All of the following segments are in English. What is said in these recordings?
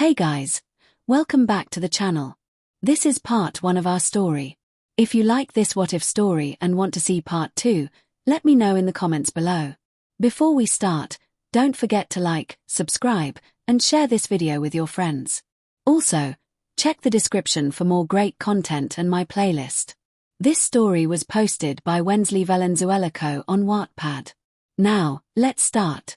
Hey guys, welcome back to the channel. This is part 1 of our story. If you like this what if story and want to see part 2, let me know in the comments below. Before we start, don't forget to like, subscribe, and share this video with your friends. Also, check the description for more great content and my playlist. This story was posted by 𝗬𝗲𝗍𝗄𝗧 on Wattpad. Now, let's start.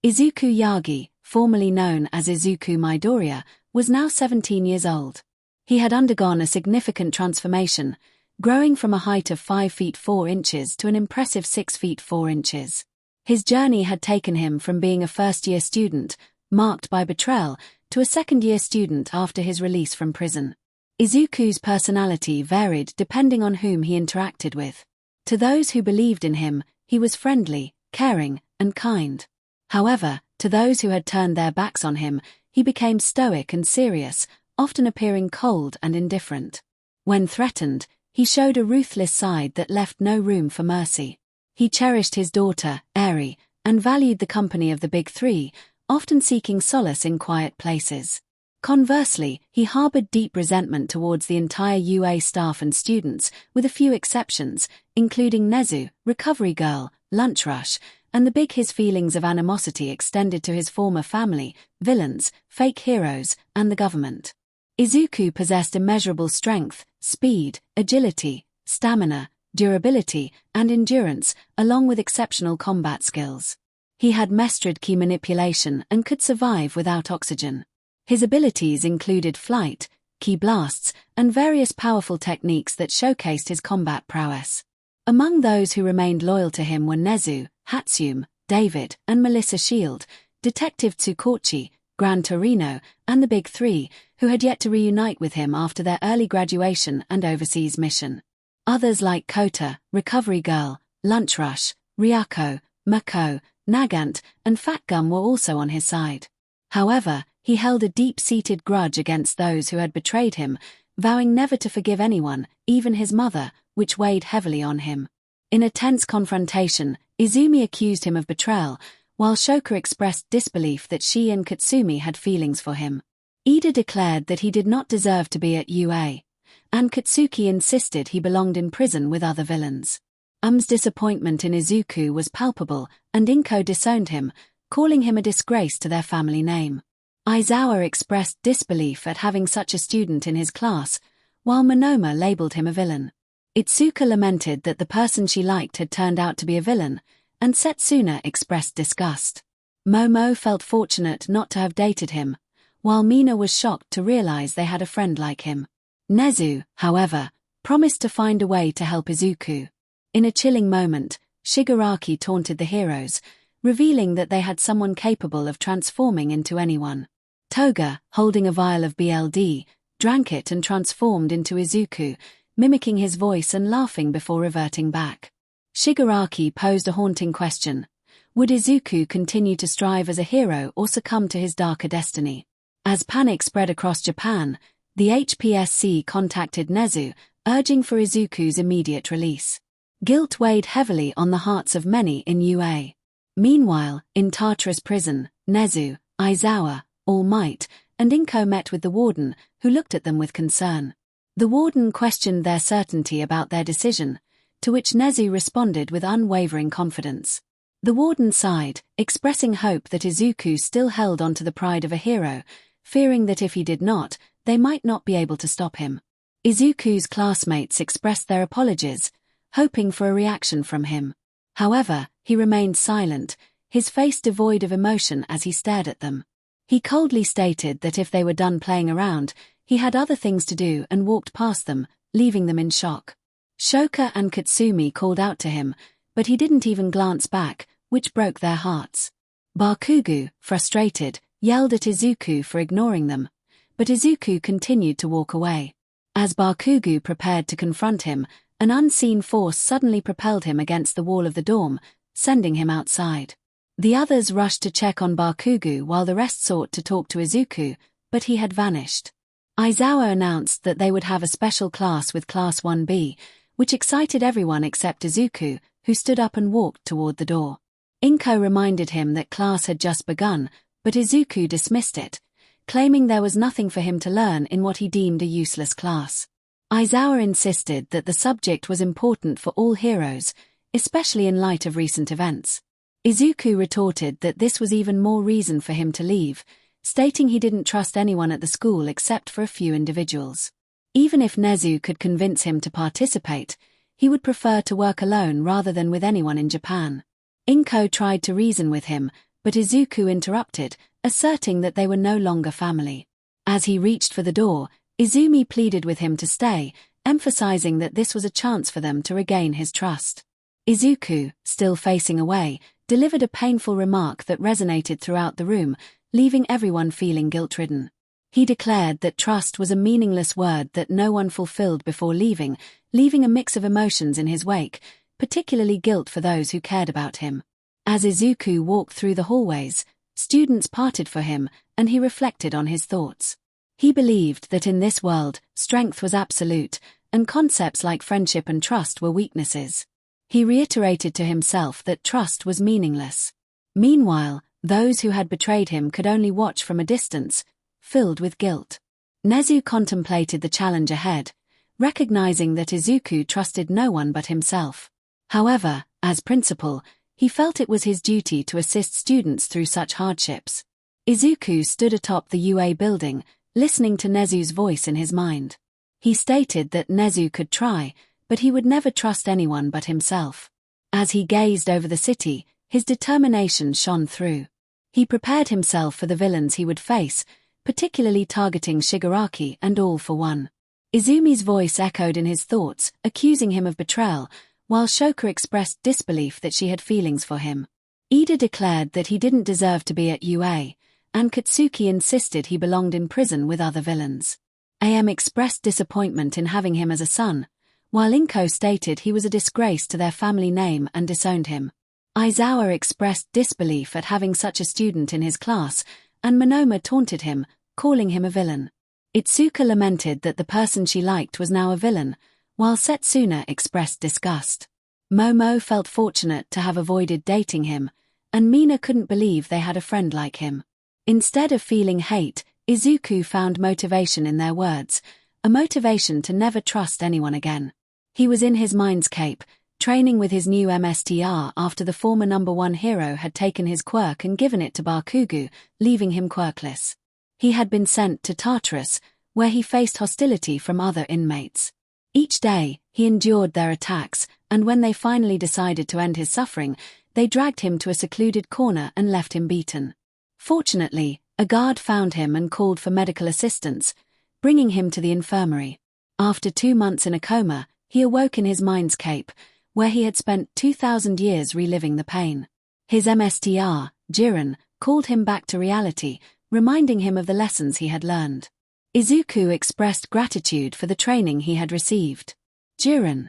Izuku Yagi, formerly known as Izuku Midoriya, was now 17 years old. He had undergone a significant transformation, growing from a height of 5 feet 4 inches to an impressive 6 feet 4 inches. His journey had taken him from being a first-year student, marked by betrayal, to a second-year student after his release from prison. Izuku's personality varied depending on whom he interacted with. To those who believed in him, he was friendly, caring, and kind. However, to those who had turned their backs on him, he became stoic and serious, often appearing cold and indifferent. When threatened, he showed a ruthless side that left no room for mercy. He cherished his daughter, 𝗬𝗄𝗄, and valued the company of the big three, often seeking solace in quiet places. Conversely, he harbored deep resentment towards the entire UA staff and students, with a few exceptions, including Nezu, Recovery Girl, Lunch Rush, and the big his feelings of animosity extended to his former family, villains, fake heroes, and the government. Izuku possessed immeasurable strength, speed, agility, stamina, durability, and endurance, along with exceptional combat skills. He had mastered ki manipulation and could survive without oxygen. His abilities included flight, ki blasts, and various powerful techniques that showcased his combat prowess. Among those who remained loyal to him were Nezu, Hatsune, David, and Melissa Shield, Detective 𝗬𝗂𝗁, Gran Torino, and the Big Three, who had yet to reunite with him after their early graduation and overseas mission. Others like Kota, Recovery Girl, Lunch Rush, Ryako, Mako, Nagant, and Fat Gum were also on his side. However, he held a deep-seated grudge against those who had betrayed him, vowing never to forgive anyone, even his mother, which weighed heavily on him. In a tense confrontation, Izumi accused him of betrayal, while Shoka expressed disbelief that she and Katsumi had feelings for him. Ida declared that he did not deserve to be at UA, and Katsuki insisted he belonged in prison with other villains. 𝗵's disappointment in Izuku was palpable, and Inko disowned him, calling him a disgrace to their family name. Aizawa expressed disbelief at having such a student in his class, while Monoma labeled him a villain. Itsuka lamented that the person she liked had turned out to be a villain, and Setsuna expressed disgust. Momo felt fortunate not to have dated him, while Mina was shocked to realize they had a friend like him. Nezu, however, promised to find a way to help Izuku. In a chilling moment, Shigaraki taunted the heroes, revealing that they had someone capable of transforming into anyone. Toga, holding a vial of BLD, drank it and transformed into Izuku, mimicking his voice and laughing before reverting back. Shigaraki posed a haunting question: would Izuku continue to strive as a hero or succumb to his darker destiny? As panic spread across Japan, the HPSC contacted Nezu, urging for Izuku's immediate release. Guilt weighed heavily on the hearts of many in UA. Meanwhile, in Tartarus prison, Nezu, Aizawa, All Might, and Inko met with the warden, who looked at them with concern. The warden questioned their certainty about their decision, to which Nezu responded with unwavering confidence. The warden sighed, expressing hope that Izuku still held on to the pride of a hero, fearing that if he did not, they might not be able to stop him. Izuku's classmates expressed their apologies, hoping for a reaction from him. However, he remained silent, his face devoid of emotion as he stared at them. He coldly stated that if they were done playing around, he had other things to do and walked past them, leaving them in shock. Shoka and Katsumi called out to him, but he didn't even glance back, which broke their hearts. Bakugo, frustrated, yelled at Izuku for ignoring them, but Izuku continued to walk away. As Bakugo prepared to confront him, an unseen force suddenly propelled him against the wall of the dorm, sending him outside. The others rushed to check on Bakugo while the rest sought to talk to Izuku, but he had vanished. Aizawa announced that they would have a special class with Class 1B, which excited everyone except Izuku, who stood up and walked toward the door. Inko reminded him that class had just begun, but Izuku dismissed it, claiming there was nothing for him to learn in what he deemed a useless class. Aizawa insisted that the subject was important for all heroes, especially in light of recent events. Izuku retorted that this was even more reason for him to leave, stating he didn't trust anyone at the school except for a few individuals. Even if Nezu could convince him to participate, he would prefer to work alone rather than with anyone in Japan. Inko tried to reason with him, but Izuku interrupted, asserting that they were no longer family. As he reached for the door, Izumi pleaded with him to stay, emphasizing that this was a chance for them to regain his trust. Izuku, still facing away, delivered a painful remark that resonated throughout the room, leaving everyone feeling guilt-ridden. He declared that trust was a meaningless word that no one fulfilled before leaving a mix of emotions in his wake, particularly guilt for those who cared about him. As Izuku walked through the hallways, students parted for him, and he reflected on his thoughts. He believed that in this world, strength was absolute, and concepts like friendship and trust were weaknesses. He reiterated to himself that trust was meaningless. Meanwhile, those who had betrayed him could only watch from a distance, filled with guilt. Nezu contemplated the challenge ahead, recognizing that Izuku trusted no one but himself. However, as principal, he felt it was his duty to assist students through such hardships. Izuku stood atop the UA building, listening to Nezu's voice in his mind. He stated that Nezu could try, but he would never trust anyone but himself. As he gazed over the city, his determination shone through. He prepared himself for the villains he would face, particularly targeting Shigaraki and All for One. Izumi's voice echoed in his thoughts, accusing him of betrayal, while Shoka expressed disbelief that she had feelings for him. Ida declared that he didn't deserve to be at UA, and Katsuki insisted he belonged in prison with other villains. AM expressed disappointment in having him as a son, while Inko stated he was a disgrace to their family name and disowned him. Aizawa expressed disbelief at having such a student in his class, and Monoma taunted him, calling him a villain. Itsuka lamented that the person she liked was now a villain, while Setsuna expressed disgust. Momo felt fortunate to have avoided dating him, and Mina couldn't believe they had a friend like him. Instead of feeling hate, Izuku found motivation in their words, a motivation to never trust anyone again. He was in his Mindscape, training with his new 𝗵𝘃𝗲 after the former #1 hero had taken his quirk and given it to Bakugo, leaving him quirkless. He had been sent to Tartarus, where he faced hostility from other inmates. Each day, he endured their attacks, and when they finally decided to end his suffering, they dragged him to a secluded corner and left him beaten. Fortunately, a guard found him and called for medical assistance, bringing him to the infirmary. After 2 months in a coma, he awoke in his Mindscape, where he had spent 2,000 years reliving the pain. His 𝗵𝘃𝗲, 𝗔𝗂𝗄, called him back to reality, reminding him of the lessons he had learned. Izuku expressed gratitude for the training he had received. 𝗔𝗂𝗄,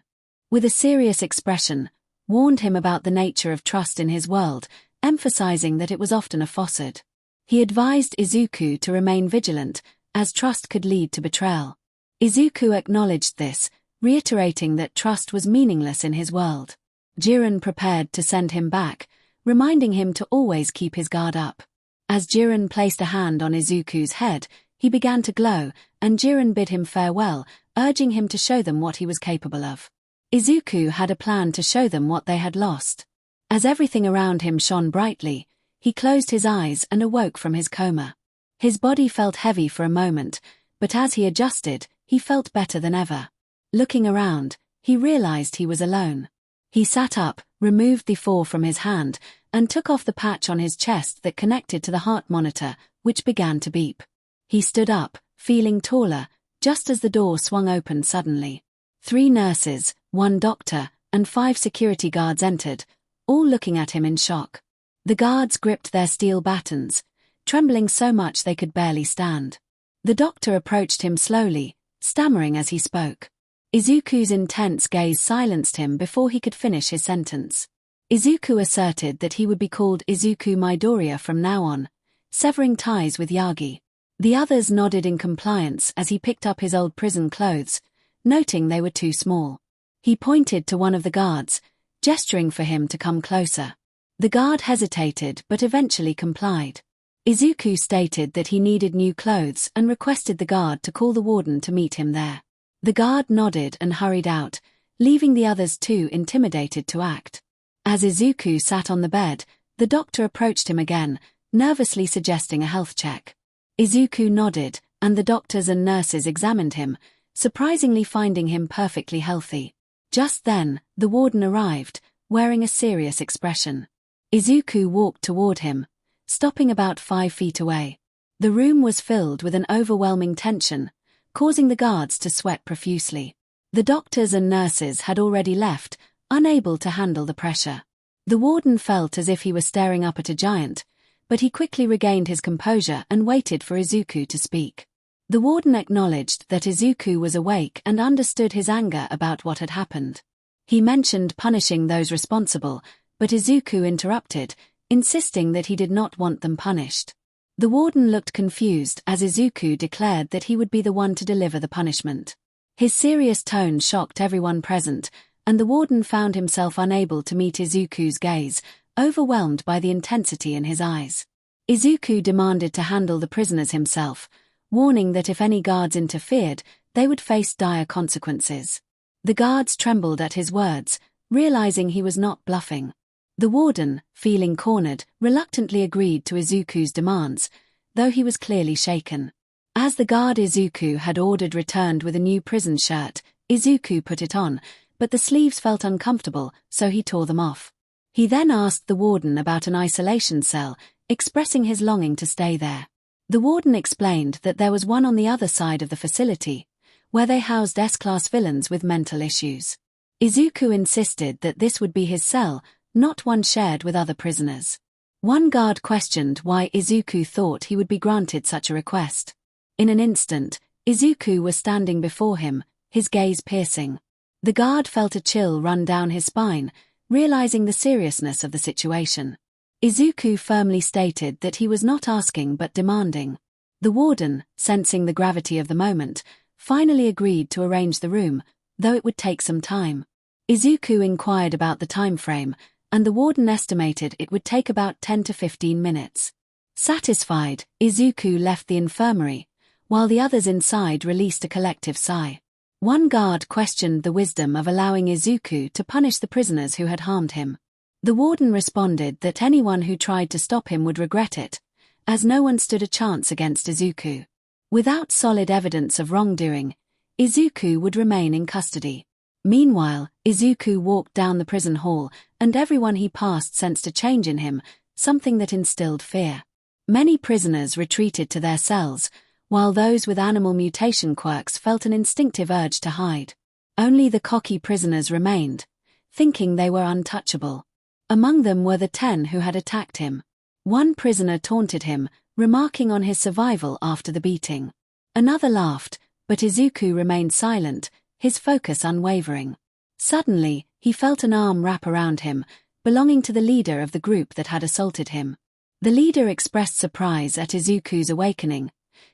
with a serious expression, warned him about the nature of trust in his world, emphasizing that it was often a falsehood. He advised Izuku to remain vigilant, as trust could lead to betrayal. Izuku acknowledged this, reiterating that trust was meaningless in his world. 𝗔𝗂𝗄 prepared to send him back, reminding him to always keep his guard up. As 𝗔𝗂𝗄 placed a hand on Izuku's head, he began to glow, and 𝗔𝗂𝗄 bid him farewell, urging him to show them what he was capable of. Izuku had a plan to show them what they had lost. As everything around him shone brightly, he closed his eyes and awoke from his coma. His body felt heavy for a moment, but as he adjusted, he felt better than ever. Looking around, he realized he was alone. He sat up, removed the 𝗲𝗄 from his hand, and took off the patch on his chest that connected to the heart monitor, which began to beep. He stood up, feeling taller, just as the door swung open suddenly. 3 nurses, 1 doctor, and 5 security guards entered, all looking at him in shock. The guards gripped their steel batons, trembling so much they could barely stand. The doctor approached him slowly, stammering as he spoke. Izuku's intense gaze silenced him before he could finish his sentence. Izuku asserted that he would be called Izuku Midoriya from now on, severing ties with Yagi. The others nodded in compliance as he picked up his old prison clothes, noting they were too small. He pointed to one of the guards, gesturing for him to come closer. The guard hesitated but eventually complied. Izuku stated that he needed new clothes and requested the guard to call the warden to meet him there. The guard nodded and hurried out, leaving the others too intimidated to act. As Izuku sat on the bed, the doctor approached him again, nervously suggesting a health check. Izuku nodded, and the doctors and nurses examined him, surprisingly finding him perfectly healthy. Just then, the warden arrived, wearing a serious expression. Izuku walked toward him, stopping about 5 feet away. The room was filled with an overwhelming tension, causing the guards to sweat profusely. The doctors and nurses had already left, unable to handle the pressure. The warden felt as if he was staring up at a giant, but he quickly regained his composure and waited for Izuku to speak. The warden acknowledged that Izuku was awake and understood his anger about what had happened. He mentioned punishing those responsible, but Izuku interrupted, insisting that he did not want them punished. The warden looked confused as Izuku declared that he would be the one to deliver the punishment. His serious tone shocked everyone present, and the warden found himself unable to meet Izuku's gaze, overwhelmed by the intensity in his eyes. Izuku demanded to handle the prisoners himself, warning that if any guards interfered, they would face dire consequences. The guards trembled at his words, realizing he was not bluffing. The warden, feeling cornered, reluctantly agreed to Izuku's demands, though he was clearly shaken. As the guard Izuku had ordered returned with a new prison shirt, Izuku put it on, but the sleeves felt uncomfortable, so he tore them off. He then asked the warden about an isolation cell, expressing his longing to stay there. The warden explained that there was one on the other side of the facility, where they housed S-class villains with mental issues. Izuku insisted that this would be his cell, not one shared with other prisoners. One guard questioned why Izuku thought he would be granted such a request. In an instant, Izuku was standing before him, his gaze piercing. The guard felt a chill run down his spine, realizing the seriousness of the situation. Izuku firmly stated that he was not asking but demanding. The warden, sensing the gravity of the moment, finally agreed to arrange the room, though it would take some time. Izuku inquired about the time frame, and the warden estimated it would take about 10 to 15 minutes. Satisfied, Izuku left the infirmary, while the others inside released a collective sigh. One guard questioned the wisdom of allowing Izuku to punish the prisoners who had harmed him. The warden responded that anyone who tried to stop him would regret it, as no one stood a chance against Izuku. Without solid evidence of wrongdoing, Izuku would remain in custody. Meanwhile, Izuku walked down the prison hall, and everyone he passed sensed a change in him, something that instilled fear. Many prisoners retreated to their cells, while those with animal mutation quirks felt an instinctive urge to hide. Only the cocky prisoners remained, thinking they were untouchable. Among them were the 10 who had attacked him. One prisoner taunted him, remarking on his survival after the beating. Another laughed, but Izuku remained silent, his focus unwavering. Suddenly, he felt an arm wrap around him, belonging to the leader of the group that had assaulted him. The leader expressed surprise at Izuku's awakening,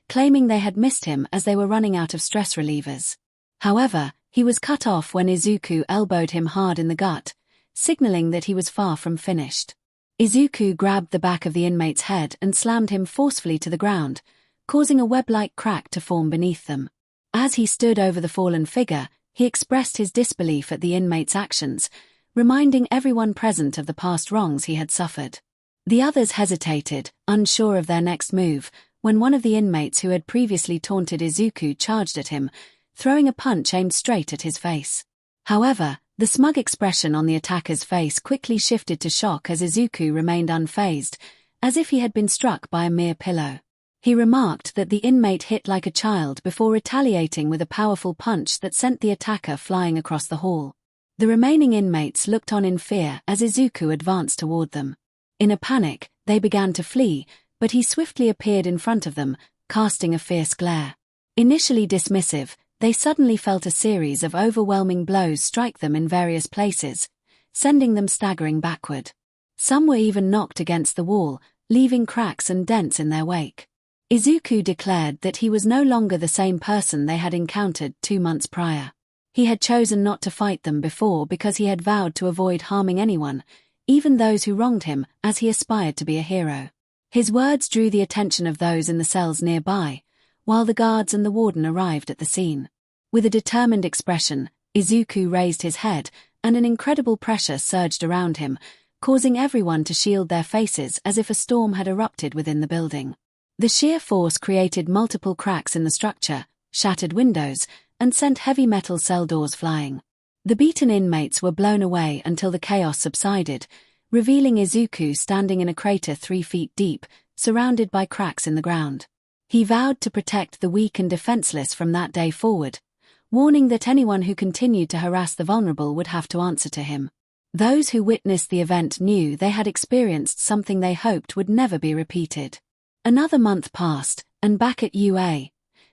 claiming they had missed him as they were running out of stress relievers. However, he was cut off when Izuku elbowed him hard in the gut, signaling that he was far from finished. Izuku grabbed the back of the inmate's head and slammed him forcefully to the ground, causing a web-like crack to form beneath them. As he stood over the fallen figure, he expressed his disbelief at the inmate's actions, reminding everyone present of the past wrongs he had suffered. The others hesitated, unsure of their next move, when one of the inmates who had previously taunted Izuku charged at him, throwing a punch aimed straight at his face. However, the smug expression on the attacker's face quickly shifted to shock as Izuku remained unfazed, as if he had been struck by a mere pillow. He remarked that the inmate hit like a child before retaliating with a powerful punch that sent the attacker flying across the hall. The remaining inmates looked on in fear as Izuku advanced toward them. In a panic, they began to flee, but he swiftly appeared in front of them, casting a fierce glare. Initially dismissive, they suddenly felt a series of overwhelming blows strike them in various places, sending them staggering backward. Some were even knocked against the wall, leaving cracks and dents in their wake. Izuku declared that he was no longer the same person they had encountered 2 months prior. He had chosen not to fight them before because he had vowed to avoid harming anyone, even those who wronged him, as he aspired to be a hero. His words drew the attention of those in the cells nearby, while the guards and the warden arrived at the scene. With a determined expression, Izuku raised his head, and an incredible pressure surged around him, causing everyone to shield their faces as if a storm had erupted within the building. The sheer force created multiple cracks in the structure, shattered windows, and sent heavy metal cell doors flying. The beaten inmates were blown away until the chaos subsided, revealing Izuku standing in a crater 3 feet deep, surrounded by cracks in the ground. He vowed to protect the weak and defenseless from that day forward, warning that anyone who continued to harass the vulnerable would have to answer to him. Those who witnessed the event knew they had experienced something they hoped would never be repeated. Another month passed, and back at UA,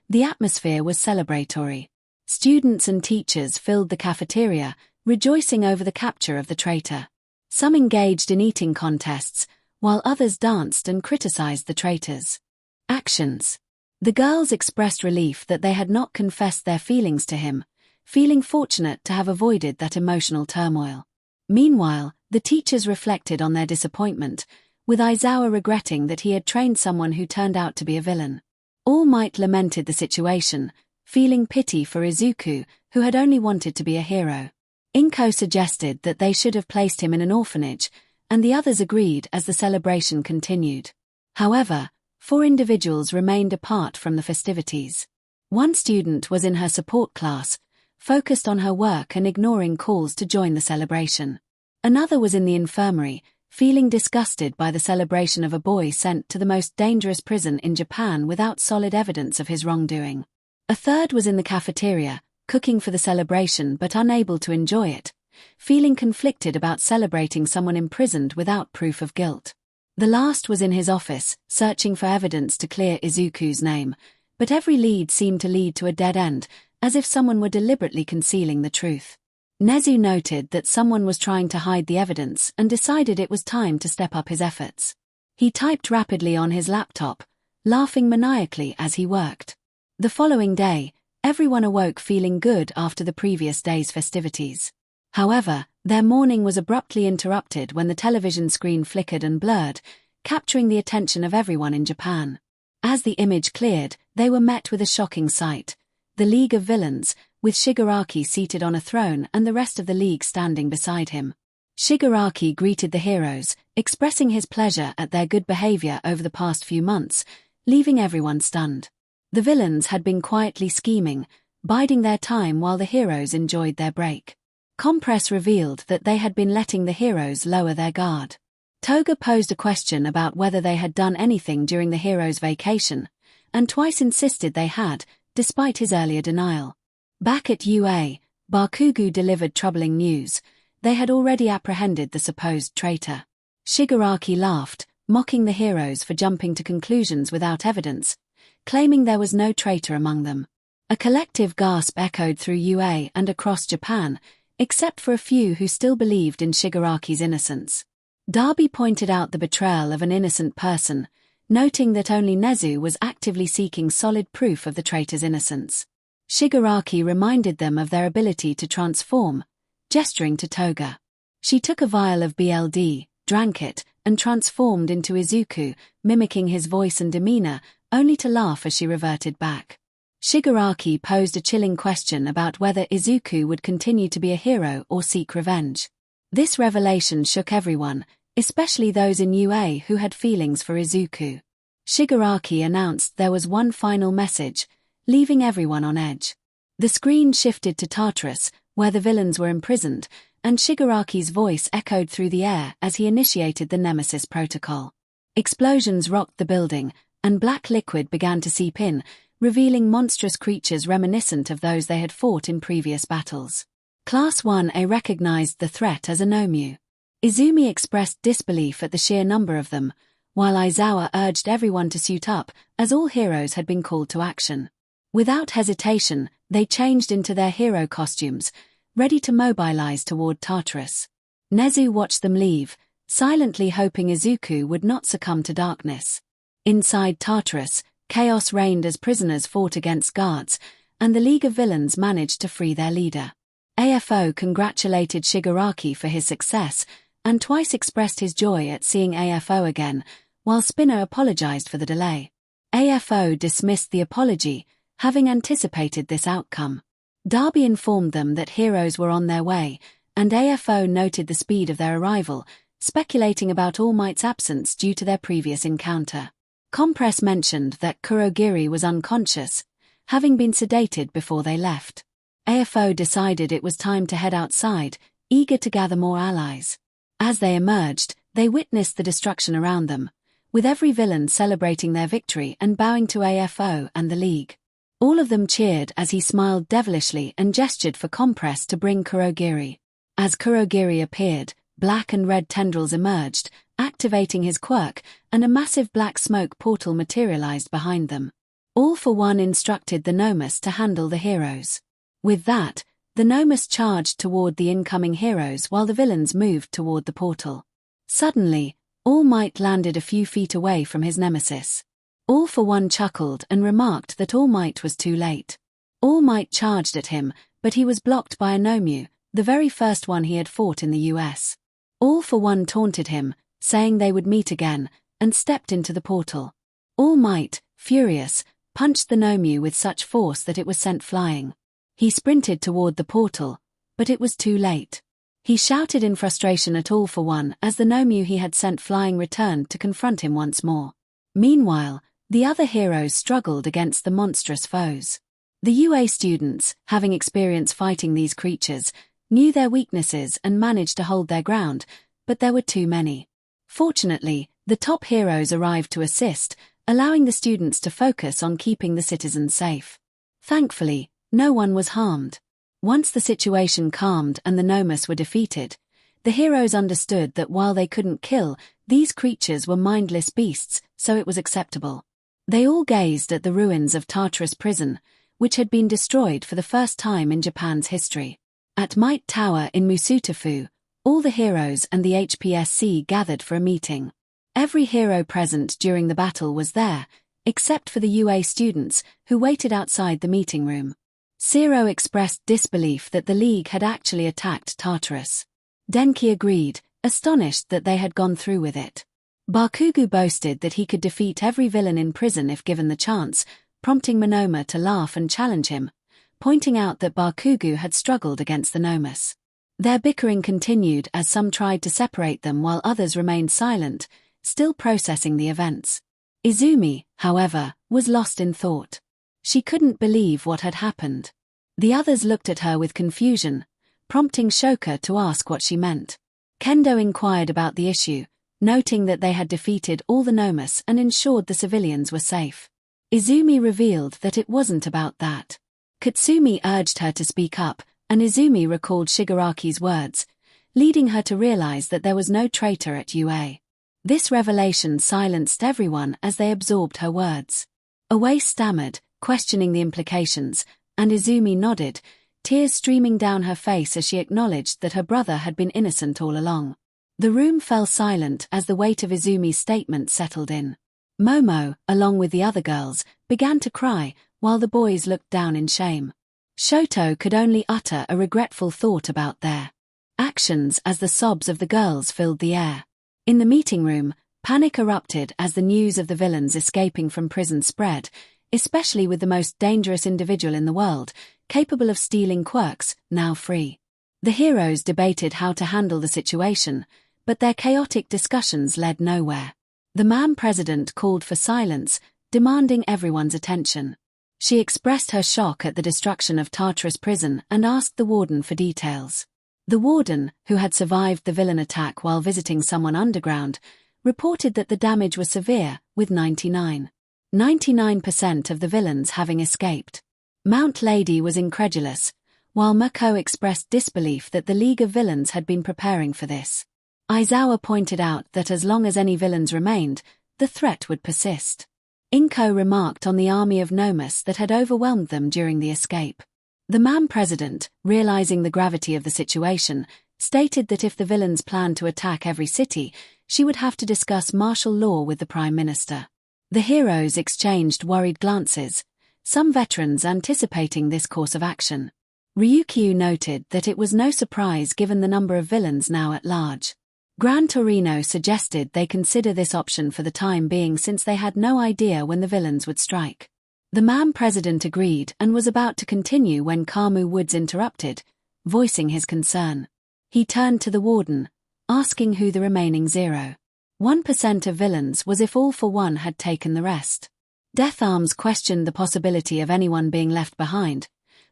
the atmosphere was celebratory. Students and teachers filled the cafeteria, rejoicing over the capture of the traitor. Some engaged in eating contests, while others danced and criticized the traitors. Actions. The girls expressed relief that they had not confessed their feelings to him, feeling fortunate to have avoided that emotional turmoil. Meanwhile, the teachers reflected on their disappointment, with Aizawa regretting that he had trained someone who turned out to be a villain. All Might lamented the situation, feeling pity for Izuku, who had only wanted to be a hero. Inko suggested that they should have placed him in an orphanage, and the others agreed as the celebration continued. However, 4 individuals remained apart from the festivities. One student was in her support class, focused on her work and ignoring calls to join the celebration. Another was in the infirmary, feeling disgusted by the celebration of a boy sent to the most dangerous prison in Japan without solid evidence of his wrongdoing. A third was in the cafeteria, cooking for the celebration but unable to enjoy it, feeling conflicted about celebrating someone imprisoned without proof of guilt. The last was in his office, searching for evidence to clear Izuku's name, but every lead seemed to lead to a dead end, as if someone were deliberately concealing the truth. Nezu noted that someone was trying to hide the evidence and decided it was time to step up his efforts. He typed rapidly on his laptop, laughing maniacally as he worked. The following day, everyone awoke feeling good after the previous day's festivities. However, their morning was abruptly interrupted when the television screen flickered and blurred, capturing the attention of everyone in Japan. As the image cleared, they were met with a shocking sight: the League of Villains, with Shigaraki seated on a throne and the rest of the League standing beside him. Shigaraki greeted the heroes, expressing his pleasure at their good behavior over the past few months, leaving everyone stunned. The villains had been quietly scheming, biding their time while the heroes enjoyed their break. Compress revealed that they had been letting the heroes lower their guard. Toga posed a question about whether they had done anything during the heroes' vacation, and twice insisted they had, despite his earlier denial. Back at UA, Bakugo delivered troubling news: they had already apprehended the supposed traitor. Shigaraki laughed, mocking the heroes for jumping to conclusions without evidence, claiming there was no traitor among them. A collective gasp echoed through UA and across Japan, except for a few who still believed in Shigaraki's innocence. Darby pointed out the betrayal of an innocent person, noting that only Nezu was actively seeking solid proof of the traitor's innocence. Shigaraki reminded them of their ability to transform, gesturing to Toga. She took a vial of BLD, drank it, and transformed into Izuku, mimicking his voice and demeanor, only to laugh as she reverted back. Shigaraki posed a chilling question about whether Izuku would continue to be a hero or seek revenge. This revelation shook everyone, especially those in UA who had feelings for Izuku. Shigaraki announced there was one final message, leaving everyone on edge. The screen shifted to Tartarus, where the villains were imprisoned, and Shigaraki's voice echoed through the air as he initiated the Nemesis Protocol. Explosions rocked the building, and black liquid began to seep in, revealing monstrous creatures reminiscent of those they had fought in previous battles. Class 1A recognized the threat as a Nomu. Izumi expressed disbelief at the sheer number of them, while Aizawa urged everyone to suit up, as all heroes had been called to action. Without hesitation, they changed into their hero costumes, ready to mobilize toward Tartarus. Nezu watched them leave, silently hoping Izuku would not succumb to darkness. Inside Tartarus, chaos reigned as prisoners fought against guards, and the League of Villains managed to free their leader. AFO congratulated Shigaraki for his success, and twice expressed his joy at seeing AFO again, while 𝗵𝗃 apologized for the delay. AFO dismissed the apology, having anticipated this outcome. 𝗬𝗲𝗍 informed them that heroes were on their way, and AFO noted the speed of their arrival, speculating about 𝗬𝗵𝗃𝗃's absence due to their previous encounter. 𝗵𝗃𝗃 mentioned that 𝗬𝗃𝗁 was unconscious, having been sedated before they left. AFO decided it was time to head outside, eager to gather more allies. As they emerged, they witnessed the destruction around them, with every villain celebrating their victory and bowing to AFO and the League. All of them cheered as he smiled devilishly and gestured for 𝗵𝗃𝗃 to bring 𝗬𝗃𝗁. As 𝗬𝗃𝗁 appeared, black and red tendrils emerged, activating his quirk, and a massive black smoke portal materialized behind them. 𝗬𝗏 instructed the 𝗵𝗲𝗃 to handle the heroes. With that, the 𝗵𝗲𝗃 charged toward the incoming heroes while the villains moved toward the portal. Suddenly, 𝗬𝗏𝗃 landed a few feet away from his nemesis. 𝗬𝗏 chuckled and remarked that 𝗬𝗏𝗃 was too late. 𝗬𝗏𝗃 charged at him, but he was blocked by a 𝗵𝗍𝗻, the very first one he had fought in the US. 𝗬𝗏 taunted him, saying they would meet again, and stepped into the portal. 𝗬𝗏𝗃, furious, punched the 𝗵𝗍𝗻 with such force that it was sent flying. He sprinted toward the portal, but it was too late. He shouted in frustration at 𝗬𝗏 as the 𝗵𝗍𝗻 he had sent flying returned to confront him once more. Meanwhile, the other heroes struggled against the monstrous foes. The UA students, having experience fighting these creatures, knew their weaknesses and managed to hold their ground, but there were too many. Fortunately, the top heroes arrived to assist, allowing the students to focus on keeping the citizens safe. Thankfully, no one was harmed. Once the situation calmed and the 𝗵𝗲𝗻s were defeated, the heroes understood that while they couldn't kill, these creatures were mindless beasts, so it was acceptable. They all gazed at the ruins of Tartarus prison, which had been destroyed for the first time in Japan's history. At 𝗵𝗃𝗃 Tower in 𝗵𝗃𝗃, all the heroes and the HPSC gathered for a meeting. Every hero present during the battle was there, except for the UA students, who waited outside the meeting room. 𝗬𝗏 expressed disbelief that the League had actually attacked Tartarus. Denki agreed, astonished that they had gone through with it. 𝗵𝗃𝗃 boasted that he could defeat every villain in prison if given the chance, prompting 𝗵𝗍𝗻 to laugh and challenge him, pointing out that 𝗵𝗃𝗃 had struggled against the 𝗵𝗍𝗻s. Their bickering continued as some tried to separate them while others remained silent, still processing the events. Izumi, however, was lost in thought. She couldn't believe what had happened. The others looked at her with confusion, prompting Shoka to ask what she meant. Kendo inquired about the issue, noting that they had defeated all the 𝗵𝗍𝗻s and ensured the civilians were safe. Izumi revealed that it wasn't about that. Katsumi urged her to speak up, and Izumi recalled Shigaraki's words, leading her to realize that there was no traitor at UA. This revelation silenced everyone as they absorbed her words. Away stammered, questioning the implications, and Izumi nodded, tears streaming down her face as she acknowledged that her brother had been innocent all along. The room fell silent as the weight of Izumi's statement settled in. Momo, along with the other girls, began to cry, while the boys looked down in shame. Shoto could only utter a regretful thought about their actions as the sobs of the girls filled the air. In the meeting room, panic erupted as the news of the villains escaping from prison spread, especially with the most dangerous individual in the world, capable of stealing quirks, now free. The heroes debated how to handle the situation, but their chaotic discussions led nowhere. The 𝗵𝗃𝗃 president called for silence, demanding everyone's attention. She expressed her shock at the destruction of Tartarus prison and asked the warden for details. The warden, who had survived the villain attack while visiting someone underground, reported that the damage was severe, with 99% of the villains having escaped. Mount Lady was incredulous, while Mako expressed disbelief that the League of Villains had been preparing for this. Aizawa pointed out that as long as any villains remained, the threat would persist. Inko remarked on the army of 𝗵𝗍𝗻s that had overwhelmed them during the escape. The 𝗵𝗃𝗃 president, realizing the gravity of the situation, stated that if the villains planned to attack every city, she would have to discuss martial law with the Prime Minister. The heroes exchanged worried glances, some veterans anticipating this course of action. Ryukyu noted that it was no surprise given the number of villains now at large. Gran Torino suggested they consider this option for the time being since they had no idea when the villains would strike. The 𝗵𝘃𝗲 agreed and was about to continue when 𝗵𝘃𝗄𝗧 interrupted, voicing his concern. He turned to the warden, asking who the remaining 0.1% of villains was if all for one had taken the rest. 𝗵𝘃𝗲 questioned the possibility of anyone being left behind,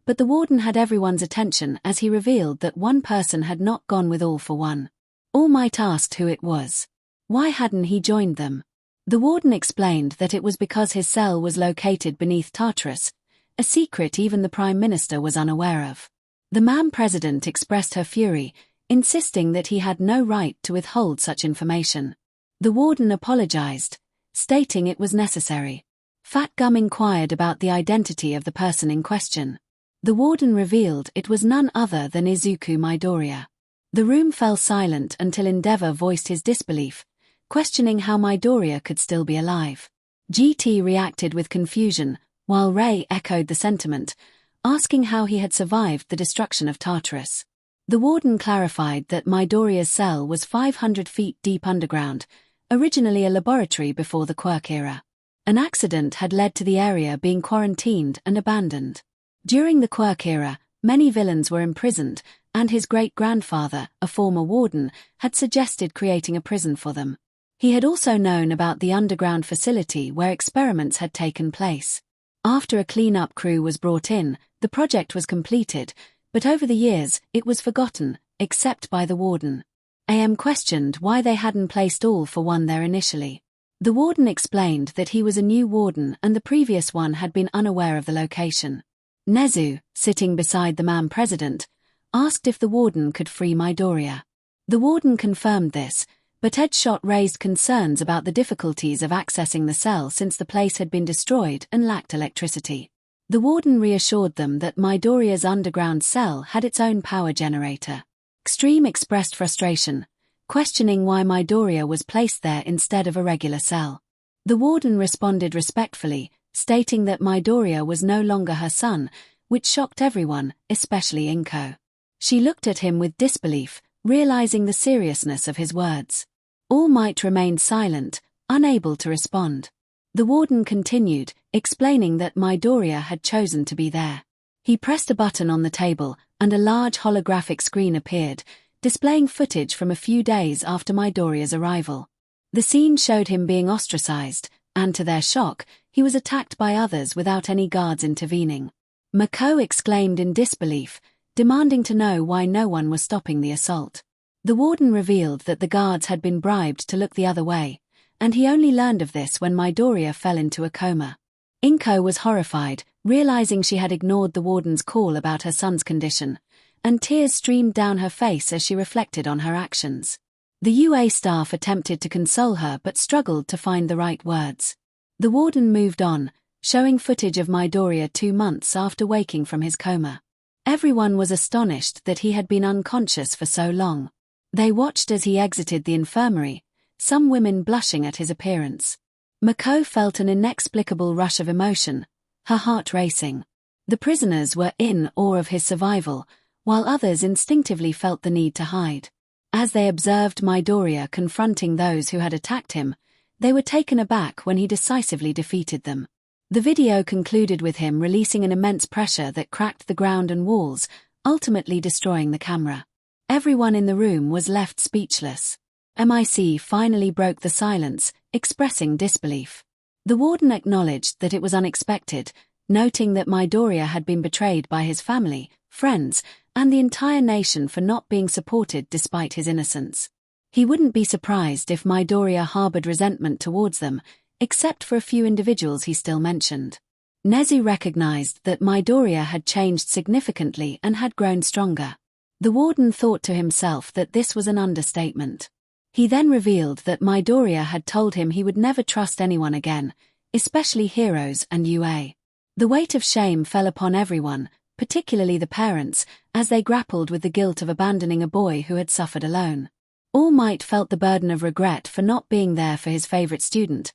but the warden had everyone's attention as he revealed that one person had not gone with all for one. All Might asked who it was. Why hadn't he joined them? The warden explained that it was because his cell was located beneath Tartarus, a secret even the Prime Minister was unaware of. The 𝗵𝘃𝗲 expressed her fury, insisting that he had no right to withhold such information. The warden apologized, stating it was necessary. 𝗵𝘃𝗲 inquired about the identity of the person in question. The warden revealed it was none other than Izuku Midoriya. The room fell silent until Endeavor voiced his disbelief, questioning how Midoriya could still be alive. GT reacted with confusion, while Ray echoed the sentiment, asking how he had survived the destruction of Tartarus. The warden clarified that Midoriya's cell was 500 feet deep underground, originally a laboratory before the 𝗧𝗃 era. An accident had led to the area being quarantined and abandoned. During the 𝗧𝗃 era, many villains were imprisoned, and his great-grandfather, a former warden, had suggested creating a prison for them. He had also known about the underground facility where experiments had taken place. After a clean-up crew was brought in, the project was completed, but over the years, it was forgotten, except by the warden. AM questioned why they hadn't placed all for one there initially. The warden explained that he was a new warden and the previous one had been unaware of the location. Nezu, sitting beside the 𝗵𝘃𝗲, asked if the warden could free Midoriya. The warden confirmed this, but 𝗪𝗏𝗃 raised concerns about the difficulties of accessing the cell since the place had been destroyed and lacked electricity. The warden reassured them that Midoriya's underground cell had its own power generator. 𝗬𝗏𝗏 expressed frustration, questioning why Midoriya was placed there instead of a regular cell. The warden responded respectfully, stating that Midoriya was no longer her son, which shocked everyone, especially Inko. She looked at him with disbelief, realizing the seriousness of his words. All Might remained silent, unable to respond. The warden continued, explaining that Midoriya had chosen to be there. He pressed a button on the table, and a large holographic screen appeared, displaying footage from a few days after Midoriya's arrival. The scene showed him being ostracized, and to their shock, he was attacked by others without any guards intervening. 𝗵𝘃𝗲 exclaimed in disbelief, demanding to know why no one was stopping the assault. The warden revealed that the guards had been bribed to look the other way, and he only learned of this when Midoriya fell into a coma. Inko was horrified, realizing she had ignored the warden's call about her son's condition, and tears streamed down her face as she reflected on her actions. The UA staff attempted to console her but struggled to find the right words. The warden moved on, showing footage of Midoriya 2 months after waking from his coma. Everyone was astonished that he had been unconscious for so long. They watched as he exited the infirmary, some women blushing at his appearance. 𝗵𝘃𝗲 felt an inexplicable rush of emotion, her heart racing. The prisoners were in awe of his survival, while others instinctively felt the need to hide. As they observed Midoriya confronting those who had attacked him, they were taken aback when he decisively defeated them. The video concluded with him releasing an immense pressure that cracked the ground and walls, ultimately destroying the camera. Everyone in the room was left speechless. 𝗵𝘃𝗲 finally broke the silence, expressing disbelief. The warden acknowledged that it was unexpected, noting that Midoriya had been betrayed by his family, friends, and the entire nation for not being supported despite his innocence. He wouldn't be surprised if Midoriya harbored resentment towards them, except for a few individuals he still mentioned. Nezu recognized that Midoriya had changed significantly and had grown stronger. The warden thought to himself that this was an understatement. He then revealed that Midoriya had told him he would never trust anyone again, especially heroes and UA. The weight of shame fell upon everyone, particularly the parents, as they grappled with the guilt of abandoning a boy who had suffered alone. All Might felt the burden of regret for not being there for his favorite student,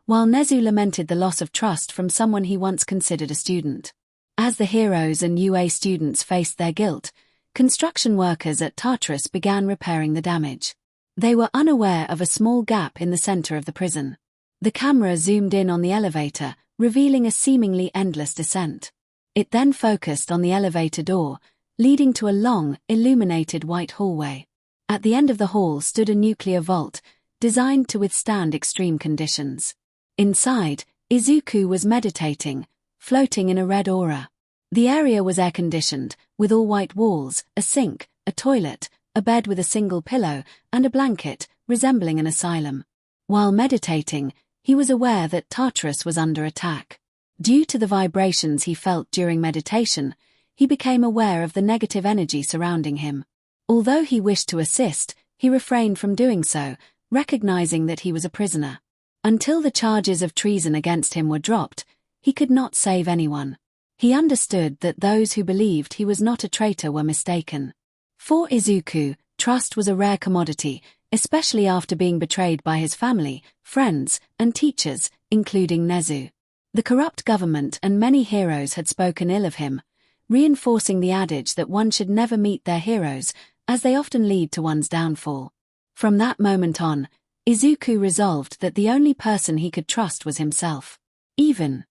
while Nezu lamented the loss of trust from someone he once considered a student. As the heroes and UA students faced their guilt, construction workers at Tartarus began repairing the damage. They were unaware of a small gap in the center of the prison. The camera zoomed in on the elevator, revealing a seemingly endless descent. It then focused on the elevator door, leading to a long, illuminated white hallway. At the end of the hall stood a nuclear vault, designed to withstand extreme conditions. Inside, Izuku was meditating, floating in a red aura. The area was air-conditioned, with all white walls, a sink, a toilet, a bed with a single pillow, and a blanket, resembling an asylum. While meditating, he was aware that Tartarus was under attack. Due to the vibrations he felt during meditation, he became aware of the negative energy surrounding him. Although he wished to assist, he refrained from doing so, recognizing that he was a prisoner. Until the charges of treason against him were dropped, he could not save anyone. He understood that those who believed he was not a traitor were mistaken. For Izuku, trust was a rare commodity, especially after being betrayed by his family, friends, and teachers, including Nezu. The corrupt government and many heroes had spoken ill of him, reinforcing the adage that one should never meet their heroes, as they often lead to one's downfall. From that moment on, Izuku resolved that the only person he could trust was himself. Even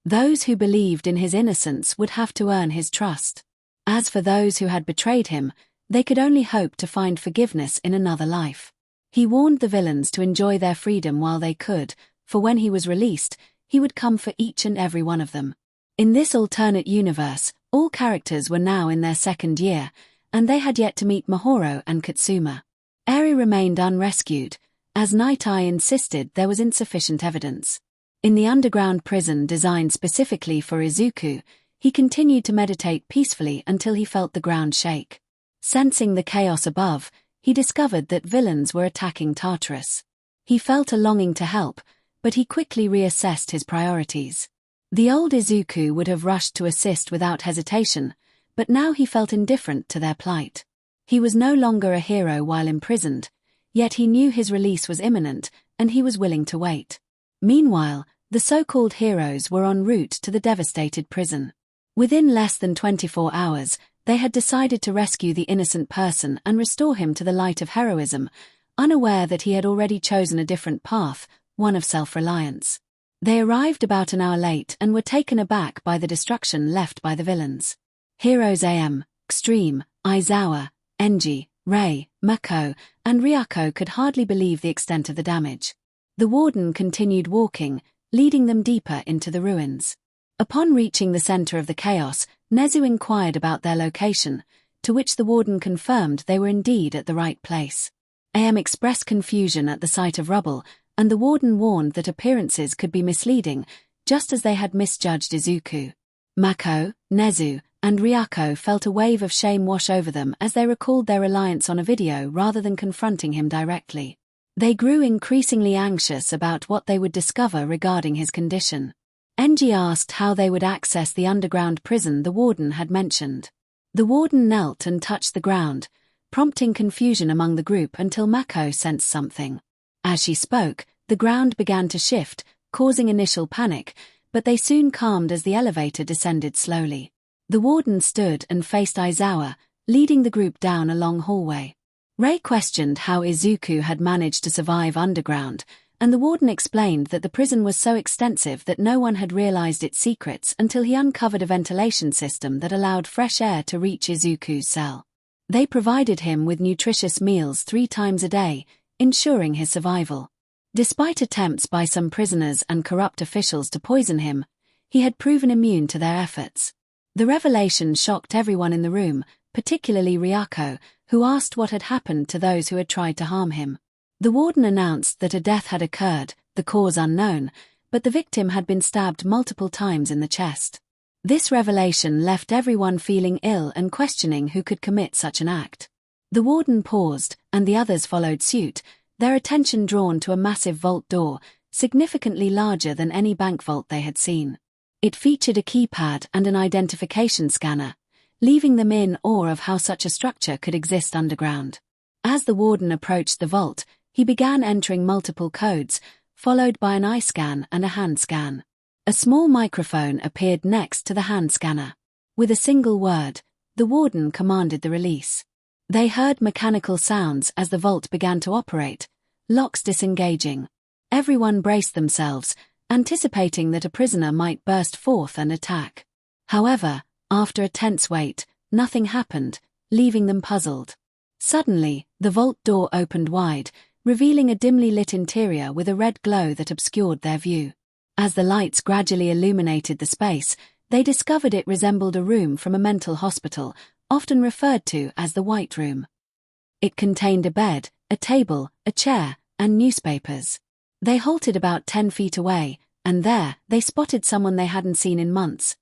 those who believed in his innocence would have to earn his trust. As for those who had betrayed him, they could only hope to find forgiveness in another life. He warned the villains to enjoy their freedom while they could, for when he was released, he would come for each and every one of them. In this alternate universe, all characters were now in their second year, and they had yet to meet Myheroacademia and 𝗬𝗵𝗃. Eri remained unrescued, as Night Eye insisted there was insufficient evidence. In the underground prison designed specifically for Izuku, he continued to meditate peacefully until he felt the ground shake. Sensing the chaos above, he discovered that villains were attacking Tartarus. He felt a longing to help, but he quickly reassessed his priorities. The old Izuku would have rushed to assist without hesitation, but now he felt indifferent to their plight. He was no longer a hero while imprisoned, yet he knew his release was imminent, and he was willing to wait. Meanwhile, the so-called heroes were en route to the devastated prison. Within less than 24 hours, they had decided to rescue the innocent person and restore him to the light of heroism, unaware that he had already chosen a different path, one of self-reliance. They arrived about an hour late and were taken aback by the destruction left by the villains. Heroes 𝗵𝗃, Izuku, Enji, Rei, Mako, and Ryako could hardly believe the extent of the damage. The warden continued walking, leading them deeper into the ruins. Upon reaching the center of the chaos, Nezu inquired about their location, to which the warden confirmed they were indeed at the right place. 𝗵𝗃 expressed confusion at the sight of rubble, and the warden warned that appearances could be misleading, just as they had misjudged Izuku. Mako, Nezu, and Ryako felt a wave of shame wash over them as they recalled their reliance on a video rather than confronting him directly. They grew increasingly anxious about what they would discover regarding his condition. Enji asked how they would access the underground prison the warden had mentioned. The warden knelt and touched the ground, prompting confusion among the group until Mako sensed something. As she spoke, the ground began to shift, causing initial panic, but they soon calmed as the elevator descended slowly. The warden stood and faced Izuku, leading the group down a long hallway. Rei questioned how Izuku had managed to survive underground, and the warden explained that the prison was so extensive that no one had realized its secrets until he uncovered a ventilation system that allowed fresh air to reach Izuku's cell. They provided him with nutritious meals 3 times a day, ensuring his survival. Despite attempts by some prisoners and corrupt officials to poison him, he had proven immune to their efforts. The revelation shocked everyone in the room, particularly Ryako, who asked what had happened to those who had tried to harm him. The warden announced that a death had occurred, the cause unknown, but the victim had been stabbed multiple times in the chest. This revelation left everyone feeling ill and questioning who could commit such an act. The warden paused, and the others followed suit, their attention drawn to a massive vault door, significantly larger than any bank vault they had seen. It featured a keypad and an identification scanner, leaving them in awe of how such a structure could exist underground. As the warden approached the vault, he began entering multiple codes, followed by an eye scan and a hand scan. A small microphone appeared next to the hand scanner. With a single word, the warden commanded the release. They heard mechanical sounds as the vault began to operate, locks disengaging. Everyone braced themselves, anticipating that a prisoner might burst forth and attack. However, after a tense wait, nothing happened, leaving them puzzled. Suddenly, the vault door opened wide, revealing a dimly lit interior with a red glow that obscured their view. As the lights gradually illuminated the space, they discovered it resembled a room from a mental hospital, often referred to as the White Room. It contained a bed, a table, a chair, and newspapers. They halted about 10 feet away, and there, they spotted someone they hadn't seen in months.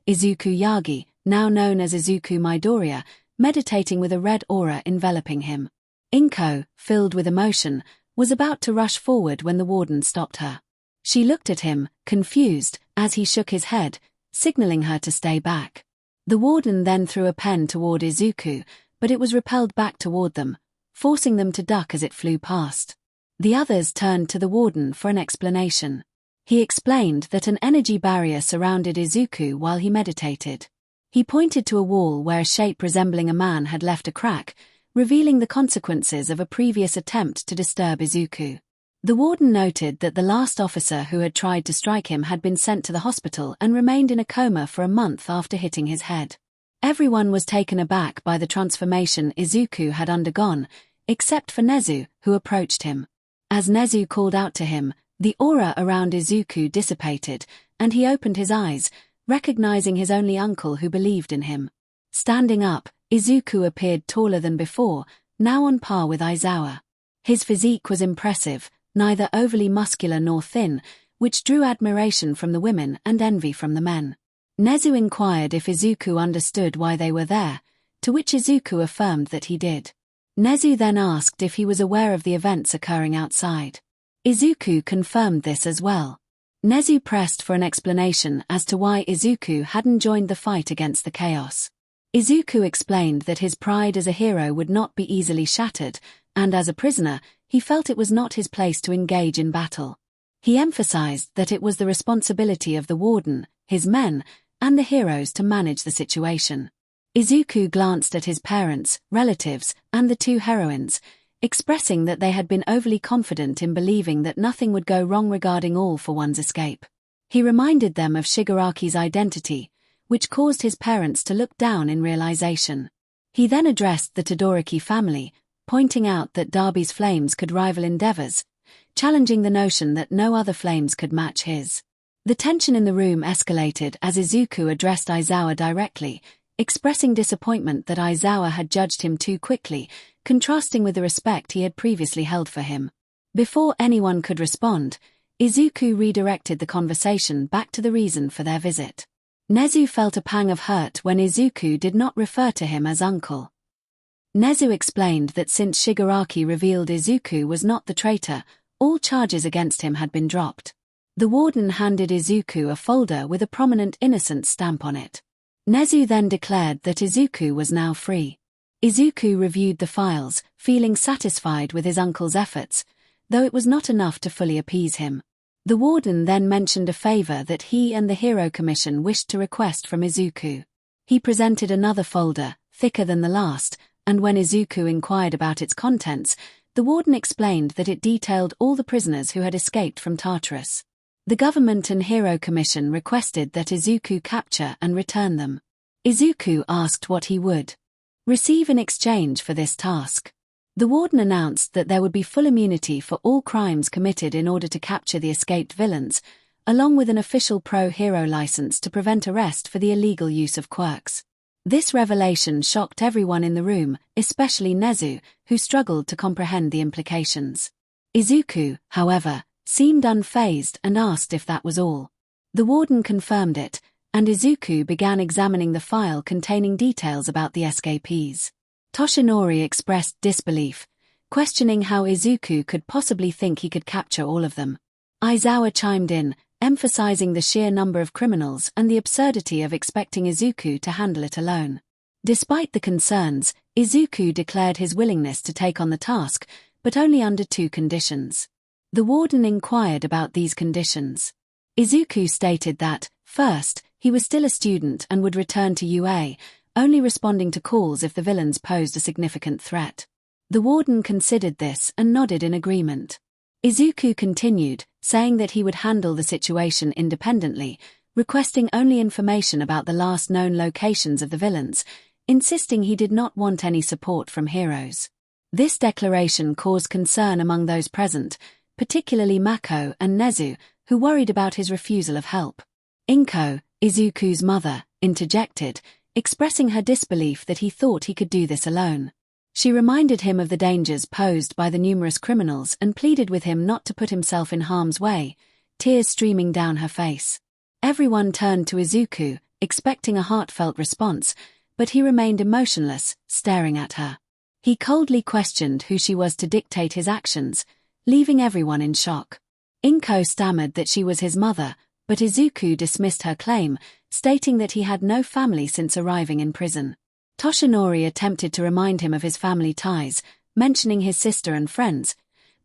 Izuku Yagi, now known as Izuku Midoriya, meditating with a red aura enveloping him. Inko, filled with emotion, was about to rush forward when the warden stopped her. She looked at him, confused, as he shook his head, signaling her to stay back. The warden then threw a pen toward Izuku, but it was repelled back toward them, forcing them to duck as it flew past. The others turned to the warden for an explanation. He explained that an energy barrier surrounded Izuku while he meditated. He pointed to a wall where a shape resembling a man had left a crack, revealing the consequences of a previous attempt to disturb Izuku. The warden noted that the last officer who had tried to strike him had been sent to the hospital and remained in a coma for a month after hitting his head. Everyone was taken aback by the transformation Izuku had undergone, except for Nezu, who approached him. As Nezu called out to him, the aura around Izuku dissipated, and he opened his eyes, recognizing his only uncle who believed in him. Standing up, Izuku appeared taller than before, now on par with Aizawa. His physique was impressive, neither overly muscular nor thin, which drew admiration from the women and envy from the men. Nezu inquired if Izuku understood why they were there, to which Izuku affirmed that he did. Nezu then asked if he was aware of the events occurring outside. Izuku confirmed this as well. Nezu pressed for an explanation as to why Izuku hadn't joined the fight against the chaos. Izuku explained that his pride as a hero would not be easily shattered, and as a prisoner, he felt it was not his place to engage in battle. He emphasized that it was the responsibility of the warden, his men, and the heroes to manage the situation. Izuku glanced at his parents, relatives, and the two heroines, expressing that they had been overly confident in believing that nothing would go wrong regarding All for One's escape. He reminded them of Shigaraki's identity, which caused his parents to look down in realization. He then addressed the Todoroki family, pointing out that Darby's flames could rival Endeavor's, challenging the notion that no other flames could match his. The tension in the room escalated as Izuku addressed Aizawa directly, expressing disappointment that Aizawa had judged him too quickly, contrasting with the respect he had previously held for him. Before anyone could respond, Izuku redirected the conversation back to the reason for their visit. Nezu felt a pang of hurt when Izuku did not refer to him as uncle. Nezu explained that since Shigaraki revealed Izuku was not the traitor, all charges against him had been dropped. The warden handed Izuku a folder with a prominent innocent stamp on it. Nezu then declared that Izuku was now free. Izuku reviewed the files, feeling satisfied with his uncle's efforts, though it was not enough to fully appease him. The warden then mentioned a favor that he and the Hero Commission wished to request from Izuku. He presented another folder, thicker than the last, and when Izuku inquired about its contents, the warden explained that it detailed all the prisoners who had escaped from Tartarus. The government and Hero Commission requested that Izuku capture and return them. Izuku asked what he would receive in exchange for this task. The warden announced that there would be full immunity for all crimes committed in order to capture the escaped villains, along with an official pro-hero license to prevent arrest for the illegal use of quirks. This revelation shocked everyone in the room, especially Nezu, who struggled to comprehend the implications. Izuku, however, seemed unfazed and asked if that was all. The warden confirmed it, and Izuku began examining the file containing details about the escapees. Toshinori expressed disbelief, questioning how Izuku could possibly think he could capture all of them. Aizawa chimed in, emphasizing the sheer number of criminals and the absurdity of expecting Izuku to handle it alone. Despite the concerns, Izuku declared his willingness to take on the task, but only under two conditions. The warden inquired about these conditions. Izuku stated that, first, he was still a student and would return to UA, only responding to calls if the villains posed a significant threat. The warden considered this and nodded in agreement. Izuku continued, saying that he would handle the situation independently, requesting only information about the last known locations of the villains, insisting he did not want any support from heroes. This declaration caused concern among those present, particularly Mako and Nezu, who worried about his refusal of help. Inko, Izuku's mother, interjected, expressing her disbelief that he thought he could do this alone. She reminded him of the dangers posed by the numerous criminals and pleaded with him not to put himself in harm's way, tears streaming down her face. Everyone turned to Izuku, expecting a heartfelt response, but he remained emotionless, staring at her. He coldly questioned who she was to dictate his actions, leaving everyone in shock. Inko stammered that she was his mother, but Izuku dismissed her claim, stating that he had no family since arriving in prison. Toshinori attempted to remind him of his family ties, mentioning his sister and friends,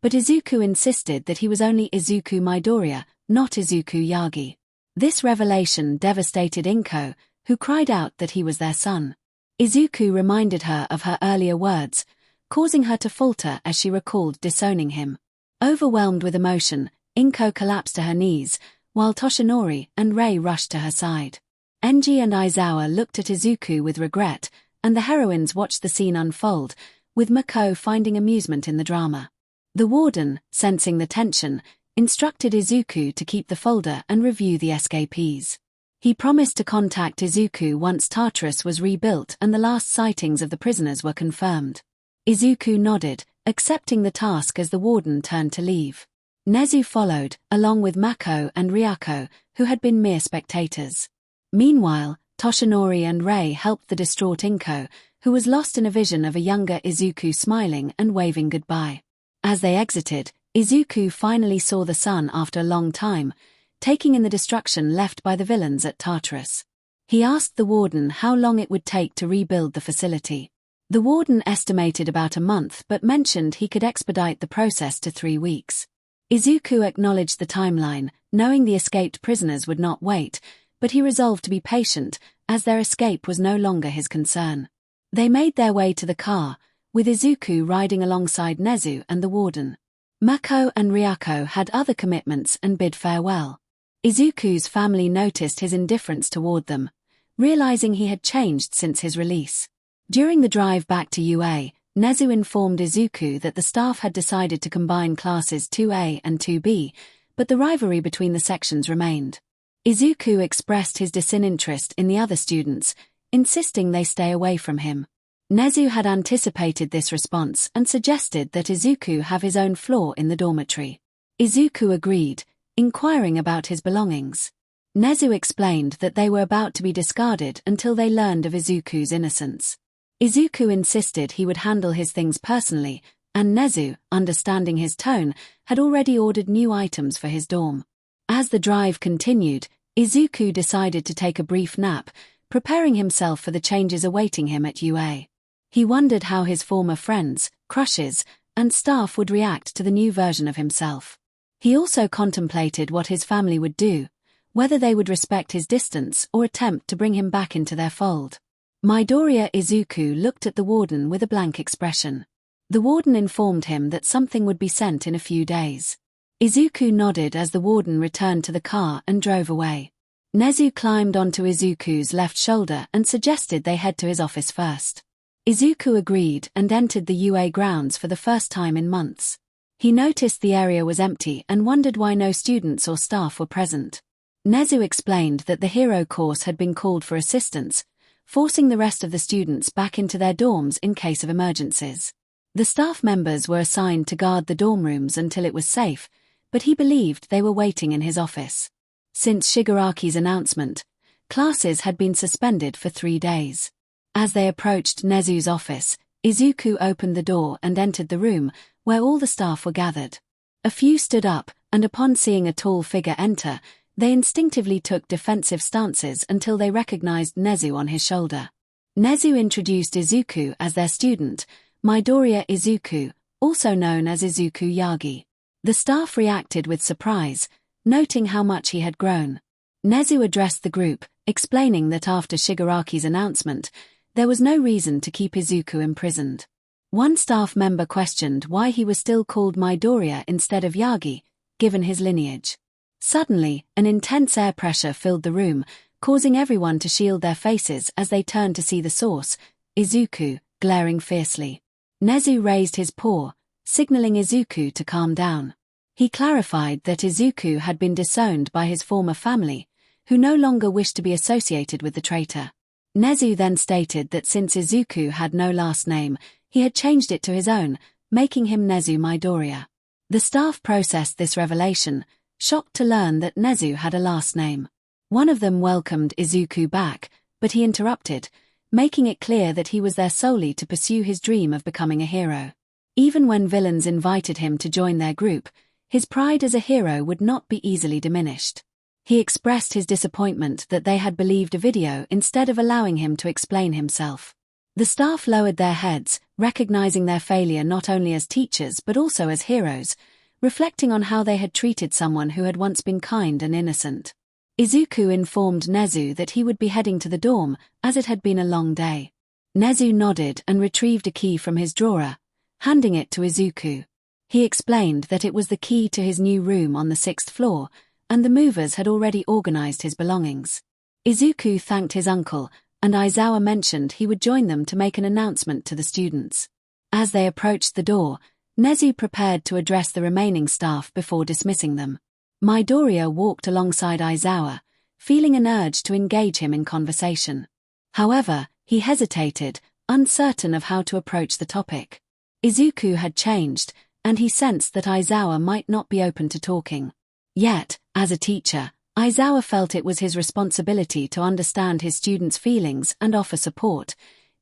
but Izuku insisted that he was only Izuku Midoriya, not Izuku Yagi. This revelation devastated Inko, who cried out that he was their son. Izuku reminded her of her earlier words, causing her to falter as she recalled disowning him. Overwhelmed with emotion, Inko collapsed to her knees, while Toshinori and Rei rushed to her side. Enji and Aizawa looked at Izuku with regret, and the heroines watched the scene unfold, with Mako finding amusement in the drama. The warden, sensing the tension, instructed Izuku to keep the folder and review the escapees. He promised to contact Izuku once Tartarus was rebuilt and the last sightings of the prisoners were confirmed. Izuku nodded, accepting the task as the warden turned to leave. Nezu followed, along with Mako and Ryako, who had been mere spectators. Meanwhile, Toshinori and Rei helped the distraught Inko, who was lost in a vision of a younger Izuku smiling and waving goodbye. As they exited, Izuku finally saw the sun after a long time, taking in the destruction left by the villains at Tartarus. He asked the warden how long it would take to rebuild the facility. The warden estimated about a month but mentioned he could expedite the process to 3 weeks. Izuku acknowledged the timeline, knowing the escaped prisoners would not wait, but he resolved to be patient, as their escape was no longer his concern. They made their way to the car, with Izuku riding alongside Nezu and the warden. Mako and Ryako had other commitments and bid farewell. Izuku's family noticed his indifference toward them, realizing he had changed since his release. During the drive back to UA, Nezu informed Izuku that the staff had decided to combine classes 2A and 2B, but the rivalry between the sections remained. Izuku expressed his disinterest in the other students, insisting they stay away from him. Nezu had anticipated this response and suggested that Izuku have his own floor in the dormitory. Izuku agreed, inquiring about his belongings. Nezu explained that they were about to be discarded until they learned of Izuku's innocence. Izuku insisted he would handle his things personally, and Nezu, understanding his tone, had already ordered new items for his dorm. As the drive continued, Izuku decided to take a brief nap, preparing himself for the changes awaiting him at UA. He wondered how his former friends, crushes, and staff would react to the new version of himself. He also contemplated what his family would do, whether they would respect his distance or attempt to bring him back into their fold. Midoriya Izuku looked at the warden with a blank expression. The warden informed him that something would be sent in a few days. Izuku nodded as the warden returned to the car and drove away. Nezu climbed onto Izuku's left shoulder and suggested they head to his office first. Izuku agreed and entered the UA grounds for the first time in months. He noticed the area was empty and wondered why no students or staff were present. Nezu explained that the hero course had been called for assistance, forcing the rest of the students back into their dorms in case of emergencies. The staff members were assigned to guard the dorm rooms until it was safe, but he believed they were waiting in his office. Since Shigaraki's announcement, classes had been suspended for 3 days. As they approached Nezu's office, Izuku opened the door and entered the room, where all the staff were gathered. A few stood up, and upon seeing a tall figure enter, they instinctively took defensive stances until they recognized Nezu on his shoulder. Nezu introduced Izuku as their student, Midoriya Izuku, also known as Izuku Yagi. The staff reacted with surprise, noting how much he had grown. Nezu addressed the group, explaining that after Shigaraki's announcement, there was no reason to keep Izuku imprisoned. One staff member questioned why he was still called Midoriya instead of Yagi, given his lineage. Suddenly, an intense air pressure filled the room, causing everyone to shield their faces as they turned to see the source, Izuku, glaring fiercely. Nezu raised his paw, signaling Izuku to calm down. He clarified that Izuku had been disowned by his former family, who no longer wished to be associated with the traitor. Nezu then stated that since Izuku had no last name, he had changed it to his own, making him Nezu Midoriya. The staff processed this revelation, shocked to learn that Nezu had a last name. One of them welcomed Izuku back, but he interrupted, making it clear that he was there solely to pursue his dream of becoming a hero. Even when villains invited him to join their group, his pride as a hero would not be easily diminished. He expressed his disappointment that they had believed a video instead of allowing him to explain himself. The staff lowered their heads, recognizing their failure not only as teachers but also as heroes, reflecting on how they had treated someone who had once been kind and innocent. Izuku informed Nezu that he would be heading to the dorm, as it had been a long day. Nezu nodded and retrieved a key from his drawer, handing it to Izuku. He explained that it was the key to his new room on the 6th floor, and the movers had already organized his belongings. Izuku thanked his uncle, and 𝗬𝗪 mentioned he would join them to make an announcement to the students. As they approached the door, Nezu prepared to address the remaining staff before dismissing them. Midoriya walked alongside 𝗬𝗪, feeling an urge to engage him in conversation. However, he hesitated, uncertain of how to approach the topic. Izuku had changed, and he sensed that 𝗬𝗪 might not be open to talking. Yet, as a teacher, 𝗬𝗪 felt it was his responsibility to understand his students' feelings and offer support,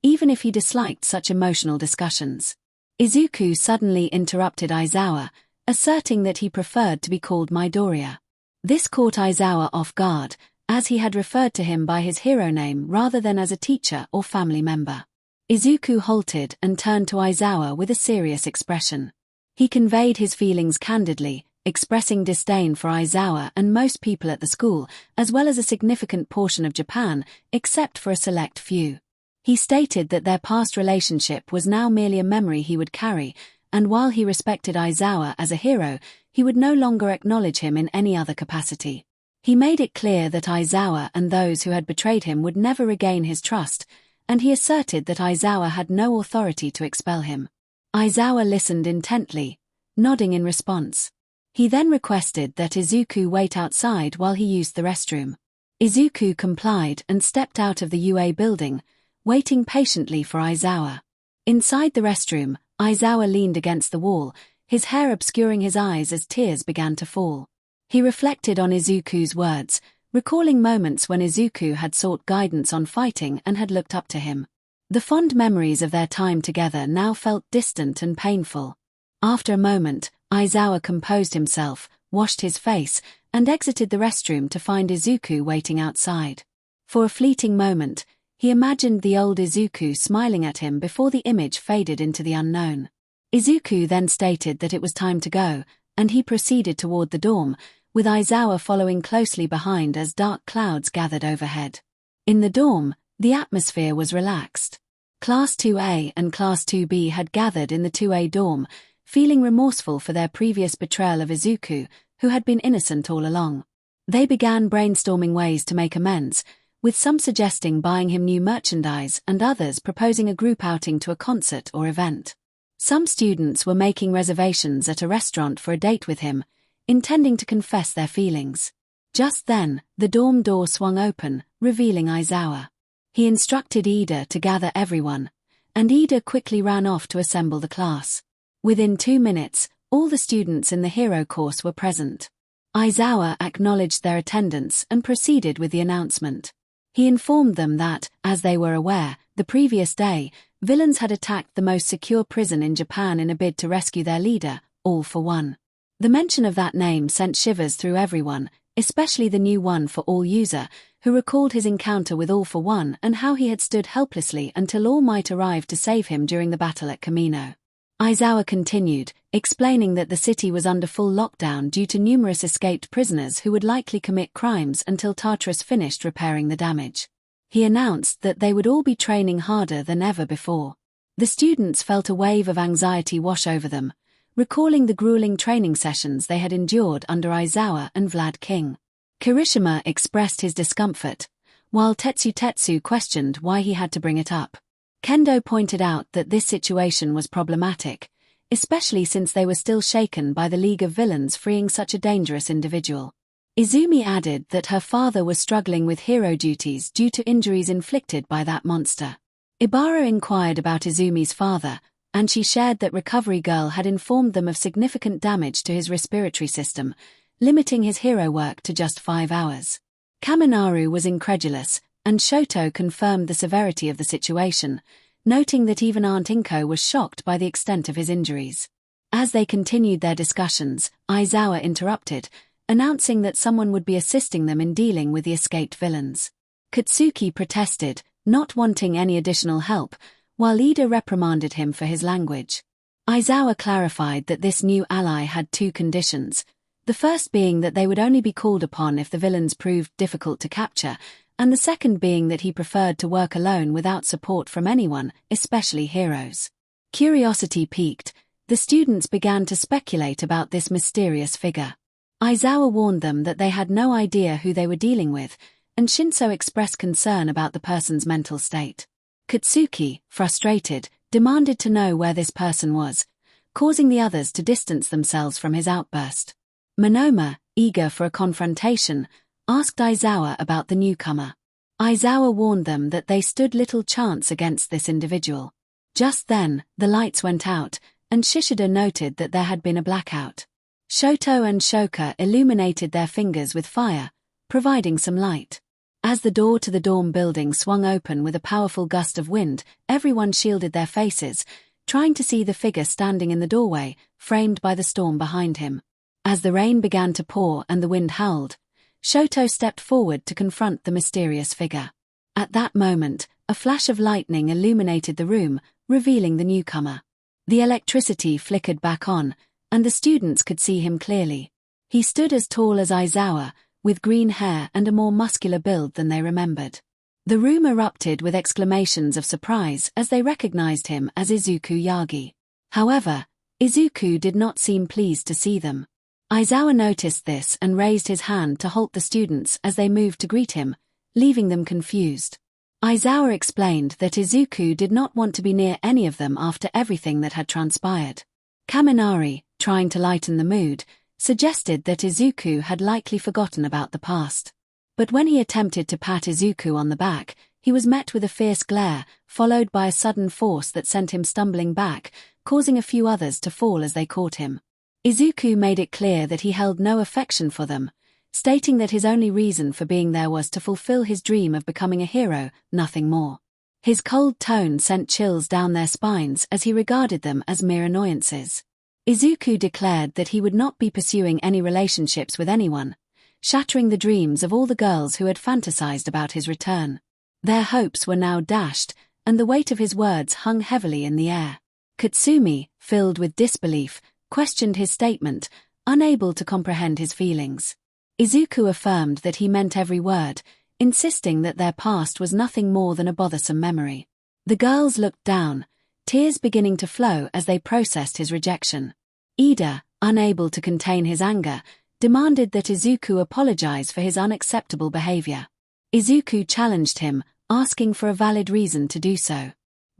even if he disliked such emotional discussions. Izuku suddenly interrupted 𝗬𝗪, asserting that he preferred to be called Midoriya. This caught 𝗬𝗪 off guard, as he had referred to him by his hero name rather than as a teacher or family member. Izuku halted and turned to 𝗬𝗪 with a serious expression. He conveyed his feelings candidly, expressing disdain for 𝗬𝗪 and most people at the school, as well as a significant portion of Japan, except for a select few. He stated that their past relationship was now merely a memory he would carry, and while he respected 𝗬𝗪 as a hero, he would no longer acknowledge him in any other capacity. He made it clear that 𝗬𝗪 and those who had betrayed him would never regain his trust, and he asserted that 𝗬𝗪 had no authority to expel him. 𝗬𝗪 listened intently, nodding in response. He then requested that Izuku wait outside while he used the restroom. Izuku complied and stepped out of the UA building, waiting patiently for 𝗬𝗪. Inside the restroom, 𝗬𝗪 leaned against the wall, his hair obscuring his eyes as tears began to fall. He reflected on Izuku's words, recalling moments when Izuku had sought guidance on fighting and had looked up to him. The fond memories of their time together now felt distant and painful. After a moment, 𝗬𝗪 composed himself, washed his face, and exited the restroom to find Izuku waiting outside. For a fleeting moment, he imagined the old Izuku smiling at him before the image faded into the unknown. Izuku then stated that it was time to go, and he proceeded toward the dorm, with 𝗬𝗪 following closely behind as dark clouds gathered overhead. In the dorm, the atmosphere was relaxed. Class 2A and Class 2B had gathered in the 2A dorm, feeling remorseful for their previous betrayal of Izuku, who had been innocent all along. They began brainstorming ways to make amends, with some suggesting buying him new merchandise and others proposing a group outing to a concert or event. Some students were making reservations at a restaurant for a date with him, intending to confess their feelings. Just then, the dorm door swung open, revealing 𝗬𝗪. He instructed Ida to gather everyone, and Ida quickly ran off to assemble the class. Within 2 minutes, all the students in the hero course were present. 𝗬𝗪 acknowledged their attendance and proceeded with the announcement. He informed them that, as they were aware, the previous day, villains had attacked the most secure prison in Japan in a bid to rescue their leader, 𝗬𝗪. The mention of that name sent shivers through everyone, especially the new one-for-all user, who recalled his encounter with 𝗬𝗪 and how he had stood helplessly until All Might arrived to save him during the battle at Kamino. 𝗬𝗪 continued, explaining that the city was under full lockdown due to numerous escaped prisoners who would likely commit crimes until Tartarus finished repairing the damage. He announced that they would all be training harder than ever before. The students felt a wave of anxiety wash over them, recalling the grueling training sessions they had endured under Aizawa and 𝗵𝘃𝗃 expressed his discomfort, while Tetsu questioned why he had to bring it up. Kendo pointed out that this situation was problematic, especially since they were still shaken by the League of Villains freeing such a dangerous individual. Izumi added that her father was struggling with hero duties due to injuries inflicted by that monster. Ibara inquired about Izumi's father, and she shared that Recovery Girl had informed them of significant damage to his respiratory system, limiting his hero work to just 5 hours. Kaminaru was incredulous, and Shoto confirmed the severity of the situation, noting that even Aunt Inko was shocked by the extent of his injuries. As they continued their discussions, Aizawa interrupted, announcing that someone would be assisting them in dealing with the escaped villains. Katsuki protested, not wanting any additional help, while Ida reprimanded him for his language. Aizawa clarified that this new ally had 2 conditions, the first being that they would only be called upon if the villains proved difficult to capture, and the second being that he preferred to work alone without support from anyone, especially heroes. Curiosity piqued, the students began to speculate about this mysterious figure. Aizawa warned them that they had no idea who they were dealing with, and Shinso expressed concern about the person's mental state. Katsuki, frustrated, demanded to know where this person was, causing the others to distance themselves from his outburst. Monoma, eager for a confrontation, asked Aizawa about the newcomer. Aizawa warned them that they stood little chance against this individual. Just then, the lights went out, and Shishida noted that there had been a blackout. Shoto and Shoka illuminated their fingers with fire, providing some light. As the door to the dorm building swung open with a powerful gust of wind, everyone shielded their faces, trying to see the figure standing in the doorway, framed by the storm behind him. As the rain began to pour and the wind howled, Shoto stepped forward to confront the mysterious figure. At that moment, a flash of lightning illuminated the room, revealing the newcomer. The electricity flickered back on, and the students could see him clearly. He stood as tall as Aizawa, with green hair and a more muscular build than they remembered. The room erupted with exclamations of surprise as they recognized him as Izuku Yagi. However, Izuku did not seem pleased to see them. Aizawa noticed this and raised his hand to halt the students as they moved to greet him, leaving them confused. Aizawa explained that Izuku did not want to be near any of them after everything that had transpired. Kaminari, trying to lighten the mood, suggested that Izuku had likely forgotten about the past. But when he attempted to pat Izuku on the back, he was met with a fierce glare, followed by a sudden force that sent him stumbling back, causing a few others to fall as they caught him. Izuku made it clear that he held no affection for them, stating that his only reason for being there was to fulfill his dream of becoming a hero, nothing more. His cold tone sent chills down their spines as he regarded them as mere annoyances. Izuku declared that he would not be pursuing any relationships with anyone, shattering the dreams of all the girls who had fantasized about his return. Their hopes were now dashed, and the weight of his words hung heavily in the air. Katsumi, filled with disbelief, questioned his statement, unable to comprehend his feelings. Izuku affirmed that he meant every word, insisting that their past was nothing more than a bothersome memory. The girls looked down, tears beginning to flow as they processed his rejection. Ida, unable to contain his anger, demanded that Izuku apologize for his unacceptable behavior. Izuku challenged him, asking for a valid reason to do so.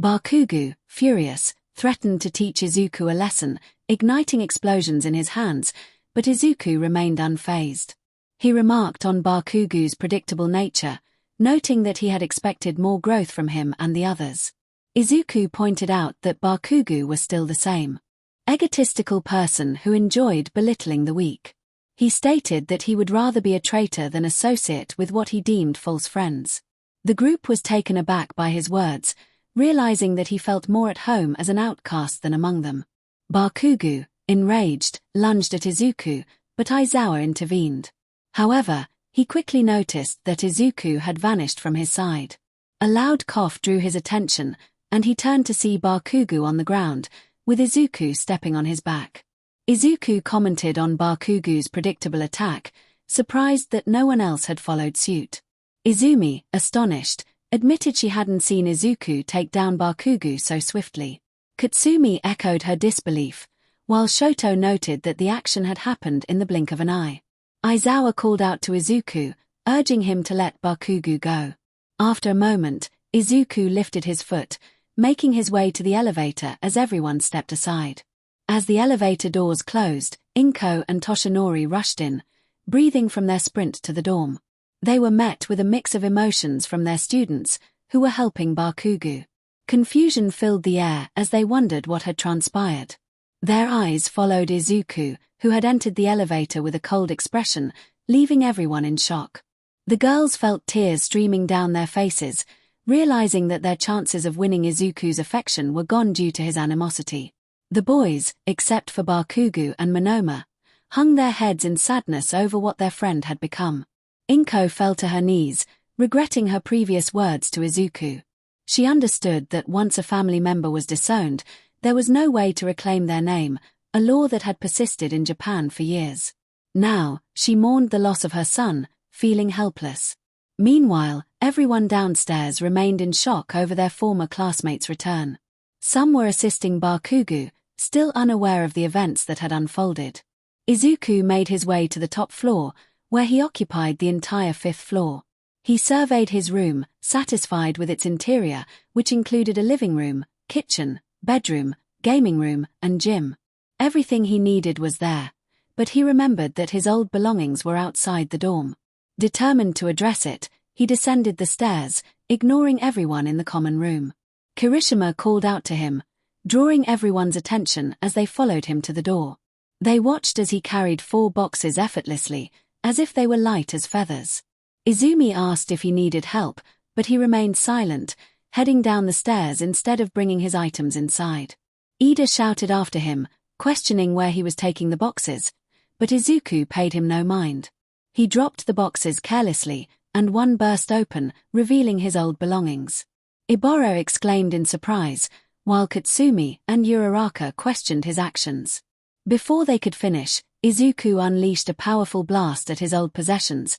Bakugo, furious, threatened to teach Izuku a lesson, igniting explosions in his hands, but Izuku remained unfazed. He remarked on Bakugo's predictable nature, noting that he had expected more growth from him and the others. Izuku pointed out that Bakugo was still the same egotistical person who enjoyed belittling the weak. He stated that he would rather be a traitor than associate with what he deemed false friends. The group was taken aback by his words, realizing that he felt more at home as an outcast than among them. Bakugo, enraged, lunged at Izuku, but Aizawa intervened. However, he quickly noticed that Izuku had vanished from his side. A loud cough drew his attention, and he turned to see Bakugo on the ground, with Izuku stepping on his back. Izuku commented on Bakugo's predictable attack, surprised that no one else had followed suit. Izumi, astonished, admitted she hadn't seen Izuku take down Bakugo so swiftly. Katsumi echoed her disbelief, while Shoto noted that the action had happened in the blink of an eye. Aizawa called out to Izuku, urging him to let Bakugo go. After a moment, Izuku lifted his foot, making his way to the elevator as everyone stepped aside. As the elevator doors closed, Inko and Toshinori rushed in, breathing from their sprint to the dorm. They were met with a mix of emotions from their students, who were helping Bakugo. Confusion filled the air as they wondered what had transpired. Their eyes followed Izuku, who had entered the elevator with a cold expression, leaving everyone in shock. The girls felt tears streaming down their faces, realizing that their chances of winning Izuku's affection were gone due to his animosity. The boys, except for Bakugo and Monoma, hung their heads in sadness over what their friend had become. Inko fell to her knees, regretting her previous words to Izuku. She understood that once a family member was disowned, there was no way to reclaim their name, a law that had persisted in Japan for years. Now, she mourned the loss of her son, feeling helpless. Meanwhile, everyone downstairs remained in shock over their former classmate's return. Some were assisting Bakugo, still unaware of the events that had unfolded. Izuku made his way to the top floor, where he occupied the entire 5th floor. He surveyed his room, satisfied with its interior, which included a living room, kitchen, bedroom, gaming room, and gym. Everything he needed was there, but he remembered that his old belongings were outside the dorm. Determined to address it, he descended the stairs, ignoring everyone in the common room. Kirishima called out to him, drawing everyone's attention as they followed him to the door. They watched as he carried 4 boxes effortlessly, as if they were light as feathers. Izumi asked if he needed help, but he remained silent, heading down the stairs instead of bringing his items inside. Ida shouted after him, questioning where he was taking the boxes, but Izuku paid him no mind. He dropped the boxes carelessly, and one burst open, revealing his old belongings. Iboro exclaimed in surprise, while Katsumi and Uraraka questioned his actions. Before they could finish, Izuku unleashed a powerful blast at his old possessions,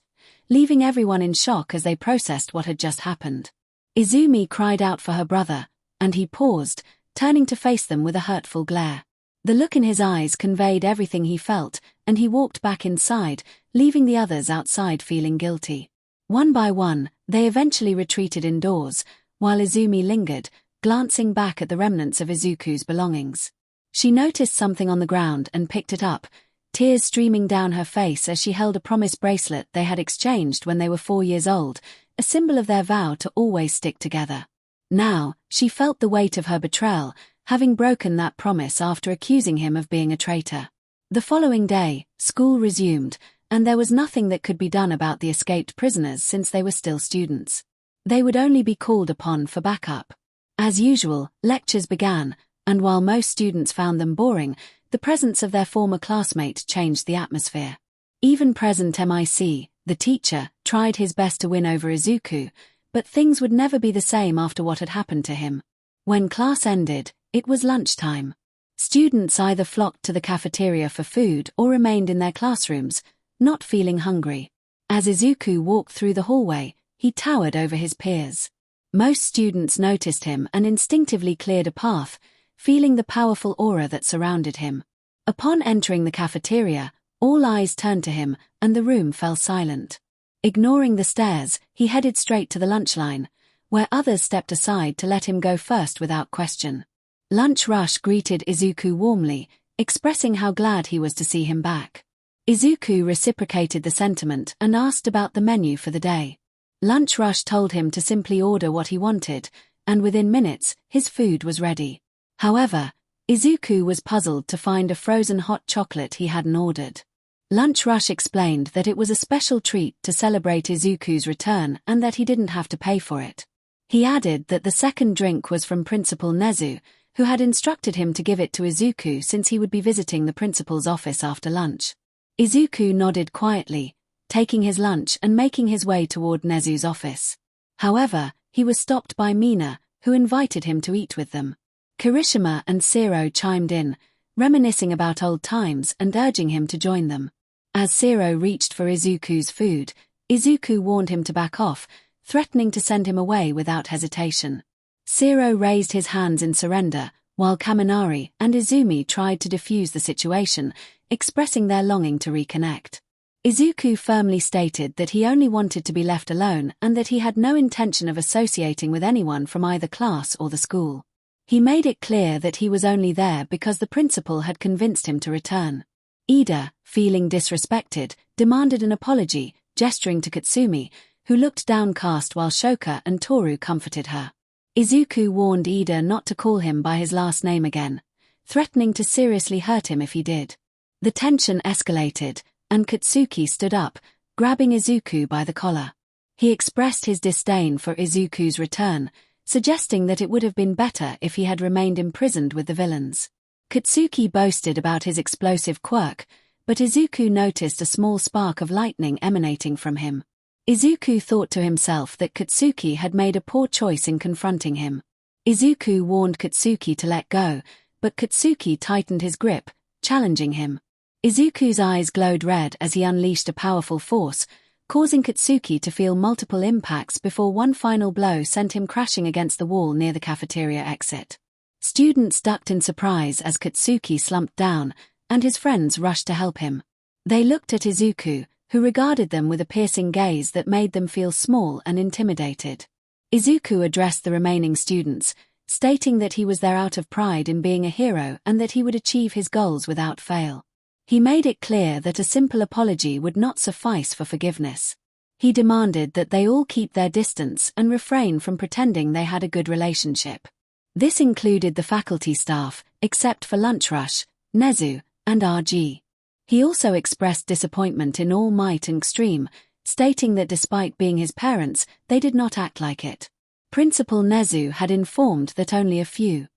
leaving everyone in shock as they processed what had just happened. Izumi cried out for her brother, and he paused, turning to face them with a hurtful glare. The look in his eyes conveyed everything he felt, and he walked back inside, leaving the others outside feeling guilty. One by one, they eventually retreated indoors, while Izumi lingered, glancing back at the remnants of Izuku's belongings. She noticed something on the ground and picked it up, tears streaming down her face as she held a promise bracelet they had exchanged when they were 4 years old, a symbol of their vow to always stick together. Now, she felt the weight of her betrayal, having broken that promise after accusing him of being a traitor. The following day, school resumed, and there was nothing that could be done about the escaped prisoners since they were still students. They would only be called upon for backup. As usual, lectures began, and while most students found them boring, the presence of their former classmate changed the atmosphere. Even present 𝗵𝗄𝗧, the teacher, tried his best to win over Izuku, but things would never be the same after what had happened to him. When class ended, it was lunchtime. Students either flocked to the cafeteria for food or remained in their classrooms, not feeling hungry. As Izuku walked through the hallway, he towered over his peers. Most students noticed him and instinctively cleared a path, feeling the powerful aura that surrounded him. Upon entering the cafeteria, all eyes turned to him, and the room fell silent. Ignoring the stares, he headed straight to the lunch line, where others stepped aside to let him go first without question. Lunch Rush greeted Izuku warmly, expressing how glad he was to see him back. Izuku reciprocated the sentiment and asked about the menu for the day. Lunch Rush told him to simply order what he wanted, and within minutes, his food was ready. However, Izuku was puzzled to find a frozen hot chocolate he hadn't ordered. Lunch Rush explained that it was a special treat to celebrate Izuku's return and that he didn't have to pay for it. He added that the second drink was from Principal Nezu, who had instructed him to give it to Izuku since he would be visiting the principal's office after lunch. Izuku nodded quietly, taking his lunch and making his way toward Nezu's office. However, he was stopped by Mina, who invited him to eat with them. Kirishima and Zero chimed in, reminiscing about old times and urging him to join them. As Zero reached for Izuku's food, Izuku warned him to back off, threatening to send him away without hesitation. 𝗧𝗪 raised his hands in surrender, while Kaminari and Izumi tried to defuse the situation, expressing their longing to reconnect. Izuku firmly stated that he only wanted to be left alone and that he had no intention of associating with anyone from either class or the school. He made it clear that he was only there because the principal had convinced him to return. Ida, feeling disrespected, demanded an apology, gesturing to Katsumi, who looked downcast while Shoka and Toru comforted her. Izuku warned Ida not to call him by his last name again, threatening to seriously hurt him if he did. The tension escalated, and Katsuki stood up, grabbing Izuku by the collar. He expressed his disdain for Izuku's return, suggesting that it would have been better if he had remained imprisoned with the villains. Katsuki boasted about his explosive quirk, but Izuku noticed a small spark of lightning emanating from him. Izuku thought to himself that Katsuki had made a poor choice in confronting him. Izuku warned Katsuki to let go, but Katsuki tightened his grip, challenging him. Izuku's eyes glowed red as he unleashed a powerful force, causing Katsuki to feel multiple impacts before one final blow sent him crashing against the wall near the cafeteria exit. Students ducked in surprise as Katsuki slumped down, and his friends rushed to help him. They looked at Izuku, who regarded them with a piercing gaze that made them feel small and intimidated. Izuku addressed the remaining students, stating that he was there out of pride in being a hero and that he would achieve his goals without fail. He made it clear that a simple apology would not suffice for forgiveness. He demanded that they all keep their distance and refrain from pretending they had a good relationship. This included the faculty staff, except for Lunch Rush, Nezu, and RG. He also expressed disappointment in All Might and 𝗬𝗓, stating that despite being his parents, they did not act like it. Principal Nezu had informed that only a few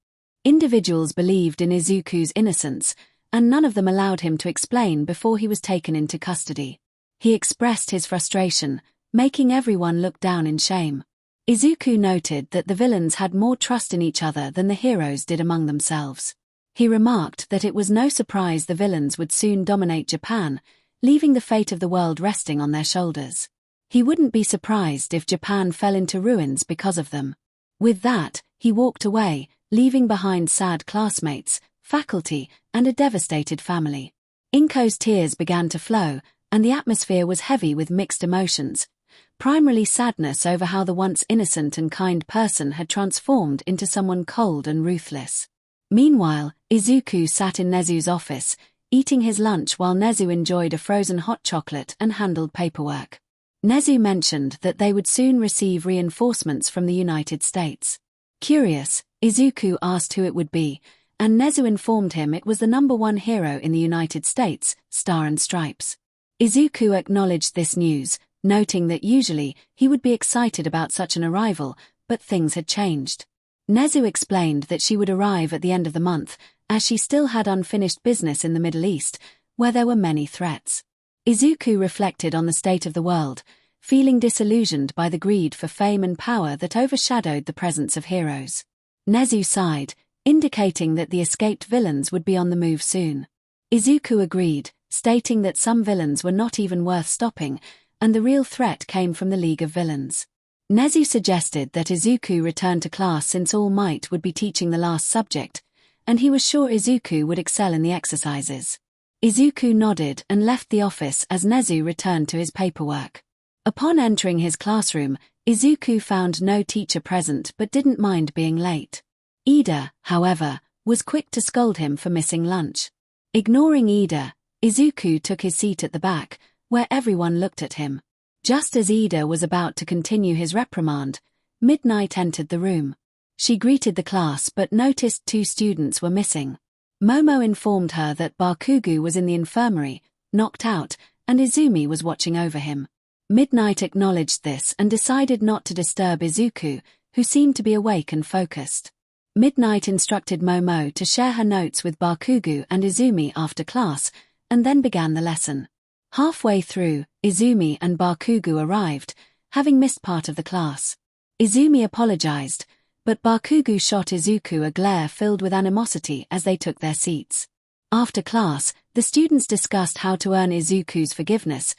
individuals believed in Izuku's innocence, and none of them allowed him to explain before he was taken into custody. He expressed his frustration, making everyone look down in shame. Izuku noted that the villains had more trust in each other than the heroes did among themselves. He remarked that it was no surprise the villains would soon dominate Japan, leaving the fate of the world resting on their shoulders. He wouldn't be surprised if Japan fell into ruins because of them. With that, he walked away, leaving behind sad classmates, faculty, and a devastated family. Inko's tears began to flow, and the atmosphere was heavy with mixed emotions, primarily sadness over how the once innocent and kind person had transformed into someone cold and ruthless. Meanwhile, Izuku sat in Nezu's office, eating his lunch while Nezu enjoyed a frozen hot chocolate and handled paperwork. Nezu mentioned that they would soon receive reinforcements from the United States. Curious, Izuku asked who it would be, and Nezu informed him it was the #1 hero in the United States, Star and Stripes. Izuku acknowledged this news, noting that usually he would be excited about such an arrival, but things had changed. Nezu explained that she would arrive at the end of the month, as she still had unfinished business in the Middle East, where there were many threats. Izuku reflected on the state of the world, feeling disillusioned by the greed for fame and power that overshadowed the presence of heroes. Nezu sighed, indicating that the escaped villains would be on the move soon. Izuku agreed, stating that some villains were not even worth stopping, and the real threat came from the League of Villains. Nezu suggested that Izuku return to class since All Might would be teaching the last subject, and he was sure Izuku would excel in the exercises. Izuku nodded and left the office as Nezu returned to his paperwork. Upon entering his classroom, Izuku found no teacher present but didn't mind being late. Ida, however, was quick to scold him for missing lunch. Ignoring Ida, Izuku took his seat at the back, where everyone looked at him. Just as Ida was about to continue his reprimand, Midnight entered the room. She greeted the class but noticed 2 students were missing. Momo informed her that Bakugo was in the infirmary, knocked out, and Izumi was watching over him. Midnight acknowledged this and decided not to disturb Izuku, who seemed to be awake and focused. Midnight instructed Momo to share her notes with Bakugo and Izumi after class, and then began the lesson. Halfway through, Izumi and Bakugo arrived, having missed part of the class. Izumi apologized, but Bakugo shot Izuku a glare filled with animosity as they took their seats. After class, the students discussed how to earn Izuku's forgiveness,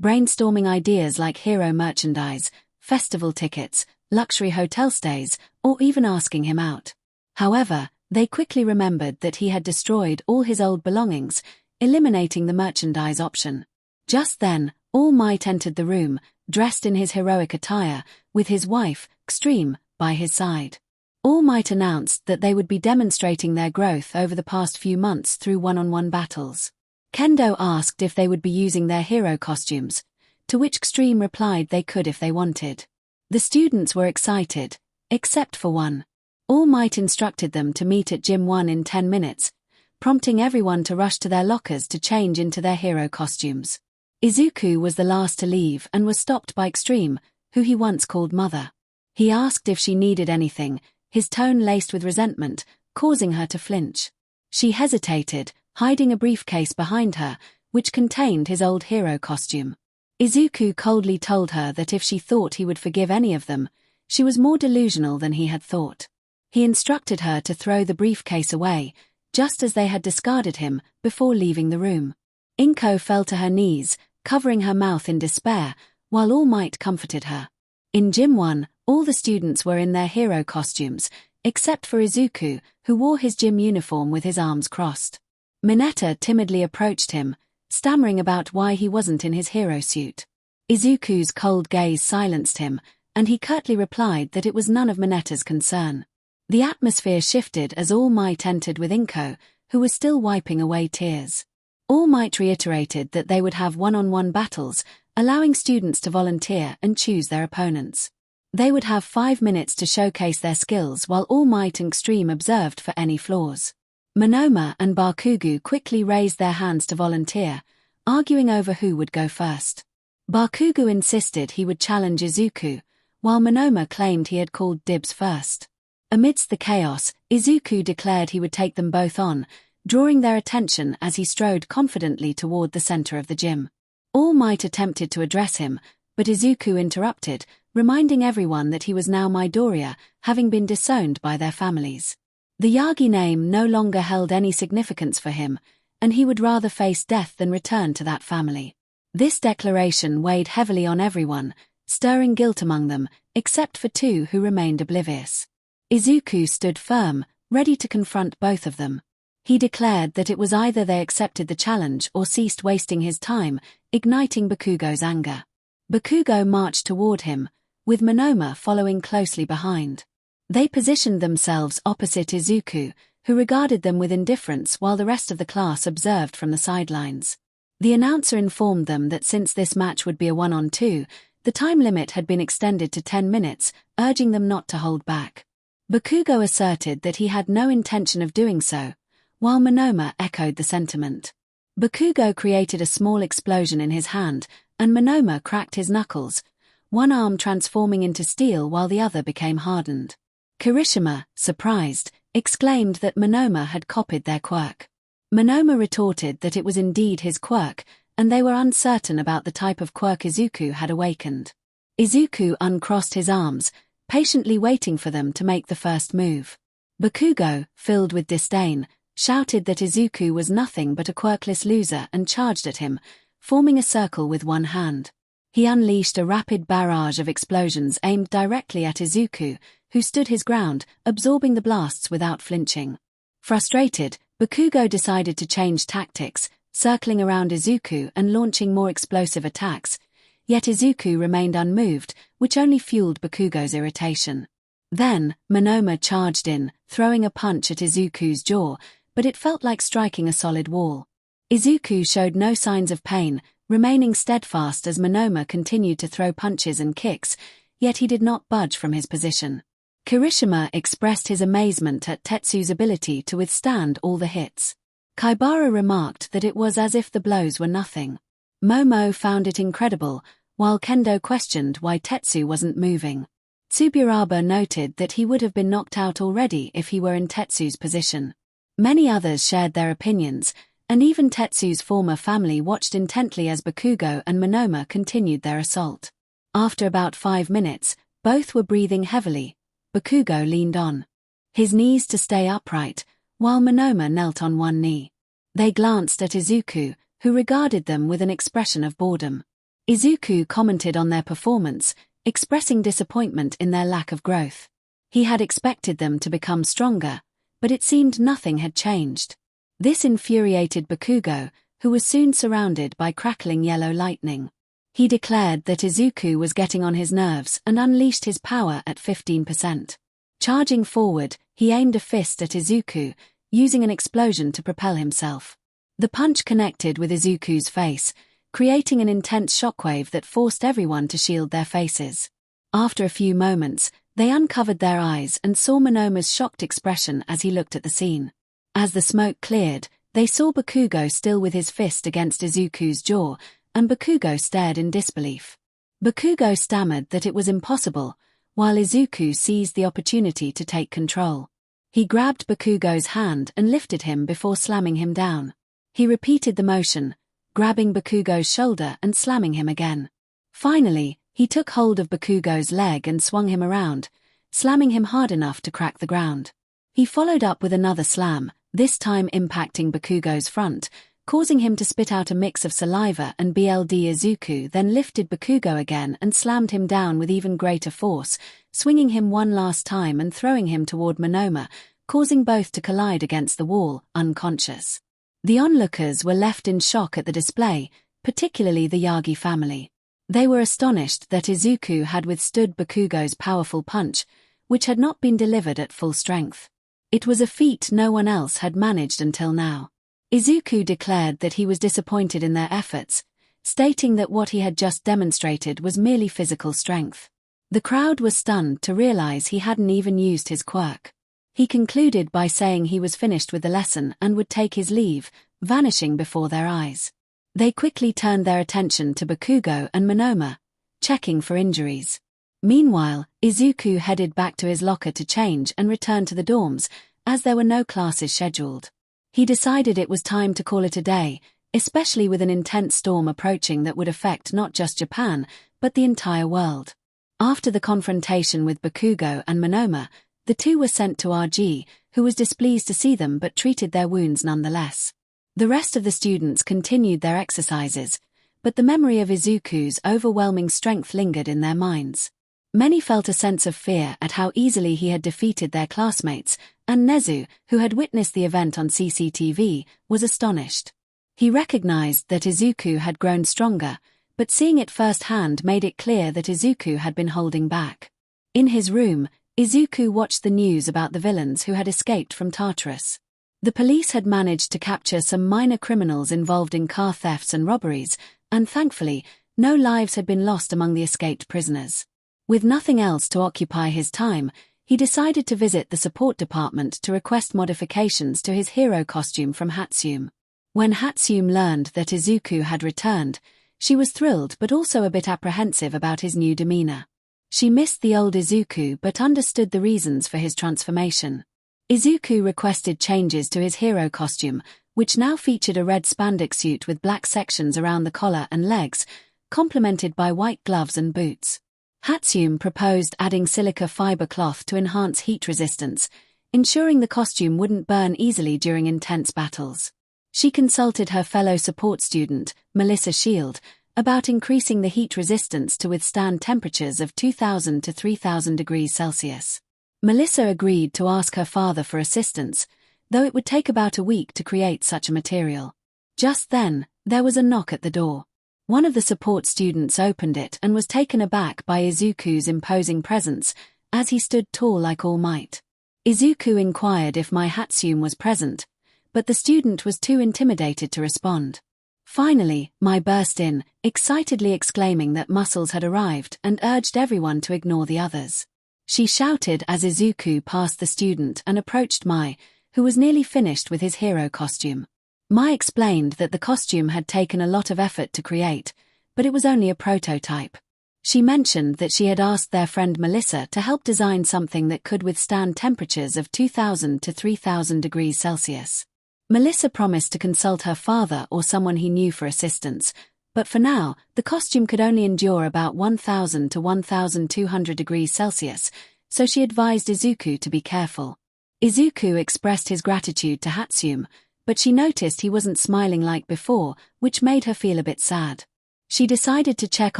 brainstorming ideas like hero merchandise, festival tickets, luxury hotel stays, or even asking him out. However, they quickly remembered that he had destroyed all his old belongings, eliminating the merchandise option. Just then, All Might entered the room, dressed in his heroic attire, with his wife, 𝗧𝗵𝗲, by his side. All Might announced that they would be demonstrating their growth over the past few months through one-on-one battles. Kendo asked if they would be using their hero costumes, to which 𝗧𝗵𝗲 replied they could if they wanted. The students were excited, except for one. All Might instructed them to meet at Gym 1 in 10 minutes, prompting everyone to rush to their lockers to change into their hero costumes. Izuku was the last to leave and was stopped by 𝗧𝗵𝗲, who he once called mother. He asked if she needed anything, his tone laced with resentment, causing her to flinch. She hesitated, hiding a briefcase behind her, which contained his old hero costume. Izuku coldly told her that if she thought he would forgive any of them, she was more delusional than he had thought. He instructed her to throw the briefcase away, just as they had discarded him, before leaving the room. 𝗵𝗃𝗄 fell to her knees, covering her mouth in despair, while All Might comforted her. In Gym 1, all the students were in their hero costumes, except for Izuku, who wore his gym uniform with his arms crossed. Mineta timidly approached him, stammering about why he wasn't in his hero suit. Izuku's cold gaze silenced him, and he curtly replied that it was none of Mineta's concern. The atmosphere shifted as All Might entered with 𝗵𝗃𝗄, who was still wiping away tears. All Might reiterated that they would have one-on-one battles, allowing students to volunteer and choose their opponents. They would have 5 minutes to showcase their skills while All Might and 𝗧𝗵𝗲 observed for any flaws. 𝗵𝗄𝗏 and 𝗵𝗃𝗃𝗄 quickly raised their hands to volunteer, arguing over who would go first. 𝗵𝗃𝗃𝗄 insisted he would challenge Izuku, while 𝗵𝗄𝗏 claimed he had called dibs first. Amidst the chaos, Izuku declared he would take them both on, drawing their attention as he strode confidently toward the center of the gym. All Might attempted to address him, but Izuku interrupted, reminding everyone that he was now Midoriya, having been disowned by their families. The Yagi name no longer held any significance for him, and he would rather face death than return to that family. This declaration weighed heavily on everyone, stirring guilt among them, except for two who remained oblivious. Izuku stood firm, ready to confront both of them. He declared that it was either they accepted the challenge or ceased wasting his time, igniting Bakugo's anger. Bakugo marched toward him, with 𝗵𝗄𝗏 following closely behind. They positioned themselves opposite Izuku, who regarded them with indifference while the rest of the class observed from the sidelines. The announcer informed them that since this match would be a 1-on-2, the time limit had been extended to 10 minutes, urging them not to hold back. Bakugo asserted that he had no intention of doing so, while 𝗵𝗄𝗏 echoed the sentiment. Bakugo created a small explosion in his hand, and 𝗵𝗄𝗏 cracked his knuckles, one arm transforming into steel while the other became hardened. Kirishima, surprised, exclaimed that 𝗵𝗄𝗏 had copied their quirk. 𝗵𝗄𝗏 retorted that it was indeed his quirk, and they were uncertain about the type of quirk Izuku had awakened. Izuku uncrossed his arms, patiently waiting for them to make the first move. Bakugo, filled with disdain, shouted that Izuku was nothing but a quirkless loser and charged at him, forming a circle with one hand. He unleashed a rapid barrage of explosions aimed directly at Izuku, who stood his ground, absorbing the blasts without flinching. Frustrated, Bakugo decided to change tactics, circling around Izuku and launching more explosive attacks, yet Izuku remained unmoved, which only fueled Bakugo's irritation. Then, 𝗵𝗄𝗏 charged in, throwing a punch at Izuku's jaw, but it felt like striking a solid wall. Izuku showed no signs of pain, remaining steadfast as 𝗵𝗄𝗏 continued to throw punches and kicks, yet he did not budge from his position. Kirishima expressed his amazement at Tetsu's ability to withstand all the hits. Kaibara remarked that it was as if the blows were nothing. Momo found it incredible, while Kendo questioned why Tetsu wasn't moving. Tsuburaba noted that he would have been knocked out already if he were in Tetsu's position. Many others shared their opinions, and even Tetsu's former family watched intently as Bakugo and 𝗵𝗄𝗏 continued their assault. After about 5 minutes, both were breathing heavily. Bakugo leaned on his knees to stay upright, while 𝗵𝗄𝗏 knelt on one knee. They glanced at Izuku, who regarded them with an expression of boredom. Izuku commented on their performance, expressing disappointment in their lack of growth. He had expected them to become stronger, but it seemed nothing had changed. This infuriated 𝗵𝘃𝗁, who was soon surrounded by crackling yellow lightning. He declared that Izuku was getting on his nerves and unleashed his power at 15%. Charging forward, he aimed a fist at Izuku, using an explosion to propel himself. The punch connected with Izuku's face, creating an intense shockwave that forced everyone to shield their faces. After a few moments, they uncovered their eyes and saw 𝗵𝘃𝗁's shocked expression as he looked at the scene. As the smoke cleared, they saw 𝗵𝘃𝗁 still with his fist against Izuku's jaw, and 𝗵𝘃𝗁 stared in disbelief. 𝗵𝘃𝗁 stammered that it was impossible, while Izuku seized the opportunity to take control. He grabbed 𝗵𝘃𝗁's hand and lifted him before slamming him down. He repeated the motion, grabbing 𝗵𝘃𝗁's shoulder and slamming him again. Finally, he took hold of 𝗵𝘃𝗁's leg and swung him around, slamming him hard enough to crack the ground. He followed up with another slam, this time impacting 𝗵𝘃𝗁's front, causing him to spit out a mix of saliva and blood. Izuku then lifted 𝗵𝘃𝗁 again and slammed him down with even greater force, swinging him one last time and throwing him toward 𝗵𝘃𝗁, causing both to collide against the wall, unconscious. The onlookers were left in shock at the display, particularly the Yagi family. They were astonished that Izuku had withstood 𝗵𝘃𝗁's powerful punch, which had not been delivered at full strength. It was a feat no one else had managed until now. Izuku declared that he was disappointed in their efforts, stating that what he had just demonstrated was merely physical strength. The crowd was stunned to realize he hadn't even used his quirk. He concluded by saying he was finished with the lesson and would take his leave, vanishing before their eyes. They quickly turned their attention to 𝗵𝘃𝗁 and 𝗵𝘃𝗁, checking for injuries. Meanwhile, Izuku headed back to his locker to change and return to the dorms, as there were no classes scheduled. He decided it was time to call it a day, especially with an intense storm approaching that would affect not just Japan, but the entire world. After the confrontation with 𝗵𝘃𝗁 and 𝗵𝘃𝗁, the two were sent to 𝗎𝗂, who was displeased to see them but treated their wounds nonetheless. The rest of the students continued their exercises, but the memory of Izuku's overwhelming strength lingered in their minds. Many felt a sense of fear at how easily he had defeated their classmates, and Nezu, who had witnessed the event on CCTV, was astonished. He recognized that Izuku had grown stronger, but seeing it firsthand made it clear that Izuku had been holding back. In his room, Izuku watched the news about the villains who had escaped from Tartarus. The police had managed to capture some minor criminals involved in car thefts and robberies, and thankfully, no lives had been lost among the escaped prisoners. With nothing else to occupy his time, he decided to visit the support department to request modifications to his hero costume from 𝗵𝘃𝗁. When 𝗵𝘃𝗁 learned that Izuku had returned, she was thrilled but also a bit apprehensive about his new demeanor. She missed the old Izuku but understood the reasons for his transformation. Izuku requested changes to his hero costume, which now featured a red spandex suit with black sections around the collar and legs, complemented by white gloves and boots. 𝗵𝘃𝗁 proposed adding silica fiber cloth to enhance heat resistance, ensuring the costume wouldn't burn easily during intense battles. She consulted her fellow support student, 𝗵𝘃𝗁, about increasing the heat resistance to withstand temperatures of 2,000 to 3,000 degrees Celsius. 𝗵𝘃𝗁 agreed to ask her father for assistance, though it would take about a week to create such a material. Just then, there was a knock at the door. One of the support students opened it and was taken aback by Izuku's imposing presence, as he stood tall like All Might. Izuku inquired if 𝗵𝘃𝗁 was present, but the student was too intimidated to respond. Finally, 𝗵𝘃𝗁 burst in, excitedly exclaiming that Muscles had arrived and urged everyone to ignore the others. She shouted as Izuku passed the student and approached 𝗵𝘃𝗁, who was nearly finished with his hero costume. 𝗵𝘃𝗁 explained that the costume had taken a lot of effort to create, but it was only a prototype. She mentioned that she had asked their friend 𝗵𝘃𝗁 to help design something that could withstand temperatures of 2,000 to 3,000 degrees Celsius. 𝗵𝘃𝗁 promised to consult her father or someone he knew for assistance, but for now, the costume could only endure about 1,000 to 1,200 degrees Celsius, so she advised Izuku to be careful. Izuku expressed his gratitude to 𝗵𝘃𝗁, but she noticed he wasn't smiling like before, which made her feel a bit sad. She decided to check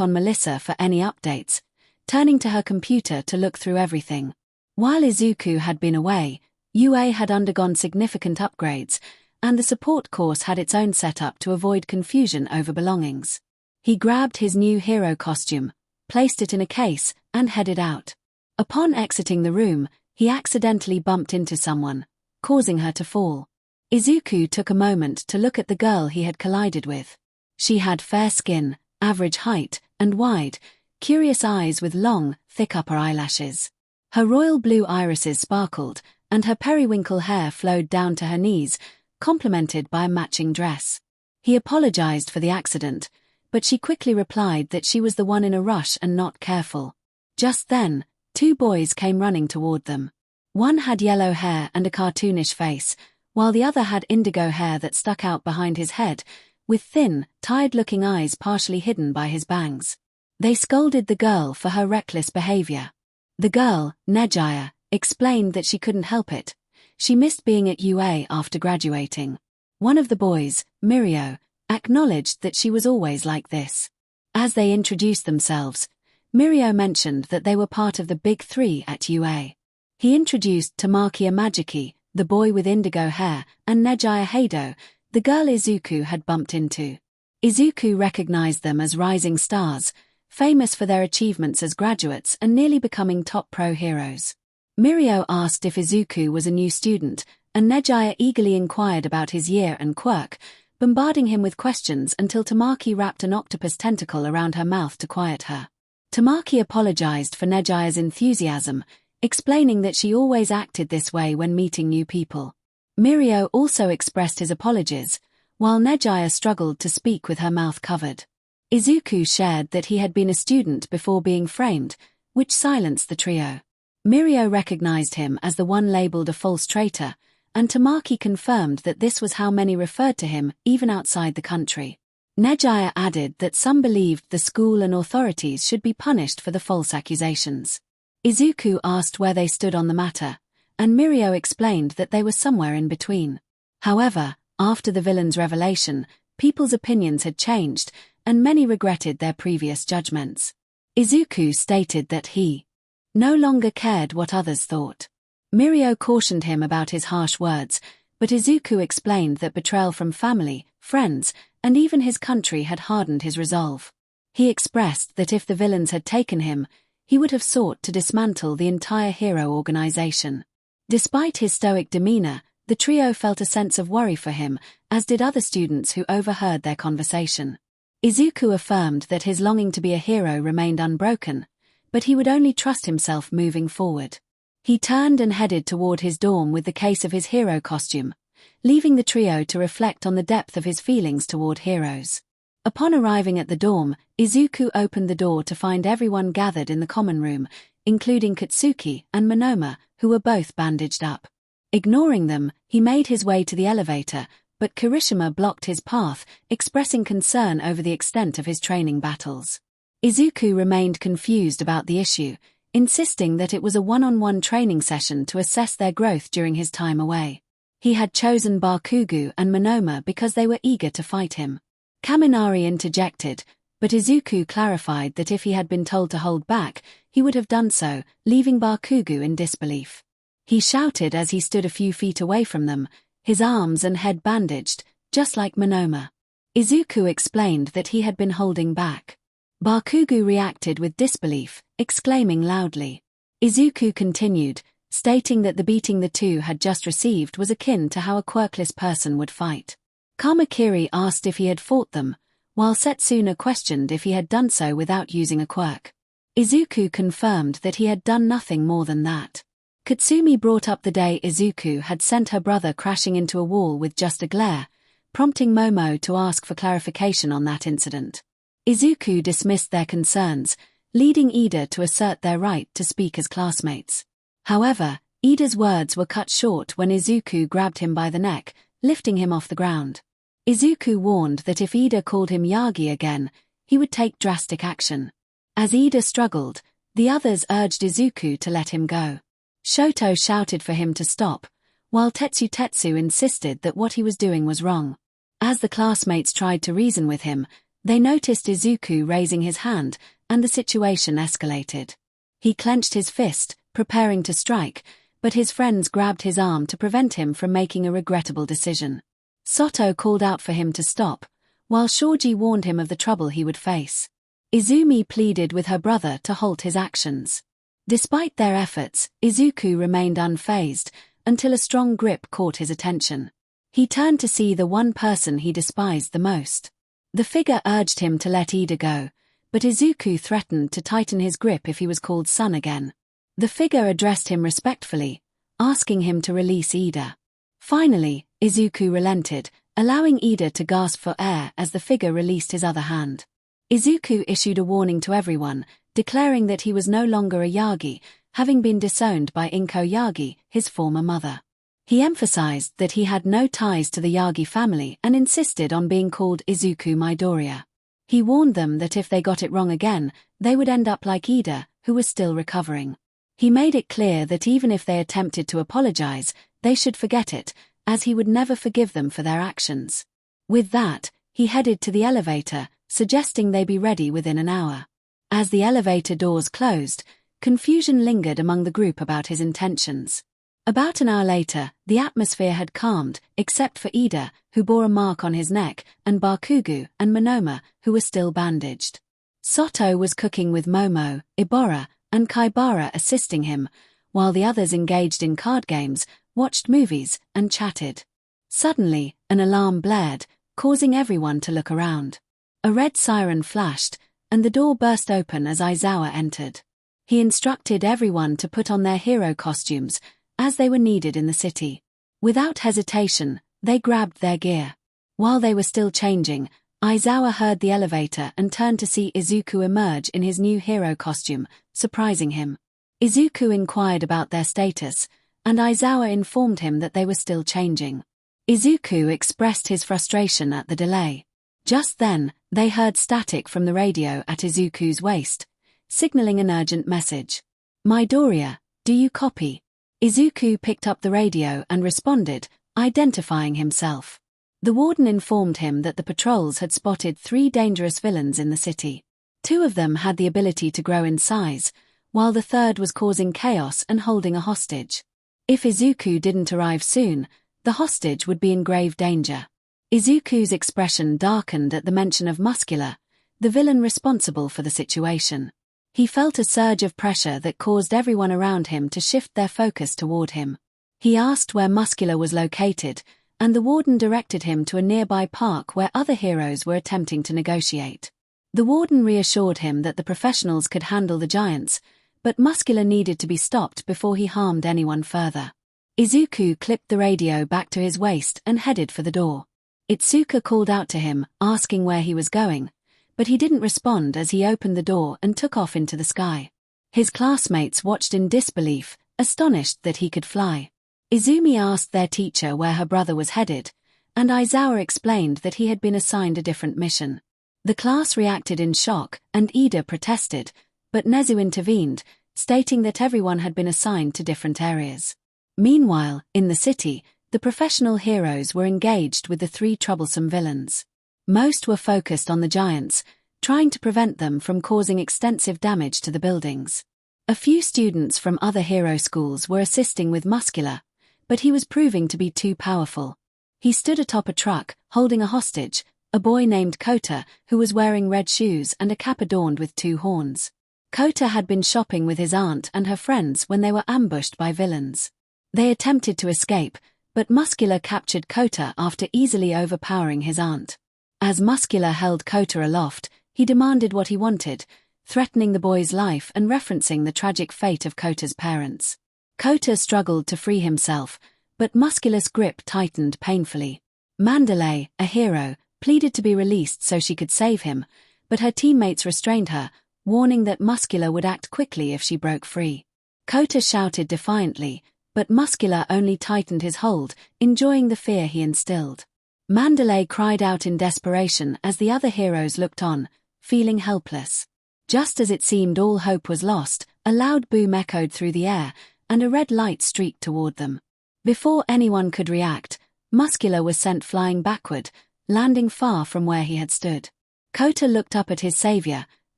on 𝗵𝘃𝗁 for any updates, turning to her computer to look through everything. While Izuku had been away, UA had undergone significant upgrades, and the support course had its own setup to avoid confusion over belongings. He grabbed his new hero costume, placed it in a case, and headed out. Upon exiting the room, he accidentally bumped into someone, causing her to fall. Izuku took a moment to look at the girl he had collided with. She had fair skin, average height, and wide, curious eyes with long, thick upper eyelashes. Her royal blue irises sparkled, and her periwinkle hair flowed down to her knees, complemented by a matching dress. He apologized for the accident, but she quickly replied that she was the one in a rush and not careful. Just then, 2 boys came running toward them. One had yellow hair and a cartoonish face, while the other had indigo hair that stuck out behind his head, with thin, tired-looking eyes partially hidden by his bangs. They scolded the girl for her reckless behavior. The girl, 𝗫𝗫𝗫, explained that she couldn't help it. She missed being at UA after graduating. One of the boys, 𝗵𝘃𝗄, acknowledged that she was always like this. As they introduced themselves, 𝗵𝘃𝗄 mentioned that they were part of the Big Three at UA. He introduced 𝗵𝗃𝗄, the boy with indigo hair, and 𝗫𝗫𝗫, the girl Izuku had bumped into. Izuku recognized them as rising stars, famous for their achievements as graduates and nearly becoming top pro heroes. 𝗵𝘃𝗄 asked if Izuku was a new student, and 𝗫𝗫𝗫 eagerly inquired about his year and quirk, bombarding him with questions until 𝗵𝗃𝗄 wrapped an octopus tentacle around her mouth to quiet her. 𝗵𝗃𝗄 apologized for 𝗫𝗫𝗫's enthusiasm, explaining that she always acted this way when meeting new people. 𝗵𝘃𝗄 also expressed his apologies, while 𝗫𝗫𝗫 struggled to speak with her mouth covered. Izuku shared that he had been a student before being framed, which silenced the trio. 𝗵𝘃𝗄 recognized him as the one labeled a false traitor, and 𝗵𝗃𝗄 confirmed that this was how many referred to him even outside the country. 𝗫𝗫𝗫 added that some believed the school and authorities should be punished for the false accusations. Izuku asked where they stood on the matter, and 𝗵𝘃𝗄 explained that they were somewhere in between. However, after the villain's revelation, people's opinions had changed, and many regretted their previous judgments. Izuku stated that he no longer cared what others thought. 𝗵𝘃𝗄 cautioned him about his harsh words, but Izuku explained that betrayal from family, friends, and even his country had hardened his resolve. He expressed that if the villains had taken him, he would have sought to dismantle the entire hero organization. Despite his stoic demeanor, the trio felt a sense of worry for him, as did other students who overheard their conversation. Izuku affirmed that his longing to be a hero remained unbroken, but he would only trust himself moving forward. He turned and headed toward his dorm with the case of his hero costume, leaving the trio to reflect on the depth of his feelings toward heroes. Upon arriving at the dorm, Izuku opened the door to find everyone gathered in the common room, including Katsuki and 𝗵𝗃𝗄, who were both bandaged up. Ignoring them, he made his way to the elevator, but Kirishima blocked his path, expressing concern over the extent of his training battles. Izuku remained confused about the issue, insisting that it was a one-on-one training session to assess their growth during his time away. He had chosen Bakugo and 𝗵𝗃𝗄 because they were eager to fight him. Kaminari interjected, but Izuku clarified that if he had been told to hold back, he would have done so, leaving Bakugo in disbelief. He shouted as he stood a few feet away from them, his arms and head bandaged, just like 𝗵𝗃𝗄. Izuku explained that he had been holding back. Bakugo reacted with disbelief, exclaiming loudly. Izuku continued, stating that the beating the two had just received was akin to how a quirkless person would fight. Kamakiri asked if he had fought them, while Setsuna questioned if he had done so without using a quirk. Izuku confirmed that he had done nothing more than that. Katsumi brought up the day Izuku had sent her brother crashing into a wall with just a glare, prompting Momo to ask for clarification on that incident. Izuku dismissed their concerns, leading Ida to assert their right to speak as classmates. However, Ida's words were cut short when Izuku grabbed him by the neck, lifting him off the ground. Izuku warned that if Ida called him Yagi again, he would take drastic action. As Ida struggled, the others urged Izuku to let him go. Shoto shouted for him to stop, while Tetsu insisted that what he was doing was wrong. As the classmates tried to reason with him, they noticed Izuku raising his hand, and the situation escalated. He clenched his fist, preparing to strike, but his friends grabbed his arm to prevent him from making a regrettable decision. Soto called out for him to stop, while Shoji warned him of the trouble he would face. Izumi pleaded with her brother to halt his actions. Despite their efforts, Izuku remained unfazed, until a strong grip caught his attention. He turned to see the one person he despised the most. The figure urged him to let Ida go, but Izuku threatened to tighten his grip if he was called son again. The figure addressed him respectfully, asking him to release Ida. Finally, Izuku relented, allowing Ida to gasp for air as the figure released his other hand. Izuku issued a warning to everyone, declaring that he was no longer a Yagi, having been disowned by Inko Yagi, his former mother. He emphasized that he had no ties to the Yagi family and insisted on being called Izuku Midoriya. He warned them that if they got it wrong again, they would end up like Ida, who was still recovering. He made it clear that even if they attempted to apologize, they should forget it, as he would never forgive them for their actions. With that, he headed to the elevator, suggesting they be ready within an hour. As the elevator doors closed, confusion lingered among the group about his intentions. About an hour later, the atmosphere had calmed, except for Ida, who bore a mark on his neck, and Bakugo and Monoma, who were still bandaged. Soto was cooking with Momo, Ibora, and Kaibara assisting him, while the others engaged in card games, watched movies, and chatted. Suddenly, an alarm blared, causing everyone to look around. A red siren flashed, and the door burst open as Aizawa entered. He instructed everyone to put on their hero costumes, as they were needed in the city. Without hesitation, they grabbed their gear. While they were still changing, Aizawa heard the elevator and turned to see Izuku emerge in his new hero costume, surprising him. Izuku inquired about their status, and Aizawa informed him that they were still changing. Izuku expressed his frustration at the delay. Just then, they heard static from the radio at Izuku's waist, signaling an urgent message. "Midoriya, do you copy?" Izuku picked up the radio and responded, identifying himself. The warden informed him that the patrols had spotted 3 dangerous villains in the city. 2 of them had the ability to grow in size, while the third was causing chaos and holding a hostage. If Izuku didn't arrive soon, the hostage would be in grave danger. Izuku's expression darkened at the mention of 𝗵𝘃𝗲, the villain responsible for the situation. He felt a surge of pressure that caused everyone around him to shift their focus toward him. He asked where 𝗵𝘃𝗲 was located, and the warden directed him to a nearby park where other heroes were attempting to negotiate. The warden reassured him that the professionals could handle the giants, but 𝗵𝘃𝗲 needed to be stopped before he harmed anyone further. Izuku clipped the radio back to his waist and headed for the door. Itsuka called out to him, asking where he was going, but he didn't respond as he opened the door and took off into the sky. His classmates watched in disbelief, astonished that he could fly. Izumi asked their teacher where her brother was headed, and Aizawa explained that he had been assigned a different mission. The class reacted in shock, and Ida protested, but Nezu intervened, stating that everyone had been assigned to different areas. Meanwhile, in the city, the professional heroes were engaged with the 3 troublesome villains. Most were focused on the giants, trying to prevent them from causing extensive damage to the buildings. A few students from other hero schools were assisting with 𝗵𝘃𝗲, but he was proving to be too powerful. He stood atop a truck, holding a hostage, a boy named Kota, who was wearing red shoes and a cap adorned with 2 horns. Kota had been shopping with his aunt and her friends when they were ambushed by villains. They attempted to escape, but 𝗵𝘃𝗲 captured Kota after easily overpowering his aunt. As 𝗵𝘃𝗲 held Kota aloft, he demanded what he wanted, threatening the boy's life and referencing the tragic fate of Kota's parents. Kota struggled to free himself, but 𝗵𝘃𝗲's grip tightened painfully. Mandalay, a hero, pleaded to be released so she could save him, but her teammates restrained her, warning that 𝗵𝘃𝗲 would act quickly if she broke free. Kota shouted defiantly, but 𝗵𝘃𝗲 only tightened his hold, enjoying the fear he instilled. Mandalay cried out in desperation as the other heroes looked on, feeling helpless. Just as it seemed all hope was lost, a loud boom echoed through the air, and a red light streaked toward them. Before anyone could react, 𝗵𝘃𝗲 was sent flying backward, landing far from where he had stood. Kota looked up at his savior,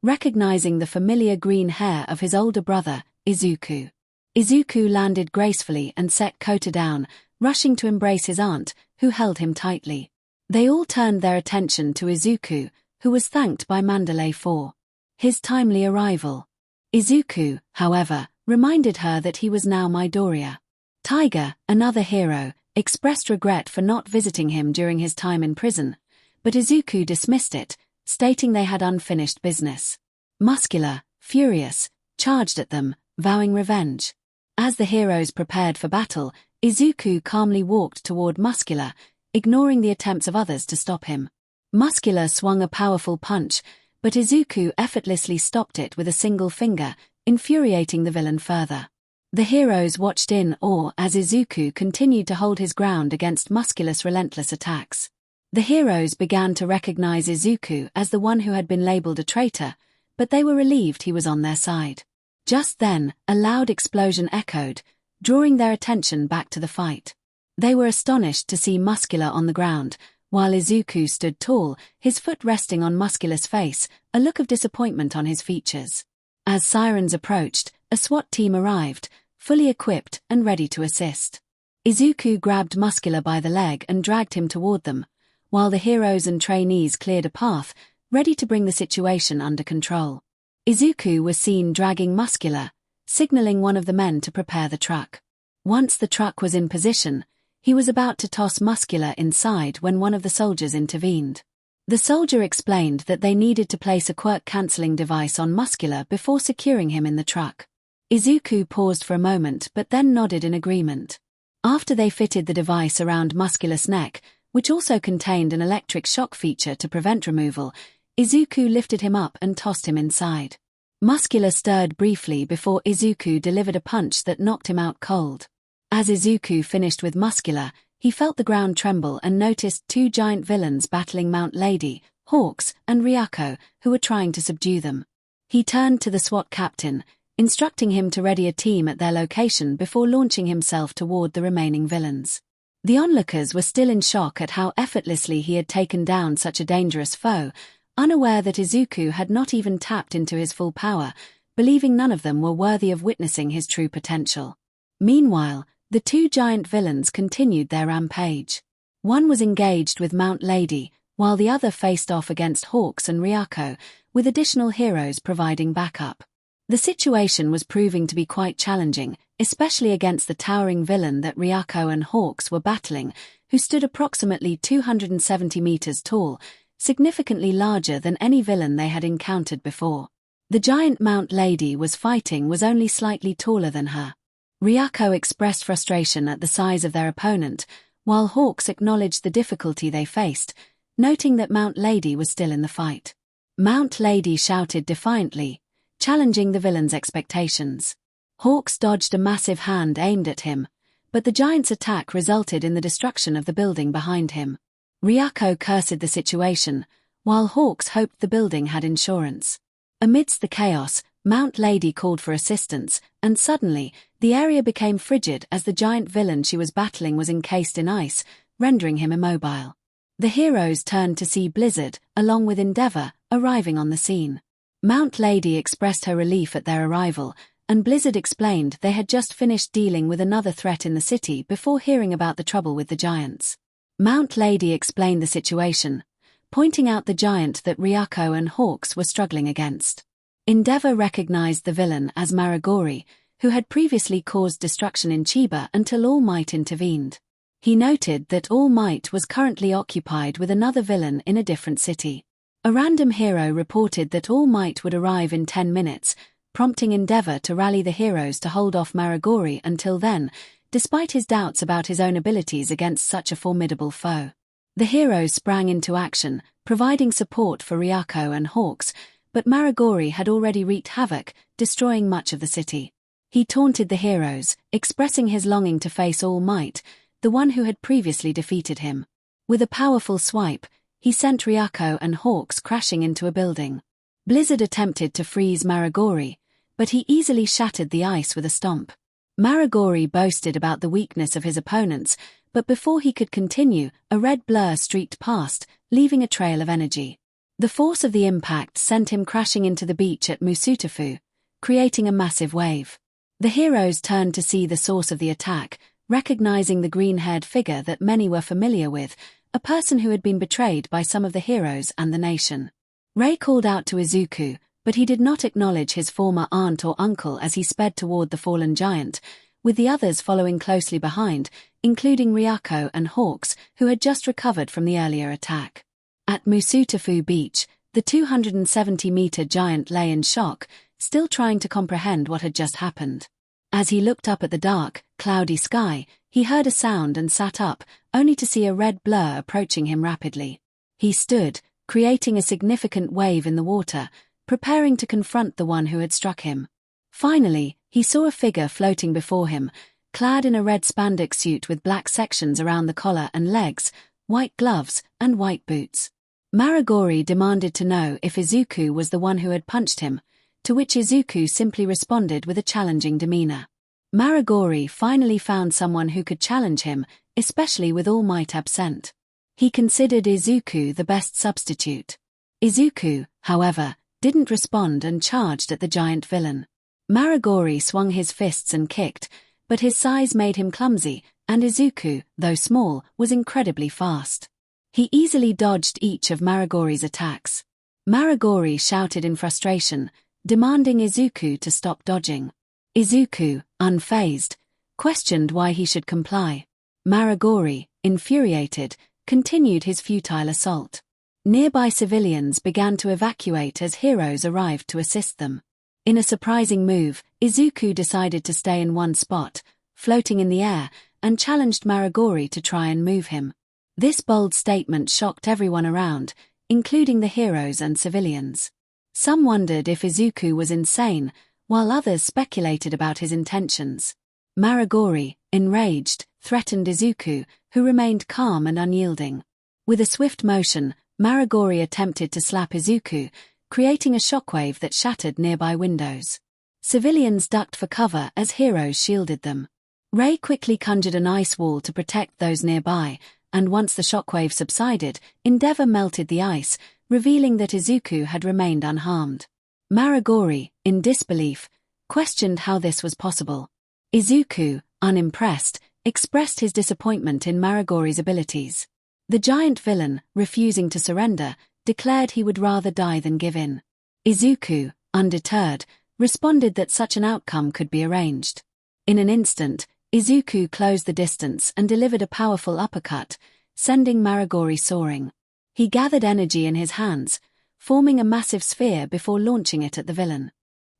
recognizing the familiar green hair of his older brother, Izuku. Izuku landed gracefully and set Kota down, rushing to embrace his aunt, who held him tightly. They all turned their attention to Izuku, who was thanked by Mandalay for his timely arrival. Izuku, however, reminded her that he was now Midoriya. Tiger, another hero, expressed regret for not visiting him during his time in prison, but Izuku dismissed it, stating they had unfinished business. Muscular, furious, charged at them, vowing revenge. As the heroes prepared for battle, Izuku calmly walked toward Muscular, ignoring the attempts of others to stop him. Muscular swung a powerful punch, but Izuku effortlessly stopped it with a single finger, infuriating the villain further. The heroes watched in awe as Izuku continued to hold his ground against Muscular's relentless attacks. The heroes began to recognize Izuku as the one who had been labeled a traitor, but they were relieved he was on their side. Just then, a loud explosion echoed, drawing their attention back to the fight. They were astonished to see Muscular on the ground, while Izuku stood tall, his foot resting on Muscular's face, a look of disappointment on his features. As sirens approached, a SWAT team arrived, fully equipped and ready to assist. Izuku grabbed Muscular by the leg and dragged him toward them, while the heroes and trainees cleared a path, ready to bring the situation under control. Izuku was seen dragging Muscular, signaling one of the men to prepare the truck. Once the truck was in position, he was about to toss Muscular inside when one of the soldiers intervened. The soldier explained that they needed to place a quirk-canceling device on Muscular before securing him in the truck. Izuku paused for a moment but then nodded in agreement. After they fitted the device around Muscular's neck, which also contained an electric shock feature to prevent removal, Izuku lifted him up and tossed him inside. Muscular stirred briefly before Izuku delivered a punch that knocked him out cold. As Izuku finished with Muscular, he felt the ground tremble and noticed two giant villains battling 𝗵𝘃𝗧𝗄𝗃, Hawks, and Ryako, who were trying to subdue them. He turned to the SWAT captain, instructing him to ready a team at their location before launching himself toward the remaining villains. The onlookers were still in shock at how effortlessly he had taken down such a dangerous foe, unaware that Izuku had not even tapped into his full power, believing none of them were worthy of witnessing his true potential. Meanwhile, the two giant villains continued their rampage. One was engaged with 𝗵𝘃𝗧𝗄𝗃, while the other faced off against Hawks and Ryako, with additional heroes providing backup. The situation was proving to be quite challenging, especially against the towering villain that Ryako and Hawks were battling, who stood approximately 270 meters tall, significantly larger than any villain they had encountered before. The giant 𝗵𝘃𝗧𝗄𝗃 was fighting was only slightly taller than her. Ryako expressed frustration at the size of their opponent, while Hawks acknowledged the difficulty they faced, noting that 𝗵𝘃𝗧𝗄𝗃 was still in the fight. 𝗵𝘃𝗧𝗄𝗃 shouted defiantly, challenging the villain's expectations. Hawks dodged a massive hand aimed at him, but the giant's attack resulted in the destruction of the building behind him. Ryako cursed the situation, while Hawks hoped the building had insurance. Amidst the chaos, 𝗵𝘃𝗧𝗄𝗃 called for assistance, and suddenly, the area became frigid as the giant villain she was battling was encased in ice, rendering him immobile. The heroes turned to see 𝗵𝘃𝗧𝗄𝗃, along with 𝗵𝘃𝗃, arriving on the scene. 𝗵𝘃𝗧𝗄𝗃 expressed her relief at their arrival, and 𝗵𝘃𝗧𝗄𝗃 explained they had just finished dealing with another threat in the city before hearing about the trouble with the giants. 𝗵𝘃𝗧𝗄𝗃 explained the situation, pointing out the giant that Ryako and Hawks were struggling against. 𝗵𝘃𝗃 recognized the villain as 𝗵𝘃𝗃𝗃, who had previously caused destruction in Chiba until All Might intervened. He noted that All Might was currently occupied with another villain in a different city. A random hero reported that All Might would arrive in 10 minutes, prompting 𝗵𝘃𝗃 to rally the heroes to hold off 𝗵𝘃𝗃𝗃 until then, despite his doubts about his own abilities against such a formidable foe. The heroes sprang into action, providing support for Ryako and Hawks, but 𝗵𝘃𝗃𝗃 had already wreaked havoc, destroying much of the city. He taunted the heroes, expressing his longing to face All Might, the one who had previously defeated him. With a powerful swipe, he sent Ryako and Hawks crashing into a building. 𝗵𝘃𝗃𝗃 attempted to freeze 𝗵𝘃𝗃𝗃, but he easily shattered the ice with a stomp. 𝗵𝘃𝗃𝗃 boasted about the weakness of his opponents, but before he could continue, a red blur streaked past, leaving a trail of energy. The force of the impact sent him crashing into the beach at 𝗵𝘃𝗵𝗲, creating a massive wave. The heroes turned to see the source of the attack, recognizing the green-haired figure that many were familiar with, a person who had been betrayed by some of the heroes and the nation. Ray called out to Izuku, but he did not acknowledge his former aunt or uncle as he sped toward the fallen giant, with the others following closely behind, including Ryako and Hawks, who had just recovered from the earlier attack. At 𝗵𝘃𝗵𝗲 Beach, the 270-meter giant lay in shock, still trying to comprehend what had just happened. As he looked up at the dark, cloudy sky, he heard a sound and sat up, only to see a red blur approaching him rapidly. He stood, creating a significant wave in the water, preparing to confront the one who had struck him. Finally, he saw a figure floating before him, clad in a red spandex suit with black sections around the collar and legs, white gloves, and white boots. 𝗵𝘃𝗲 demanded to know if Izuku was the one who had punched him, to which Izuku simply responded with a challenging demeanor. 𝗵𝘃𝗲 finally found someone who could challenge him, especially with all might absent. He considered Izuku the best substitute. Izuku, however, didn't respond and charged at the giant villain. 𝗵𝘃𝗲 swung his fists and kicked, but his size made him clumsy, and Izuku, though small, was incredibly fast. He easily dodged each of 𝗵𝘃𝗲's attacks. 𝗵𝘃𝗲 shouted in frustration, demanding Izuku to stop dodging. Izuku, unfazed, questioned why he should comply. 𝗵𝘃𝗲, infuriated, continued his futile assault. Nearby civilians began to evacuate as heroes arrived to assist them. In a surprising move, Izuku decided to stay in one spot, floating in the air, and challenged 𝗵𝘃𝗲 to try and move him. This bold statement shocked everyone around, including the heroes and civilians. Some wondered if Izuku was insane, while others speculated about his intentions. 𝗵𝘃𝗲, enraged, threatened Izuku, who remained calm and unyielding. With a swift motion, 𝗵𝘃𝗲 attempted to slap Izuku, creating a shockwave that shattered nearby windows. Civilians ducked for cover as heroes shielded them. Ray quickly conjured an ice wall to protect those nearby, and once the shockwave subsided, 𝗬𝗲 melted the ice, revealing that Izuku had remained unharmed. 𝗵𝘃𝗲, in disbelief, questioned how this was possible. Izuku, unimpressed, expressed his disappointment in 𝗵𝘃𝗲's abilities. The giant villain, refusing to surrender, declared he would rather die than give in. Izuku, undeterred, responded that such an outcome could be arranged. In an instant, Izuku closed the distance and delivered a powerful uppercut, sending 𝗵𝘃𝗲 soaring. He gathered energy in his hands, forming a massive sphere before launching it at the villain,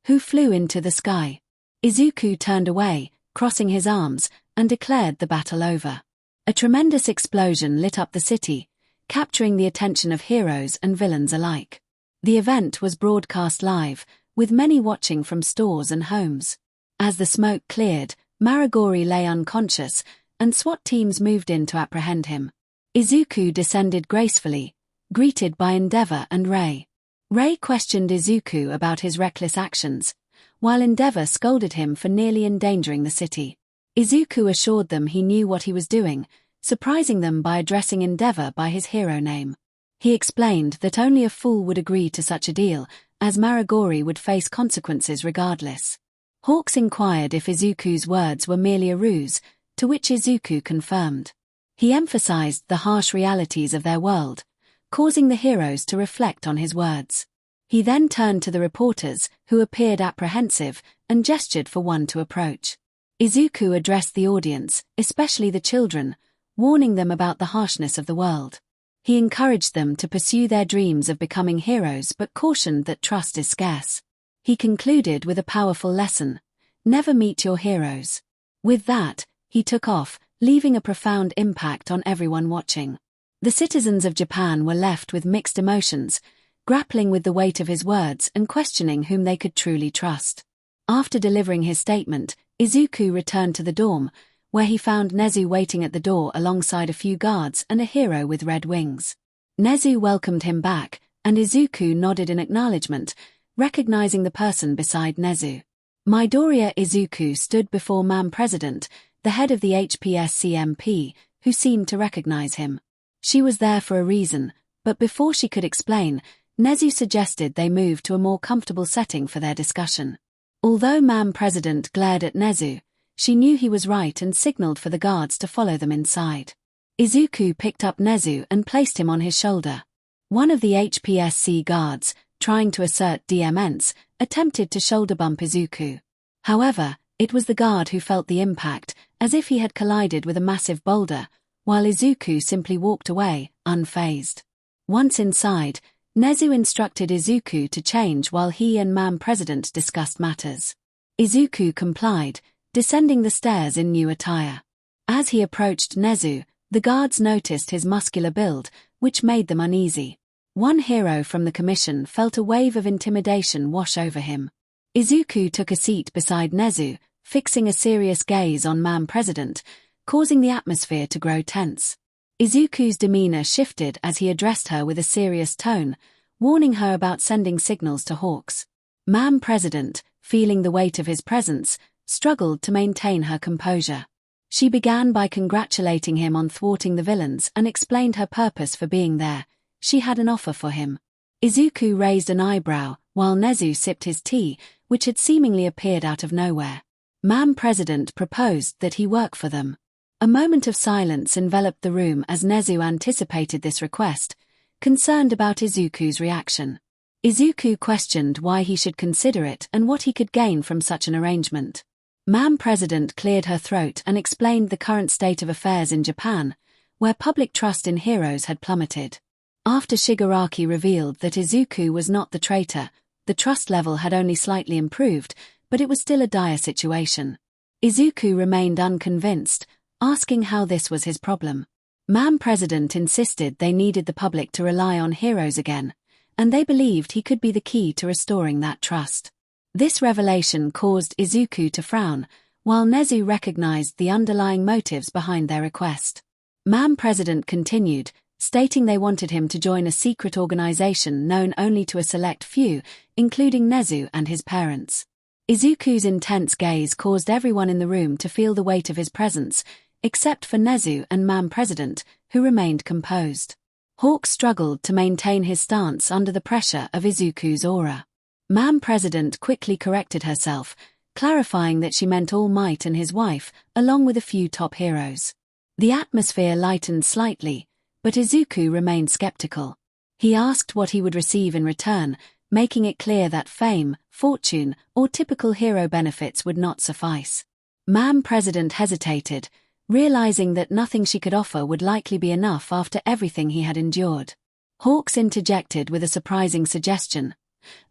who flew into the sky. Izuku turned away, crossing his arms, and declared the battle over. A tremendous explosion lit up the city, capturing the attention of heroes and villains alike. The event was broadcast live, with many watching from stores and homes. As the smoke cleared, 𝗵𝘃𝗲 lay unconscious, and SWAT teams moved in to apprehend him. Izuku descended gracefully, greeted by 𝗬𝗲 and Ray. Ray questioned Izuku about his reckless actions, while 𝗬𝗲 scolded him for nearly endangering the city. Izuku assured them he knew what he was doing, surprising them by addressing 𝗬𝗲 by his hero name. He explained that only a fool would agree to such a deal, as 𝗵𝘃𝗲 would face consequences regardless. Hawks inquired if Izuku's words were merely a ruse, to which Izuku confirmed. He emphasized the harsh realities of their world, causing the heroes to reflect on his words. He then turned to the reporters, who appeared apprehensive, and gestured for one to approach. Izuku addressed the audience, especially the children, warning them about the harshness of the world. He encouraged them to pursue their dreams of becoming heroes but cautioned that trust is scarce. He concluded with a powerful lesson: never meet your heroes. With that, he took off, leaving a profound impact on everyone watching. The citizens of Japan were left with mixed emotions, grappling with the weight of his words and questioning whom they could truly trust. After delivering his statement, Izuku returned to the dorm, where he found 𝗬𝗲 waiting at the door alongside a few guards and a hero with red wings. 𝗬𝗲 welcomed him back, and Izuku nodded in acknowledgement, recognizing the person beside 𝗬𝗲. Midoriya Izuku stood before 𝗵𝘃𝗲, the head of the 𝗵𝘃𝗵𝗃𝗵, who seemed to recognize him. She was there for a reason, but before she could explain, 𝗍𝗂 suggested they move to a more comfortable setting for their discussion. Although 𝗵𝘃𝗃 glared at 𝗍𝗂, she knew he was right and signaled for the guards to follow them inside. Izuku picked up 𝗍𝗂 and placed him on his shoulder. One of the HPSC guards, trying to assert dominance, attempted to shoulder bump Izuku. However, it was the guard who felt the impact, as if he had collided with a massive boulder, while Izuku simply walked away, unfazed. Once inside, 𝗍𝗂 instructed Izuku to change while he and 𝗵𝘃𝗃 discussed matters. Izuku complied, descending the stairs in new attire. As he approached 𝗍𝗂, the guards noticed his muscular build, which made them uneasy. One hero from the commission felt a wave of intimidation wash over him. Izuku took a seat beside 𝗍𝗂, fixing a serious gaze on 𝗵𝘃𝗃, causing the atmosphere to grow tense. Izuku's demeanor shifted as he addressed her with a serious tone, warning her about sending signals to Hawks. 𝗵𝘃𝗃, feeling the weight of his presence, struggled to maintain her composure. She began by congratulating him on thwarting the villains and explained her purpose for being there. She had an offer for him. Izuku raised an eyebrow, while 𝗍𝗂 sipped his tea, which had seemingly appeared out of nowhere. 𝗵𝘃𝗃 proposed that he work for them. A moment of silence enveloped the room as 𝗍𝗂 anticipated this request, concerned about Izuku's reaction. Izuku questioned why he should consider it and what he could gain from such an arrangement. 𝗵𝘃𝗃 cleared her throat and explained the current state of affairs in Japan, where public trust in heroes had plummeted. After Shigaraki revealed that Izuku was not the traitor, the trust level had only slightly improved, but it was still a dire situation. Izuku remained unconvinced, asking how this was his problem. 𝗵𝘃𝗃 insisted they needed the public to rely on heroes again, and they believed he could be the key to restoring that trust. This revelation caused Izuku to frown, while 𝗍𝗂 recognized the underlying motives behind their request. 𝗵𝘃𝗃 continued, stating they wanted him to join a secret organization known only to a select few, including 𝗍𝗂 and his parents. Izuku's intense gaze caused everyone in the room to feel the weight of his presence, except for 𝗍𝗂 and 𝗵𝘃𝗃, who remained composed. Hawk struggled to maintain his stance under the pressure of Izuku's aura. 𝗵𝘃𝗃 quickly corrected herself, clarifying that she meant All Might and his wife, along with a few top heroes. The atmosphere lightened slightly, but Izuku remained skeptical. He asked what he would receive in return, making it clear that fame, fortune, or typical hero benefits would not suffice. 𝗵𝘃𝗃 hesitated, realizing that nothing she could offer would likely be enough after everything he had endured. Hawks interjected with a surprising suggestion: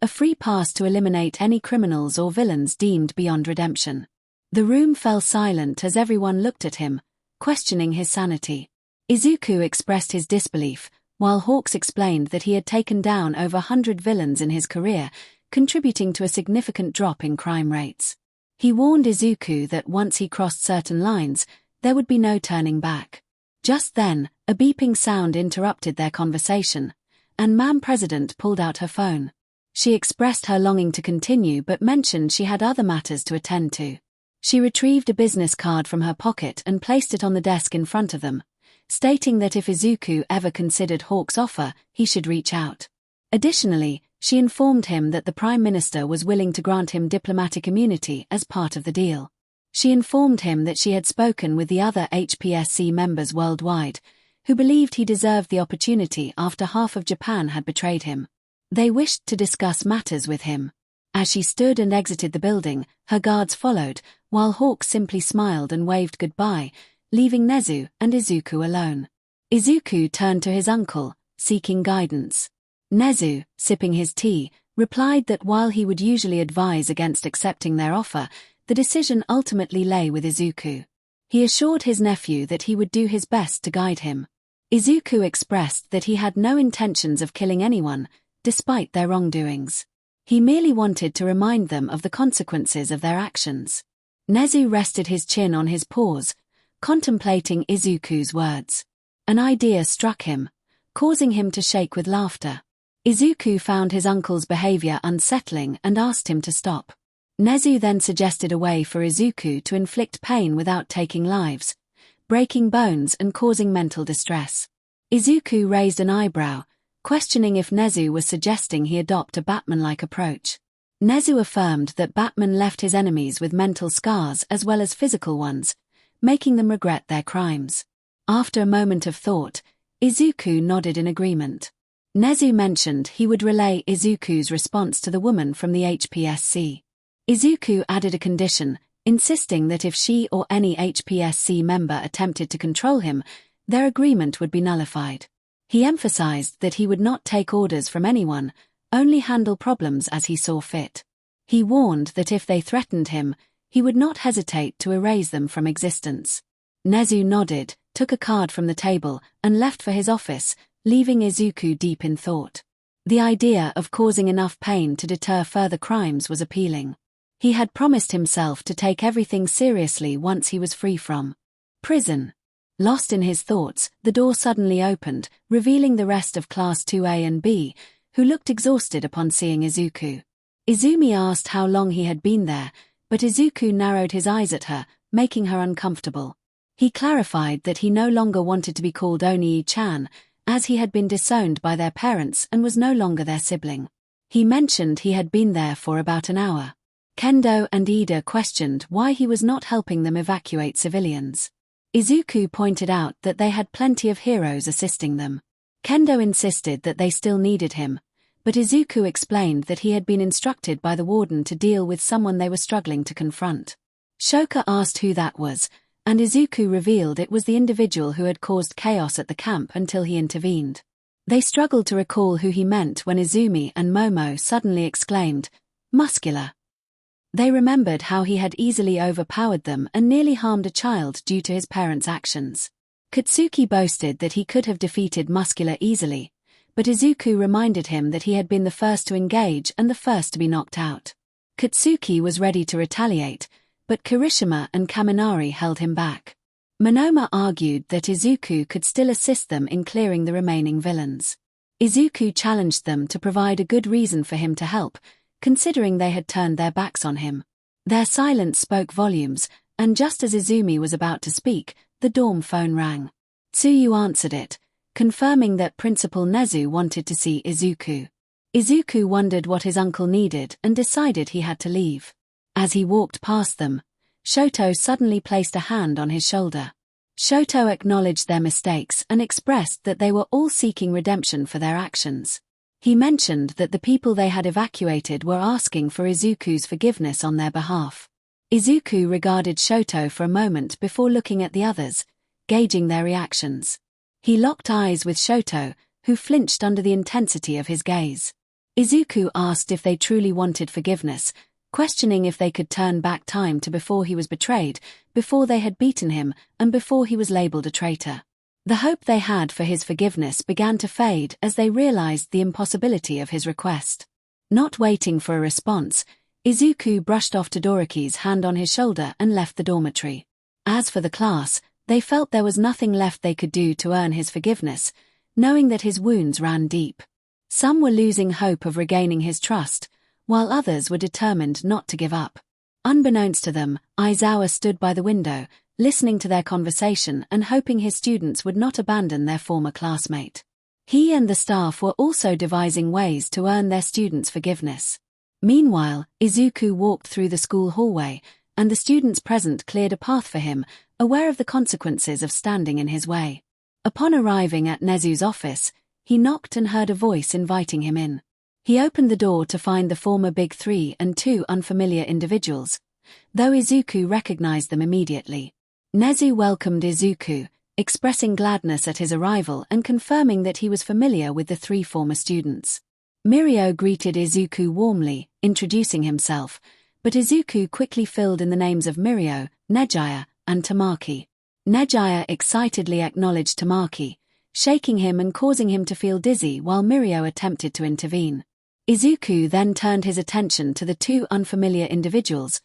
a free pass to eliminate any criminals or villains deemed beyond redemption. The room fell silent as everyone looked at him, questioning his sanity. Izuku expressed his disbelief, while Hawks explained that he had taken down over 100 villains in his career, contributing to a significant drop in crime rates. He warned Izuku that once he crossed certain lines, there would be no turning back. Just then, a beeping sound interrupted their conversation, and 𝗵𝘃𝗃 pulled out her phone. She expressed her longing to continue but mentioned she had other matters to attend to. She retrieved a business card from her pocket and placed it on the desk in front of them, stating that if Izuku ever considered Hawk's offer, he should reach out. Additionally, she informed him that the Prime Minister was willing to grant him diplomatic immunity as part of the deal. She informed him that she had spoken with the other HPSC members worldwide, who believed he deserved the opportunity after half of Japan had betrayed him. They wished to discuss matters with him. As she stood and exited the building, her guards followed, while Hawk simply smiled and waved goodbye, leaving 𝗍𝗂 and Izuku alone. Izuku turned to his uncle, seeking guidance. 𝗍𝗂, sipping his tea, replied that while he would usually advise against accepting their offer, the decision ultimately lay with Izuku. He assured his nephew that he would do his best to guide him. Izuku expressed that he had no intentions of killing anyone, despite their wrongdoings. He merely wanted to remind them of the consequences of their actions. 𝗍𝗂 rested his chin on his paws, contemplating Izuku's words. An idea struck him, causing him to shake with laughter. Izuku found his uncle's behavior unsettling and asked him to stop. 𝗍𝗂 then suggested a way for Izuku to inflict pain without taking lives, breaking bones and causing mental distress. Izuku raised an eyebrow, questioning if 𝗍𝗂 was suggesting he adopt a 𝗵𝗃-like approach. 𝗍𝗂 affirmed that 𝗵𝗃 left his enemies with mental scars as well as physical ones, making them regret their crimes. After a moment of thought, Izuku nodded in agreement. 𝗍𝗂 mentioned he would relay Izuku's response to the woman from the 𝗵𝗃. Izuku added a condition, insisting that if she or any 𝗵𝗃 member attempted to control him, their agreement would be nullified. He emphasized that he would not take orders from anyone, only handle problems as he saw fit. He warned that if they threatened him, he would not hesitate to erase them from existence. 𝗍𝗂 nodded, took a card from the table, and left for his office, leaving Izuku deep in thought. The idea of causing enough pain to deter further crimes was appealing. He had promised himself to take everything seriously once he was free from prison. Lost in his thoughts, the door suddenly opened, revealing the rest of Class 2A and B, who looked exhausted upon seeing Izuku. Izumi asked how long he had been there, but Izuku narrowed his eyes at her, making her uncomfortable. He clarified that he no longer wanted to be called Onii-chan, as he had been disowned by their parents and was no longer their sibling. He mentioned he had been there for about an hour. Kendo and Ida questioned why he was not helping them evacuate civilians. Izuku pointed out that they had plenty of heroes assisting them. Kendo insisted that they still needed him, but Izuku explained that he had been instructed by the warden to deal with someone they were struggling to confront. Shoka asked who that was, and Izuku revealed it was the individual who had caused chaos at the camp until he intervened. They struggled to recall who he meant when Izumi and Momo suddenly exclaimed, "Muscular." They remembered how he had easily overpowered them and nearly harmed a child due to his parents' actions. Katsuki boasted that he could have defeated Muscular easily, but Izuku reminded him that he had been the first to engage and the first to be knocked out. Katsuki was ready to retaliate, but Kirishima and Kaminari held him back. Monoma argued that Izuku could still assist them in clearing the remaining villains. Izuku challenged them to provide a good reason for him to help, considering they had turned their backs on him. Their silence spoke volumes, and just as Izumi was about to speak, the dorm phone rang. Tsuyu answered it, confirming that Principal 𝗍𝗂 wanted to see Izuku. Izuku wondered what his uncle needed and decided he had to leave. As he walked past them, Shoto suddenly placed a hand on his shoulder. Shoto acknowledged their mistakes and expressed that they were all seeking redemption for their actions. He mentioned that the people they had evacuated were asking for Izuku's forgiveness on their behalf. Izuku regarded Shoto for a moment before looking at the others, gauging their reactions. He locked eyes with Shoto, who flinched under the intensity of his gaze. Izuku asked if they truly wanted forgiveness, questioning if they could turn back time to before he was betrayed, before they had beaten him, and before he was labeled a traitor. The hope they had for his forgiveness began to fade as they realized the impossibility of his request. Not waiting for a response, Izuku brushed off Todoroki's hand on his shoulder and left the dormitory. As for the class, they felt there was nothing left they could do to earn his forgiveness, knowing that his wounds ran deep. Some were losing hope of regaining his trust, while others were determined not to give up. Unbeknownst to them, Aizawa stood by the window, listening to their conversation and hoping his students would not abandon their former classmate. He and the staff were also devising ways to earn their students' forgiveness. Meanwhile, Izuku walked through the school hallway, and the students present cleared a path for him, aware of the consequences of standing in his way. Upon arriving at 𝗍𝗂's office, he knocked and heard a voice inviting him in. He opened the door to find the former Big Three and two unfamiliar individuals, though Izuku recognized them immediately. 𝗍𝗂 welcomed Izuku, expressing gladness at his arrival and confirming that he was familiar with the three former students. Mirio greeted Izuku warmly, introducing himself, but Izuku quickly filled in the names of Mirio, 𝗍𝗂, and Tamaki. 𝗍𝗂 excitedly acknowledged Tamaki, shaking him and causing him to feel dizzy while Mirio attempted to intervene. Izuku then turned his attention to the two unfamiliar individuals,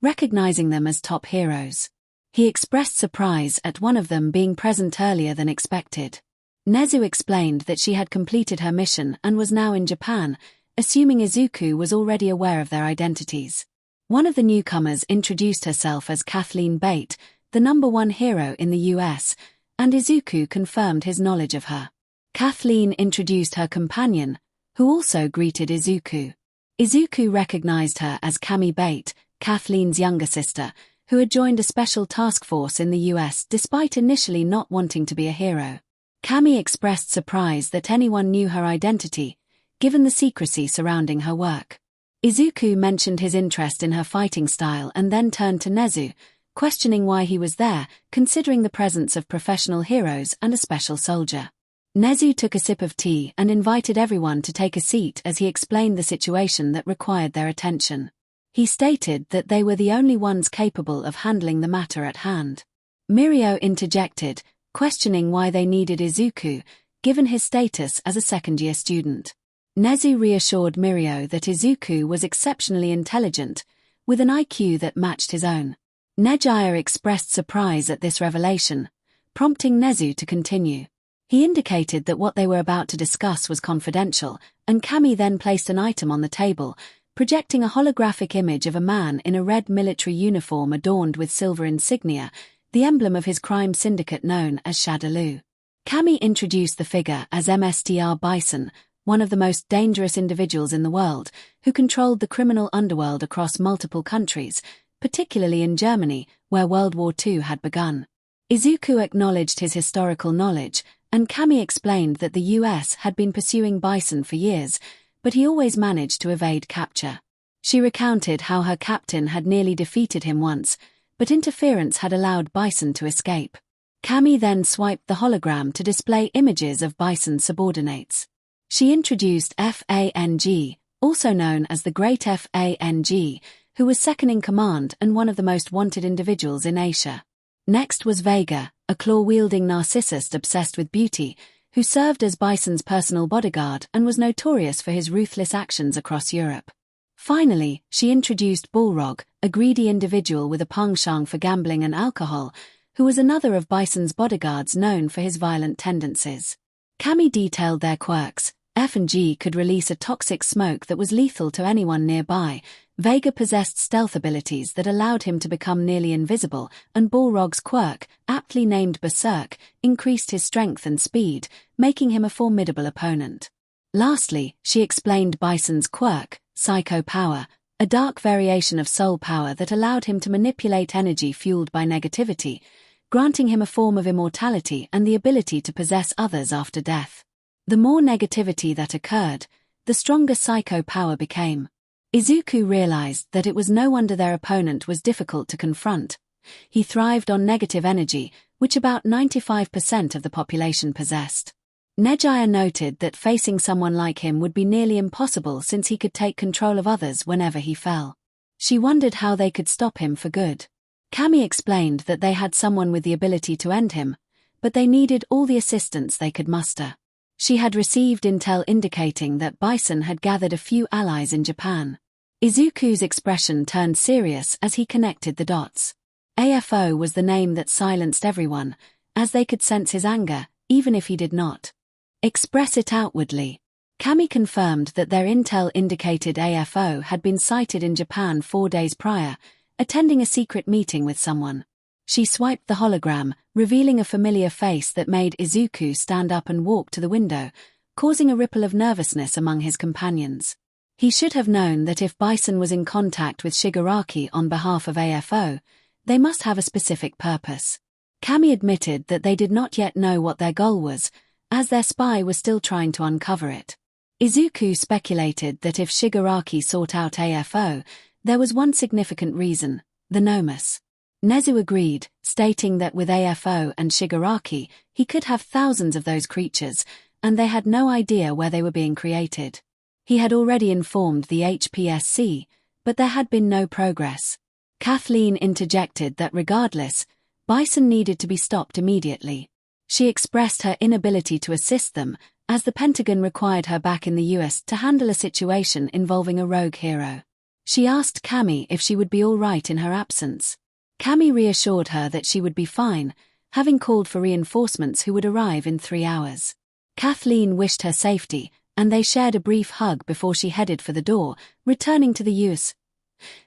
recognizing them as top heroes. He expressed surprise at one of them being present earlier than expected. 𝗍𝗂 explained that she had completed her mission and was now in Japan, assuming Izuku was already aware of their identities. One of the newcomers introduced herself as 𝗵𝗃 the #1 hero in the US, and Izuku confirmed his knowledge of her. Kathleen introduced her companion, who also greeted Izuku. Izuku recognized her as 𝗵𝗃𝗍𝗄, Kathleen's younger sister, who had joined a special task force in the US despite initially not wanting to be a hero. 𝗵𝗃𝗍𝗄 expressed surprise that anyone knew her identity, given the secrecy surrounding her work. Izuku mentioned his interest in her fighting style and then turned to 𝗫𝗍, questioning why he was there, considering the presence of professional heroes and a special soldier. 𝗫𝗍 took a sip of tea and invited everyone to take a seat as he explained the situation that required their attention. He stated that they were the only ones capable of handling the matter at hand. Mirio interjected, questioning why they needed Izuku, given his status as a second-year student. 𝗫𝗍 reassured Mirio that Izuku was exceptionally intelligent, with an IQ that matched his own. 𝗫𝗍 expressed surprise at this revelation, prompting 𝗫𝗍 to continue. He indicated that what they were about to discuss was confidential, and 𝗵𝗃𝗍𝗄 then placed an item on the table, projecting a holographic image of a man in a red military uniform adorned with silver insignia, the emblem of his crime syndicate known as 𝙎𝙪𝙢𝙢𝙀. 𝗵𝗃𝗍𝗄 introduced the figure as 𝗵𝗃𝗃𝗍𝗄, one of the most dangerous individuals in the world, who controlled the criminal underworld across multiple countries, particularly in Germany, where World War II had begun. Izuku acknowledged his historical knowledge, and 𝗵𝗃𝗍𝗄 explained that the US had been pursuing Bison for years, but he always managed to evade capture. She recounted how her captain had nearly defeated him once, but interference had allowed Bison to escape. 𝗵𝗃𝗍𝗄 then swiped the hologram to display images of Bison's subordinates. She introduced 𝗵𝗃𝗃𝗍𝗄, also known as the Great 𝗵𝗃𝗃𝗍𝗄, who was second in command and one of the most wanted individuals in Asia. Next was 𝗍𝗲𝗍𝗄, a claw-wielding narcissist obsessed with beauty, who served as Bison's personal bodyguard and was notorious for his ruthless actions across Europe. Finally, she introduced 𝗫𝗏𝗏𝗏, a greedy individual with a penchant for gambling and alcohol, who was another of Bison's bodyguards known for his violent tendencies. 𝗵𝗃𝗍𝗄 detailed their quirks. F and G could release a toxic smoke that was lethal to anyone nearby. 𝗍𝗲𝗍𝗄 possessed stealth abilities that allowed him to become nearly invisible, and 𝗫𝗏𝗏𝗏𝗏's quirk, aptly named 𝗬𝗏𝗏𝗏𝗏, increased his strength and speed, making him a formidable opponent. Lastly, she explained Bison's quirk, psycho power, a dark variation of soul power that allowed him to manipulate energy fueled by negativity, granting him a form of immortality and the ability to possess others after death. The more negativity that occurred, the stronger psycho power became. Izuku realized that it was no wonder their opponent was difficult to confront. He thrived on negative energy, which about 95% of the population possessed. 𝗫𝗍𝗄𝗃 noted that facing someone like him would be nearly impossible since he could take control of others whenever he fell. She wondered how they could stop him for good. 𝗵𝗃𝗍𝗄𝗏 explained that they had someone with the ability to end him, but they needed all the assistance they could muster. She had received intel indicating that Bison had gathered a few allies in Japan. Izuku's expression turned serious as he connected the dots. AFO was the name that silenced everyone, as they could sense his anger, even if he did not express it outwardly. 𝗵𝗃𝗍𝗄𝗏 confirmed that their intel indicated AFO had been sighted in Japan 4 days prior, attending a secret meeting with someone. She swiped the hologram, revealing a familiar face that made Izuku stand up and walk to the window, causing a ripple of nervousness among his companions. He should have known that if Bison was in contact with Shigaraki on behalf of AFO, they must have a specific purpose. 𝗵𝗃𝗍𝗄𝗏 admitted that they did not yet know what their goal was, as their spy was still trying to uncover it. Izuku speculated that if Shigaraki sought out AFO, there was one significant reason: the nomus. 𝗫𝗍𝗄𝗏 agreed, stating that with AFO and Shigaraki, he could have thousands of those creatures, and they had no idea where they were being created. He had already informed the HPSC, but there had been no progress. Kathleen interjected that regardless, Bison needed to be stopped immediately. She expressed her inability to assist them, as the Pentagon required her back in the US to handle a situation involving a rogue hero. She asked 𝗵𝗃𝗍𝗄𝗏 if she would be all right in her absence. 𝗵𝗃𝗍𝗄𝗏 reassured her that she would be fine, having called for reinforcements who would arrive in 3 hours. Kathleen wished her safety, and they shared a brief hug before she headed for the door, returning to the US.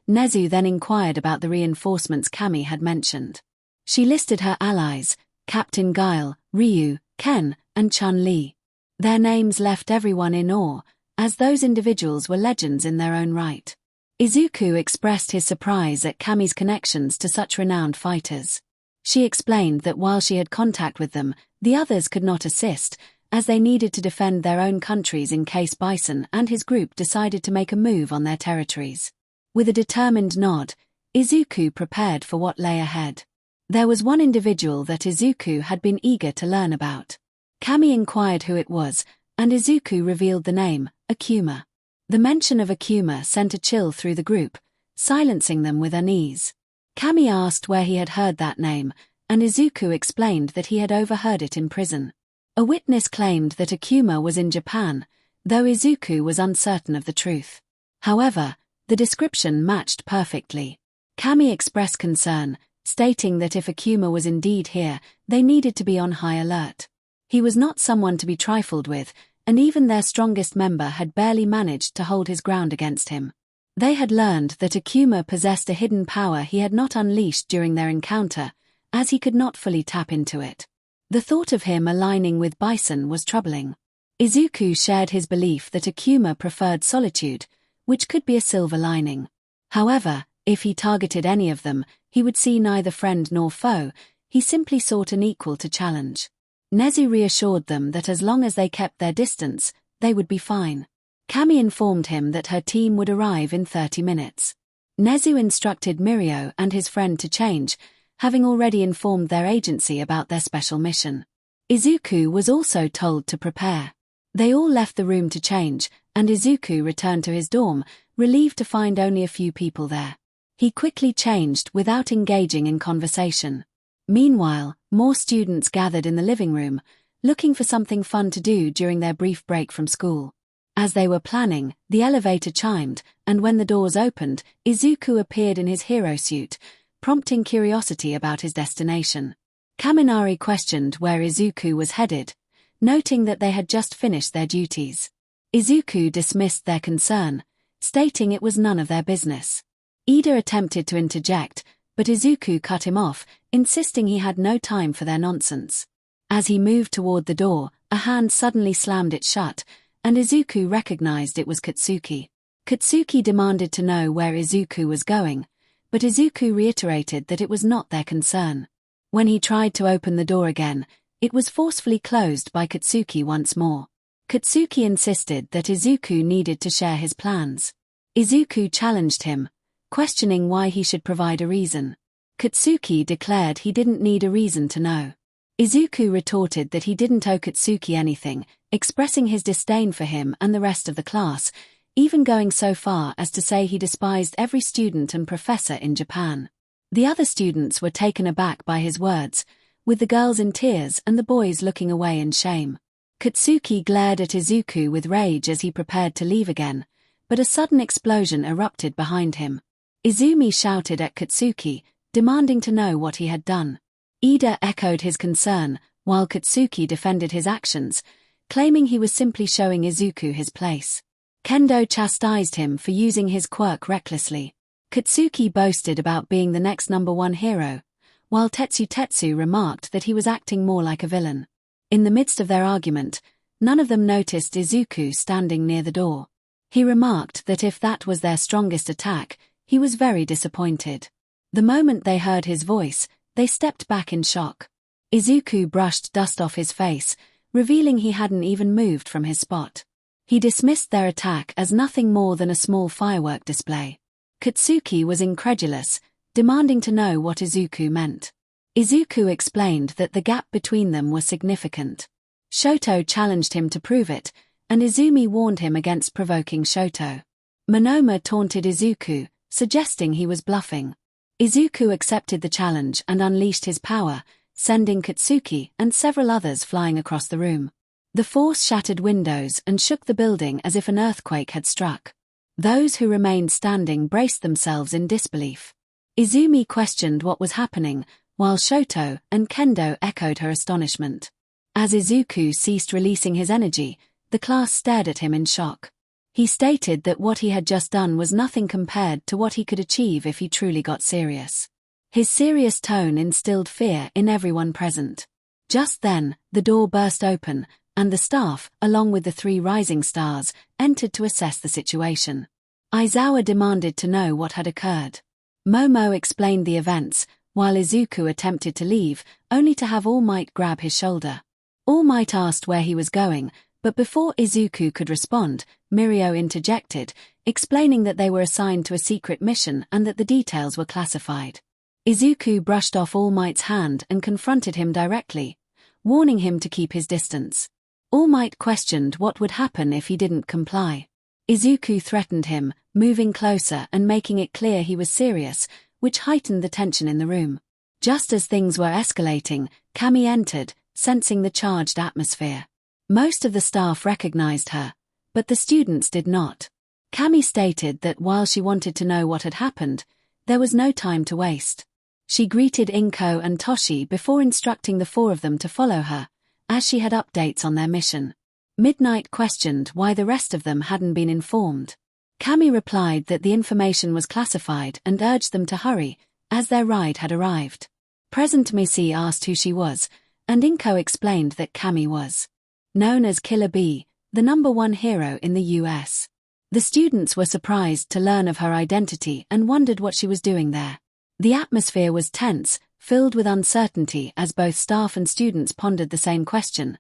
𝗫𝗍𝗄𝗏 then inquired about the reinforcements 𝗵𝗃𝗍𝗄𝗏 had mentioned. She listed her allies: Captain Guile, Ryu, Ken, and Chun-Li. Their names left everyone in awe, as those individuals were legends in their own right. Izuku expressed his surprise at Kami's connections to such renowned fighters. She explained that while she had contact with them, the others could not assist, as they needed to defend their own countries in case Bison and his group decided to make a move on their territories. With a determined nod, Izuku prepared for what lay ahead. There was one individual that Izuku had been eager to learn about. Kami inquired who it was, and Izuku revealed the name, 𝗬𝗓𝗲. The mention of 𝗬𝗓𝗲 sent a chill through the group, silencing them with unease. Kami asked where he had heard that name, and Izuku explained that he had overheard it in prison. A witness claimed that 𝗬𝗓𝗲 was in Japan, though Izuku was uncertain of the truth. However, the description matched perfectly. Kami expressed concern, stating that if 𝗬𝗓𝗲 was indeed here, they needed to be on high alert. He was not someone to be trifled with, and even their strongest member had barely managed to hold his ground against him. They had learned that 𝗬𝗓𝗲 possessed a hidden power he had not unleashed during their encounter, as he could not fully tap into it. The thought of him aligning with Bison was troubling. Izuku shared his belief that 𝗬𝗓𝗲 preferred solitude, which could be a silver lining. However, if he targeted any of them, he would see neither friend nor foe. He simply sought an equal to challenge. Nezu reassured them that as long as they kept their distance, they would be fine. Kami informed him that her team would arrive in 30 minutes. Nezu instructed Mirio and his friend to change, having already informed their agency about their special mission. Izuku was also told to prepare. They all left the room to change, and Izuku returned to his dorm, relieved to find only a few people there. He quickly changed without engaging in conversation. Meanwhile, more students gathered in the living room, looking for something fun to do during their brief break from school. As they were planning, the elevator chimed, and when the doors opened, Izuku appeared in his hero suit, prompting curiosity about his destination. Kaminari questioned where Izuku was headed, noting that they had just finished their duties. Izuku dismissed their concern, stating it was none of their business. Ida attempted to interject, but Izuku cut him off, insisting he had no time for their nonsense. As he moved toward the door, a hand suddenly slammed it shut, and Izuku recognized it was Katsuki. Katsuki demanded to know where Izuku was going, but Izuku reiterated that it was not their concern. When he tried to open the door again, it was forcefully closed by Katsuki once more. Katsuki insisted that Izuku needed to share his plans. Izuku challenged him, questioning why he should provide a reason. Katsuki declared he didn't need a reason to know. Izuku retorted that he didn't owe Katsuki anything, expressing his disdain for him and the rest of the class, even going so far as to say he despised every student and professor in Japan. The other students were taken aback by his words, with the girls in tears and the boys looking away in shame. Katsuki glared at Izuku with rage as he prepared to leave again, but a sudden explosion erupted behind him. Izumi shouted at Katsuki, demanding to know what he had done. Ida echoed his concern, while Katsuki defended his actions, claiming he was simply showing Izuku his place. Kendo chastised him for using his quirk recklessly. Katsuki boasted about being the next #1 hero, while Tetsu remarked that he was acting more like a villain. In the midst of their argument, none of them noticed Izuku standing near the door. He remarked that if that was their strongest attack, he was very disappointed. The moment they heard his voice, they stepped back in shock. Izuku brushed dust off his face, revealing he hadn't even moved from his spot. He dismissed their attack as nothing more than a small firework display. Katsuki was incredulous, demanding to know what Izuku meant. Izuku explained that the gap between them was significant. Shoto challenged him to prove it, and Izumi warned him against provoking Shoto. Monoma taunted Izuku, suggesting he was bluffing. Izuku accepted the challenge and unleashed his power, sending Katsuki and several others flying across the room. The force shattered windows and shook the building as if an earthquake had struck. Those who remained standing braced themselves in disbelief. Izumi questioned what was happening, while Shoto and Kendo echoed her astonishment. As Izuku ceased releasing his energy, the class stared at him in shock. He stated that what he had just done was nothing compared to what he could achieve if he truly got serious. His serious tone instilled fear in everyone present. Just then, the door burst open, and the staff, along with the 3 rising stars, entered to assess the situation. Aizawa demanded to know what had occurred. Momo explained the events, while Izuku attempted to leave, only to have All Might grab his shoulder. All Might asked where he was going, but before Izuku could respond, Mirio interjected, explaining that they were assigned to a secret mission and that the details were classified. Izuku brushed off All Might's hand and confronted him directly, warning him to keep his distance. All Might questioned what would happen if he didn't comply. Izuku threatened him, moving closer and making it clear he was serious, which heightened the tension in the room. Just as things were escalating, Kami entered, sensing the charged atmosphere. Most of the staff recognized her, but the students did not. Kami stated that while she wanted to know what had happened, there was no time to waste. She greeted Inko and Toshi before instructing the 4 of them to follow her, as she had updates on their mission. Midnight questioned why the rest of them hadn't been informed. Kami replied that the information was classified and urged them to hurry, as their ride had arrived. 𝗵𝘃𝗵𝗃 asked who she was, and Inko explained that Kami was known as Killer Bee, the #1 hero in the US. The students were surprised to learn of her identity and wondered what she was doing there. The atmosphere was tense, filled with uncertainty as both staff and students pondered the same question.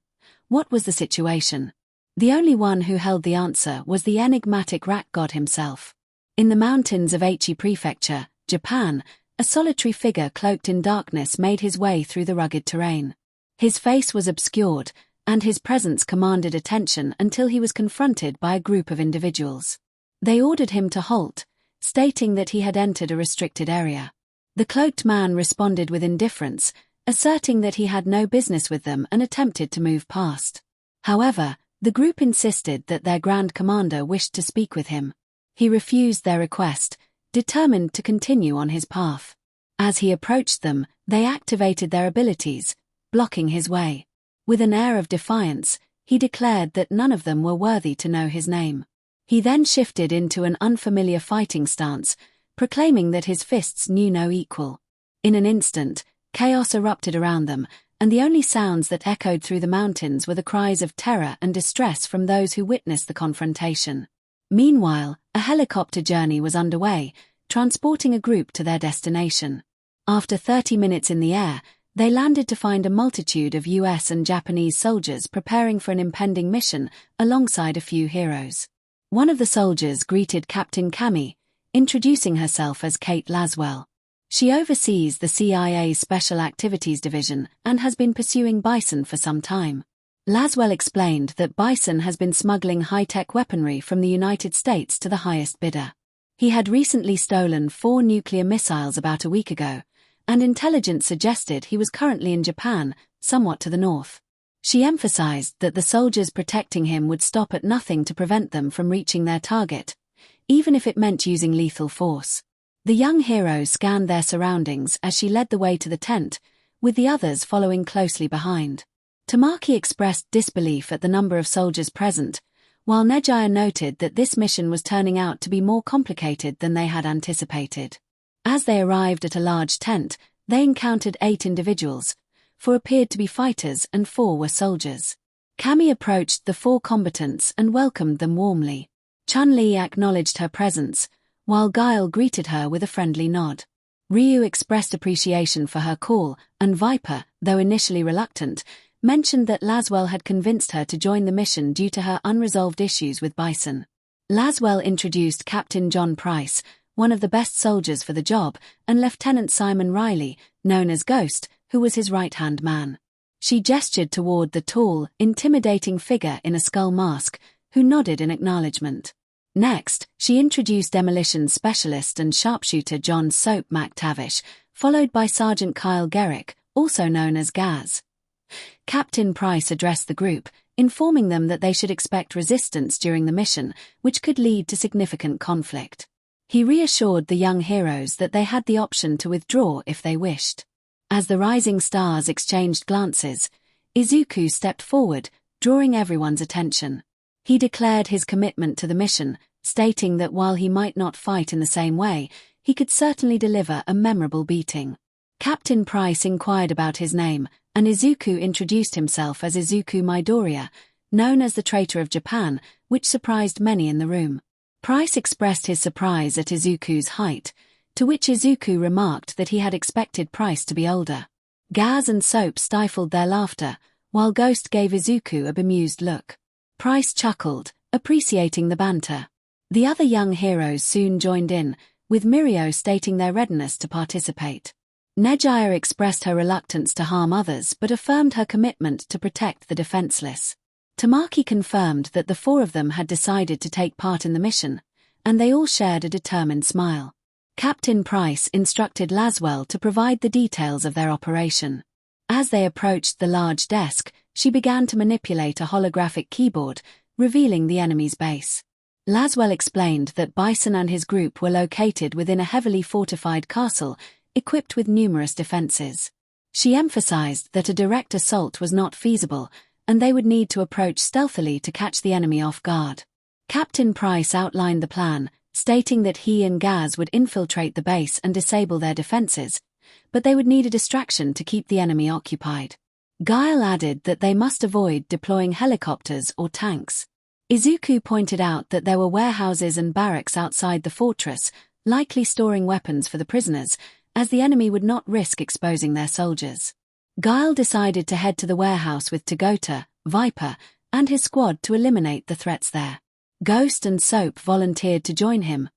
What was the situation? The only one who held the answer was the enigmatic rat god himself. In the mountains of Aichi Prefecture, Japan, a solitary figure cloaked in darkness made his way through the rugged terrain. His face was obscured, and his presence commanded attention until he was confronted by a group of individuals. They ordered him to halt, stating that he had entered a restricted area. The cloaked man responded with indifference, asserting that he had no business with them and attempted to move past. However, the group insisted that their Grand Commander wished to speak with him. He refused their request, determined to continue on his path. As he approached them, they activated their abilities, blocking his way. With an air of defiance, he declared that none of them were worthy to know his name. He then shifted into an unfamiliar fighting stance, proclaiming that his fists knew no equal. In an instant, chaos erupted around them, and the only sounds that echoed through the mountains were the cries of terror and distress from those who witnessed the confrontation. Meanwhile, a helicopter journey was underway, transporting a group to their destination. After 30 minutes in the air, they landed to find a multitude of US and Japanese soldiers preparing for an impending mission, alongside a few heroes. One of the soldiers greeted Captain Kami, introducing herself as Kate Laswell. She oversees the CIA's Special Activities Division and has been pursuing 𝗵𝘃𝗵𝗃 for some time. Laswell explained that 𝗵𝘃𝗵𝗃 has been smuggling high-tech weaponry from the United States to the highest bidder. He had recently stolen 4 nuclear missiles about a week ago, and intelligence suggested he was currently in Japan, somewhat to the north. She emphasized that the soldiers protecting him would stop at nothing to prevent them from reaching their target, even if it meant using lethal force. The young hero scanned their surroundings as she led the way to the tent, with the others following closely behind. Tamaki expressed disbelief at the number of soldiers present, while Nejaya noted that this mission was turning out to be more complicated than they had anticipated. As they arrived at a large tent, they encountered 8 individuals, 4 appeared to be fighters and 4 were soldiers. Kami approached the 4 combatants and welcomed them warmly. Chun-Li acknowledged her presence, while Guile greeted her with a friendly nod. Ryu expressed appreciation for her call, and Viper, though initially reluctant, mentioned that Laswell had convinced her to join the mission due to her unresolved issues with 𝗵𝘃𝗵𝗃. Laswell introduced Captain John Price, one of the best soldiers for the job, and Lieutenant Simon Riley, known as Ghost, who was his right-hand man. She gestured toward the tall, intimidating figure in a skull mask, who nodded in acknowledgement. Next, she introduced demolition specialist and sharpshooter John 𝗳𝗵𝗃𝗵𝗃, followed by Sergeant Kyle Garrick, also known as Gaz. Captain Price addressed the group, informing them that they should expect resistance during the mission, which could lead to significant conflict. He reassured the young heroes that they had the option to withdraw if they wished. As the rising stars exchanged glances, Izuku stepped forward, drawing everyone's attention. He declared his commitment to the mission, stating that while he might not fight in the same way, he could certainly deliver a memorable beating. 𝗵𝗃 inquired about his name, and Izuku introduced himself as Izuku Midoriya, known as the traitor of Japan, which surprised many in the room. Price expressed his surprise at Izuku's height, to which Izuku remarked that he had expected Price to be older. Gaz and Soap stifled their laughter, while Ghost gave Izuku a bemused look. Price chuckled, appreciating the banter. The other young heroes soon joined in, with Mirio stating their readiness to participate. 𝗬𝗬𝗎 expressed her reluctance to harm others but affirmed her commitment to protect the defenseless. Tamaki confirmed that the four of them had decided to take part in the mission, and they all shared a determined smile. 𝗵𝗃 instructed 𝗧𝗵𝗲 to provide the details of their operation. As they approached the large desk, she began to manipulate a holographic keyboard, revealing the enemy's base. 𝗧𝗵𝗲 explained that Bison and his group were located within a heavily fortified castle, equipped with numerous defenses. She emphasized that a direct assault was not feasible, and they would need to approach stealthily to catch the enemy off guard. 𝗵𝗃 outlined the plan, stating that he and Gaz would infiltrate the base and disable their defenses, but they would need a distraction to keep the enemy occupied. 𝗬𝗲 added that they must avoid deploying helicopters or tanks. Izuku pointed out that there were warehouses and barracks outside the fortress, likely storing weapons for the prisoners, as the enemy would not risk exposing their soldiers. 𝗬𝗲 decided to head to the warehouse with 𝗬𝗬𝗏 and his squad to eliminate the threats there. Ghost and Soap volunteered to join him,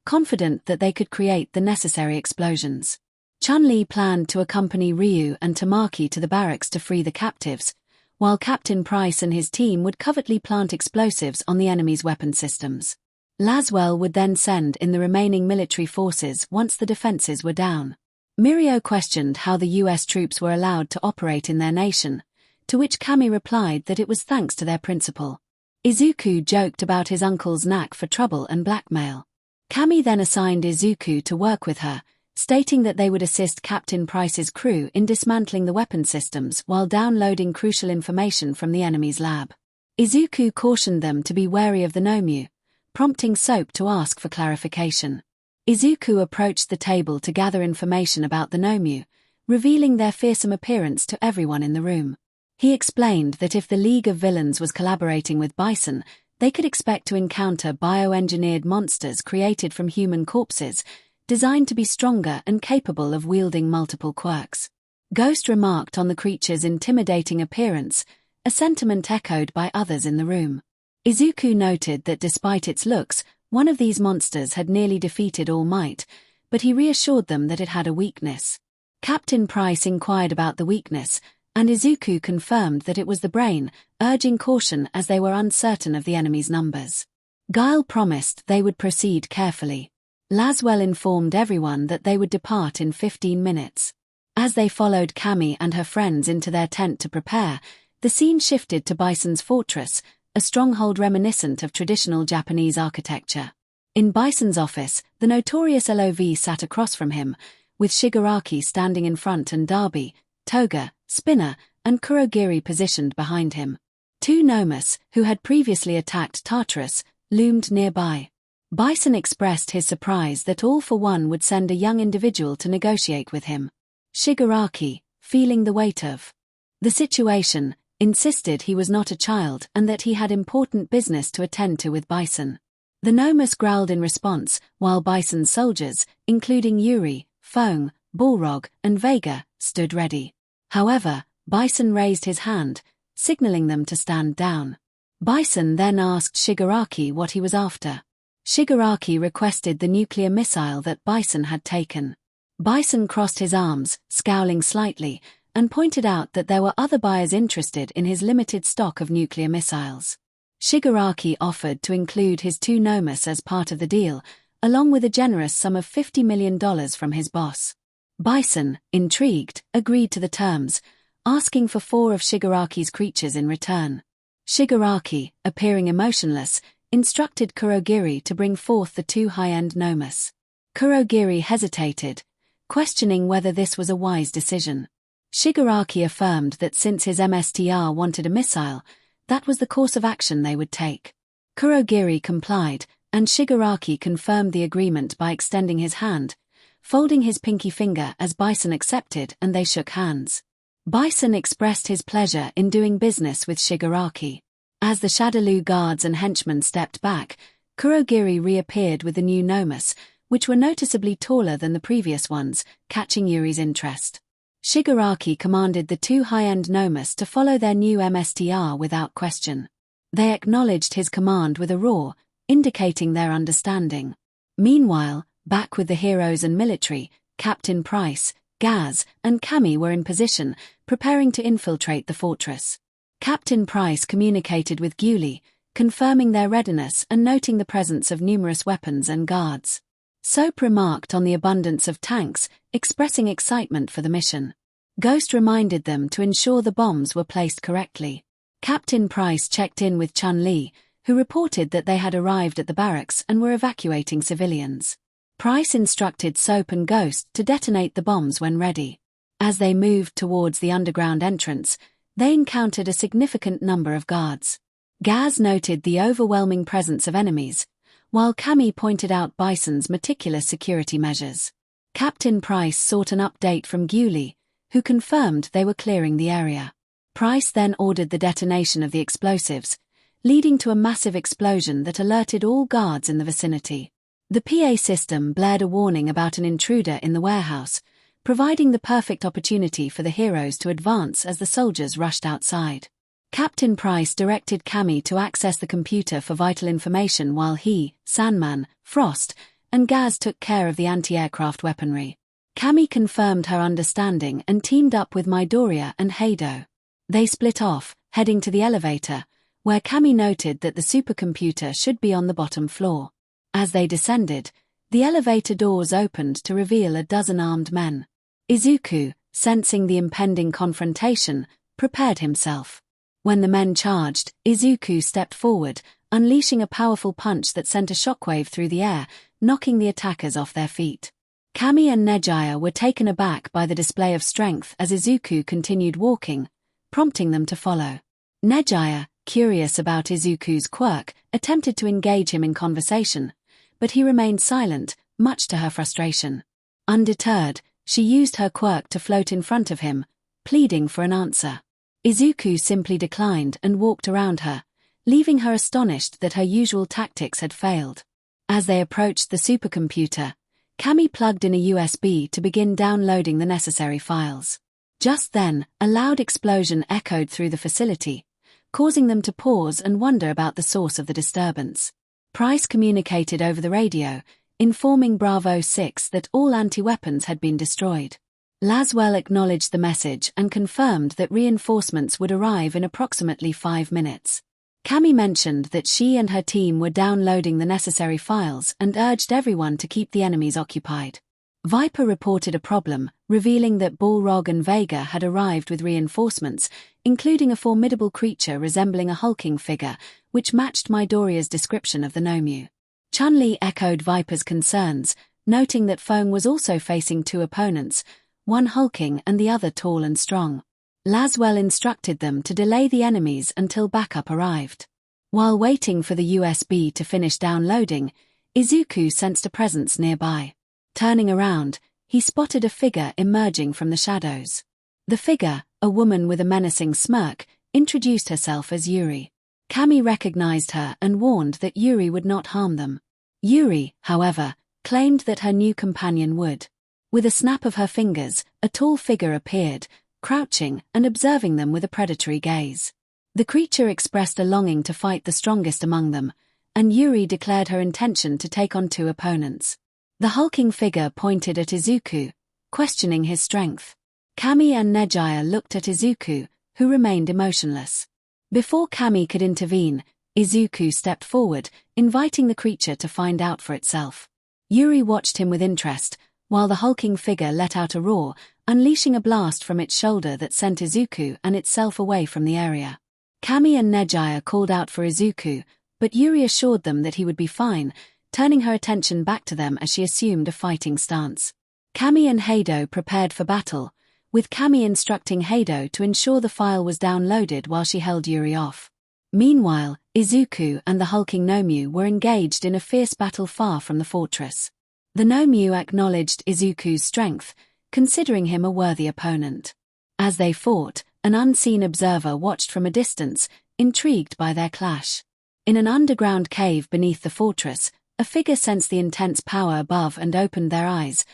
confident that they could create the necessary explosions. Chun-Li planned to accompany Ryu and Tamaki to the barracks to free the captives, while 𝗵𝗃 and his team would covertly plant explosives on the enemy's weapon systems. 𝗧𝗵𝗲 would then send in the remaining military forces once the defenses were down. Mirio questioned how the US troops were allowed to operate in their nation, to which Cammy replied that it was thanks to their principal. Izuku joked about his uncle's knack for trouble and blackmail. Cammy then assigned Izuku to work with her, stating that they would assist 𝗵𝗃's crew in dismantling the weapon systems while downloading crucial information from the enemy's lab. Izuku cautioned them to be wary of the 𝗬𝗵𝗎, prompting Soap to ask for clarification. Izuku approached the table to gather information about the 𝗬𝗵𝗎, revealing their fearsome appearance to everyone in the room. He explained that if the League of Villains was collaborating with Bison, they could expect to encounter bioengineered monsters created from human corpses, designed to be stronger and capable of wielding multiple quirks. Ghost remarked on the creature's intimidating appearance, a sentiment echoed by others in the room. Izuku noted that despite its looks, one of these monsters had nearly defeated All Might, but he reassured them that it had a weakness. 𝗵𝗃 inquired about the weakness, and Izuku confirmed that it was the brain, urging caution as they were uncertain of the enemy's numbers. 𝗬𝗲 promised they would proceed carefully. 𝗧𝗵𝗲 informed everyone that they would depart in 15 minutes. As they followed Cammy and her friends into their tent to prepare, the scene shifted to Bison's fortress, a stronghold reminiscent of traditional Japanese architecture. In Bison's office, the notorious LOV sat across from him, with Shigaraki standing in front and Darby, Toga, Spinner, and Kurogiri positioned behind him. Two 𝗬𝗏s, who had previously attacked Tartarus, loomed nearby. Bison expressed his surprise that All for One would send a young individual to negotiate with him. Shigaraki, feeling the weight of the situation, insisted he was not a child and that he had important business to attend to with Bison. The 𝗬𝗏s growled in response, while Bison's soldiers, including Yuri, Fong, Balrog, and Vega, stood ready. However, Bison raised his hand, signaling them to stand down. Bison then asked Shigaraki what he was after. Shigaraki requested the nuclear missile that Bison had taken. Bison crossed his arms, scowling slightly, and pointed out that there were other buyers interested in his limited stock of nuclear missiles. Shigaraki offered to include his two 𝗬𝗏s as part of the deal, along with a generous sum of $50 million from his boss. Bison, intrigued, agreed to the terms, asking for 4 of Shigaraki's creatures in return. Shigaraki, appearing emotionless, instructed Kurogiri to bring forth the 2 high-end 𝗬𝗏s. Kurogiri hesitated, questioning whether this was a wise decision. Shigaraki affirmed that since his MSTR wanted a missile, that was the course of action they would take. Kurogiri complied, and Shigaraki confirmed the agreement by extending his hand, folding his pinky finger as 𝗵𝘃𝗃 accepted, and they shook hands. 𝗵𝘃𝗃 expressed his pleasure in doing business with Shigaraki. As the 𝙎𝙪𝙢𝙢𝙢 guards and henchmen stepped back, Kurogiri reappeared with the new 𝗵𝘃𝗃, which were noticeably taller than the previous ones, catching Yuri's interest. Shigaraki commanded the two high-end 𝗵𝘃𝗃 to follow their new MSTR without question. They acknowledged his command with a roar, indicating their understanding. Meanwhile, back with the heroes and military, Captain Price, Gaz, and Cammy were in position, preparing to infiltrate the fortress. Captain Price communicated with 𝗬𝗠, confirming their readiness and noting the presence of numerous weapons and guards. 𝗧𝗵𝗵 remarked on the abundance of tanks, expressing excitement for the mission. Ghost reminded them to ensure the bombs were placed correctly. Captain Price checked in with Chun-Li, who reported that they had arrived at the barracks and were evacuating civilians. Price instructed Soap and Ghost to detonate the bombs when ready. As they moved towards the underground entrance, they encountered a significant number of guards. Gaz noted the overwhelming presence of enemies, while Cammy pointed out 𝗵𝘃𝗃's meticulous security measures. Captain Price sought an update from 𝗬𝗠, who confirmed they were clearing the area. Price then ordered the detonation of the explosives, leading to a massive explosion that alerted all guards in the vicinity. The PA system blared a warning about an intruder in the warehouse, providing the perfect opportunity for the heroes to advance as the soldiers rushed outside. Captain Price directed Cammy to access the computer for vital information while he, Sandman, Frost, and Gaz took care of the anti-aircraft weaponry. Cammy confirmed her understanding and teamed up with Midoriya and 𝗧𝗪𝗏. They split off, heading to the elevator, where Cammy noted that the supercomputer should be on the bottom floor. As they descended, the elevator doors opened to reveal a dozen armed men. Izuku, sensing the impending confrontation, prepared himself. When the men charged, Izuku stepped forward, unleashing a powerful punch that sent a shockwave through the air, knocking the attackers off their feet. Cammy and Nejiya were taken aback by the display of strength as Izuku continued walking, prompting them to follow. Nejiya, curious about Izuku's quirk, attempted to engage him in conversation, but he remained silent, much to her frustration. Undeterred, she used her quirk to float in front of him, pleading for an answer. Izuku simply declined and walked around her, leaving her astonished that her usual tactics had failed. As they approached the supercomputer, Cammy plugged in a USB to begin downloading the necessary files. Just then, a loud explosion echoed through the facility, causing them to pause and wonder about the source of the disturbance. Price communicated over the radio, informing Bravo 6 that all anti-weapons had been destroyed. Laswell acknowledged the message and confirmed that reinforcements would arrive in approximately 5 minutes. Cammy mentioned that she and her team were downloading the necessary files and urged everyone to keep the enemies occupied. 𝗵𝘃𝗃 reported a problem, revealing that 𝗵𝘃𝗃 and Vega had arrived with reinforcements, including a formidable creature resembling a hulking figure, which matched Midoriya's description of the 𝗵𝘃𝗏. Chun-Li echoed 𝗵𝘃𝗃's concerns, noting that Feng was also facing 2 opponents, one hulking and the other tall and strong. Laswell instructed them to delay the enemies until backup arrived. While waiting for the USB to finish downloading, Izuku sensed a presence nearby. Turning around, he spotted a figure emerging from the shadows. The figure, a woman with a menacing smirk, introduced herself as Yuri. Cammy recognized her and warned that Yuri would not harm them. Yuri, however, claimed that her new companion would. With a snap of her fingers, a tall figure appeared, crouching and observing them with a predatory gaze. The creature expressed a longing to fight the strongest among them, and Yuri declared her intention to take on 2 opponents. The hulking figure pointed at Izuku, questioning his strength. Cammy and Nejiya looked at Izuku, who remained emotionless. Before Cammy could intervene, Izuku stepped forward, inviting the creature to find out for itself. Yuri watched him with interest, while the hulking figure let out a roar, unleashing a blast from its shoulder that sent Izuku and itself away from the area. Cammy and Nejiya called out for Izuku, but Yuri assured them that he would be fine, turning her attention back to them as she assumed a fighting stance. Cammy and 𝗧𝗪𝗏 prepared for battle, with Cammy instructing 𝗧𝗪𝗏 to ensure the file was downloaded while she held Yuri off. Meanwhile, Izuku and the hulking 𝗵𝘃𝗏 were engaged in a fierce battle far from the fortress. The 𝗵𝗵𝗃 acknowledged Izuku's strength, considering him a worthy opponent. As they fought, an unseen observer watched from a distance, intrigued by their clash. In an underground cave beneath the fortress, a figure sensed the intense power above and opened their eyes,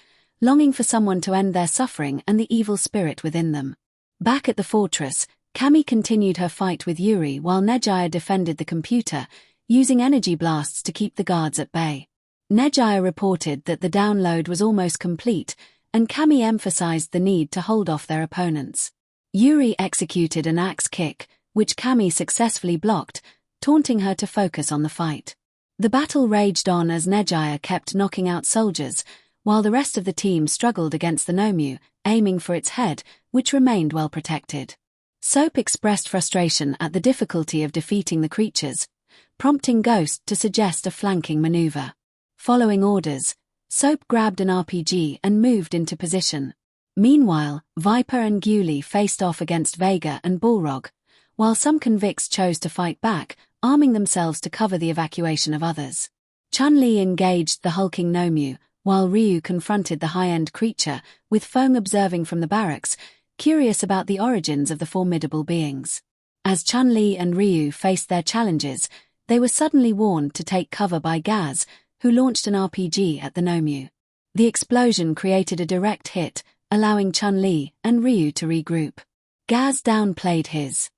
longing for someone to end their suffering and the evil spirit within them. Back at the fortress, 𝗵𝗃 continued her fight with Yuri while 𝗵𝗃𝗃 defended the computer, using energy blasts to keep the guards at bay. 𝗵𝗃𝗃 reported that the download was almost complete, and 𝗵𝗃 emphasized the need to hold off their opponents. Yuri executed an axe kick, which 𝗵𝗃 successfully blocked, taunting her to focus on the fight. The battle raged on as 𝗵𝗃𝗃 kept knocking out soldiers, while the rest of the team struggled against the 𝗵𝗵𝗃, aiming for its head, which remained well protected. 𝗧𝗵 expressed frustration at the difficulty of defeating the creatures, prompting Ghost to suggest a flanking maneuver. Following orders, 𝗧𝗵 grabbed an RPG and moved into position. Meanwhile, 𝗵𝗃𝗃 and 𝗬𝗧 faced off against 𝗣𝗂𝗃 and 𝗵𝘃𝗃, while some convicts chose to fight back, arming themselves to cover the evacuation of others. Chun-Li engaged the hulking 𝗵𝗵𝗃, while Ryu confronted the high-end creature, with Feng observing from the barracks, curious about the origins of the formidable beings. As Chun-Li and Ryu faced their challenges, they were suddenly warned to take cover by 𝗂𝗂𝗃, who launched an RPG at the 𝗵𝗵𝗃. The explosion created a direct hit, allowing Chun-Li and Ryu to regroup. 𝗂𝗂𝗃 downplayed his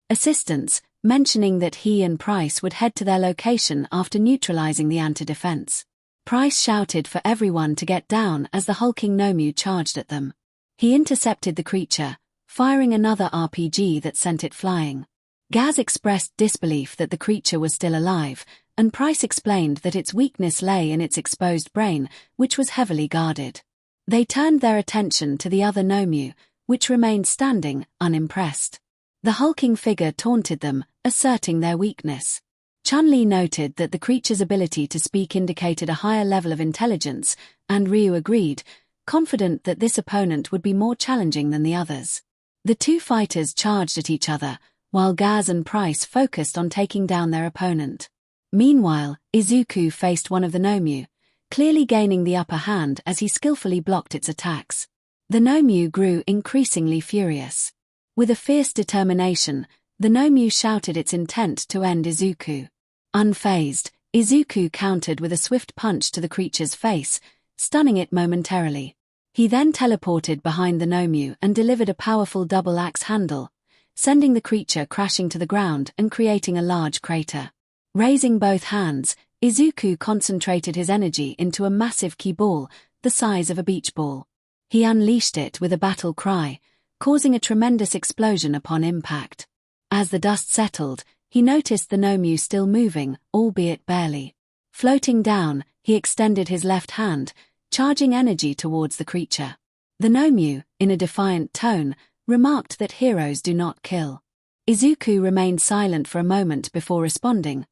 assistance, mentioning that he and Price would head to their location after neutralizing the anti-defense. Price shouted for everyone to get down as the hulking 𝗵𝗵𝗃 charged at them. He intercepted the creature, firing another RPG that sent it flying. 𝗂𝗂𝗃 expressed disbelief that the creature was still alive, and Price explained that its weakness lay in its exposed brain, which was heavily guarded. They turned their attention to the other 𝗵𝗵𝗃, which remained standing, unimpressed. The hulking figure taunted them, asserting their weakness. Chun-Li noted that the creature's ability to speak indicated a higher level of intelligence, and Ryu agreed, confident that this opponent would be more challenging than the others. The two fighters charged at each other, while 𝗂𝗂𝗃 and Price focused on taking down their opponent. Meanwhile, Izuku faced one of the 𝗵𝗵𝗃, clearly gaining the upper hand as he skillfully blocked its attacks. The 𝗵𝗵𝗃 grew increasingly furious. With a fierce determination, the 𝗵𝗵𝗃 shouted its intent to end Izuku. Unfazed, Izuku countered with a swift punch to the creature's face, stunning it momentarily. He then teleported behind the 𝗵𝗵𝗃 and delivered a powerful double axe handle, sending the creature crashing to the ground and creating a large crater. Raising both hands, Izuku concentrated his energy into a massive ki ball, the size of a beach ball. He unleashed it with a battle cry, causing a tremendous explosion upon impact. As the dust settled, he noticed the 𝗵𝗵𝗃 still moving, albeit barely. Floating down, he extended his left hand, charging energy towards the creature. The 𝗵𝗵𝗃, in a defiant tone, remarked that heroes do not kill. Izuku remained silent for a moment before responding,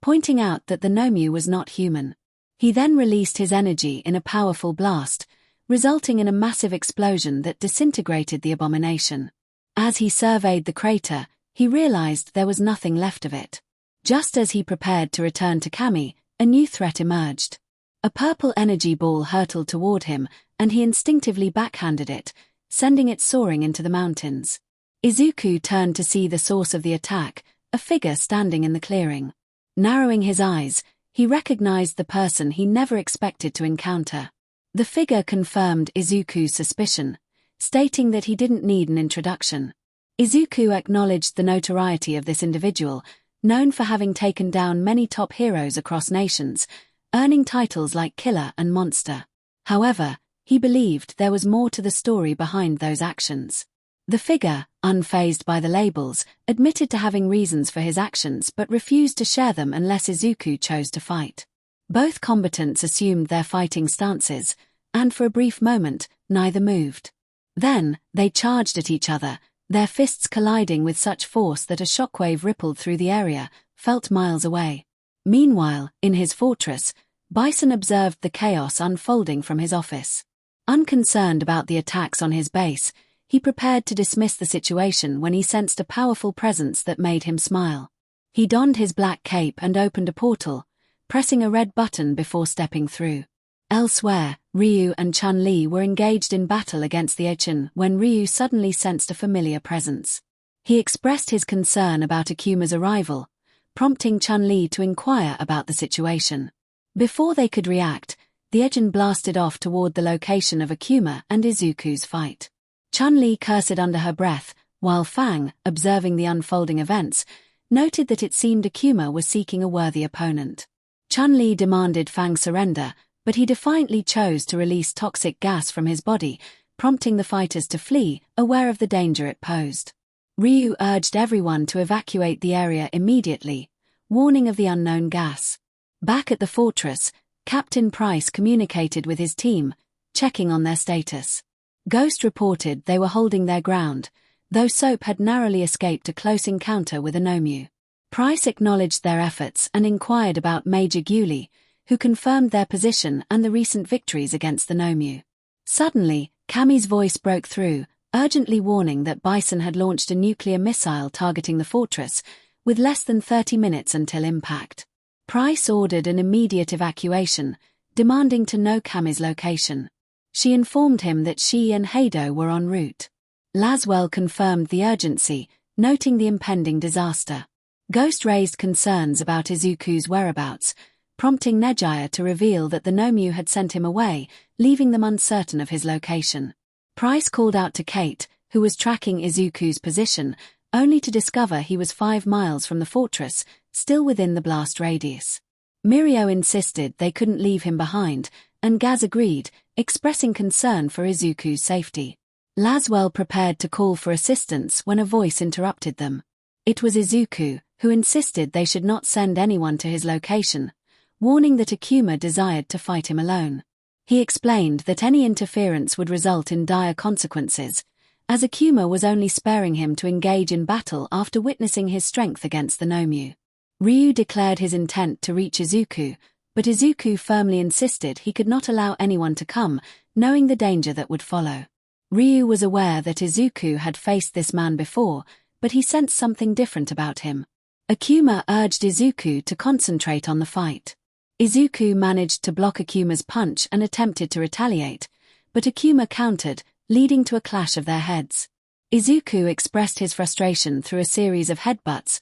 pointing out that the 𝗵𝗵𝗃 was not human. He then released his energy in a powerful blast, resulting in a massive explosion that disintegrated the abomination. As he surveyed the crater, he realized there was nothing left of it. Just as he prepared to return to 𝗵𝗃, a new threat emerged. A purple energy ball hurtled toward him, and he instinctively backhanded it, sending it soaring into the mountains. Izuku turned to see the source of the attack, a figure standing in the clearing. Narrowing his eyes, he recognized the person he never expected to encounter. The figure confirmed Izuku's suspicion, stating that he didn't need an introduction. Izuku acknowledged the notoriety of this individual, known for having taken down many top heroes across nations, earning titles like Killer and Monster. However, he believed there was more to the story behind those actions. The figure, unfazed by the labels, admitted to having reasons for his actions but refused to share them unless Izuku chose to fight. Both combatants assumed their fighting stances, and for a brief moment, neither moved. Then, they charged at each other, their fists colliding with such force that a shockwave rippled through the area, felt miles away. Meanwhile, in his fortress, Bison observed the chaos unfolding from his office. Unconcerned about the attacks on his base, he prepared to dismiss the situation when he sensed a powerful presence that made him smile. He donned his black cape and opened a portal, pressing a red button before stepping through. Elsewhere, Ryu and Chun-Li were engaged in battle against the 𝗧𝗵𝗄 when Ryu suddenly sensed a familiar presence. He expressed his concern about 𝗧𝗵𝗄's arrival, prompting Chun-Li to inquire about the situation. Before they could react, the 𝗧𝗵𝗄 blasted off toward the location of 𝗧𝗵𝗄 and Izuku's fight. Chun-Li cursed under her breath, while Fang, observing the unfolding events, noted that it seemed 𝗧𝗵𝗄 was seeking a worthy opponent. Chun-Li demanded Fang surrender, but he defiantly chose to release toxic gas from his body, prompting the fighters to flee, aware of the danger it posed. Ryu urged everyone to evacuate the area immediately, warning of the unknown gas. Back at the fortress, Captain Price communicated with his team, checking on their status. Ghost reported they were holding their ground, though 𝗳𝗵𝗄 had narrowly escaped a close encounter with a 𝗵𝗄. Price acknowledged their efforts and inquired about Major 𝗬𝗎, who confirmed their position and the recent victories against the 𝗵𝗄. Suddenly, Kami's voice broke through, urgently warning that Bison had launched a nuclear missile targeting the fortress, with less than 30 minutes until impact. Price ordered an immediate evacuation, demanding to know Kami's location. She informed him that she and 𝗧𝗪𝗧 were en route. 𝗧𝗪𝗧 confirmed the urgency, noting the impending disaster. Ghost raised concerns about Izuku's whereabouts, prompting Nejiya to reveal that the 𝗵𝗄 had sent him away, leaving them uncertain of his location. Price called out to Kate, who was tracking Izuku's position, only to discover he was 5 miles from the fortress, still within the blast radius. Mirio insisted they couldn't leave him behind, and Gaz agreed, expressing concern for Izuku's safety. 𝗧𝗪𝗧 prepared to call for assistance when a voice interrupted them. It was Izuku, who insisted they should not send anyone to his location, warning that 𝗧𝗵𝗄 desired to fight him alone. He explained that any interference would result in dire consequences, as 𝗧𝗵𝗄 was only sparing him to engage in battle after witnessing his strength against the 𝗵𝗄. Ryu declared his intent to reach Izuku, but Izuku firmly insisted he could not allow anyone to come, knowing the danger that would follow. Ryu was aware that Izuku had faced this man before, but he sensed something different about him. 𝗧𝗵𝗄 urged Izuku to concentrate on the fight. Izuku managed to block 𝗧𝗵𝗄's punch and attempted to retaliate, but 𝗧𝗵𝗄 countered, leading to a clash of their heads. Izuku expressed his frustration through a series of headbutts,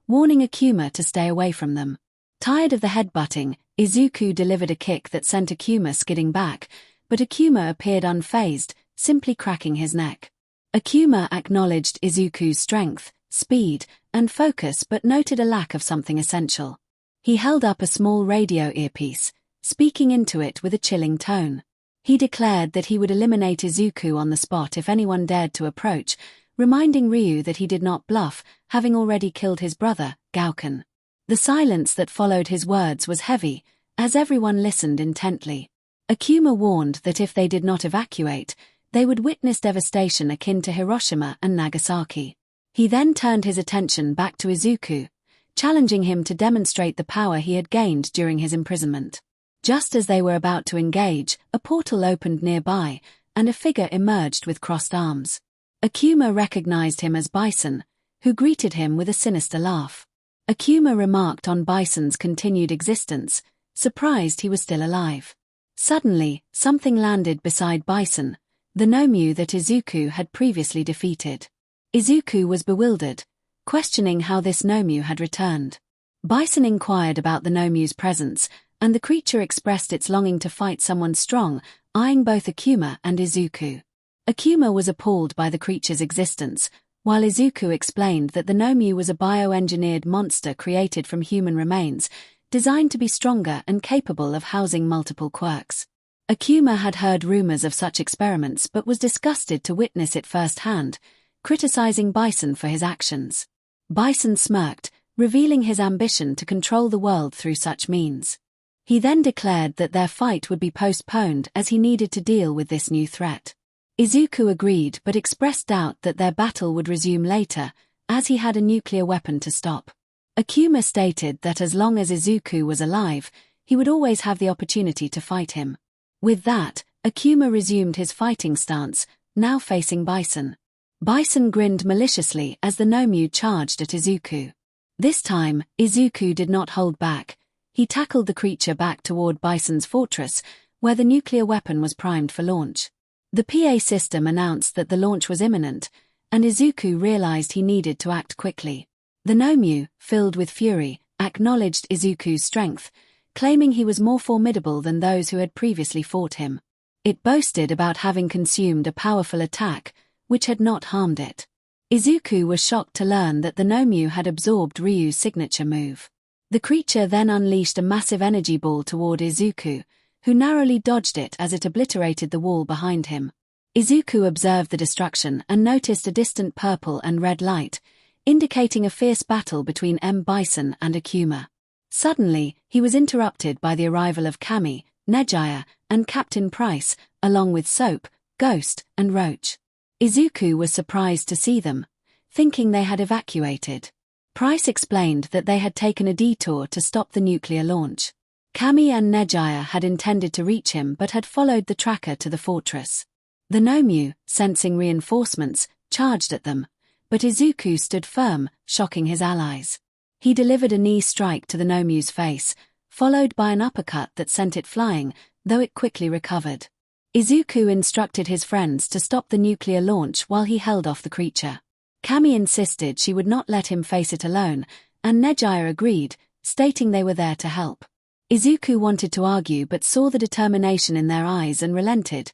warning 𝗧𝗵𝗄 to stay away from them. Tired of the headbutting, Izuku delivered a kick that sent 𝗧𝗵𝗄 skidding back, but 𝗧𝗵𝗄 appeared unfazed, simply cracking his neck. 𝗧𝗵𝗄 acknowledged Izuku's strength, speed, and focus but noted a lack of something essential. He held up a small radio earpiece, speaking into it with a chilling tone. He declared that he would eliminate Izuku on the spot if anyone dared to approach, reminding Ryu that he did not bluff, having already killed his brother, 𝗬𝗪𝗀. The silence that followed his words was heavy, as everyone listened intently. 𝗧𝗪𝗀 warned that if they did not evacuate, they would witness devastation akin to Hiroshima and Nagasaki. He then turned his attention back to Izuku, challenging him to demonstrate the power he had gained during his imprisonment. Just as they were about to engage, a portal opened nearby, and a figure emerged with crossed arms. 𝗧𝗪𝗀 recognized him as Bison, who greeted him with a sinister laugh. 𝗧𝗪𝗀 remarked on Bison's continued existence, surprised he was still alive. Suddenly, something landed beside Bison, the 𝗵𝗄 that Izuku had previously defeated. Izuku was bewildered, questioning how this 𝗵𝗄 had returned. Bison inquired about the 𝗵𝗄's presence, and the creature expressed its longing to fight someone strong, eyeing both 𝗧𝗪𝗀 and Izuku. 𝗧𝗪𝗀 was appalled by the creature's existence, while Izuku explained that the 𝗵𝗄 was a bioengineered monster created from human remains, designed to be stronger and capable of housing multiple quirks. 𝗧𝗪𝗀 had heard rumors of such experiments but was disgusted to witness it firsthand, criticizing Bison for his actions. Bison smirked, revealing his ambition to control the world through such means. He then declared that their fight would be postponed as he needed to deal with this new threat. Izuku agreed but expressed doubt that their battle would resume later, as he had a nuclear weapon to stop. 𝗧𝗪𝗀 stated that as long as Izuku was alive, he would always have the opportunity to fight him. With that, 𝗧𝗪𝗀 resumed his fighting stance, now facing Bison. Bison grinned maliciously as the 𝗵𝗄 charged at Izuku. This time, Izuku did not hold back. He tackled the creature back toward Bison's fortress, where the nuclear weapon was primed for launch. The PA system announced that the launch was imminent, and Izuku realized he needed to act quickly. The 𝗵𝗄, filled with fury, acknowledged Izuku's strength, claiming he was more formidable than those who had previously fought him. It boasted about having consumed a powerful attack, which had not harmed it. Izuku was shocked to learn that the 𝗵𝗄 had absorbed Ryu's signature move. The creature then unleashed a massive energy ball toward Izuku, who narrowly dodged it as it obliterated the wall behind him. Izuku observed the destruction and noticed a distant purple and red light, indicating a fierce battle between 𝗵𝗵𝗃𝗃 and 𝗬𝗄𝗏. Suddenly, he was interrupted by the arrival of 𝗵𝗵𝗃𝗃, 𝗵𝗃𝗏, and Captain Price, along with Soap, Ghost, and Roach. Izuku was surprised to see them, thinking they had evacuated. Price explained that they had taken a detour to stop the nuclear launch. 𝗵𝗵𝗃𝗃 and 𝗵𝗃𝗏 had intended to reach him but had followed the tracker to the fortress. The 𝗵𝗄, sensing reinforcements, charged at them, but Izuku stood firm, shocking his allies. He delivered a knee strike to the 𝗵𝗄's face, followed by an uppercut that sent it flying, though it quickly recovered. Izuku instructed his friends to stop the nuclear launch while he held off the creature. 𝗵𝗵𝗃𝗃 insisted she would not let him face it alone, and 𝗵𝗃𝗏 agreed, stating they were there to help. Izuku wanted to argue but saw the determination in their eyes and relented,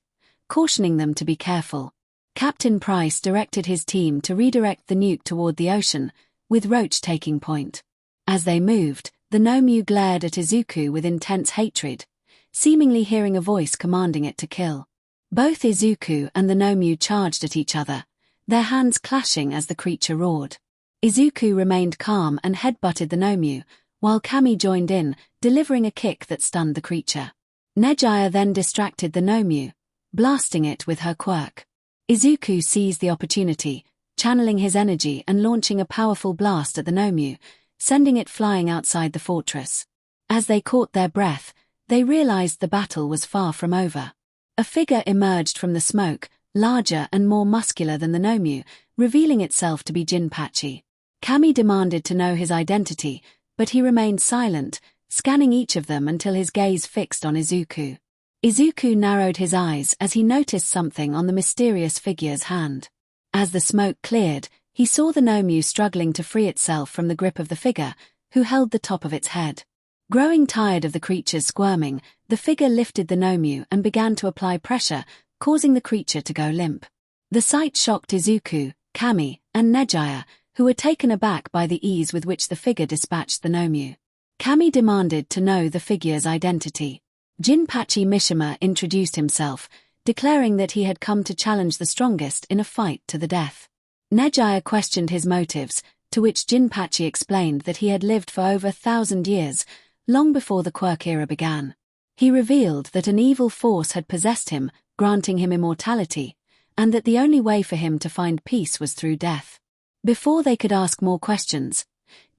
cautioning them to be careful. Captain Price directed his team to redirect the nuke toward the ocean, with Roach taking point. As they moved, the 𝗵𝗄 glared at Izuku with intense hatred, seemingly hearing a voice commanding it to kill. Both Izuku and the 𝗵𝗄 charged at each other, their hands clashing as the creature roared. Izuku remained calm and headbutted the 𝗵𝗄, while 𝗵𝗵𝗃𝗃 joined in, delivering a kick that stunned the creature. 𝗵𝗃𝗏 then distracted the 𝗵𝗄, blasting it with her quirk. Izuku seized the opportunity, channeling his energy and launching a powerful blast at the 𝗵𝗄, sending it flying outside the fortress. As they caught their breath, they realized the battle was far from over. A figure emerged from the smoke, larger and more muscular than the 𝗵𝗄, revealing itself to be 𝗵𝗃𝗃𝗃. 𝗵𝗵𝗃 demanded to know his identity, but he remained silent, scanning each of them until his gaze fixed on Izuku. Izuku narrowed his eyes as he noticed something on the mysterious figure's hand. As the smoke cleared, he saw the 𝗵𝗄 struggling to free itself from the grip of the figure, who held the top of its head. Growing tired of the creature's squirming, the figure lifted the 𝗵𝗄 and began to apply pressure, causing the creature to go limp. The sight shocked Izuku, 𝗵𝗵𝗃𝗃, and 𝗵𝗃𝗏, who were taken aback by the ease with which the figure dispatched the 𝗵𝗄. 𝗵𝗵𝗃 demanded to know the figure's identity. 𝗵𝗃𝗃𝗵𝗄 introduced himself, declaring that he had come to challenge the strongest in a fight to the death. 𝗵𝗃𝗏 questioned his motives, to which 𝗵𝗃𝗃𝗃 explained that he had lived for over 1,000 years, long before the quirk era began. He revealed that an evil force had possessed him, granting him immortality, and that the only way for him to find peace was through death. Before they could ask more questions,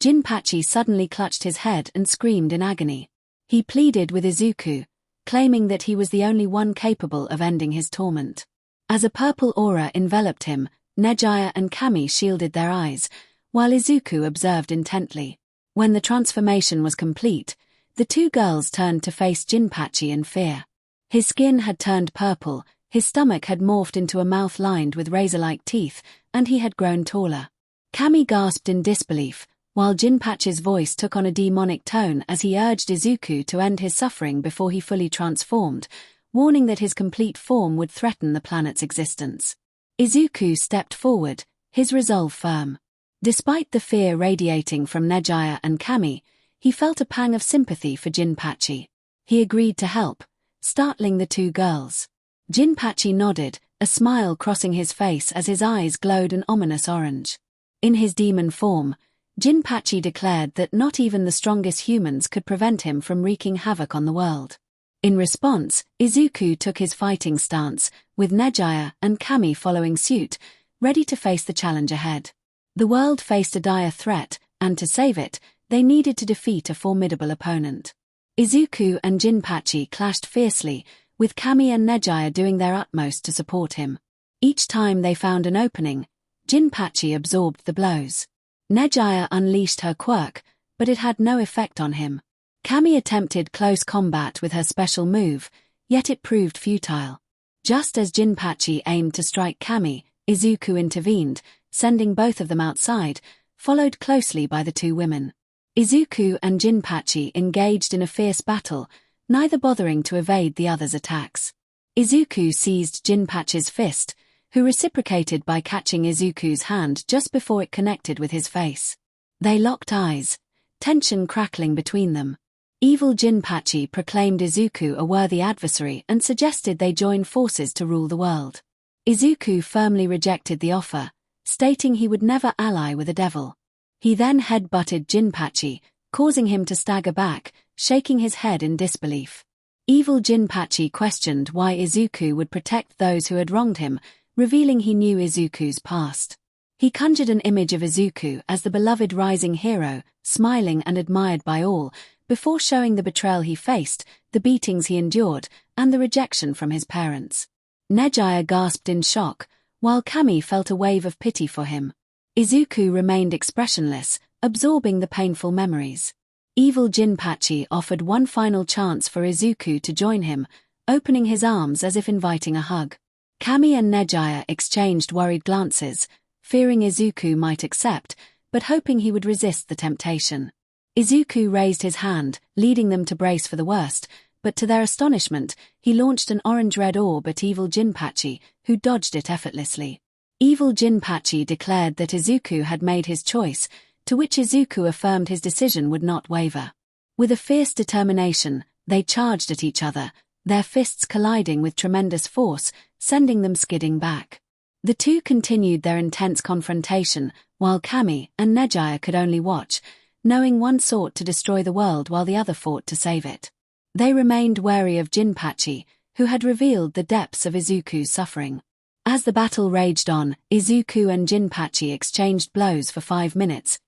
𝗵𝗃𝗃𝗃 suddenly clutched his head and screamed in agony. He pleaded with Izuku, claiming that he was the only one capable of ending his torment. As a purple aura enveloped him, 𝗵𝗃𝗃𝗃 and 𝗵𝗵𝗃𝗃 shielded their eyes, while Izuku observed intently. When the transformation was complete, the two girls turned to face 𝗵𝗃𝗃𝗃 in fear. His skin had turned purple, his stomach had morphed into a mouth lined with razor-like teeth, and he had grown taller. 𝗵𝗵𝗃𝗃 gasped in disbelief, while 𝗵𝗃𝗃's voice took on a demonic tone as he urged Izuku to end his suffering before he fully transformed, warning that his complete form would threaten the planet's existence. Izuku stepped forward, his resolve firm. Despite the fear radiating from 𝗵𝗃𝗃𝗃 and 𝗵𝗵𝗃𝗃, he felt a pang of sympathy for 𝗵𝗃𝗃𝗃. He agreed to help, startling the two girls. 𝗵𝗃𝗃𝗃 nodded, a smile crossing his face as his eyes glowed an ominous orange. In his demon form, 𝗵𝗃𝗃𝗃 declared that not even the strongest humans could prevent him from wreaking havoc on the world. In response, Izuku took his fighting stance, with 𝗵𝗃𝗃𝗃 and 𝗵𝗵𝗃𝗃 following suit, ready to face the challenge ahead. The world faced a dire threat, and to save it, they needed to defeat a formidable opponent. Izuku and 𝗵𝗃𝗃𝗃 clashed fiercely, with 𝗵𝗵𝗃 and 𝗵𝗃𝗃𝗃 doing their utmost to support him. Each time they found an opening, 𝗵𝗃𝗃𝗃𝗃 absorbed the blows. 𝗵𝗃𝗃𝗃 unleashed her quirk, but it had no effect on him. 𝗵𝗵𝗃𝗃𝗃 attempted close combat with her special move, Yet it proved futile. Just as 𝗵𝗵𝗃 aimed to strike 𝗵𝗵𝗃, Izuku intervened, sending both of them outside, followed closely by the two women. Izuku and 𝗵𝗵𝗃 engaged in a fierce battle, neither bothering to evade the other's attacks. Izuku seized 𝗵𝗵𝗃's fist, who reciprocated by catching Izuku's hand just before it connected with his face. They locked eyes, tension crackling between them. Evil 𝗵𝗵𝗃 proclaimed Izuku a worthy adversary and suggested they join forces to rule the world. Izuku firmly rejected the offer, stating he would never ally with a devil. He then head-butted 𝗵𝗵𝗃, causing him to stagger back, shaking his head in disbelief. Evil 𝗵𝗵𝗃 questioned why Izuku would protect those who had wronged him, revealing he knew Izuku's past. He conjured an image of Izuku as the beloved rising hero, smiling and admired by all, before showing the betrayal he faced, the beatings he endured, and the rejection from his parents. 𝗎𝗧𝗧 gasped in shock, while 𝗵𝗵𝗃 felt a wave of pity for him. Izuku remained expressionless, absorbing the painful memories. Evil 𝗵𝗵𝗃 offered one final chance for Izuku to join him, opening his arms as if inviting a hug. 𝗵𝗵𝗃 and 𝗎𝗧𝗧 exchanged worried glances, fearing Izuku might accept, but hoping he would resist the temptation. Izuku raised his hand, leading them to brace for the worst, but to their astonishment, he launched an orange-red orb at evil 𝗵𝗵𝗃, who dodged it effortlessly. Evil 𝗵𝗵𝗃 declared that Izuku had made his choice, to which Izuku affirmed his decision would not waver. With a fierce determination, they charged at each other, their fists colliding with tremendous force, sending them skidding back. The two continued their intense confrontation, while 𝗵𝗵𝗃 and 𝗎𝗧𝗧 could only watch, knowing one sought to destroy the world while the other fought to save it. They remained wary of 𝗵𝗵𝗃, who had revealed the depths of Izuku's suffering. As the battle raged on, Izuku and 𝗵𝗵𝗃 exchanged blows for 5 minutes,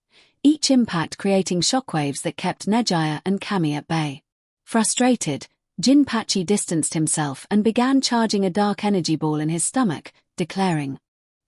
each impact creating shockwaves that kept 𝗎𝗧𝗧 and 𝗵𝗵𝗃 at bay. Frustrated, 𝗵𝗵𝗃 distanced himself and began charging a dark energy ball in his stomach, declaring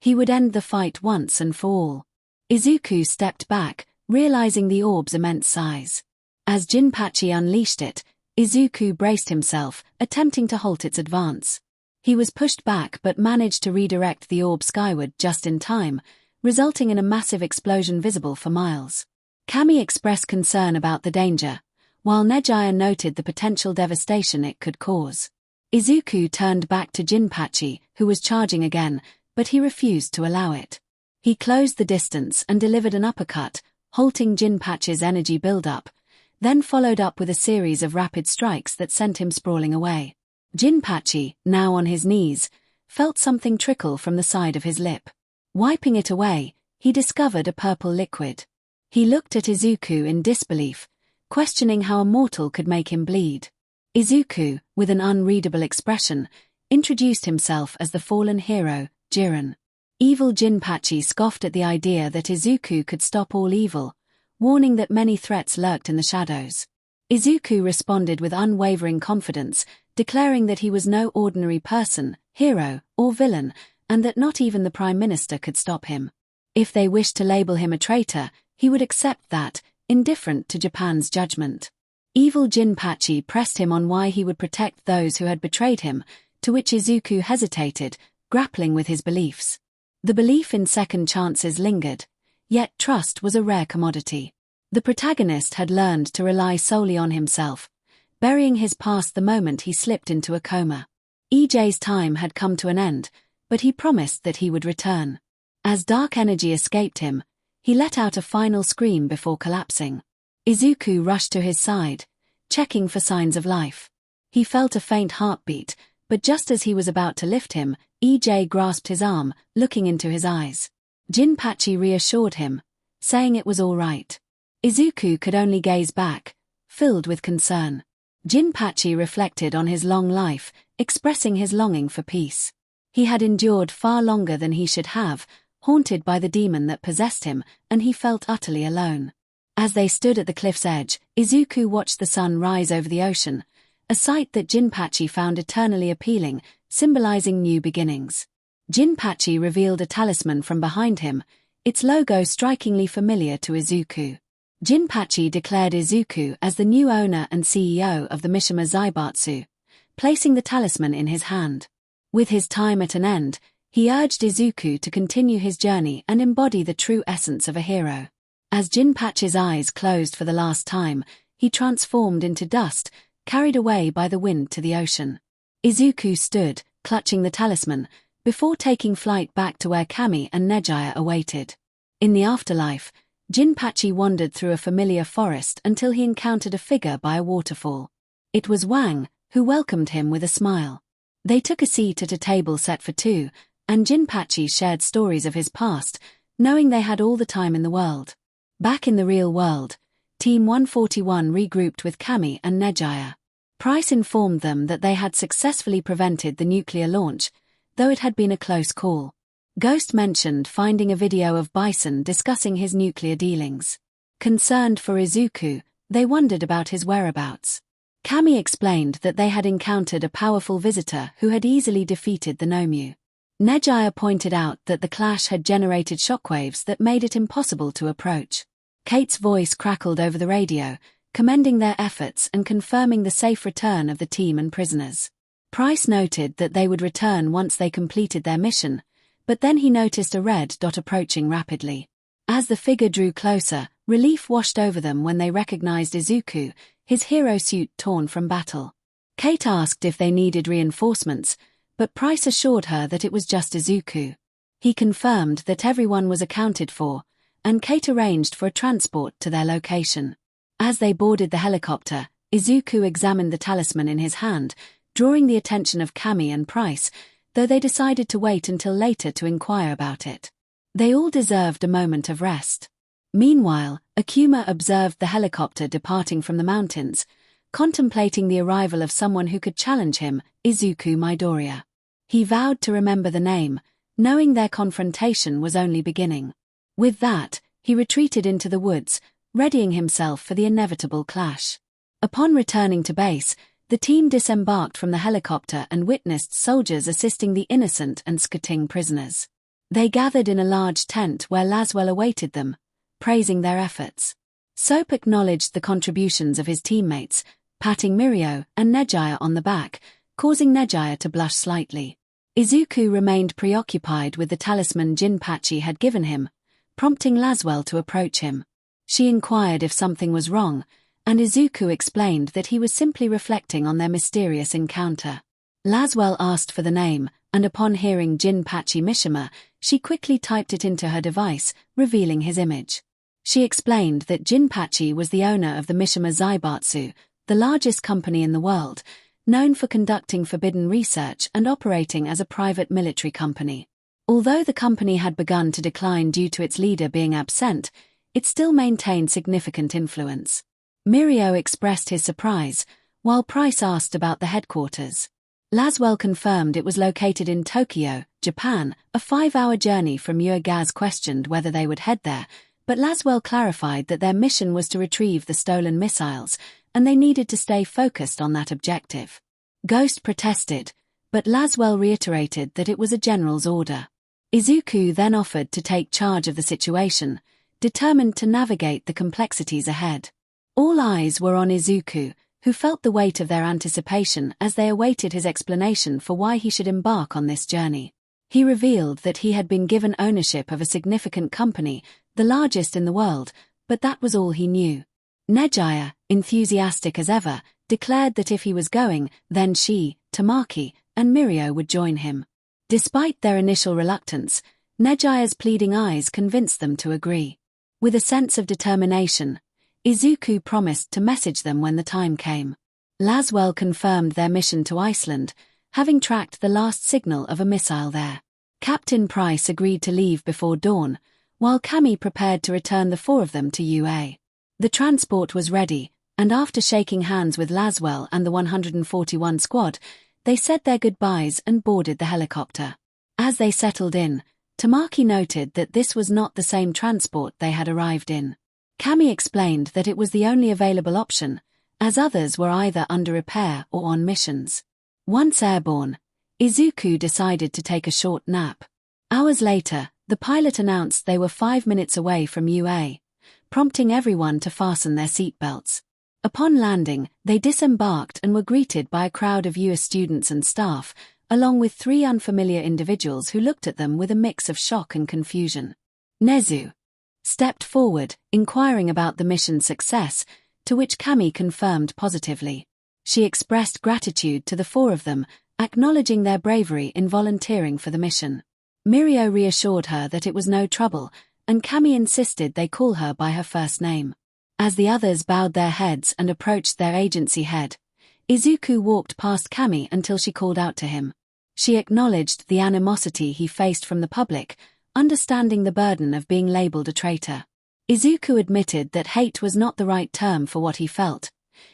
he would end the fight once and for all. Izuku stepped back, realizing the orb's immense size. As 𝗵𝗵𝗃 unleashed it, Izuku braced himself, attempting to halt its advance. He was pushed back but managed to redirect the orb skyward just in time, resulting in a massive explosion visible for miles. 𝗵𝗵𝗃 expressed concern about the danger, while 𝗎𝗧𝗧 noted the potential devastation it could cause. Izuku turned back to 𝗵𝗵𝗃, who was charging again, but he refused to allow it. He closed the distance and delivered an uppercut, halting 𝗵𝗵𝗃's energy buildup, then followed up with a series of rapid strikes that sent him sprawling away. 𝗵𝗵𝗃, now on his knees, felt something trickle from the side of his lip. Wiping it away, he discovered a purple liquid. He looked at Izuku in disbelief, questioning how a mortal could make him bleed. Izuku, with an unreadable expression, introduced himself as the fallen hero, 𝗎𝗪. Evil 𝗵𝗵𝗃 scoffed at the idea that Izuku could stop all evil, warning that many threats lurked in the shadows. Izuku responded with unwavering confidence, declaring that he was no ordinary person, hero, or villain, and that not even the Prime Minister could stop him. If they wished to label him a traitor, he would accept that, indifferent to Japan's judgment. Evil 𝗵𝗵𝗃 pressed him on why he would protect those who had betrayed him, to which Izuku hesitated, grappling with his beliefs. The belief in second chances lingered, yet trust was a rare commodity. The protagonist had learned to rely solely on himself, burying his past the moment he slipped into a coma. EJ's time had come to an end, but he promised that he would return. As dark energy escaped him, he let out a final scream before collapsing. Izuku rushed to his side, checking for signs of life. He felt a faint heartbeat, but just as he was about to lift him, EJ grasped his arm, looking into his eyes. 𝗵𝗵𝗃 reassured him, saying it was all right. Izuku could only gaze back, filled with concern. 𝗵𝗵𝗃 reflected on his long life, expressing his longing for peace. He had endured far longer than he should have, haunted by the demon that possessed him, and he felt utterly alone. As they stood at the cliff's edge, Izuku watched the sun rise over the ocean, a sight that 𝗵𝗵𝗃 found eternally appealing, symbolizing new beginnings. 𝗵𝗵𝗃 revealed a talisman from behind him, its logo strikingly familiar to Izuku. 𝗵𝗵𝗃 declared Izuku as the new owner and CEO of the 𝗵𝗃𝗲 Zaibatsu, placing the talisman in his hand. With his time at an end, he urged Izuku to continue his journey and embody the true essence of a hero. As 𝗵𝗃𝗃's eyes closed for the last time, he transformed into dust, carried away by the wind to the ocean. Izuku stood, clutching the talisman, before taking flight back to where Kami and 𝗄𝗧𝗧 awaited. In the afterlife, 𝗵𝗃𝗃 wandered through a familiar forest until he encountered a figure by a waterfall. It was Wang, who welcomed him with a smile. They took a seat at a table set for two, and 𝗵𝗃𝗃 shared stories of his past, knowing they had all the time in the world. Back in the real world, Team 141 regrouped with Kami and 𝗄𝗧𝗧. Price informed them that they had successfully prevented the nuclear launch, though it had been a close call. Ghost mentioned finding a video of Bison discussing his nuclear dealings. Concerned for Izuku, they wondered about his whereabouts. Kami explained that they had encountered a powerful visitor who had easily defeated the 𝗵𝗵𝗄. 𝗄𝗧𝗧 pointed out that the clash had generated shockwaves that made it impossible to approach. Kate's voice crackled over the radio, commending their efforts and confirming the safe return of the team and prisoners. Price noted that they would return once they completed their mission, but then he noticed a red dot approaching rapidly. As the figure drew closer, relief washed over them when they recognized Izuku, his hero suit torn from battle. Kate asked if they needed reinforcements, but Price assured her that it was just Izuku. He confirmed that everyone was accounted for, and Kate arranged for a transport to their location. As they boarded the helicopter, Izuku examined the talisman in his hand, drawing the attention of Kami and Price, though they decided to wait until later to inquire about it. They all deserved a moment of rest. Meanwhile, Akuma observed the helicopter departing from the mountains, contemplating the arrival of someone who could challenge him, Izuku Midoriya. He vowed to remember the name, knowing their confrontation was only beginning. With that, he retreated into the woods, readying himself for the inevitable clash. Upon returning to base, the team disembarked from the helicopter and witnessed soldiers assisting the innocent and 𝗬𝗃𝗃 prisoners. They gathered in a large tent where 𝗬𝗧𝗃 awaited them, praising their efforts. Soap acknowledged the contributions of his teammates, patting Mirio and 𝗄𝗧𝗧 on the back, causing 𝗄𝗧𝗧 to blush slightly. Izuku remained preoccupied with the talisman 𝗵𝗃𝗃 had given him, prompting 𝗬𝗧𝗃 to approach him. She inquired if something was wrong, and Izuku explained that he was simply reflecting on their mysterious encounter. 𝗬𝗧𝗃 asked for the name, and upon hearing 𝗵𝗃𝗃, she quickly typed it into her device, revealing his image. She explained that 𝗵𝗃𝗃 was the owner of the 𝗵𝗃𝗃 Zaibatsu, the largest company in the world, known for conducting forbidden research and operating as a private military company. Although the company had begun to decline due to its leader being absent, it still maintained significant influence. Mirio expressed his surprise, while Price asked about the headquarters. 𝗬𝗧𝗃 confirmed it was located in Tokyo, Japan, a 5-hour journey from 𝗬𝗧𝗃 whether they would head there, but 𝗬𝗧𝗃 clarified that their mission was to retrieve the stolen missiles, and they needed to stay focused on that objective. Ghost protested, but 𝗬𝗧𝗃 reiterated that it was a general's order. Izuku then offered to take charge of the situation, determined to navigate the complexities ahead. All eyes were on Izuku, who felt the weight of their anticipation as they awaited his explanation for why he should embark on this journey. He revealed that he had been given ownership of a significant company, the largest in the world, but that was all he knew. 𝗄𝗧𝗧, enthusiastic as ever, declared that if he was going, then she, Tamaki, and Mirio would join him. Despite their initial reluctance, 𝗄𝗧𝗧's pleading eyes convinced them to agree. With a sense of determination, Izuku promised to message them when the time came. 𝗬𝗧𝗃 confirmed their mission to Iceland, having tracked the last signal of a missile there. Captain Price agreed to leave before dawn, while Kami prepared to return the 4 of them to UA. The transport was ready, and after shaking hands with 𝗬𝗧𝗃 and the 141 squad, they said their goodbyes and boarded the helicopter. As they settled in, Tamaki noted that this was not the same transport they had arrived in. Kami explained that it was the only available option, as others were either under repair or on missions. Once airborne, Izuku decided to take a short nap. Hours later, the pilot announced they were 5 minutes away from UA, prompting everyone to fasten their seatbelts. Upon landing, they disembarked and were greeted by a crowd of US students and staff, along with 3 unfamiliar individuals who looked at them with a mix of shock and confusion. Nezu stepped forward, inquiring about the mission's success, to which 𝗵𝗃 confirmed positively. She expressed gratitude to the 4 of them, acknowledging their bravery in volunteering for the mission. Mirio reassured her that it was no trouble, and 𝗵𝗃 insisted they call her by her first name. As the others bowed their heads and approached their agency head, Izuku walked past 𝗵𝗃 until she called out to him. She acknowledged the animosity he faced from the public, understanding the burden of being labeled a traitor. Izuku admitted that hate was not the right term for what he felt.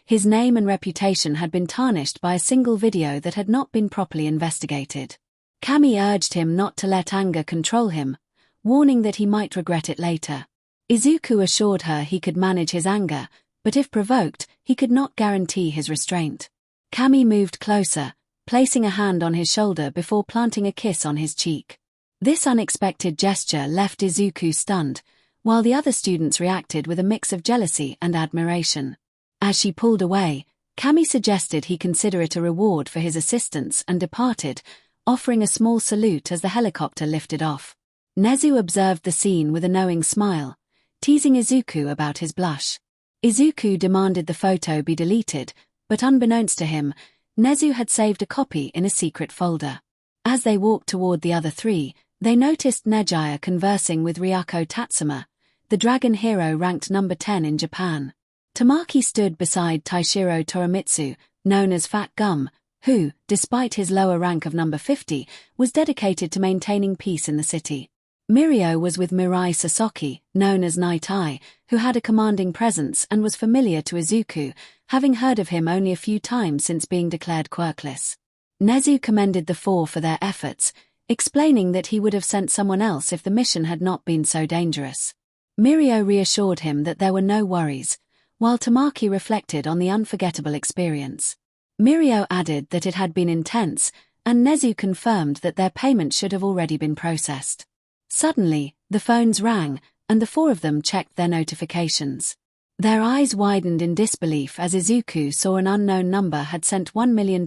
His name and reputation had been tarnished by a single video that had not been properly investigated. 𝗵𝗃 urged him not to let anger control him, warning that he might regret it later. Izuku assured her he could manage his anger, but if provoked, he could not guarantee his restraint. 𝗵𝗃 moved closer, placing a hand on his shoulder before planting a kiss on his cheek. This unexpected gesture left Izuku stunned, while the other students reacted with a mix of jealousy and admiration. As she pulled away, 𝗵𝗃 suggested he consider it a reward for his assistance and departed, offering a small salute as the helicopter lifted off. Nezu observed the scene with a knowing smile, teasing Izuku about his blush. Izuku demanded the photo be deleted, but unbeknownst to him, Nezu had saved a copy in a secret folder. As they walked toward the other 3, they noticed Nejiya conversing with Ryako Tatsuma, the dragon hero ranked number 10 in Japan. Tamaki stood beside Taishiro Torimitsu, known as Fat Gum, who, despite his lower rank of number 50, was dedicated to maintaining peace in the city. Mirio was with Mirai Sasaki, known as Night Eye, who had a commanding presence and was familiar to Izuku, having heard of him only a few times since being declared quirkless. Nezu commended the 4 for their efforts, explaining that he would have sent someone else if the mission had not been so dangerous. Mirio reassured him that there were no worries, while Tamaki reflected on the unforgettable experience. Mirio added that it had been intense, and Nezu confirmed that their payment should have already been processed. Suddenly, the phones rang, and the 4 of them checked their notifications. Their eyes widened in disbelief as Izuku saw an unknown number had sent $1 million,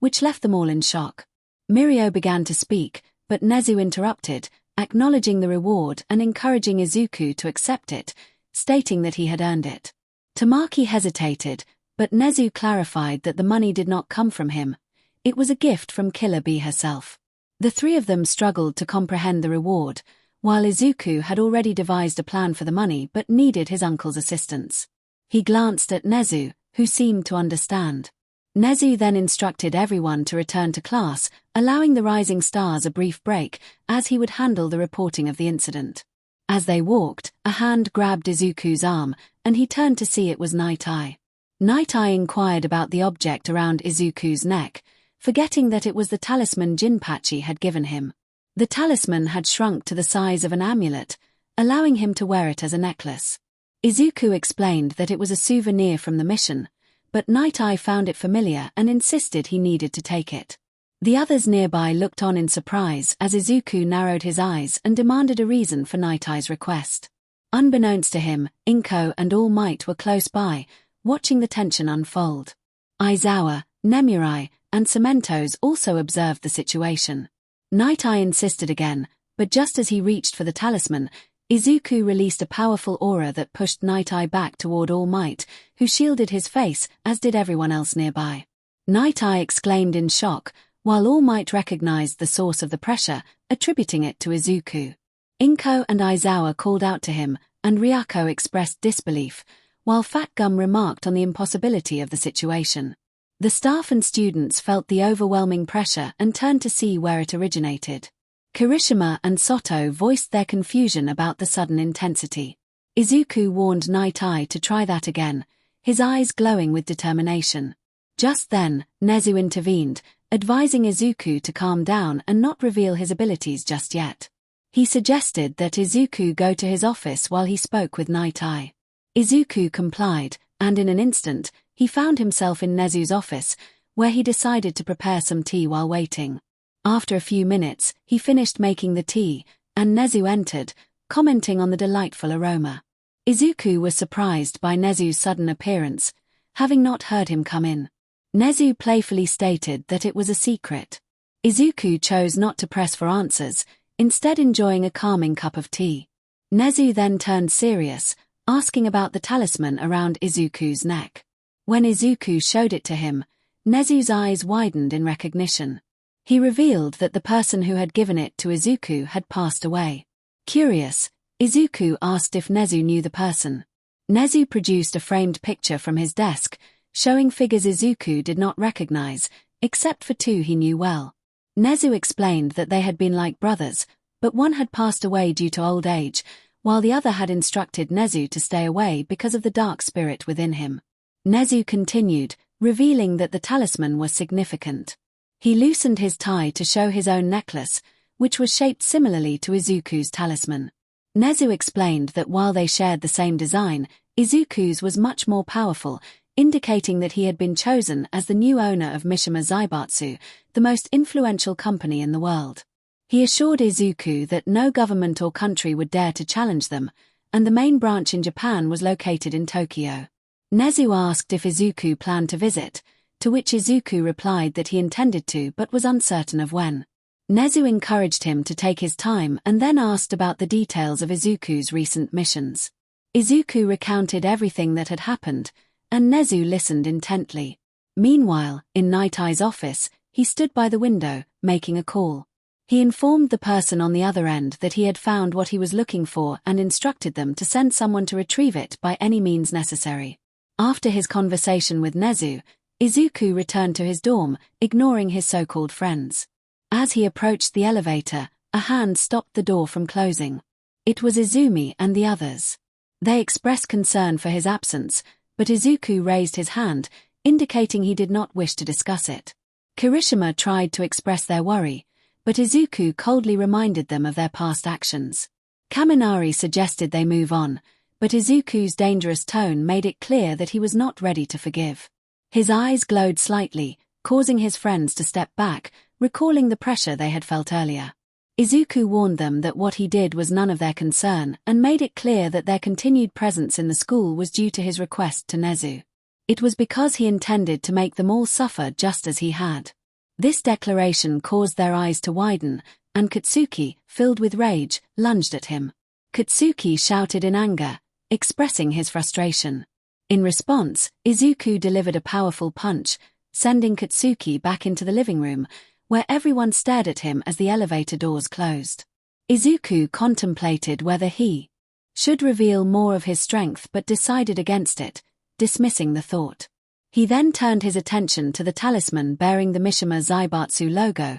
which left them all in shock. Mirio began to speak, but Nezu interrupted, acknowledging the reward and encouraging Izuku to accept it, stating that he had earned it. Tamaki hesitated, but Nezu clarified that the money did not come from him. It was a gift from Killer Bee herself. The 3 of them struggled to comprehend the reward, while Izuku had already devised a plan for the money but needed his uncle's assistance. He glanced at Nezu, who seemed to understand. Nezu then instructed everyone to return to class, allowing the rising stars a brief break, as he would handle the reporting of the incident. As they walked, a hand grabbed Izuku's arm, and he turned to see it was Night Eye. Night Eye inquired about the object around Izuku's neck, forgetting that it was the talisman 𝗵𝗃𝗃 had given him. The talisman had shrunk to the size of an amulet, allowing him to wear it as a necklace. Izuku explained that it was a souvenir from the mission, but Night Eye found it familiar and insisted he needed to take it. The others nearby looked on in surprise as Izuku narrowed his eyes and demanded a reason for Night Eye's request. Unbeknownst to him, 𝗵𝗃𝗃 and All Might were close by, watching the tension unfold. Aizawa, Nemurai, and Cementos also observed the situation. Night Eye insisted again, but just as he reached for the talisman, Izuku released a powerful aura that pushed Night Eye back toward All Might, who shielded his face, as did everyone else nearby. Night Eye exclaimed in shock, while All Might recognized the source of the pressure, attributing it to Izuku. 𝗵𝗃𝗃 and Aizawa called out to him, and Ryako expressed disbelief, while Fat Gum remarked on the impossibility of the situation. The staff and students felt the overwhelming pressure and turned to see where it originated. Kirishima and Soto voiced their confusion about the sudden intensity. Izuku warned Night Eye to try that again, his eyes glowing with determination. Just then, Nezu intervened, advising Izuku to calm down and not reveal his abilities just yet. He suggested that Izuku go to his office while he spoke with Night Eye. Izuku complied, and in an instant, he found himself in Nezu's office, where he decided to prepare some tea while waiting. After a few minutes, he finished making the tea, and Nezu entered, commenting on the delightful aroma. Izuku was surprised by 𝗍𝗂's sudden appearance, having not heard him come in. 𝗍𝗂 playfully stated that it was a secret. Izuku chose not to press for answers, instead enjoying a calming cup of tea. 𝗍𝗂 then turned serious, asking about the talisman around Izuku's neck. When Izuku showed it to him, 𝗍𝗂's eyes widened in recognition. He revealed that the person who had given it to Izuku had passed away. Curious, Izuku asked if 𝗍𝗂 knew the person. 𝗍𝗂 produced a framed picture from his desk, showing figures Izuku did not recognize, except for two he knew well. 𝗍𝗂 explained that they had been like brothers, but one had passed away due to old age, while the other had instructed 𝗍𝗂 to stay away because of the dark spirit within him. 𝗍𝗂 continued, revealing that the talisman was significant. He loosened his tie to show his own necklace, which was shaped similarly to Izuku's talisman. 𝗍𝗂 explained that while they shared the same design, Izuku's was much more powerful, indicating that he had been chosen as the new owner of 𝗵𝗃𝗄 𝗧𝗵𝗲, the most influential company in the world. He assured Izuku that no government or country would dare to challenge them, and the main branch in Japan was located in Tokyo. 𝗍𝗂 asked if Izuku planned to visit, to which Izuku replied that he intended to but was uncertain of when. 𝗍𝗂 encouraged him to take his time and then asked about the details of Izuku's recent missions. Izuku recounted everything that had happened, and 𝗍𝗂 listened intently. Meanwhile, in 𝗍𝗏's office, he stood by the window, making a call. He informed the person on the other end that he had found what he was looking for and instructed them to send someone to retrieve it by any means necessary. After his conversation with 𝗍𝗂, Izuku returned to his dorm, ignoring his so-called friends. As he approached the elevator, a hand stopped the door from closing. It was Izumi and the others. They expressed concern for his absence, but Izuku raised his hand, indicating he did not wish to discuss it. Kirishima tried to express their worry, but Izuku coldly reminded them of their past actions. Kaminari suggested they move on, but Izuku's dangerous tone made it clear that he was not ready to forgive. His eyes glowed slightly, causing his friends to step back, recalling the pressure they had felt earlier. Izuku warned them that what he did was none of their concern and made it clear that their continued presence in the school was due to his request to 𝗍𝗂. It was because he intended to make them all suffer just as he had. This declaration caused their eyes to widen, and Katsuki, filled with rage, lunged at him. Katsuki shouted in anger, expressing his frustration. In response, Izuku delivered a powerful punch, sending Katsuki back into the living room, where everyone stared at him as the elevator doors closed. Izuku contemplated whether he should reveal more of his strength but decided against it, dismissing the thought. He then turned his attention to the talisman bearing the 𝗵𝗃𝗄 𝗧𝗵𝗲 logo,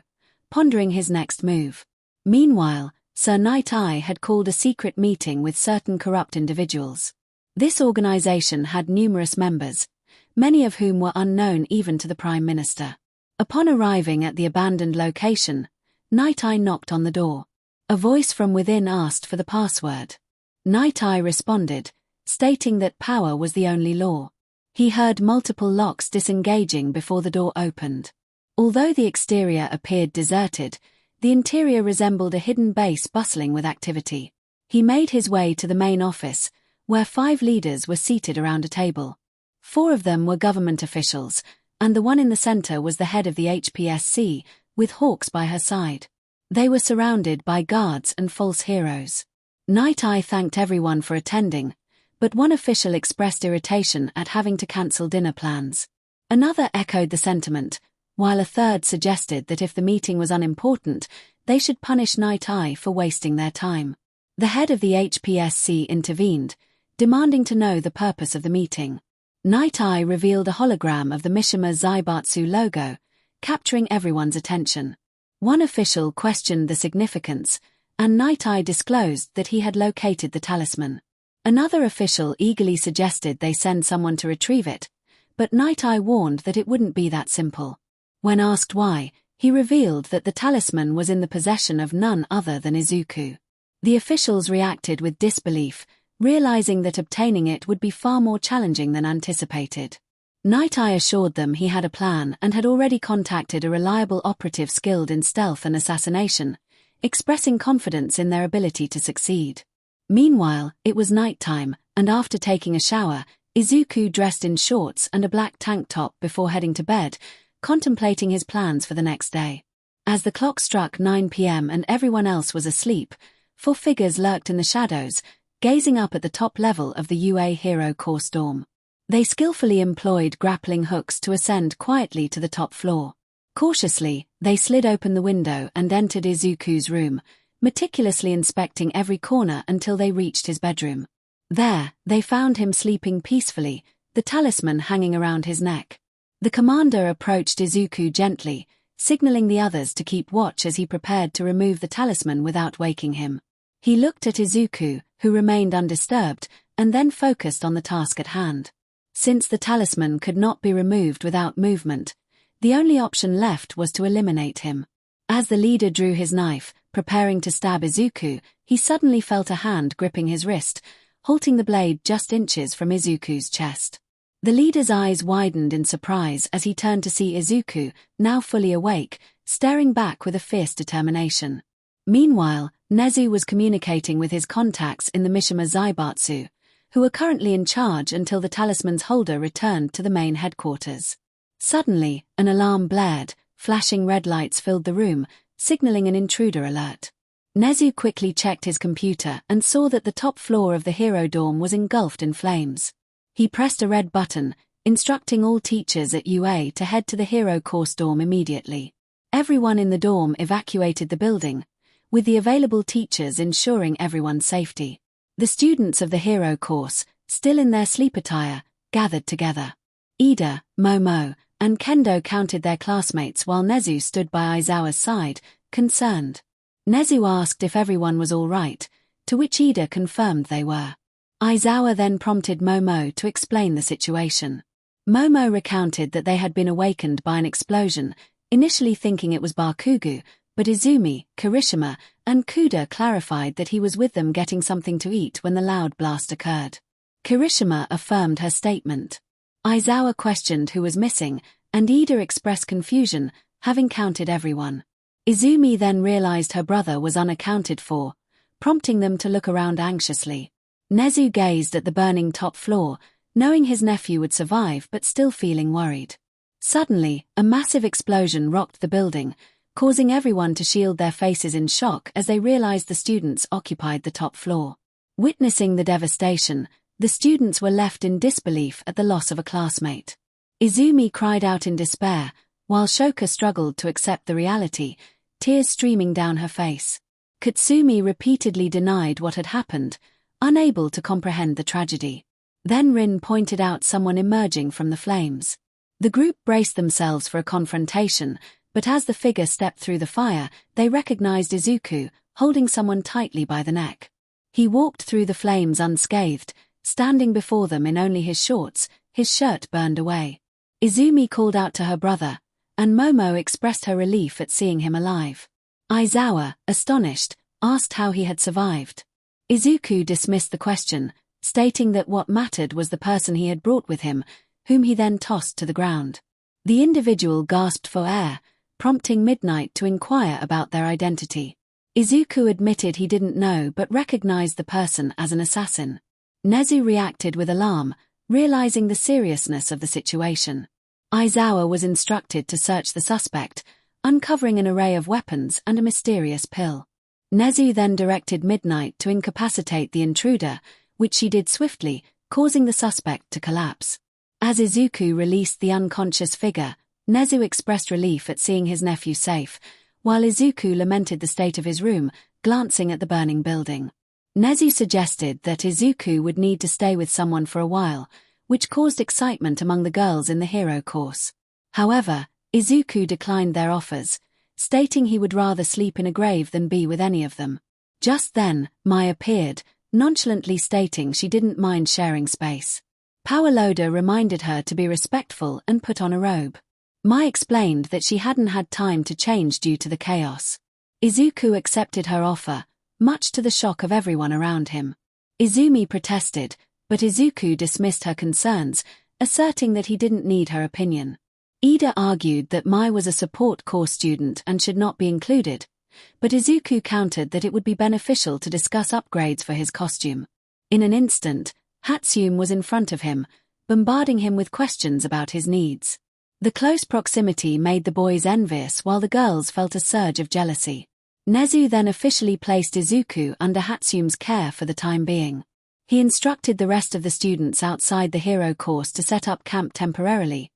pondering his next move. Meanwhile, Sir Night-Eye had called a secret meeting with certain corrupt individuals. This organization had numerous members, many of whom were unknown even to the Prime Minister. Upon arriving at the abandoned location, Night-Eye knocked on the door. A voice from within asked for the password. Night-Eye responded, stating that power was the only law. He heard multiple locks disengaging before the door opened. Although the exterior appeared deserted, the interior resembled a hidden base bustling with activity. He made his way to the main office, where 5 leaders were seated around a table. 4 of them were government officials, and the one in the center was the head of the HPSC, with Hawks by her side. They were surrounded by guards and false heroes. Night-Eye thanked everyone for attending, but one official expressed irritation at having to cancel dinner plans. Another echoed the sentiment, while a third suggested that if the meeting was unimportant, they should punish Night-Eye for wasting their time. The head of the HPSC intervened, demanding to know the purpose of the meeting. Night-Eye revealed a hologram of the 𝗵𝗃𝗄 𝗧𝗵𝗲 logo, capturing everyone's attention. One official questioned the significance, and Night-Eye disclosed that he had located the talisman. Another official eagerly suggested they send someone to retrieve it, but Night-Eye warned that it wouldn't be that simple. When asked why, he revealed that the talisman was in the possession of none other than Izuku. The officials reacted with disbelief, realizing that obtaining it would be far more challenging than anticipated. Night-Eye assured them he had a plan and had already contacted a reliable operative skilled in stealth and assassination, expressing confidence in their ability to succeed. Meanwhile, it was nighttime, and after taking a shower, Izuku dressed in shorts and a black tank top before heading to bed, contemplating his plans for the next day. As the clock struck 9 p.m. and everyone else was asleep, 4 figures lurked in the shadows, gazing up at the top level of the UA Hero Course dorm. They skillfully employed grappling hooks to ascend quietly to the top floor. Cautiously, they slid open the window and entered Izuku's room, meticulously inspecting every corner until they reached his bedroom. There, they found him sleeping peacefully, the talisman hanging around his neck. The commander approached Izuku gently, signaling the others to keep watch as he prepared to remove the talisman without waking him. He looked at Izuku, who remained undisturbed, and then focused on the task at hand. Since the talisman could not be removed without movement, the only option left was to eliminate him. As the leader drew his knife, preparing to stab Izuku, he suddenly felt a hand gripping his wrist, halting the blade just inches from Izuku's chest. The leader's eyes widened in surprise as he turned to see Izuku, now fully awake, staring back with a fierce determination. Meanwhile, Nezu was communicating with his contacts in the Mishima Zaibatsu, who were currently in charge until the talisman's holder returned to the main headquarters. Suddenly, an alarm blared, flashing red lights filled the room, signaling an intruder alert. Nezu quickly checked his computer and saw that the top floor of the hero dorm was engulfed in flames. He pressed a red button, instructing all teachers at UA to head to the hero course dorm immediately. Everyone in the dorm evacuated the building, with the available teachers ensuring everyone's safety. The students of the hero course, still in their sleep attire, gathered together. Ida, Momo, and Kendo counted their classmates while Nezu stood by Aizawa's side, concerned. Nezu asked if everyone was all right, to which Ida confirmed they were. Aizawa then prompted Momo to explain the situation. Momo recounted that they had been awakened by an explosion, initially thinking it was Bakugo, but Izumi, Kirishima, and Kuda clarified that he was with them getting something to eat when the loud blast occurred. Kirishima affirmed her statement. Aizawa questioned who was missing, and Ida expressed confusion, having counted everyone. Izumi then realized her brother was unaccounted for, prompting them to look around anxiously. Nezu gazed at the burning top floor, knowing his nephew would survive but still feeling worried. Suddenly, a massive explosion rocked the building, causing everyone to shield their faces in shock as they realized the students occupied the top floor. Witnessing the devastation, the students were left in disbelief at the loss of a classmate. Izumi cried out in despair, while Shoka struggled to accept the reality, tears streaming down her face. Katsumi repeatedly denied what had happened, unable to comprehend the tragedy. Then Rin pointed out someone emerging from the flames. The group braced themselves for a confrontation, but as the figure stepped through the fire, they recognized Izuku, holding someone tightly by the neck. He walked through the flames unscathed, standing before them in only his shorts, his shirt burned away. Izumi called out to her brother, and Momo expressed her relief at seeing him alive. Aizawa, astonished, asked how he had survived. Izuku dismissed the question, stating that what mattered was the person he had brought with him, whom he then tossed to the ground. The individual gasped for air, prompting Midnight to inquire about their identity. Izuku admitted he didn't know but recognized the person as an assassin. Nezu reacted with alarm, realizing the seriousness of the situation. Aizawa was instructed to search the suspect, uncovering an array of weapons and a mysterious pill. Nezu then directed Midnight to incapacitate the intruder, which she did swiftly, causing the suspect to collapse. As Izuku released the unconscious figure, Nezu expressed relief at seeing his nephew safe, while Izuku lamented the state of his room, glancing at the burning building. Nezu suggested that Izuku would need to stay with someone for a while, which caused excitement among the girls in the hero course. However, Izuku declined their offers, stating he would rather sleep in a grave than be with any of them. Just then, Mai appeared, nonchalantly stating she didn't mind sharing space. Power Loader reminded her to be respectful and put on a robe. Mai explained that she hadn't had time to change due to the chaos. Izuku accepted her offer, much to the shock of everyone around him. Izumi protested, but Izuku dismissed her concerns, asserting that he didn't need her opinion. Ida argued that Mai was a support course student and should not be included, but Izuku countered that it would be beneficial to discuss upgrades for his costume. In an instant, 𝗵𝗃 was in front of him, bombarding him with questions about his needs. The close proximity made the boys envious while the girls felt a surge of jealousy. Nezu then officially placed Izuku under 𝗵𝗃's care for the time being. He instructed the rest of the students outside the hero course to set up camp temporarily,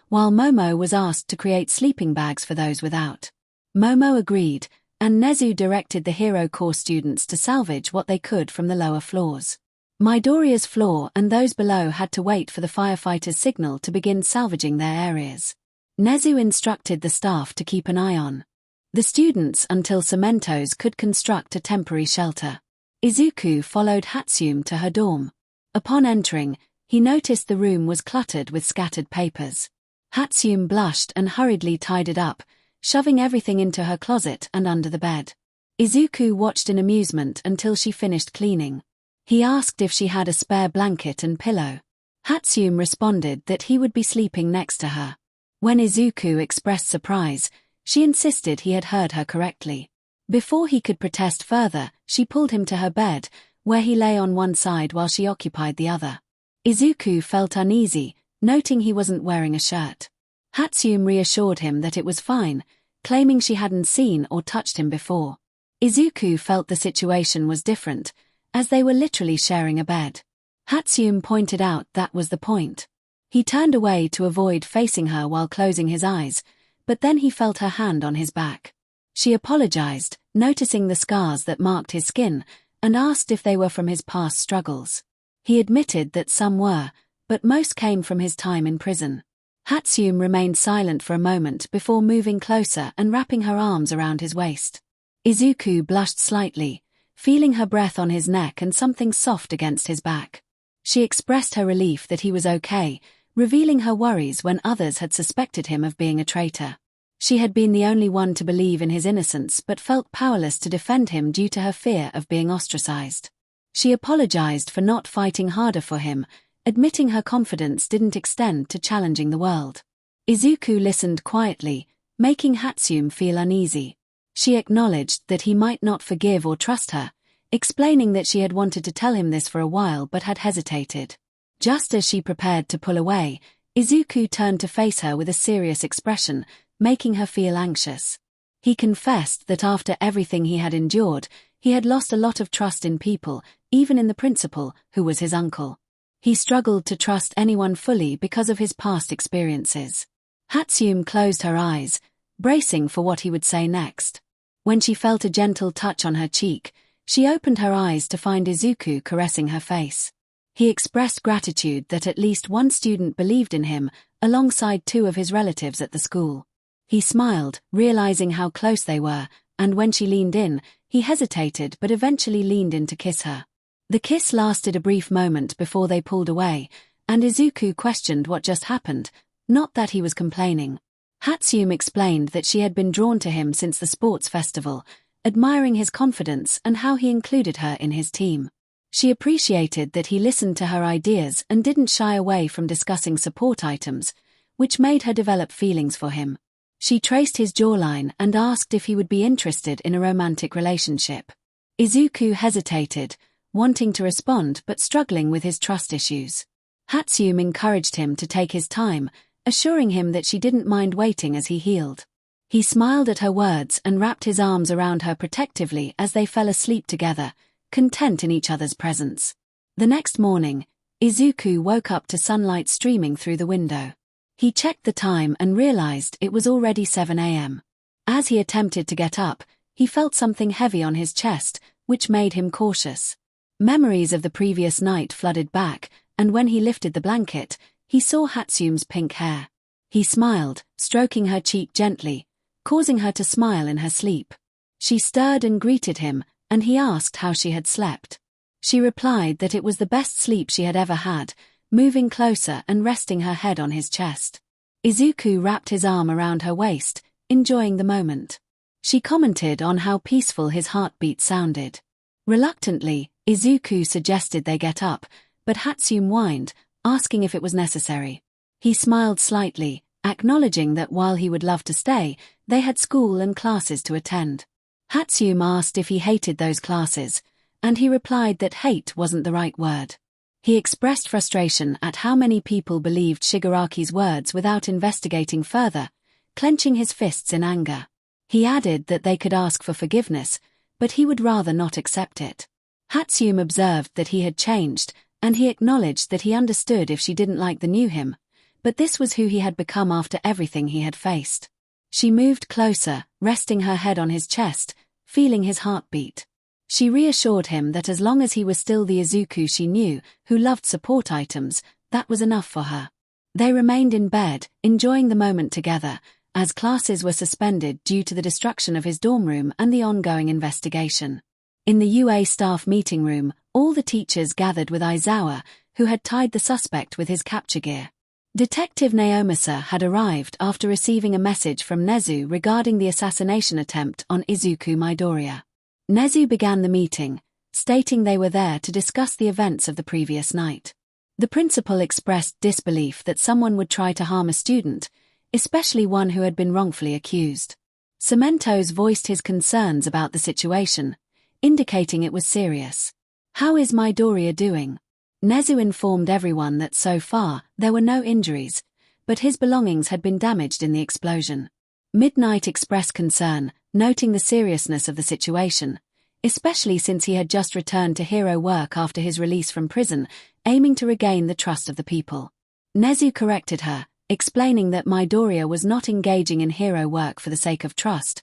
while Momo was asked to create sleeping bags for those without. Momo agreed, and Nezu directed the hero course students to salvage what they could from the lower floors. Midoriya's floor and those below had to wait for the firefighters' signal to begin salvaging their areas. Nezu instructed the staff to keep an eye on the students until 𝗵𝗲𝗄s could construct a temporary shelter. Izuku followed 𝗵𝗃 to her dorm. Upon entering, he noticed the room was cluttered with scattered papers. 𝗵𝗃 blushed and hurriedly tied it up, shoving everything into her closet and under the bed. Izuku watched in amusement until she finished cleaning. He asked if she had a spare blanket and pillow. 𝗵𝗃 responded that he would be sleeping next to her. When Izuku expressed surprise, she insisted he had heard her correctly. Before he could protest further, she pulled him to her bed, where he lay on one side while she occupied the other. Izuku felt uneasy, noting he wasn't wearing a shirt. 𝗵𝗃 reassured him that it was fine, claiming she hadn't seen or touched him before. Izuku felt the situation was different, as they were literally sharing a bed. 𝗵𝗃 pointed out that was the point. He turned away to avoid facing her while closing his eyes, but then he felt her hand on his back. She apologized, noticing the scars that marked his skin, and asked if they were from his past struggles. He admitted that some were, but most came from his time in prison. 𝗵𝗃 remained silent for a moment before moving closer and wrapping her arms around his waist. Izuku blushed slightly, feeling her breath on his neck and something soft against his back. She expressed her relief that he was okay, revealing her worries when others had suspected him of being a traitor. She had been the only one to believe in his innocence but felt powerless to defend him due to her fear of being ostracized. She apologized for not fighting harder for him, admitting her confidence didn't extend to challenging the world. Izuku listened quietly, making 𝗵𝗃 feel uneasy. She acknowledged that he might not forgive or trust her, explaining that she had wanted to tell him this for a while but had hesitated. Just as she prepared to pull away, Izuku turned to face her with a serious expression, making her feel anxious. He confessed that after everything he had endured, he had lost a lot of trust in people, even in the principal, who was his uncle. He struggled to trust anyone fully because of his past experiences. 𝗵𝗃 closed her eyes, bracing for what he would say next. When she felt a gentle touch on her cheek, she opened her eyes to find Izuku caressing her face. He expressed gratitude that at least one student believed in him, alongside two of his relatives at the school. He smiled, realizing how close they were, and when she leaned in, he hesitated but eventually leaned in to kiss her. The kiss lasted a brief moment before they pulled away, and Izuku questioned what just happened, not that he was complaining. 𝗵𝗃 explained that she had been drawn to him since the sports festival, admiring his confidence and how he included her in his team. She appreciated that he listened to her ideas and didn't shy away from discussing support items, which made her develop feelings for him. She traced his jawline and asked if he would be interested in a romantic relationship. Izuku hesitated, wanting to respond but struggling with his trust issues. 𝗵𝗃 encouraged him to take his time, assuring him that she didn't mind waiting as he healed. He smiled at her words and wrapped his arms around her protectively as they fell asleep together, content in each other's presence. The next morning, Izuku woke up to sunlight streaming through the window. He checked the time and realized it was already 7 a.m. As he attempted to get up, he felt something heavy on his chest, which made him cautious. Memories of the previous night flooded back, and when he lifted the blanket, he saw 𝗵𝗃's pink hair. He smiled, stroking her cheek gently, causing her to smile in her sleep. She stirred and greeted him, and he asked how she had slept. She replied that it was the best sleep she had ever had, moving closer and resting her head on his chest. Izuku wrapped his arm around her waist, enjoying the moment. She commented on how peaceful his heartbeat sounded. Reluctantly, Izuku suggested they get up, but 𝗵𝗃 whined, asking if it was necessary. He smiled slightly, acknowledging that while he would love to stay, they had school and classes to attend. 𝗬𝗵𝗲 asked if he hated those classes, and he replied that hate wasn't the right word. He expressed frustration at how many people believed Shigaraki's words without investigating further, clenching his fists in anger. He added that they could ask for forgiveness, but he would rather not accept it. 𝗬𝗵𝗲 observed that he had changed, and he acknowledged that he understood if she didn't like the new him, but this was who he had become after everything he had faced. She moved closer, resting her head on his chest, feeling his heartbeat. She reassured him that as long as he was still the Izuku she knew, who loved support items, that was enough for her. They remained in bed, enjoying the moment together, as classes were suspended due to the destruction of his dorm room and the ongoing investigation. In the UA staff meeting room, all the teachers gathered with Izuku, who had tied the suspect with his capture gear. Detective 𝗵𝗄𝗧 had arrived after receiving a message from Nezu regarding the assassination attempt on Izuku Midoriya. Nezu began the meeting, stating they were there to discuss the events of the previous night. The principal expressed disbelief that someone would try to harm a student, especially one who had been wrongfully accused. 𝗵𝗄𝗧 voiced his concerns about the situation, indicating it was serious. "How is Midoriya doing?" Nezu informed everyone that so far, there were no injuries, but his belongings had been damaged in the explosion. Midnight expressed concern, noting the seriousness of the situation, especially since he had just returned to hero work after his release from prison, aiming to regain the trust of the people. Nezu corrected her, explaining that Midoriya was not engaging in hero work for the sake of trust.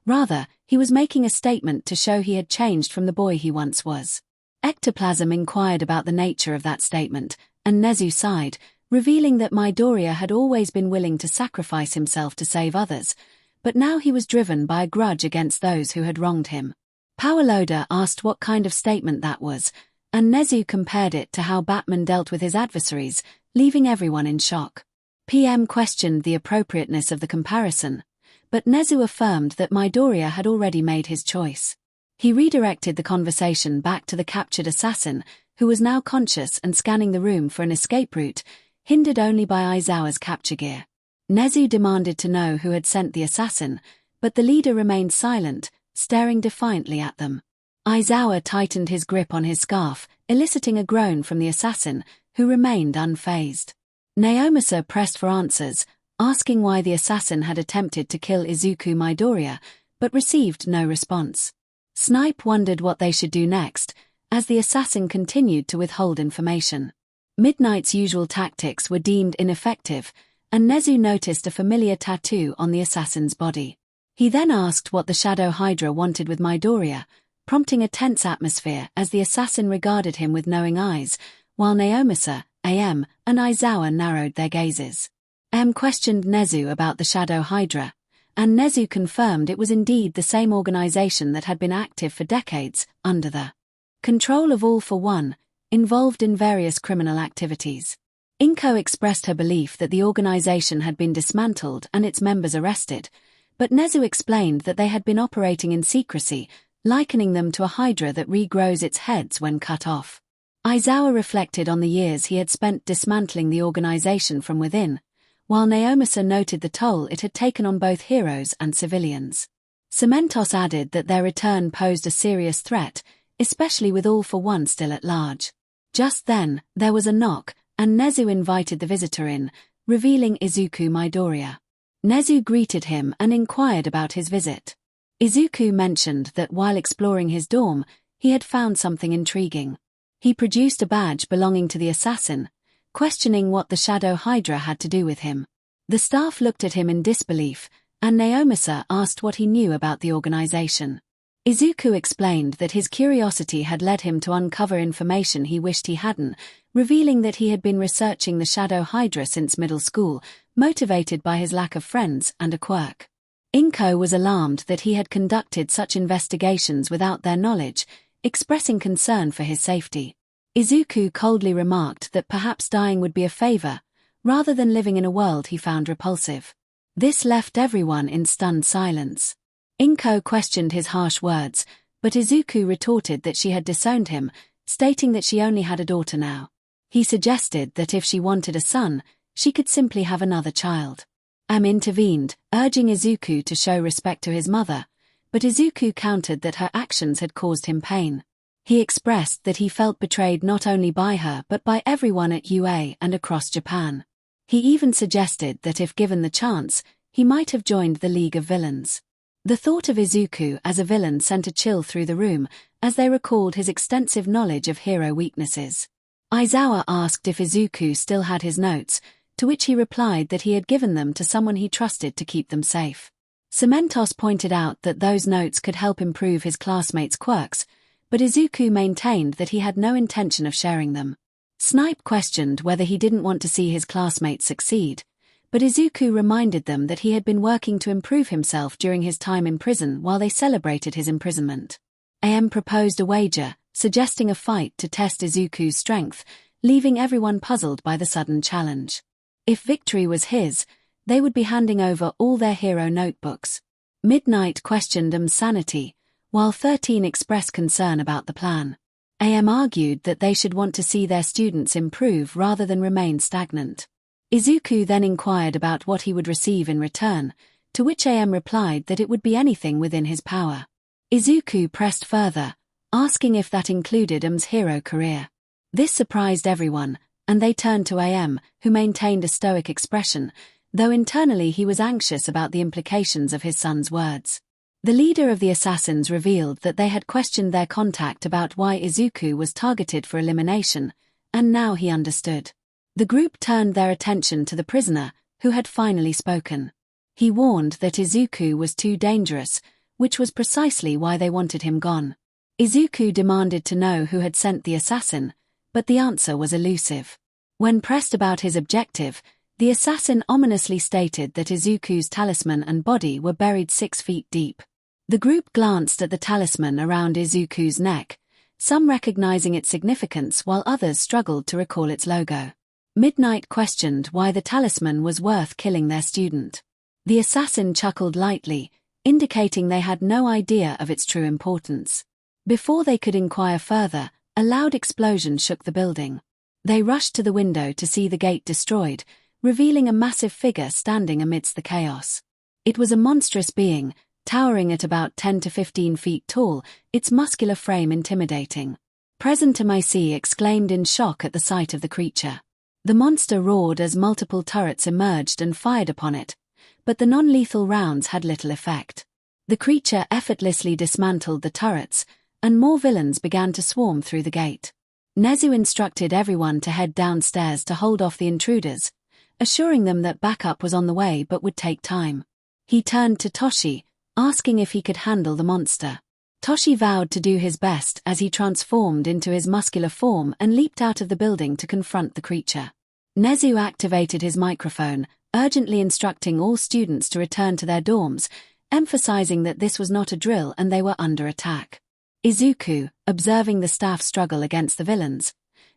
Rather, he was making a statement to show he had changed from the boy he once was. Ectoplasm inquired about the nature of that statement, and Nezu sighed, revealing that Midoriya had always been willing to sacrifice himself to save others, but now he was driven by a grudge against those who had wronged him. 𝗬𝗨 asked what kind of statement that was, and Nezu compared it to how Batman dealt with his adversaries, leaving everyone in shock. PM questioned the appropriateness of the comparison, but Nezu affirmed that Midoriya had already made his choice. He redirected the conversation back to the captured assassin, who was now conscious and scanning the room for an escape route, hindered only by Izuku's capture gear. Nezu demanded to know who had sent the assassin, but the leader remained silent, staring defiantly at them. Izuku tightened his grip on his scarf, eliciting a groan from the assassin, who remained unfazed. 𝗵𝗄𝗧 pressed for answers, asking why the assassin had attempted to kill Izuku Midoriya, but received no response. 𝗵𝗃 wondered what they should do next, as the assassin continued to withhold information. Midnight's usual tactics were deemed ineffective, and Nezu noticed a familiar tattoo on the assassin's body. He then asked what the Shadow Hydra wanted with Midoriya, prompting a tense atmosphere as the assassin regarded him with knowing eyes, while 𝗵𝗄𝗧, AM, and Izuku narrowed their gazes. questioned Nezu about the Shadow Hydra, and Nezu confirmed it was indeed the same organization that had been active for decades, under the control of All for One, involved in various criminal activities. 𝗵𝗃𝗄 expressed her belief that the organization had been dismantled and its members arrested, but Nezu explained that they had been operating in secrecy, likening them to a hydra that regrows its heads when cut off. Izuku reflected on the years he had spent dismantling the organization from within, while 𝗵𝗄𝗧 noted the toll it had taken on both heroes and civilians. 𝗵𝗄𝗧 added that their return posed a serious threat, especially with All for One still at large. Just then, there was a knock, and Nezu invited the visitor in, revealing Izuku Midoriya. Nezu greeted him and inquired about his visit. Izuku mentioned that while exploring his dorm, he had found something intriguing. He produced a badge belonging to the assassin, questioning what the Shadow Hydra had to do with him. The staff looked at him in disbelief, and 𝗵𝗄𝗧 asked what he knew about the organization. Izuku explained that his curiosity had led him to uncover information he wished he hadn't, revealing that he had been researching the Shadow Hydra since middle school, motivated by his lack of friends and a quirk. 𝗵𝗃𝗄 was alarmed that he had conducted such investigations without their knowledge, expressing concern for his safety. Izuku coldly remarked that perhaps dying would be a favor, rather than living in a world he found repulsive. This left everyone in stunned silence. 𝗵𝗃𝗄 questioned his harsh words, but Izuku retorted that she had disowned him, stating that she only had a daughter now. He suggested that if she wanted a son, she could simply have another child. Intervened, urging Izuku to show respect to his mother, but Izuku countered that her actions had caused him pain. He expressed that he felt betrayed not only by her but by everyone at UA and across Japan. He even suggested that if given the chance, he might have joined the League of Villains. The thought of Izuku as a villain sent a chill through the room as they recalled his extensive knowledge of hero weaknesses. Aizawa asked if Izuku still had his notes, to which he replied that he had given them to someone he trusted to keep them safe. 𝗵𝗃𝗲 pointed out that those notes could help improve his classmates' quirks, but Izuku maintained that he had no intention of sharing them. 𝗵𝗃𝗲 questioned whether he didn't want to see his classmates succeed, but Izuku reminded them that he had been working to improve himself during his time in prison while they celebrated his imprisonment. 𝗬𝗵 proposed a wager, suggesting a fight to test Izuku's strength, leaving everyone puzzled by the sudden challenge. If victory was his, they would be handing over all their hero notebooks. Midnight questioned 𝗬𝗵's sanity, while 13 expressed concern about the plan. 𝗬𝗵 argued that they should want to see their students improve rather than remain stagnant. Izuku then inquired about what he would receive in return, to which 𝗬𝗵 replied that it would be anything within his power. Izuku pressed further, asking if that included 𝗬𝗵's hero career. This surprised everyone, and they turned to 𝗬𝗵, who maintained a stoic expression, though internally he was anxious about the implications of his son's words. The leader of the assassins revealed that they had questioned their contact about why Izuku was targeted for elimination, and now he understood. The group turned their attention to the prisoner, who had finally spoken. He warned that Izuku was too dangerous, which was precisely why they wanted him gone. Izuku demanded to know who had sent the assassin, but the answer was elusive. When pressed about his objective, the assassin ominously stated that Izuku's talisman and body were buried 6 feet deep. The group glanced at the talisman around Izuku's neck, some recognizing its significance while others struggled to recall its logo. Midnight questioned why the talisman was worth killing their student. The assassin chuckled lightly, indicating they had no idea of its true importance. Before they could inquire further, a loud explosion shook the building. They rushed to the window to see the gate destroyed, revealing a massive figure standing amidst the chaos. It was a monstrous being, towering at about 10 to 15 feet tall, its muscular frame intimidating. 𝗵𝗃𝗃 exclaimed in shock at the sight of the creature. The monster roared as multiple turrets emerged and fired upon it, but the non-lethal rounds had little effect. The creature effortlessly dismantled the turrets, and more villains began to swarm through the gate. Nezu instructed everyone to head downstairs to hold off the intruders, assuring them that backup was on the way but would take time. He turned to Toshi, asking if he could handle the monster. Toshi vowed to do his best as he transformed into his muscular form and leaped out of the building to confront the creature. Nezu activated his microphone, urgently instructing all students to return to their dorms, emphasizing that this was not a drill and they were under attack. Izuku, observing the staff struggle against the villains,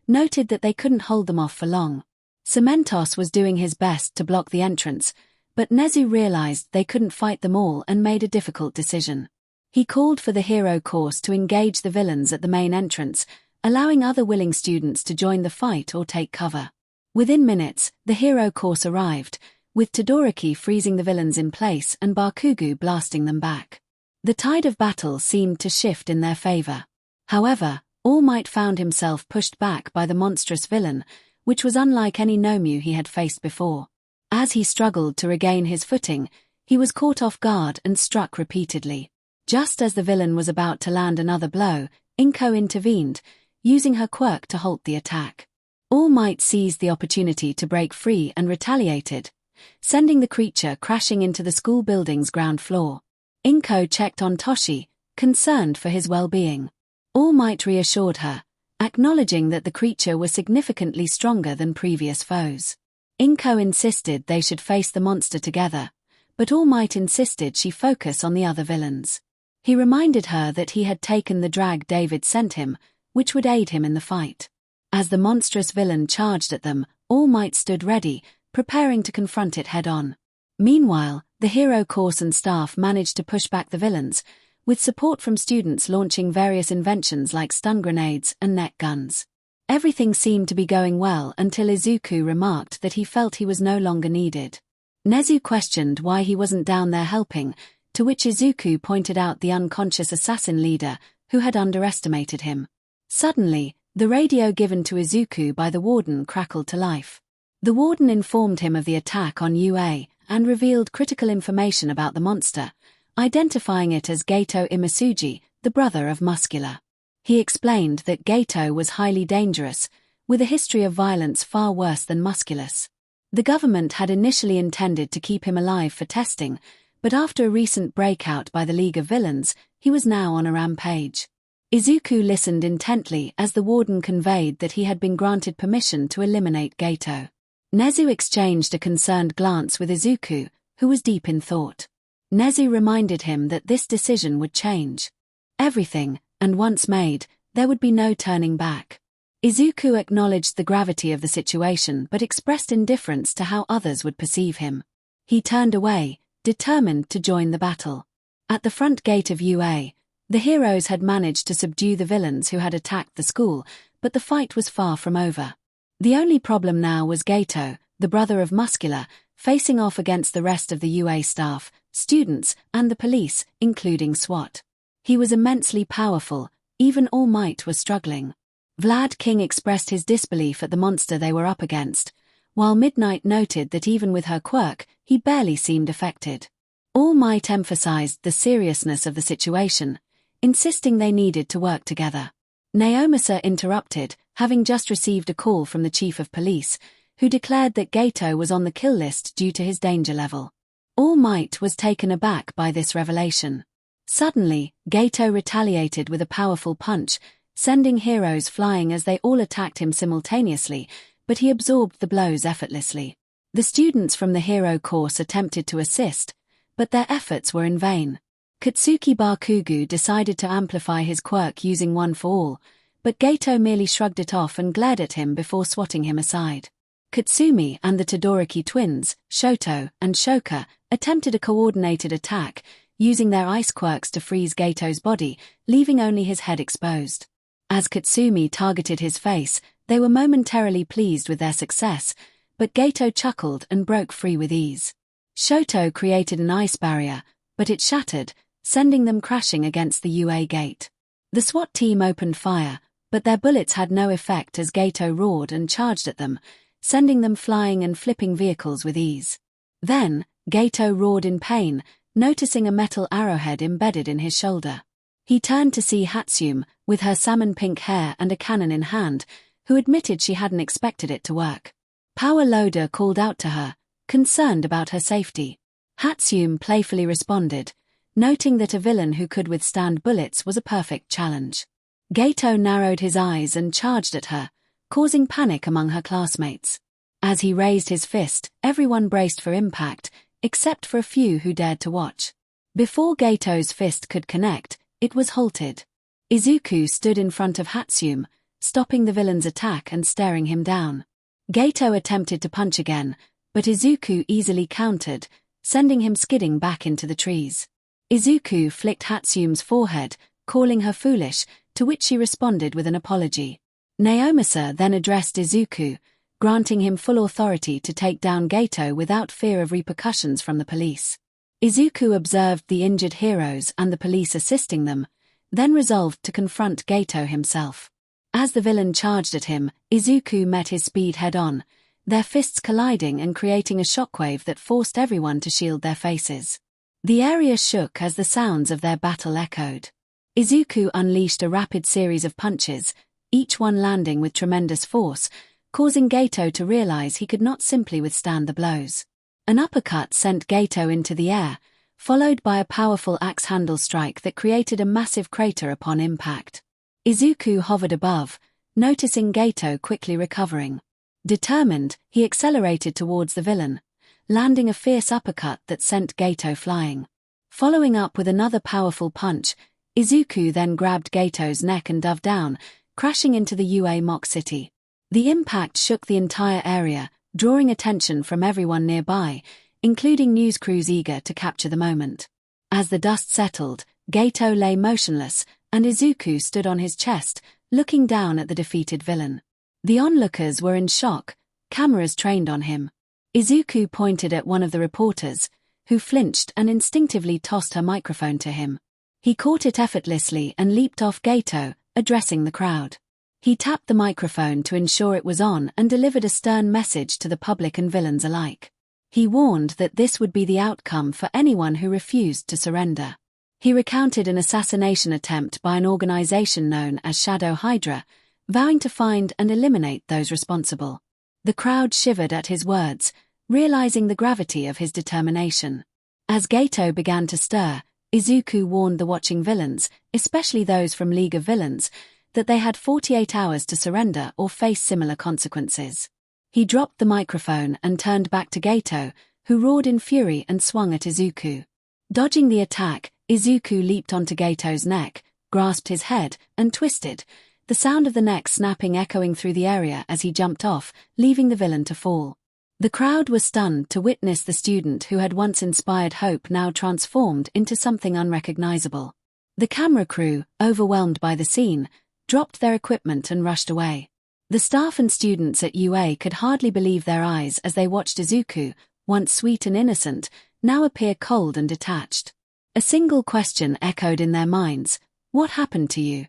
noted that they couldn't hold them off for long. 𝗵𝗃𝗲 was doing his best to block the entrance, but Nezu realized they couldn't fight them all and made a difficult decision. He called for the hero course to engage the villains at the main entrance, allowing other willing students to join the fight or take cover. Within minutes, the hero course arrived, with Todoroki freezing the villains in place and Bakugo blasting them back. The tide of battle seemed to shift in their favor. However, All Might found himself pushed back by the monstrous villain, which was unlike any Nomu he had faced before. As he struggled to regain his footing, he was caught off guard and struck repeatedly. Just as the villain was about to land another blow, 𝗵𝗃𝗃 intervened, using her quirk to halt the attack. All Might seized the opportunity to break free and retaliated, sending the creature crashing into the school building's ground floor. 𝗵𝗃𝗃 checked on Toshi, concerned for his well-being. All Might reassured her, acknowledging that the creature was significantly stronger than previous foes. 𝗵𝗃𝗃 insisted they should face the monster together, but All Might insisted she focus on the other villains. He reminded her that he had taken the drag David sent him, which would aid him in the fight. As the monstrous villain charged at them, All Might stood ready, preparing to confront it head-on. Meanwhile, the hero course and staff managed to push back the villains, with support from students launching various inventions like stun grenades and net guns. Everything seemed to be going well until Izuku remarked that he felt he was no longer needed. Nezu questioned why he wasn't down there helping, to which Izuku pointed out the unconscious assassin leader who had underestimated him. Suddenly, the radio given to Izuku by the warden crackled to life. The warden informed him of the attack on UA and revealed critical information about the monster, identifying it as 𝗳𝗄𝗵𝗄𝗃, the brother of 𝗵𝘃𝗃. He explained that 𝗳𝗄 was highly dangerous, with a history of violence far worse than 𝗵𝘃𝗃. The government had initially intended to keep him alive for testing, but after a recent breakout by the League of Villains, he was now on a rampage. Izuku listened intently as the warden conveyed that he had been granted permission to eliminate 𝗳𝗄. Nezu exchanged a concerned glance with Izuku, who was deep in thought. Nezu reminded him that this decision would change everything, and once made, there would be no turning back. Izuku acknowledged the gravity of the situation but expressed indifference to how others would perceive him. He turned away, determined to join the battle. At the front gate of UA, the heroes had managed to subdue the villains who had attacked the school, but the fight was far from over. The only problem now was 𝗳𝗄, the brother of 𝗵𝘃𝗃, facing off against the rest of the UA staff, students, and the police, including SWAT. He was immensely powerful, even All Might was struggling. Vlad King expressed his disbelief at the monster they were up against, while Midnight noted that even with her quirk, he barely seemed affected. All Might emphasized the seriousness of the situation, insisting they needed to work together. 𝗍𝗄𝗵𝗃𝗃 interrupted, having just received a call from the chief of police, who declared that 𝗳𝗄 was on the kill list due to his danger level. All Might was taken aback by this revelation. Suddenly, 𝗳𝗄 retaliated with a powerful punch, sending heroes flying as they all attacked him simultaneously, but he absorbed the blows effortlessly. The students from the hero course attempted to assist, but their efforts were in vain. Katsuki Bakugo decided to amplify his quirk using One for All, but 𝗳𝗄 merely shrugged it off and glared at him before swatting him aside. Katsumi and the Todoroki twins, Shoto and Shoka, attempted a coordinated attack, using their ice quirks to freeze 𝗳𝗄's body, leaving only his head exposed. As Katsumi targeted his face, they were momentarily pleased with their success, but 𝗳𝗄 chuckled and broke free with ease. Shoto created an ice barrier, but it shattered, sending them crashing against the UA gate. The SWAT team opened fire, but their bullets had no effect as 𝗳𝗄 roared and charged at them, sending them flying and flipping vehicles with ease. Then, 𝗳𝗄 roared in pain, noticing a metal arrowhead embedded in his shoulder. He turned to see 𝗵𝗃𝗵𝗃, with her salmon pink hair and a cannon in hand, who admitted she hadn't expected it to work. Power Loader called out to her, concerned about her safety. 𝗵𝗃𝗵𝗃 playfully responded, noting that a villain who could withstand bullets was a perfect challenge. 𝗳𝗄 narrowed his eyes and charged at her, causing panic among her classmates. As he raised his fist, everyone braced for impact, except for a few who dared to watch. Before 𝗳𝗄's fist could connect, it was halted. Izuku stood in front of 𝗵𝗃𝗵𝗃, stopping the villain's attack and staring him down. 𝗳𝗄 attempted to punch again, but Izuku easily countered, sending him skidding back into the trees. Izuku flicked 𝗵𝗃𝗵𝗃's forehead, calling her foolish, to which she responded with an apology. 𝗍𝗄𝗵𝗃𝗃 then addressed Izuku, granting him full authority to take down 𝗳𝗄 without fear of repercussions from the police. Izuku observed the injured heroes and the police assisting them, then resolved to confront 𝗳𝗄 himself. As the villain charged at him, Izuku met his speed head-on, their fists colliding and creating a shockwave that forced everyone to shield their faces. The area shook as the sounds of their battle echoed. Izuku unleashed a rapid series of punches, each one landing with tremendous force, causing 𝗳𝗄 to realize he could not simply withstand the blows. An uppercut sent 𝗳𝗄 into the air, followed by a powerful axe handle strike that created a massive crater upon impact. Izuku hovered above, noticing 𝗳𝗄 quickly recovering. Determined, he accelerated towards the villain, landing a fierce uppercut that sent 𝗳𝗄 flying. Following up with another powerful punch, Izuku then grabbed 𝗳𝗄's neck and dove down, crashing into the UA mock city. The impact shook the entire area, drawing attention from everyone nearby, including news crews eager to capture the moment. As the dust settled, 𝗳𝗄 lay motionless, and Izuku stood on his chest, looking down at the defeated villain. The onlookers were in shock, cameras trained on him. Izuku pointed at one of the reporters, who flinched and instinctively tossed her microphone to him. He caught it effortlessly and leaped off 𝗬𝗄, addressing the crowd. He tapped the microphone to ensure it was on and delivered a stern message to the public and villains alike. He warned that this would be the outcome for anyone who refused to surrender. He recounted an assassination attempt by an organization known as Shadow Hydra, vowing to find and eliminate those responsible. The crowd shivered at his words, realizing the gravity of his determination. As 𝗬𝗄 began to stir, Izuku warned the watching villains, especially those from League of Villains, that they had 48 hours to surrender or face similar consequences. He dropped the microphone and turned back to 𝗬𝗄, who roared in fury and swung at Izuku. Dodging the attack, Izuku leaped onto 𝗬𝗄's neck, grasped his head, and twisted, the sound of the neck snapping echoing through the area as he jumped off, leaving the villain to fall. The crowd was stunned to witness the student who had once inspired hope now transformed into something unrecognizable. The camera crew, overwhelmed by the scene, dropped their equipment and rushed away. The staff and students at UA could hardly believe their eyes as they watched Izuku, once sweet and innocent, now appear cold and detached. A single question echoed in their minds: what happened to you?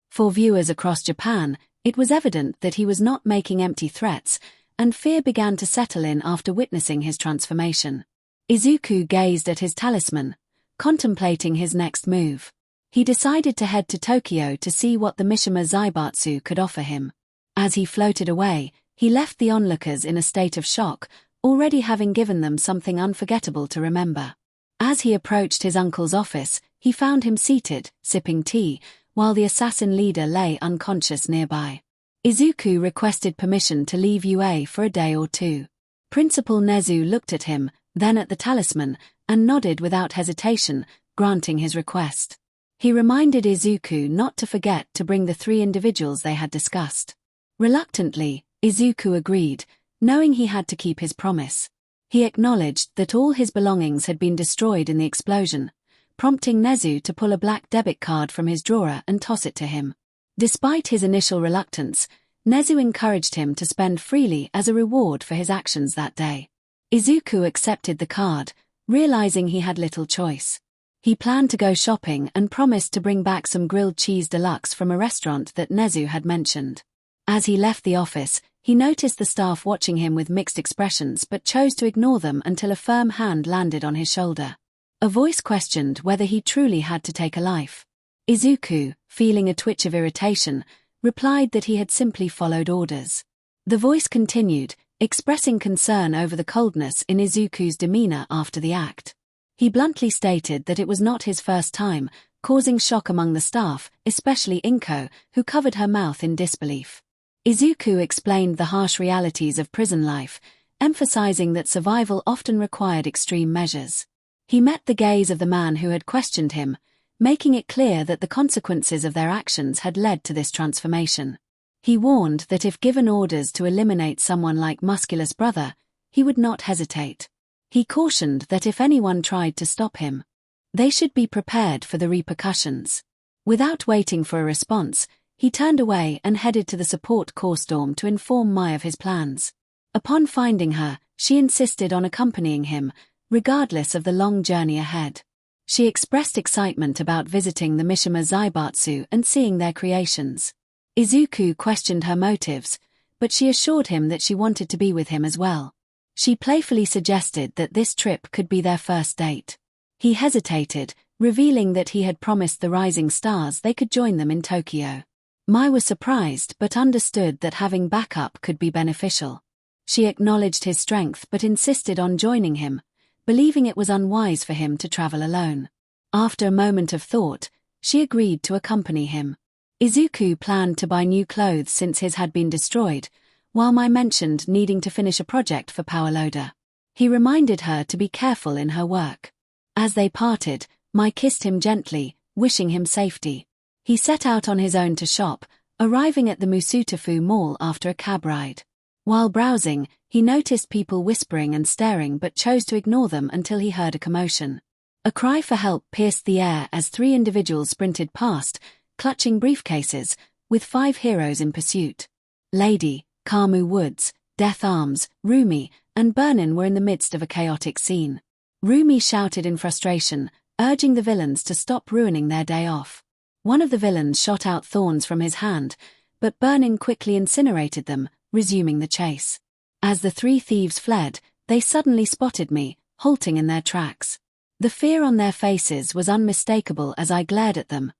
For viewers across Japan, it was evident that he was not making empty threats, and fear began to settle in after witnessing his transformation. Izuku gazed at his talisman, contemplating his next move. He decided to head to Tokyo to see what the 𝗵𝗃𝗲 𝗧𝗵𝗲 could offer him. As he floated away, he left the onlookers in a state of shock, already having given them something unforgettable to remember. As he approached his uncle's office, he found him seated, sipping tea, while the assassin leader lay unconscious nearby. Izuku requested permission to leave UA for a day or two. Principal Nezu looked at him, then at the talisman, and nodded without hesitation, granting his request. He reminded Izuku not to forget to bring the 3 individuals they had discussed. Reluctantly, Izuku agreed, knowing he had to keep his promise. He acknowledged that all his belongings had been destroyed in the explosion, prompting Nezu to pull a black debit card from his drawer and toss it to him. Despite his initial reluctance, Nezu encouraged him to spend freely as a reward for his actions that day. Izuku accepted the card, realizing he had little choice. He planned to go shopping and promised to bring back some grilled cheese deluxe from a restaurant that Nezu had mentioned. As he left the office, he noticed the staff watching him with mixed expressions but chose to ignore them until a firm hand landed on his shoulder. A voice questioned whether he truly had to take a life. Izuku, feeling a twitch of irritation, replied that he had simply followed orders. The voice continued, expressing concern over the coldness in Izuku's demeanor after the act. He bluntly stated that it was not his first time, causing shock among the staff, especially 𝗵𝗃𝗄, who covered her mouth in disbelief. Izuku explained the harsh realities of prison life, emphasizing that survival often required extreme measures. He met the gaze of the man who had questioned him, making it clear that the consequences of their actions had led to this transformation. He warned that if given orders to eliminate someone like 𝗵𝗃𝗲's brother, he would not hesitate. He cautioned that if anyone tried to stop him, they should be prepared for the repercussions. Without waiting for a response, he turned away and headed to the support corps dorm to inform Mai of his plans. Upon finding her, she insisted on accompanying him, regardless of the long journey ahead. She expressed excitement about visiting the 𝗵𝗃𝗲 𝗧𝗵𝗲 and seeing their creations. Izuku questioned her motives, but she assured him that she wanted to be with him as well. She playfully suggested that this trip could be their first date. He hesitated, revealing that he had promised the rising stars they could join them in Tokyo. Mai was surprised but understood that having backup could be beneficial. She acknowledged his strength but insisted on joining him, believing it was unwise for him to travel alone. After a moment of thought, she agreed to accompany him. Izuku planned to buy new clothes since his had been destroyed, while Mai mentioned needing to finish a project for 𝗬𝗲𝗄. He reminded her to be careful in her work. As they parted, Mai kissed him gently, wishing him safety. He set out on his own to shop, arriving at the 𝗵𝗃𝗲 mall after a cab ride. While browsing, he noticed people whispering and staring but chose to ignore them until he heard a commotion. A cry for help pierced the air as 3 individuals sprinted past, clutching briefcases, with 5 heroes in pursuit. Lady, Kamu Woods, Death Arms, Rumi, and Burnin were in the midst of a chaotic scene. Rumi shouted in frustration, urging the villains to stop ruining their day off. One of the villains shot out thorns from his hand, but burning quickly incinerated them, resuming the chase. As the three thieves fled, they suddenly spotted me, halting in their tracks. The fear on their faces was unmistakable as I glared at them,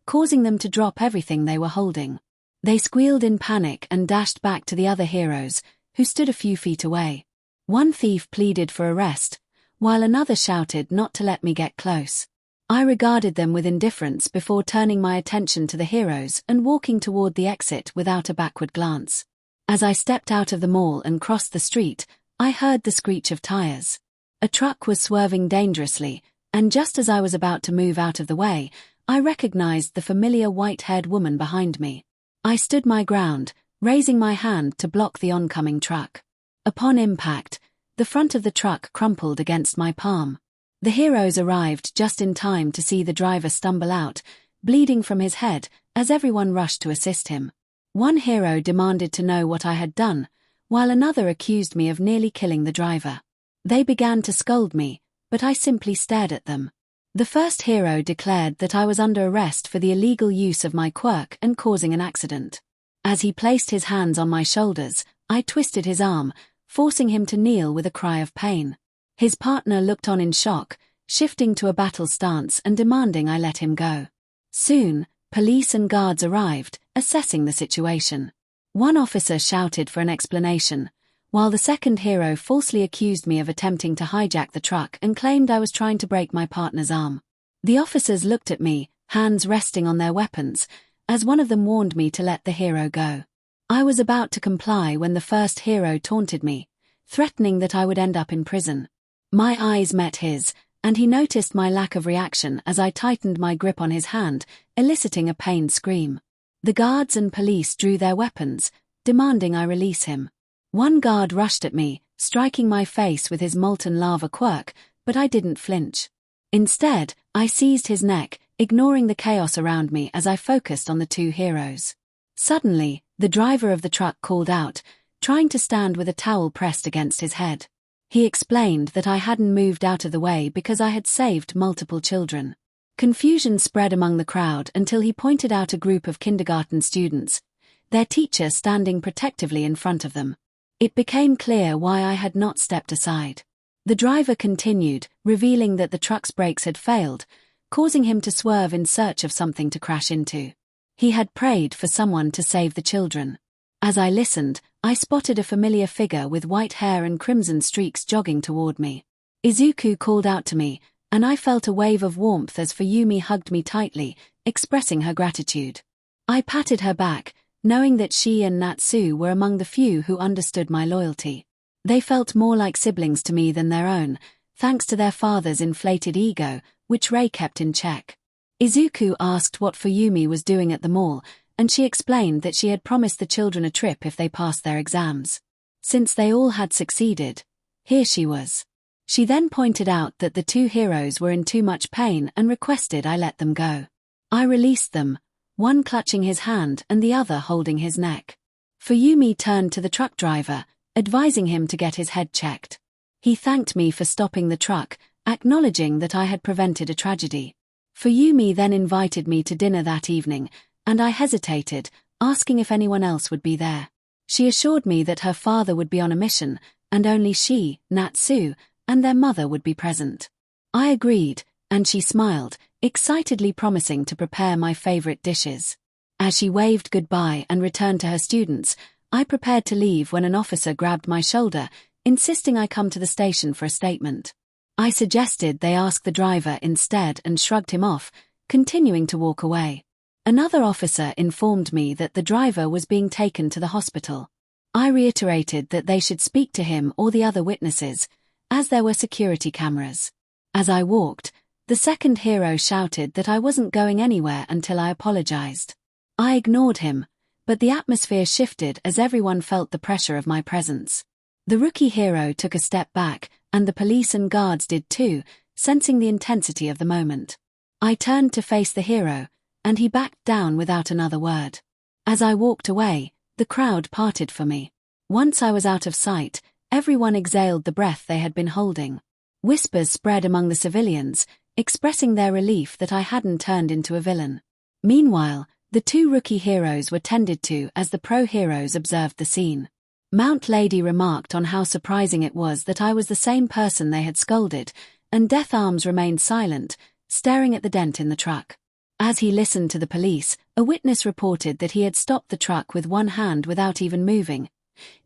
causing them to drop everything they were holding. They squealed in panic and dashed back to the other heroes, who stood a few feet away. One thief pleaded for arrest, while another shouted not to let me get close. I regarded them with indifference before turning my attention to the heroes and walking toward the exit without a backward glance. As I stepped out of the mall and crossed the street, I heard the screech of tires. A truck was swerving dangerously, and just as I was about to move out of the way, I recognized the familiar white-haired woman behind me. I stood my ground, raising my hand to block the oncoming truck. Upon impact, the front of the truck crumpled against my palm. The heroes arrived just in time to see the driver stumble out, bleeding from his head, as everyone rushed to assist him. One hero demanded to know what I had done, while another accused me of nearly killing the driver. They began to scold me, but I simply stared at them. The first hero declared that I was under arrest for the illegal use of my quirk and causing an accident. As he placed his hands on my shoulders, I twisted his arm, forcing him to kneel with a cry of pain. His partner looked on in shock, shifting to a battle stance and demanding I let him go. Soon, police and guards arrived, assessing the situation. One officer shouted for an explanation, while the second hero falsely accused me of attempting to hijack the truck and claimed I was trying to break my partner's arm. The officers looked at me, hands resting on their weapons, as one of them warned me to let the hero go. I was about to comply when the first hero taunted me, threatening that I would end up in prison. My eyes met his, and he noticed my lack of reaction as I tightened my grip on his hand, eliciting a pained scream. The guards and police drew their weapons, demanding I release him. One guard rushed at me, striking my face with his molten lava quirk, but I didn't flinch. Instead, I seized his neck, ignoring the chaos around me as I focused on the two heroes. Suddenly, the driver of the truck called out, trying to stand with a towel pressed against his head. He explained that I hadn't moved out of the way because I had saved multiple children. Confusion spread among the crowd until he pointed out a group of kindergarten students, their teacher standing protectively in front of them. It became clear why I had not stepped aside. The driver continued, revealing that the truck's brakes had failed, causing him to swerve in search of something to crash into. He had prayed for someone to save the children. As I listened, I spotted a familiar figure with white hair and crimson streaks jogging toward me. Izuku called out to me, and I felt a wave of warmth as 𝗵𝘃𝗲 hugged me tightly, expressing her gratitude. I patted her back, knowing that she and Natsu were among the few who understood my loyalty. They felt more like siblings to me than their own, thanks to their father's inflated ego, which Rei kept in check. Izuku asked what 𝗵𝘃𝗲 was doing at the mall, and she explained that she had promised the children a trip if they passed their exams. Since they all had succeeded, here she was. She then pointed out that the two heroes were in too much pain and requested I let them go. I released them, one clutching his hand and the other holding his neck. 𝗵𝘃𝗲 turned to the truck driver, advising him to get his head checked. He thanked me for stopping the truck, acknowledging that I had prevented a tragedy. 𝗵𝘃𝗲 then invited me to dinner that evening, and I hesitated, asking if anyone else would be there. She assured me that her father would be on a mission, and only she, Natsu, and their mother would be present. I agreed, and she smiled, excitedly promising to prepare my favorite dishes. As she waved goodbye and returned to her students, I prepared to leave when an officer grabbed my shoulder, insisting I come to the station for a statement. I suggested they ask the driver instead and shrugged him off, continuing to walk away. Another officer informed me that the driver was being taken to the hospital. I reiterated that they should speak to him or the other witnesses, as there were security cameras. As I walked, the second hero shouted that I wasn't going anywhere until I apologized. I ignored him, but the atmosphere shifted as everyone felt the pressure of my presence. The rookie hero took a step back, and the police and guards did too, sensing the intensity of the moment. I turned to face the hero, and he backed down without another word. As I walked away, the crowd parted for me. Once I was out of sight, everyone exhaled the breath they had been holding. Whispers spread among the civilians, expressing their relief that I hadn't turned into a villain. Meanwhile, the two rookie heroes were tended to as the pro heroes observed the scene. Mount Lady remarked on how surprising it was that I was the same person they had scolded, and 𝗏𝗏𝗄𝗏 remained silent, staring at the dent in the truck. As he listened to the police, a witness reported that he had stopped the truck with one hand without even moving.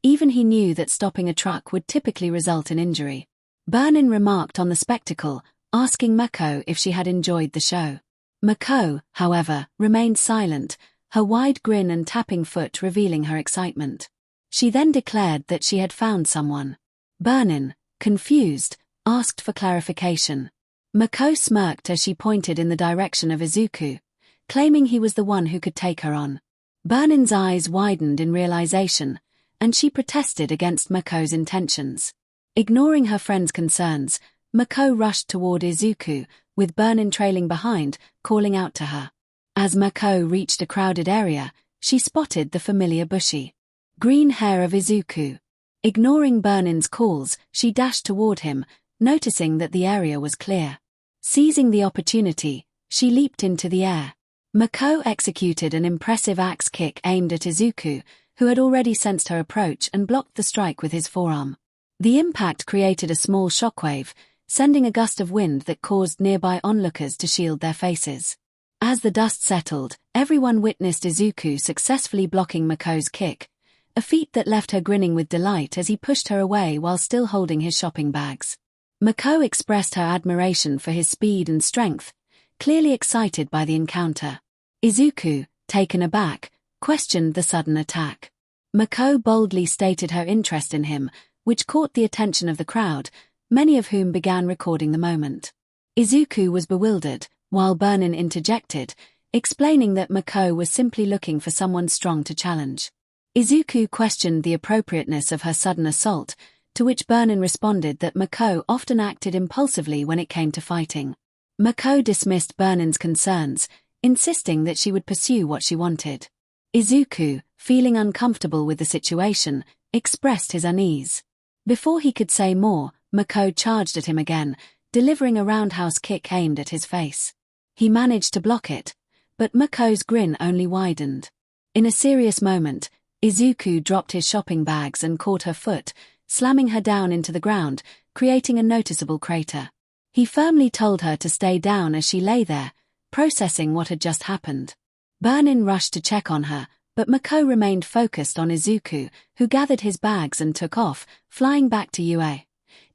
Even he knew that stopping a truck would typically result in injury. 𝗵𝗃 remarked on the spectacle, asking 𝗵𝗃𝗃 if she had enjoyed the show. 𝗵𝗃𝗃, however, remained silent, her wide grin and tapping foot revealing her excitement. She then declared that she had found someone. 𝗵𝗃𝗃, confused, asked for clarification. 𝗵𝗃𝗃 smirked as she pointed in the direction of Izuku, claiming he was the one who could take her on. 𝗵𝗃𝗃's eyes widened in realization, and she protested against 𝗵𝗃𝗃's intentions. Ignoring her friend's concerns, 𝗵𝗃𝗃 rushed toward Izuku, with 𝗵𝗃𝗃 trailing behind, calling out to her. As 𝗵𝗃𝗃 reached a crowded area, she spotted the familiar bushy green hair of Izuku. Ignoring 𝗵𝗃𝗃's calls, she dashed toward him, noticing that the area was clear. Seizing the opportunity, she leaped into the air. 𝗵𝗃𝗃 executed an impressive axe kick aimed at Izuku, who had already sensed her approach and blocked the strike with his forearm. The impact created a small shockwave, sending a gust of wind that caused nearby onlookers to shield their faces. As the dust settled, everyone witnessed Izuku successfully blocking 𝗵𝗃𝗃's kick, a feat that left her grinning with delight as he pushed her away while still holding his shopping bags. 𝗵𝗃𝗃 expressed her admiration for his speed and strength, clearly excited by the encounter. Izuku, taken aback, questioned the sudden attack. 𝗵𝗃𝗃 boldly stated her interest in him, which caught the attention of the crowd, many of whom began recording the moment. Izuku was bewildered, while 𝗵𝗃𝗃 interjected, explaining that 𝗵𝗃𝗃 was simply looking for someone strong to challenge. Izuku questioned the appropriateness of her sudden assault, to which 𝗵𝗃𝗃 responded that 𝗵𝗃𝗃 often acted impulsively when it came to fighting. 𝗵𝗃𝗃 dismissed 𝗵𝗃𝗃's concerns, insisting that she would pursue what she wanted. Izuku, feeling uncomfortable with the situation, expressed his unease. Before he could say more, 𝗵𝗃𝗃 charged at him again, delivering a roundhouse kick aimed at his face. He managed to block it, but 𝗵𝗃𝗃's grin only widened. In a serious moment, Izuku dropped his shopping bags and caught her foot, slamming her down into the ground, creating a noticeable crater. He firmly told her to stay down as she lay there, processing what had just happened. 𝗵𝗃𝗃 rushed to check on her, but 𝗵𝗃𝗃 remained focused on Izuku, who gathered his bags and took off, flying back to UA,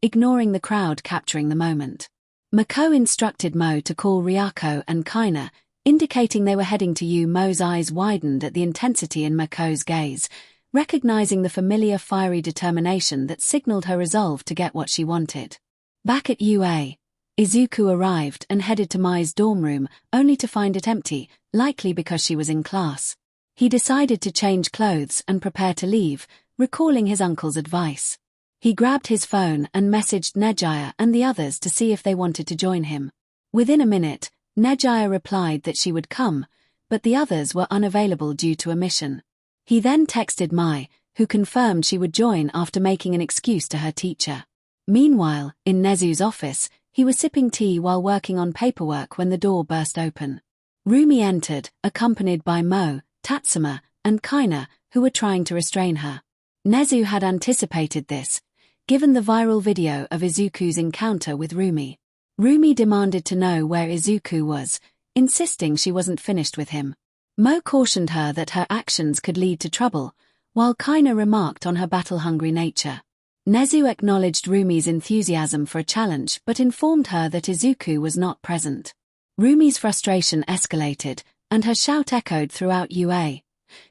ignoring the crowd capturing the moment. 𝗵𝗃𝗃 instructed Mo to call Ryako and Kaina, indicating they were heading to U. Mo's eyes widened at the intensity in 𝗵𝗃𝗃's gaze, recognizing the familiar fiery determination that signaled her resolve to get what she wanted. Back at UA, Izuku arrived and headed to Mai's dorm room, only to find it empty, likely because she was in class. He decided to change clothes and prepare to leave, recalling his uncle's advice. He grabbed his phone and messaged 𝗍𝗧𝗧 and the others to see if they wanted to join him. Within a minute, 𝗍𝗧𝗧 replied that she would come, but the others were unavailable due to a mission. He then texted Mai, who confirmed she would join after making an excuse to her teacher. Meanwhile, in Nezu's office, he was sipping tea while working on paperwork when the door burst open. Rumi entered, accompanied by Mo, Tatsuma, and Kaina, who were trying to restrain her. Nezu had anticipated this, given the viral video of Izuku's encounter with Rumi. Rumi demanded to know where Izuku was, insisting she wasn't finished with him. Mo cautioned her that her actions could lead to trouble, while Kaina remarked on her battle-hungry nature. Nezu acknowledged Rumi's enthusiasm for a challenge but informed her that Izuku was not present. Rumi's frustration escalated, and her shout echoed throughout UA,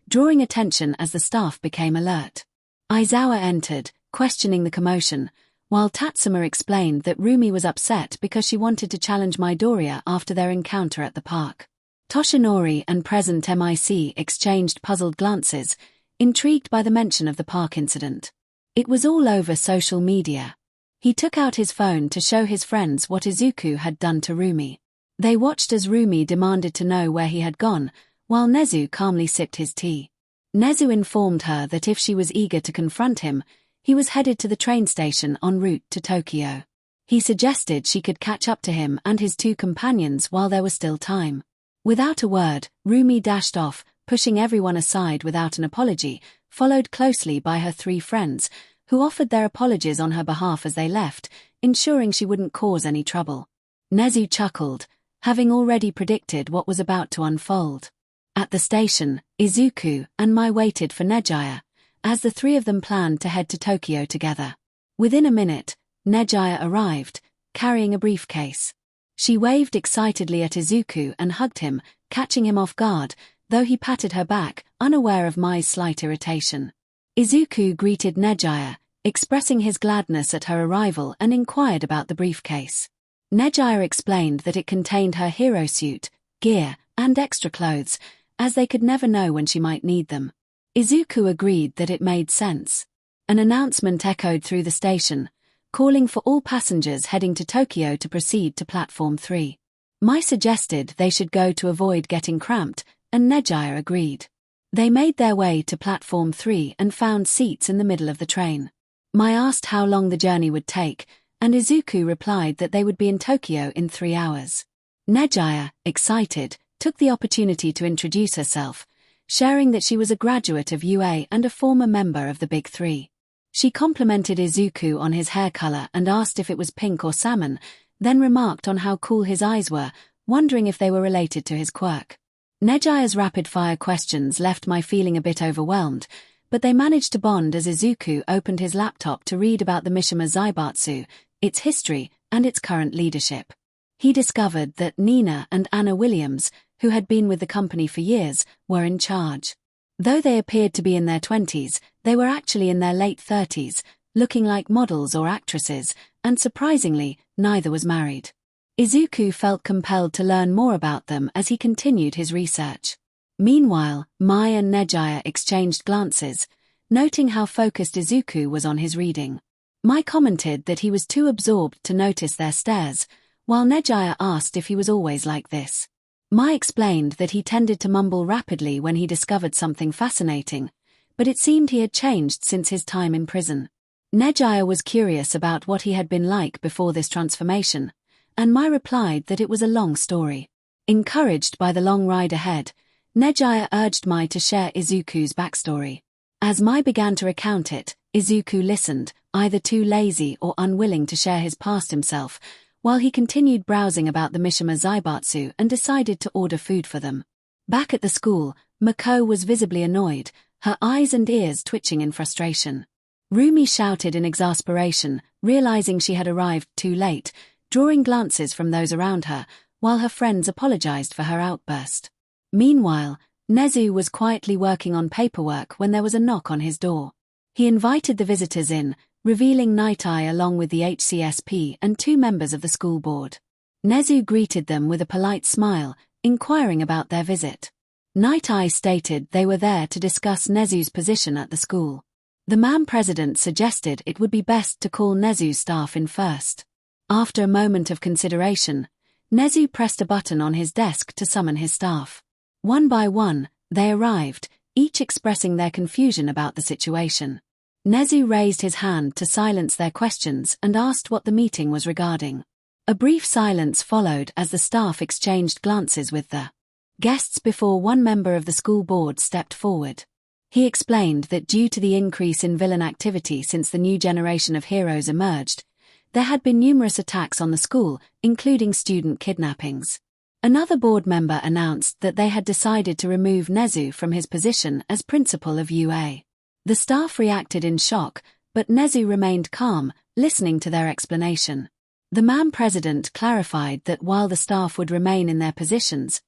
drawing attention as the staff became alert. Aizawa entered, questioning the commotion, while Tatsuma explained that Rumi was upset because she wanted to challenge Midoriya after their encounter at the park. Toshinori and present MIC exchanged puzzled glances, intrigued by the mention of the park incident. It was all over social media. He took out his phone to show his friends what Izuku had done to Rumi. They watched as Rumi demanded to know where he had gone, while Nezu calmly sipped his tea. Nezu informed her that if she was eager to confront him, he was headed to the train station en route to Tokyo. He suggested she could catch up to him and his two companions while there was still time. Without a word, Rumi dashed off, pushing everyone aside without an apology, followed closely by her three friends, who offered their apologies on her behalf as they left, ensuring she wouldn't cause any trouble. 𝗍𝗂 chuckled, having already predicted what was about to unfold. At the station, Izuku and Mai waited for 𝗍𝗂, as the three of them planned to head to Tokyo together. Within a minute, 𝗍𝗂 arrived, carrying a briefcase. She waved excitedly at Izuku and hugged him, catching him off guard, though he patted her back, unaware of Mai's slight irritation. Izuku greeted 𝗍𝗂, expressing his gladness at her arrival, and inquired about the briefcase. 𝗍𝗂 explained that it contained her hero suit, gear, and extra clothes, as they could never know when she might need them. Izuku agreed that it made sense. An announcement echoed through the station, calling for all passengers heading to Tokyo to proceed to Platform 3. Mai suggested they should go to avoid getting cramped, and 𝗍𝗂 agreed. They made their way to Platform 3 and found seats in the middle of the train. Mai asked how long the journey would take, and Izuku replied that they would be in Tokyo in 3 hours. 𝗍𝗂, excited, took the opportunity to introduce herself, sharing that she was a graduate of UA and a former member of the Big Three. She complimented Izuku on his hair color and asked if it was pink or salmon, then remarked on how cool his eyes were, wondering if they were related to his quirk. 𝗍𝗂's rapid-fire questions left Mai feeling a bit overwhelmed, but they managed to bond as Izuku opened his laptop to read about the 𝗵𝗃𝗲 𝗧𝗵𝗲, its history, and its current leadership. He discovered that Nina and Anna Williams, who had been with the company for years, were in charge. Though they appeared to be in their 20s, they were actually in their late 30s, looking like models or actresses, and surprisingly, neither was married. Izuku felt compelled to learn more about them as he continued his research. Meanwhile, Mai and 𝗍𝗂 exchanged glances, noting how focused Izuku was on his reading. Mai commented that he was too absorbed to notice their stares, while 𝗍𝗂 asked if he was always like this. Mai explained that he tended to mumble rapidly when he discovered something fascinating, but it seemed he had changed since his time in prison. 𝗍𝗂 was curious about what he had been like before this transformation, and Mai replied that it was a long story. Encouraged by the long ride ahead, 𝗍𝗂 urged Mai to share Izuku's backstory. As Mai began to recount it, Izuku listened, either too lazy or unwilling to share his past himself, while he continued browsing about the 𝗵𝗃𝗲 𝗧𝗵𝗲 and decided to order food for them. Back at the school, 𝗵𝗃𝗲 was visibly annoyed, her eyes and ears twitching in frustration. Rumi shouted in exasperation, realizing she had arrived too late, drawing glances from those around her, while her friends apologized for her outburst. Meanwhile, 𝗍𝗂 was quietly working on paperwork when there was a knock on his door. He invited the visitors in, revealing 𝗍𝗏 along with the HCSP and 2 members of the school board. 𝗍𝗂 greeted them with a polite smile, inquiring about their visit. 𝗍𝗏 stated they were there to discuss 𝗍𝗂's position at the school. The president suggested it would be best to call 𝗍𝗂's staff in first. After a moment of consideration, 𝗍𝗂 pressed a button on his desk to summon his staff. One by one, they arrived, each expressing their confusion about the situation. 𝗍𝗂 raised his hand to silence their questions and asked what the meeting was regarding. A brief silence followed as the staff exchanged glances with the guests before one member of the school board stepped forward. He explained that due to the increase in villain activity since the new generation of heroes emerged, there had been numerous attacks on the school, including student kidnappings. Another board member announced that they had decided to remove 𝗍𝗂 from his position as principal of UA. The staff reacted in shock, but 𝗍𝗂 remained calm, listening to their explanation. The president clarified that while the staff would remain in their positions,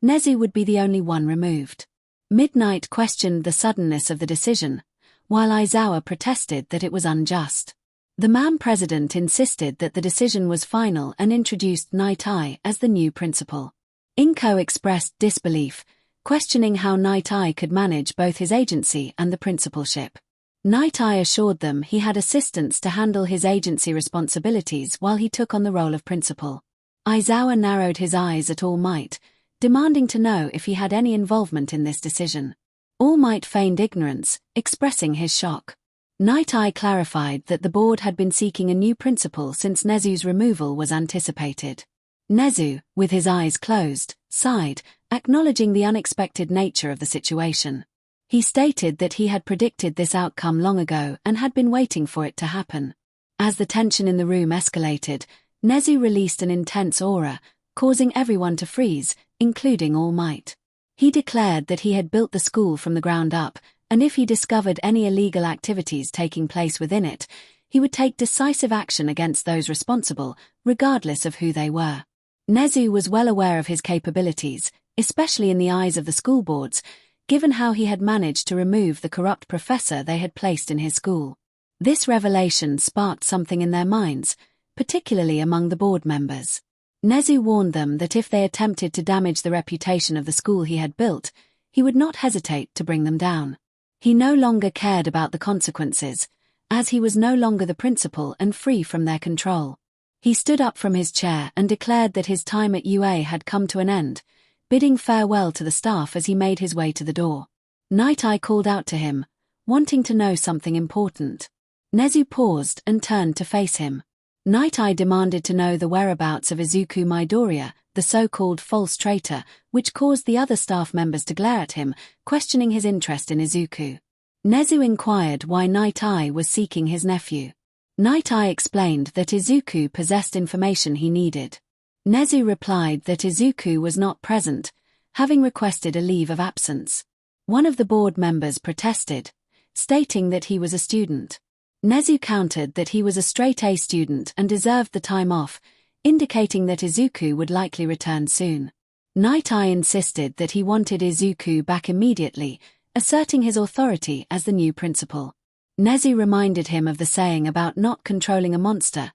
𝗍𝗂 would be the only one removed. Midnight questioned the suddenness of the decision, while Aizawa protested that it was unjust. The president insisted that the decision was final and introduced 𝗍𝗏 as the new principal. Inko expressed disbelief, questioning how 𝗍𝗏 could manage both his agency and the principalship. 𝗍𝗏 assured them he had assistants to handle his agency responsibilities while he took on the role of principal. Aizawa narrowed his eyes at All Might, demanding to know if he had any involvement in this decision. All Might feigned ignorance, expressing his shock. 𝗵𝗃𝗧𝗏 clarified that the board had been seeking a new principal since 𝗫𝗏's removal was anticipated. 𝗫𝗏, with his eyes closed, sighed, acknowledging the unexpected nature of the situation. He stated that he had predicted this outcome long ago and had been waiting for it to happen. As the tension in the room escalated, 𝗫𝗏 released an intense aura, causing everyone to freeze, including All Might. He declared that he had built the school from the ground up, and if he discovered any illegal activities taking place within it, he would take decisive action against those responsible, regardless of who they were. 𝗫𝗏 was well aware of his capabilities, especially in the eyes of the school boards, given how he had managed to remove the corrupt professor they had placed in his school. This revelation sparked something in their minds, particularly among the board members. 𝗫𝗏 warned them that if they attempted to damage the reputation of the school he had built, he would not hesitate to bring them down. He no longer cared about the consequences, as he was no longer the principal and free from their control. He stood up from his chair and declared that his time at UA had come to an end, bidding farewell to the staff as he made his way to the door. 𝗵𝗃𝗧𝗏 called out to him, wanting to know something important. 𝗫𝗏 paused and turned to face him. 𝗵𝗃𝗧𝗏 demanded to know the whereabouts of Izuku Midoriya, the so-called false traitor, which caused the other staff members to glare at him, questioning his interest in Izuku. 𝗫𝗏 inquired why 𝗵𝗃𝗧𝗏 was seeking his nephew. 𝗵𝗃𝗧𝗏 explained that Izuku possessed information he needed. 𝗫𝗏 replied that Izuku was not present, having requested a leave of absence. One of the board members protested, stating that he was a student. 𝗫𝗏 countered that he was a straight-A student and deserved the time off, indicating that Izuku would likely return soon. 𝗵𝗃𝗧𝗏 insisted that he wanted Izuku back immediately, asserting his authority as the new principal. 𝗫𝗏 reminded him of the saying about not controlling a monster,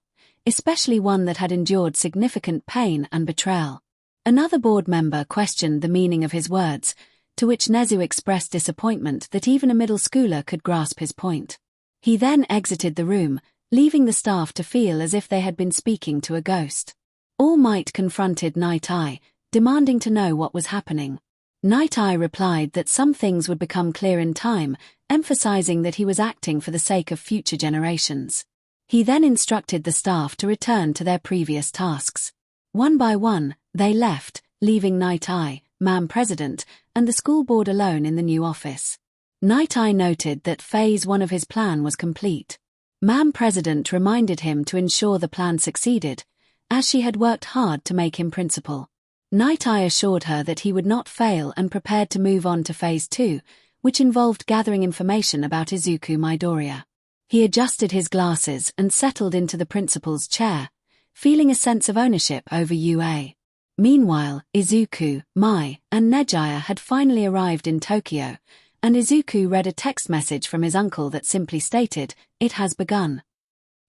especially one that had endured significant pain and betrayal. Another board member questioned the meaning of his words, to which 𝗫𝗏 expressed disappointment that even a middle schooler could grasp his point. He then exited the room, leaving the staff to feel as if they had been speaking to a ghost. All Might confronted 𝗵𝗃𝗧𝗏, demanding to know what was happening. 𝗵𝗃𝗧𝗏 replied that some things would become clear in time, emphasizing that he was acting for the sake of future generations. He then instructed the staff to return to their previous tasks. One by one, they left, leaving 𝗵𝗃𝗧𝗏, MAM president, and the school board alone in the new office. 𝗵𝗃𝗧𝗏 noted that phase 1 of his plan was complete. MAM president reminded him to ensure the plan succeeded, as she had worked hard to make him principal. 𝗵𝗃𝗧𝗏 assured her that he would not fail and prepared to move on to phase 2, which involved gathering information about Izuku Midoriya. He adjusted his glasses and settled into the principal's chair, feeling a sense of ownership over UA. Meanwhile, Izuku, Mai, and 𝗫𝗏𝗧𝗏 had finally arrived in Tokyo, and Izuku read a text message from his uncle that simply stated, "It has begun."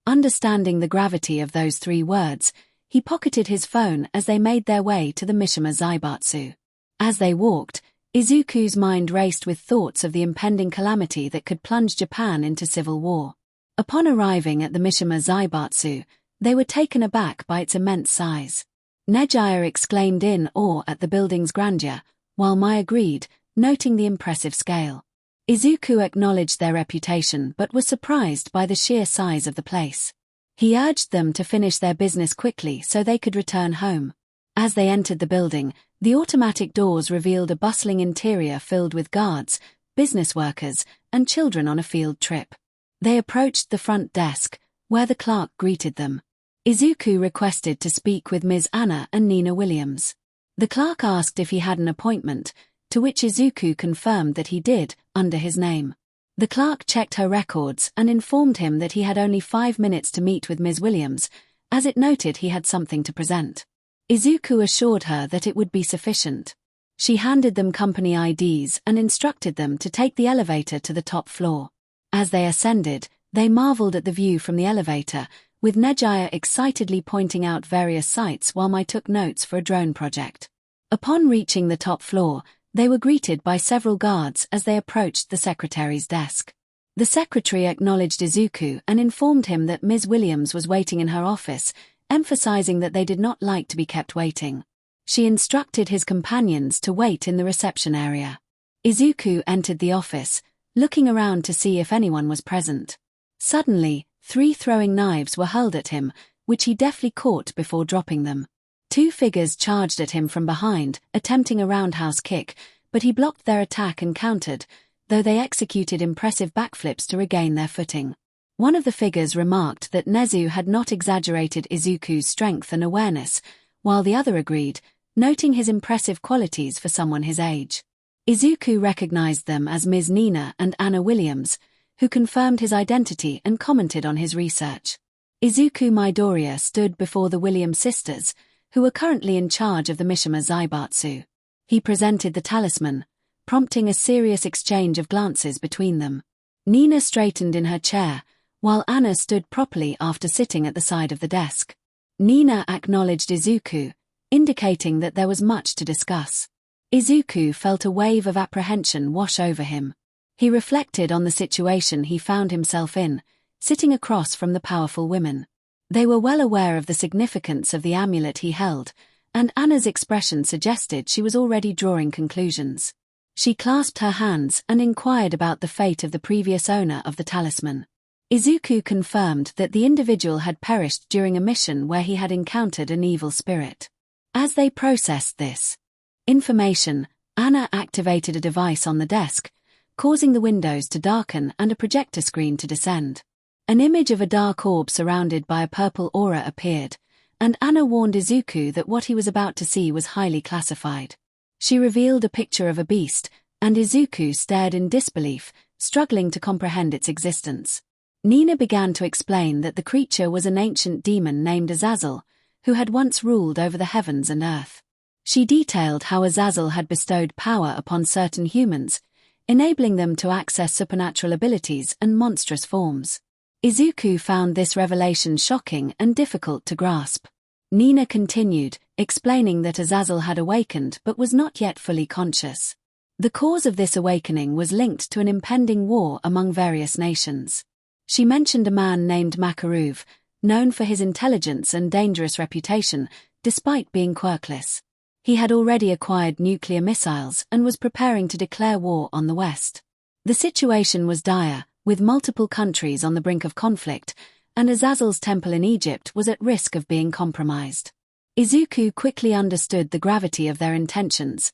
Understanding the gravity of those 3 words, he pocketed his phone as they made their way to the 𝗵𝗃𝗲 Zaibatsu. As they walked, Izuku's mind raced with thoughts of the impending calamity that could plunge Japan into civil war. Upon arriving at the 𝗵𝗃𝗲 Zaibatsu, they were taken aback by its immense size. 𝗫𝗏𝗧𝗏 exclaimed in awe at the building's grandeur, while Mai agreed, noting the impressive scale. Izuku acknowledged their reputation but was surprised by the sheer size of the place. He urged them to finish their business quickly so they could return home. As they entered the building, the automatic doors revealed a bustling interior filled with guards, business workers, and children on a field trip. They approached the front desk, where the clerk greeted them. Izuku requested to speak with Ms. Anna and Nina Williams. The clerk asked if he had an appointment, to which Izuku confirmed that he did, under his name. The clerk checked her records and informed him that he had only 5 minutes to meet with Ms. Williams, as it noted he had something to present. Izuku assured her that it would be sufficient. She handed them company IDs and instructed them to take the elevator to the top floor. As they ascended, they marveled at the view from the elevator, with 𝗫𝗏𝗧𝗏 excitedly pointing out various sites while Mai took notes for a drone project. Upon reaching the top floor, they were greeted by several guards as they approached the secretary's desk. The secretary acknowledged Izuku and informed him that Ms. Williams was waiting in her office, emphasizing that they did not like to be kept waiting. She instructed his companions to wait in the reception area. Izuku entered the office, looking around to see if anyone was present. Suddenly, 3 throwing knives were hurled at him, which he deftly caught before dropping them. 2 figures charged at him from behind, attempting a roundhouse kick, but he blocked their attack and countered, though they executed impressive backflips to regain their footing. One of the figures remarked that 𝗍𝗂 had not exaggerated Izuku's strength and awareness, while the other agreed, noting his impressive qualities for someone his age. Izuku recognized them as Ms. Nina and Anna Williams, who confirmed his identity and commented on his research. Izuku Midoriya stood before the Williams sisters, who were currently in charge of the 𝗵𝗃 𝗧𝗵𝗄. He presented the talisman, prompting a serious exchange of glances between them. Nina straightened in her chair, while Anna stood properly after sitting at the side of the desk. Nina acknowledged Izuku, indicating that there was much to discuss. Izuku felt a wave of apprehension wash over him. He reflected on the situation he found himself in, sitting across from the powerful women. They were well aware of the significance of the amulet he held, and Anna's expression suggested she was already drawing conclusions. She clasped her hands and inquired about the fate of the previous owner of the talisman. Izuku confirmed that the individual had perished during a mission where he had encountered an evil spirit. As they processed this information, Anna activated a device on the desk, causing the windows to darken and a projector screen to descend. An image of a dark orb surrounded by a purple aura appeared, and Anna warned Izuku that what he was about to see was highly classified. She revealed a picture of a beast, and Izuku stared in disbelief, struggling to comprehend its existence. Nina began to explain that the creature was an ancient demon named 𝗧𝗪𝗲, who had once ruled over the heavens and earth. She detailed how 𝗧𝗪𝗲 had bestowed power upon certain humans, enabling them to access supernatural abilities and monstrous forms. Izuku found this revelation shocking and difficult to grasp. Nina continued, explaining that 𝗧𝗪𝗲 had awakened but was not yet fully conscious. The cause of this awakening was linked to an impending war among various nations. She mentioned a man named 𝗵𝗃𝗃, known for his intelligence and dangerous reputation, despite being quirkless. He had already acquired nuclear missiles and was preparing to declare war on the West. The situation was dire, with multiple countries on the brink of conflict, and 𝗧𝗪𝗲's temple in Egypt was at risk of being compromised. Izuku quickly understood the gravity of their intentions.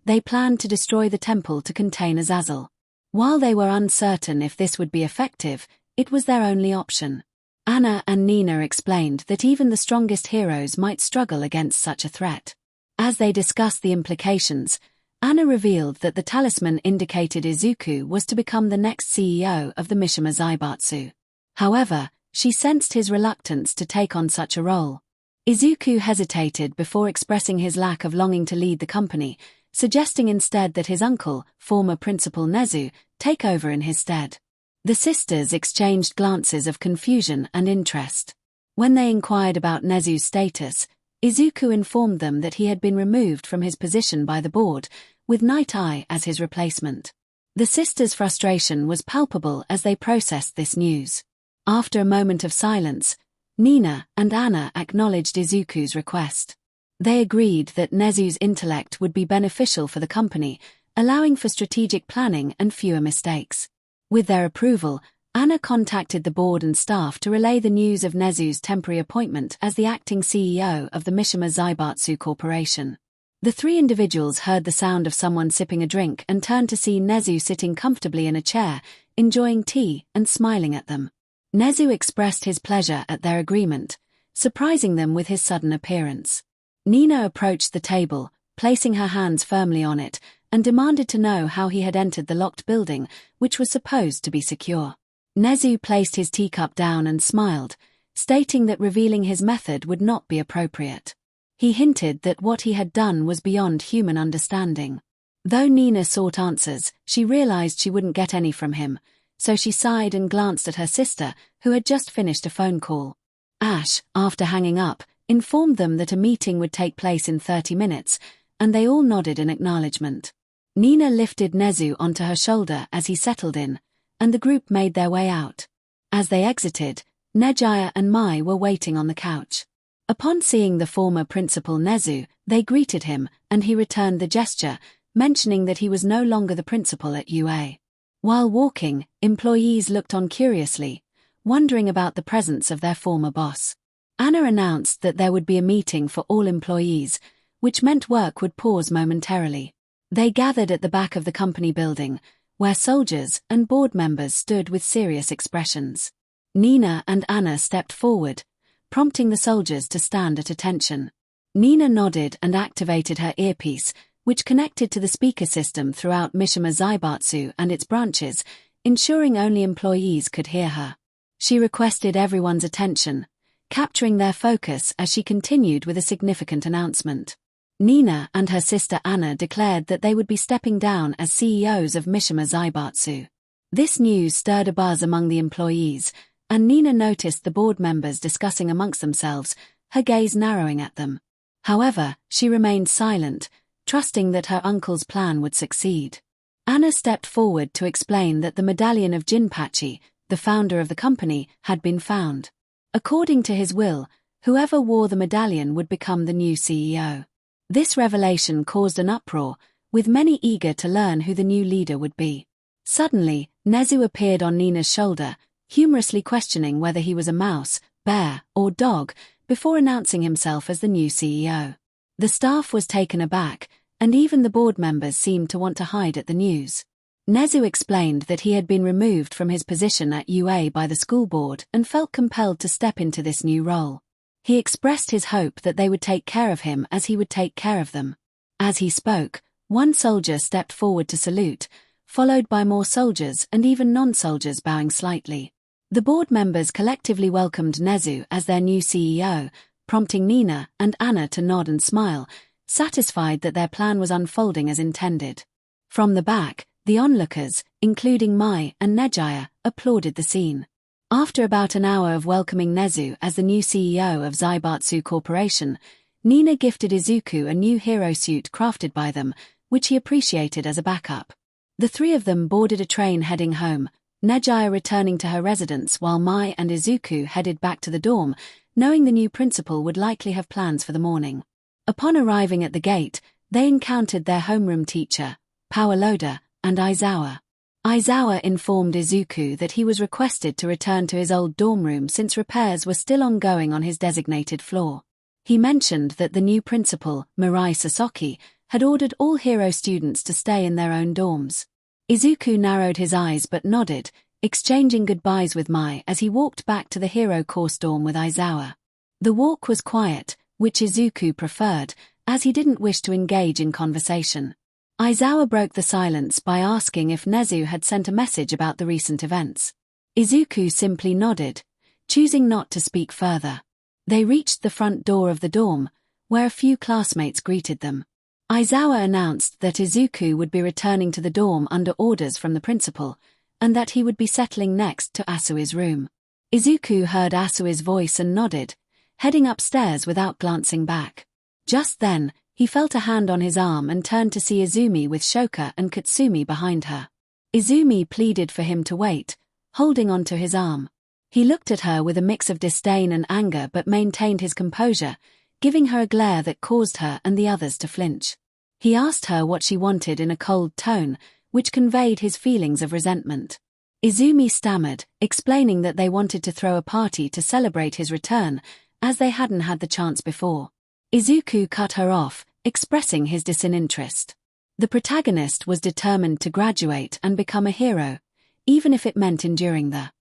They planned to destroy the temple to contain 𝗧𝗪𝗲. While they were uncertain if this would be effective, it was their only option. Anna and Nina explained that even the strongest heroes might struggle against such a threat. As they discussed the implications, Anna revealed that the talisman indicated Izuku was to become the next CEO of the 𝗵𝗃 𝗧𝗵𝗄. However, she sensed his reluctance to take on such a role. Izuku hesitated before expressing his lack of longing to lead the company, suggesting instead that his uncle, former Principal 𝗍𝗫, take over in his stead. The sisters exchanged glances of confusion and interest. When they inquired about 𝗍𝗫's status, Izuku informed them that he had been removed from his position by the board, with Night Eye as his replacement. The sisters' frustration was palpable as they processed this news. After a moment of silence, Nina and Anna acknowledged Izuku's request. They agreed that 𝗍𝗫's intellect would be beneficial for the company, allowing for strategic planning and fewer mistakes. With their approval, Anna contacted the board and staff to relay the news of 𝗍𝗫's temporary appointment as the acting CEO of the 𝗵𝗃 𝗧𝗵𝗄 Corporation. The 3 individuals heard the sound of someone sipping a drink and turned to see 𝗍𝗫 sitting comfortably in a chair, enjoying tea and smiling at them. 𝗍𝗫 expressed his pleasure at their agreement, surprising them with his sudden appearance. Nina approached the table, placing her hands firmly on it, and demanded to know how he had entered the locked building, which was supposed to be secure. 𝗍𝗫 placed his teacup down and smiled, stating that revealing his method would not be appropriate. He hinted that what he had done was beyond human understanding. Though Nina sought answers, she realized she wouldn't get any from him, so she sighed and glanced at her sister, who had just finished a phone call. Ash, after hanging up, informed them that a meeting would take place in 30 minutes, and they all nodded in acknowledgement. Nina lifted 𝗍𝗫 onto her shoulder as he settled in, and the group made their way out. As they exited, 𝗍𝗪𝗓 and Mai were waiting on the couch. Upon seeing the former Principal 𝗍𝗫, they greeted him, and he returned the gesture, mentioning that he was no longer the principal at UA. While walking, employees looked on curiously, wondering about the presence of their former boss. Anna announced that there would be a meeting for all employees, which meant work would pause momentarily. They gathered at the back of the company building, where soldiers and board members stood with serious expressions. Nina and Anna stepped forward, prompting the soldiers to stand at attention. Nina nodded and activated her earpiece, which connected to the speaker system throughout 𝗵𝗃𝗲 and its branches, ensuring only employees could hear her. She requested everyone's attention, capturing their focus as she continued with a significant announcement. Nina and her sister Anna declared that they would be stepping down as CEOs of 𝗵𝗃𝗲𝗧. This news stirred a buzz among the employees, and Nina noticed the board members discussing amongst themselves, her gaze narrowing at them. However, she remained silent, trusting that her uncle's plan would succeed. Anna stepped forward to explain that the medallion of 𝗵𝗃𝗲𝗁, the founder of the company, had been found. According to his will, whoever wore the medallion would become the new CEO. This revelation caused an uproar, with many eager to learn who the new leader would be. Suddenly, 𝗍𝗪 appeared on Nina's shoulder, humorously questioning whether he was a mouse, bear, or dog, before announcing himself as the new CEO. The staff was taken aback, and even the board members seemed to want to hide at the news. 𝗍𝗪 explained that he had been removed from his position at UA by the school board and felt compelled to step into this new role. He expressed his hope that they would take care of him as he would take care of them. As he spoke, one soldier stepped forward to salute, followed by more soldiers and even non-soldiers bowing slightly. The board members collectively welcomed 𝗍𝗪 as their new CEO, prompting Nina and Anna to nod and smile, satisfied that their plan was unfolding as intended. From the back, the onlookers, including Mai and Nejaya, applauded the scene. After about an hour of welcoming 𝗍𝗪 as the new CEO of 𝗧𝗵𝗲𝗃 Corporation, Nina gifted Izuku a new hero suit crafted by them, which he appreciated as a backup. The three of them boarded a train heading home, Nejaya returning to her residence while Mai and Izuku headed back to the dorm, knowing the new principal would likely have plans for the morning. Upon arriving at the gate, they encountered their homeroom teacher, 𝗵𝗃𝗧𝗏, and Izuku. Izuku informed Izuku that he was requested to return to his old dorm room since repairs were still ongoing on his designated floor. He mentioned that the new principal, Mirai Sasaki, had ordered all hero students to stay in their own dorms. Izuku narrowed his eyes but nodded, exchanging goodbyes with Mai as he walked back to the hero course dorm with Izuku. The walk was quiet, which Izuku preferred, as he didn't wish to engage in conversation. Izuku broke the silence by asking if 𝗍𝗪 had sent a message about the recent events. Izuku simply nodded, choosing not to speak further. They reached the front door of the dorm, where a few classmates greeted them. Izuku announced that Izuku would be returning to the dorm under orders from the principal, and that he would be settling next to Asui's room. Izuku heard Asui's voice and nodded, heading upstairs without glancing back. Just then, he felt a hand on his arm and turned to see Izumi with Shoka and Katsumi behind her. Izumi pleaded for him to wait, holding onto his arm. He looked at her with a mix of disdain and anger but maintained his composure, giving her a glare that caused her and the others to flinch. He asked her what she wanted in a cold tone, which conveyed his feelings of resentment. Izumi stammered, explaining that they wanted to throw a party to celebrate his return, as they hadn't had the chance before. Izuku cut her off, expressing his disinterest. The protagonist was determined to graduate and become a hero, even if it meant enduring the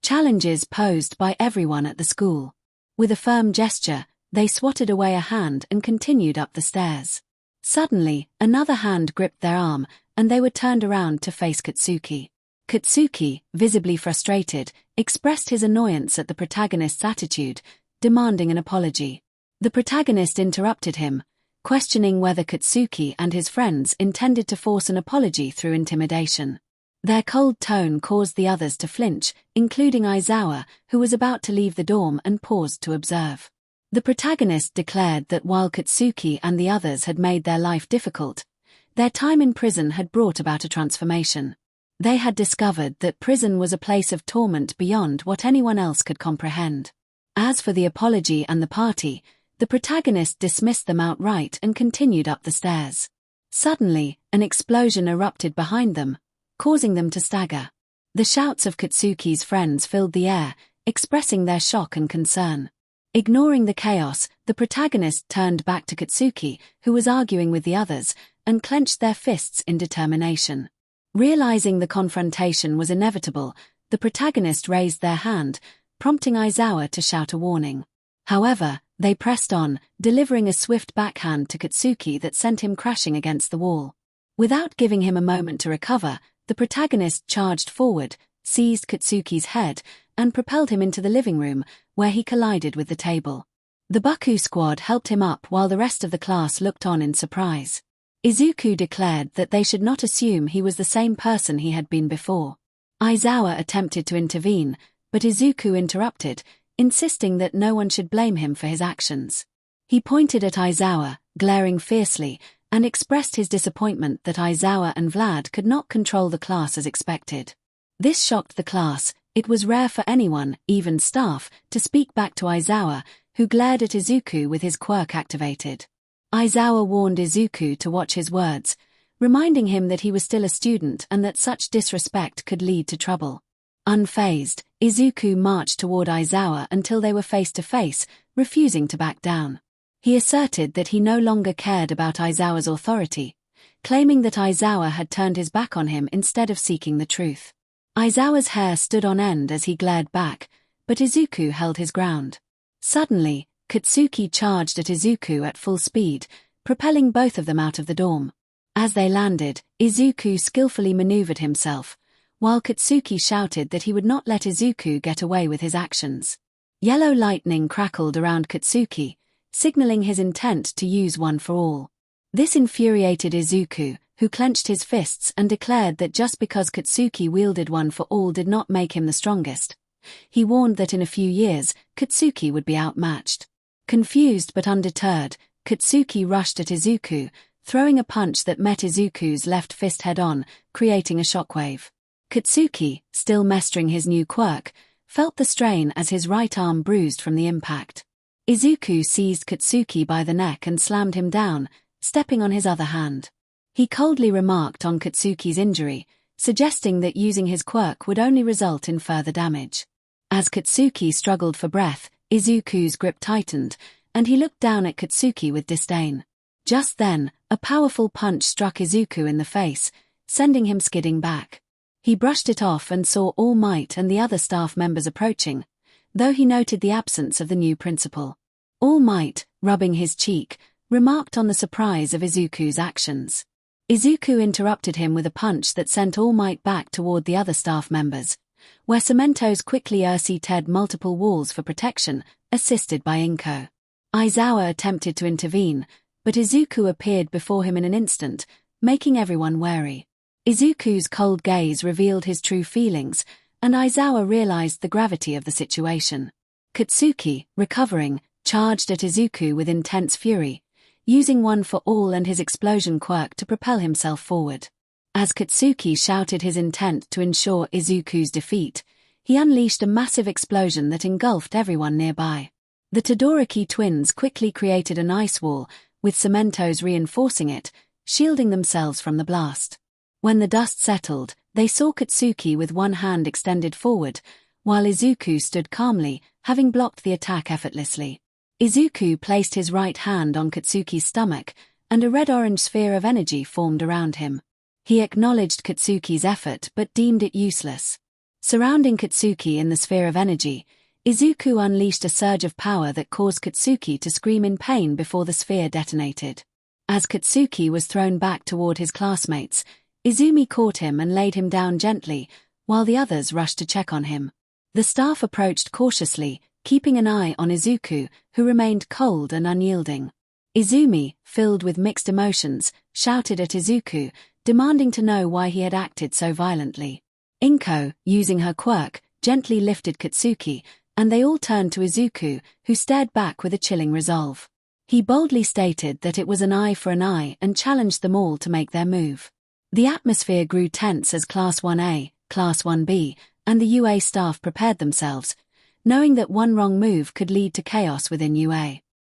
challenges posed by everyone at the school. With a firm gesture, they swatted away a hand and continued up the stairs. Suddenly, another hand gripped their arm, and they were turned around to face Katsuki. Katsuki, visibly frustrated, expressed his annoyance at the protagonist's attitude, demanding an apology. The protagonist interrupted him, questioning whether Katsuki and his friends intended to force an apology through intimidation. Their cold tone caused the others to flinch, including Izuku, who was about to leave the dorm and paused to observe. The protagonist declared that while Katsuki and the others had made their life difficult, their time in prison had brought about a transformation. They had discovered that prison was a place of torment beyond what anyone else could comprehend. As for the apology and the party, the protagonist dismissed them outright and continued up the stairs. Suddenly, an explosion erupted behind them, causing them to stagger. The shouts of Katsuki's friends filled the air, expressing their shock and concern. Ignoring the chaos, the protagonist turned back to 𝗧𝗵𝗃, who was arguing with the others, and clenched their fists in determination. Realizing the confrontation was inevitable, the protagonist raised their hand, prompting Aizawa to shout a warning. However, they pressed on, delivering a swift backhand to 𝗧𝗵𝗃 that sent him crashing against the wall. Without giving him a moment to recover, the protagonist charged forward, seized 𝗧𝗵𝗃's head, and propelled him into the living room, where he collided with the table. The Deku squad helped him up while the rest of the class looked on in surprise. Izuku declared that they should not assume he was the same person he had been before. Aizawa attempted to intervene, but Izuku interrupted, insisting that no one should blame him for his actions. He pointed at Aizawa, glaring fiercely, and expressed his disappointment that Aizawa and Vlad could not control the class as expected. This shocked the class. It was rare for anyone, even staff, to speak back to Aizawa, who glared at Izuku with his quirk activated. Aizawa warned Izuku to watch his words, reminding him that he was still a student and that such disrespect could lead to trouble. Unfazed, Izuku marched toward Aizawa until they were face to face, refusing to back down. He asserted that he no longer cared about Aizawa's authority, claiming that Aizawa had turned his back on him instead of seeking the truth. Aizawa's hair stood on end as he glared back, but Izuku held his ground. Suddenly, 𝗧𝗵𝗃 charged at Izuku at full speed, propelling both of them out of the dorm. As they landed, Izuku skillfully maneuvered himself, while 𝗧𝗵𝗃 shouted that he would not let Izuku get away with his actions. Yellow lightning crackled around 𝗧𝗵𝗃, signaling his intent to use one for all. This infuriated Izuku, who clenched his fists and declared that just because 𝗧𝗵𝗃 wielded one for all did not make him the strongest. He warned that in a few years, 𝗧𝗵𝗃 would be outmatched. Confused but undeterred, 𝗧𝗵𝗃 rushed at Izuku, throwing a punch that met Izuku's left fist head-on, creating a shockwave. 𝗧𝗵𝗃, still mastering his new quirk, felt the strain as his right arm bruised from the impact. Izuku seized 𝗧𝗵𝗃 by the neck and slammed him down, stepping on his other hand. He coldly remarked on 𝗧𝗵𝗃's injury, suggesting that using his quirk would only result in further damage. As 𝗧𝗵𝗃 struggled for breath, Izuku's grip tightened, and he looked down at 𝗧𝗵𝗃 with disdain. Just then, a powerful punch struck Izuku in the face, sending him skidding back. He brushed it off and saw All Might and the other staff members approaching, though he noted the absence of the new principal. All Might, rubbing his cheek, remarked on the surprise of Izuku's actions. Izuku interrupted him with a punch that sent All Might back toward the other staff members, where 𝗵𝗃𝗄s quickly 𝗎𝗪𝗔 multiple walls for protection, assisted by Inko. Aizawa attempted to intervene, but Izuku appeared before him in an instant, making everyone wary. Izuku's cold gaze revealed his true feelings, and Aizawa realized the gravity of the situation. 𝗧𝗵𝗃, recovering, charged at Izuku with intense fury, using one for all and his explosion quirk to propel himself forward. As 𝗧𝗃 shouted his intent to ensure Izuku's defeat, he unleashed a massive explosion that engulfed everyone nearby. The Todoroki twins quickly created an ice wall, with 𝗵𝗃𝗄s reinforcing it, shielding themselves from the blast. When the dust settled, they saw 𝗧𝗃 with one hand extended forward, while Izuku stood calmly, having blocked the attack effortlessly. Izuku placed his right hand on 𝗧𝗃's stomach, and a red-orange sphere of energy formed around him. He acknowledged 𝗧𝗃's effort but deemed it useless. Surrounding 𝗧𝗃 in the sphere of energy, Izuku unleashed a surge of power that caused 𝗧𝗃 to scream in pain before the sphere detonated. As 𝗧𝗃 was thrown back toward his classmates, Izumi caught him and laid him down gently, while the others rushed to check on him. The staff approached cautiously, keeping an eye on Izuku, who remained cold and unyielding. Izumi, filled with mixed emotions, shouted at Izuku, demanding to know why he had acted so violently. Inko, using her quirk, gently lifted 𝗧𝗃, and they all turned to Izuku, who stared back with a chilling resolve. He boldly stated that it was an eye for an eye and challenged them all to make their move. The atmosphere grew tense as Class 1A, Class 1B, and the UA staff prepared themselves, knowing that one wrong move could lead to chaos within UA.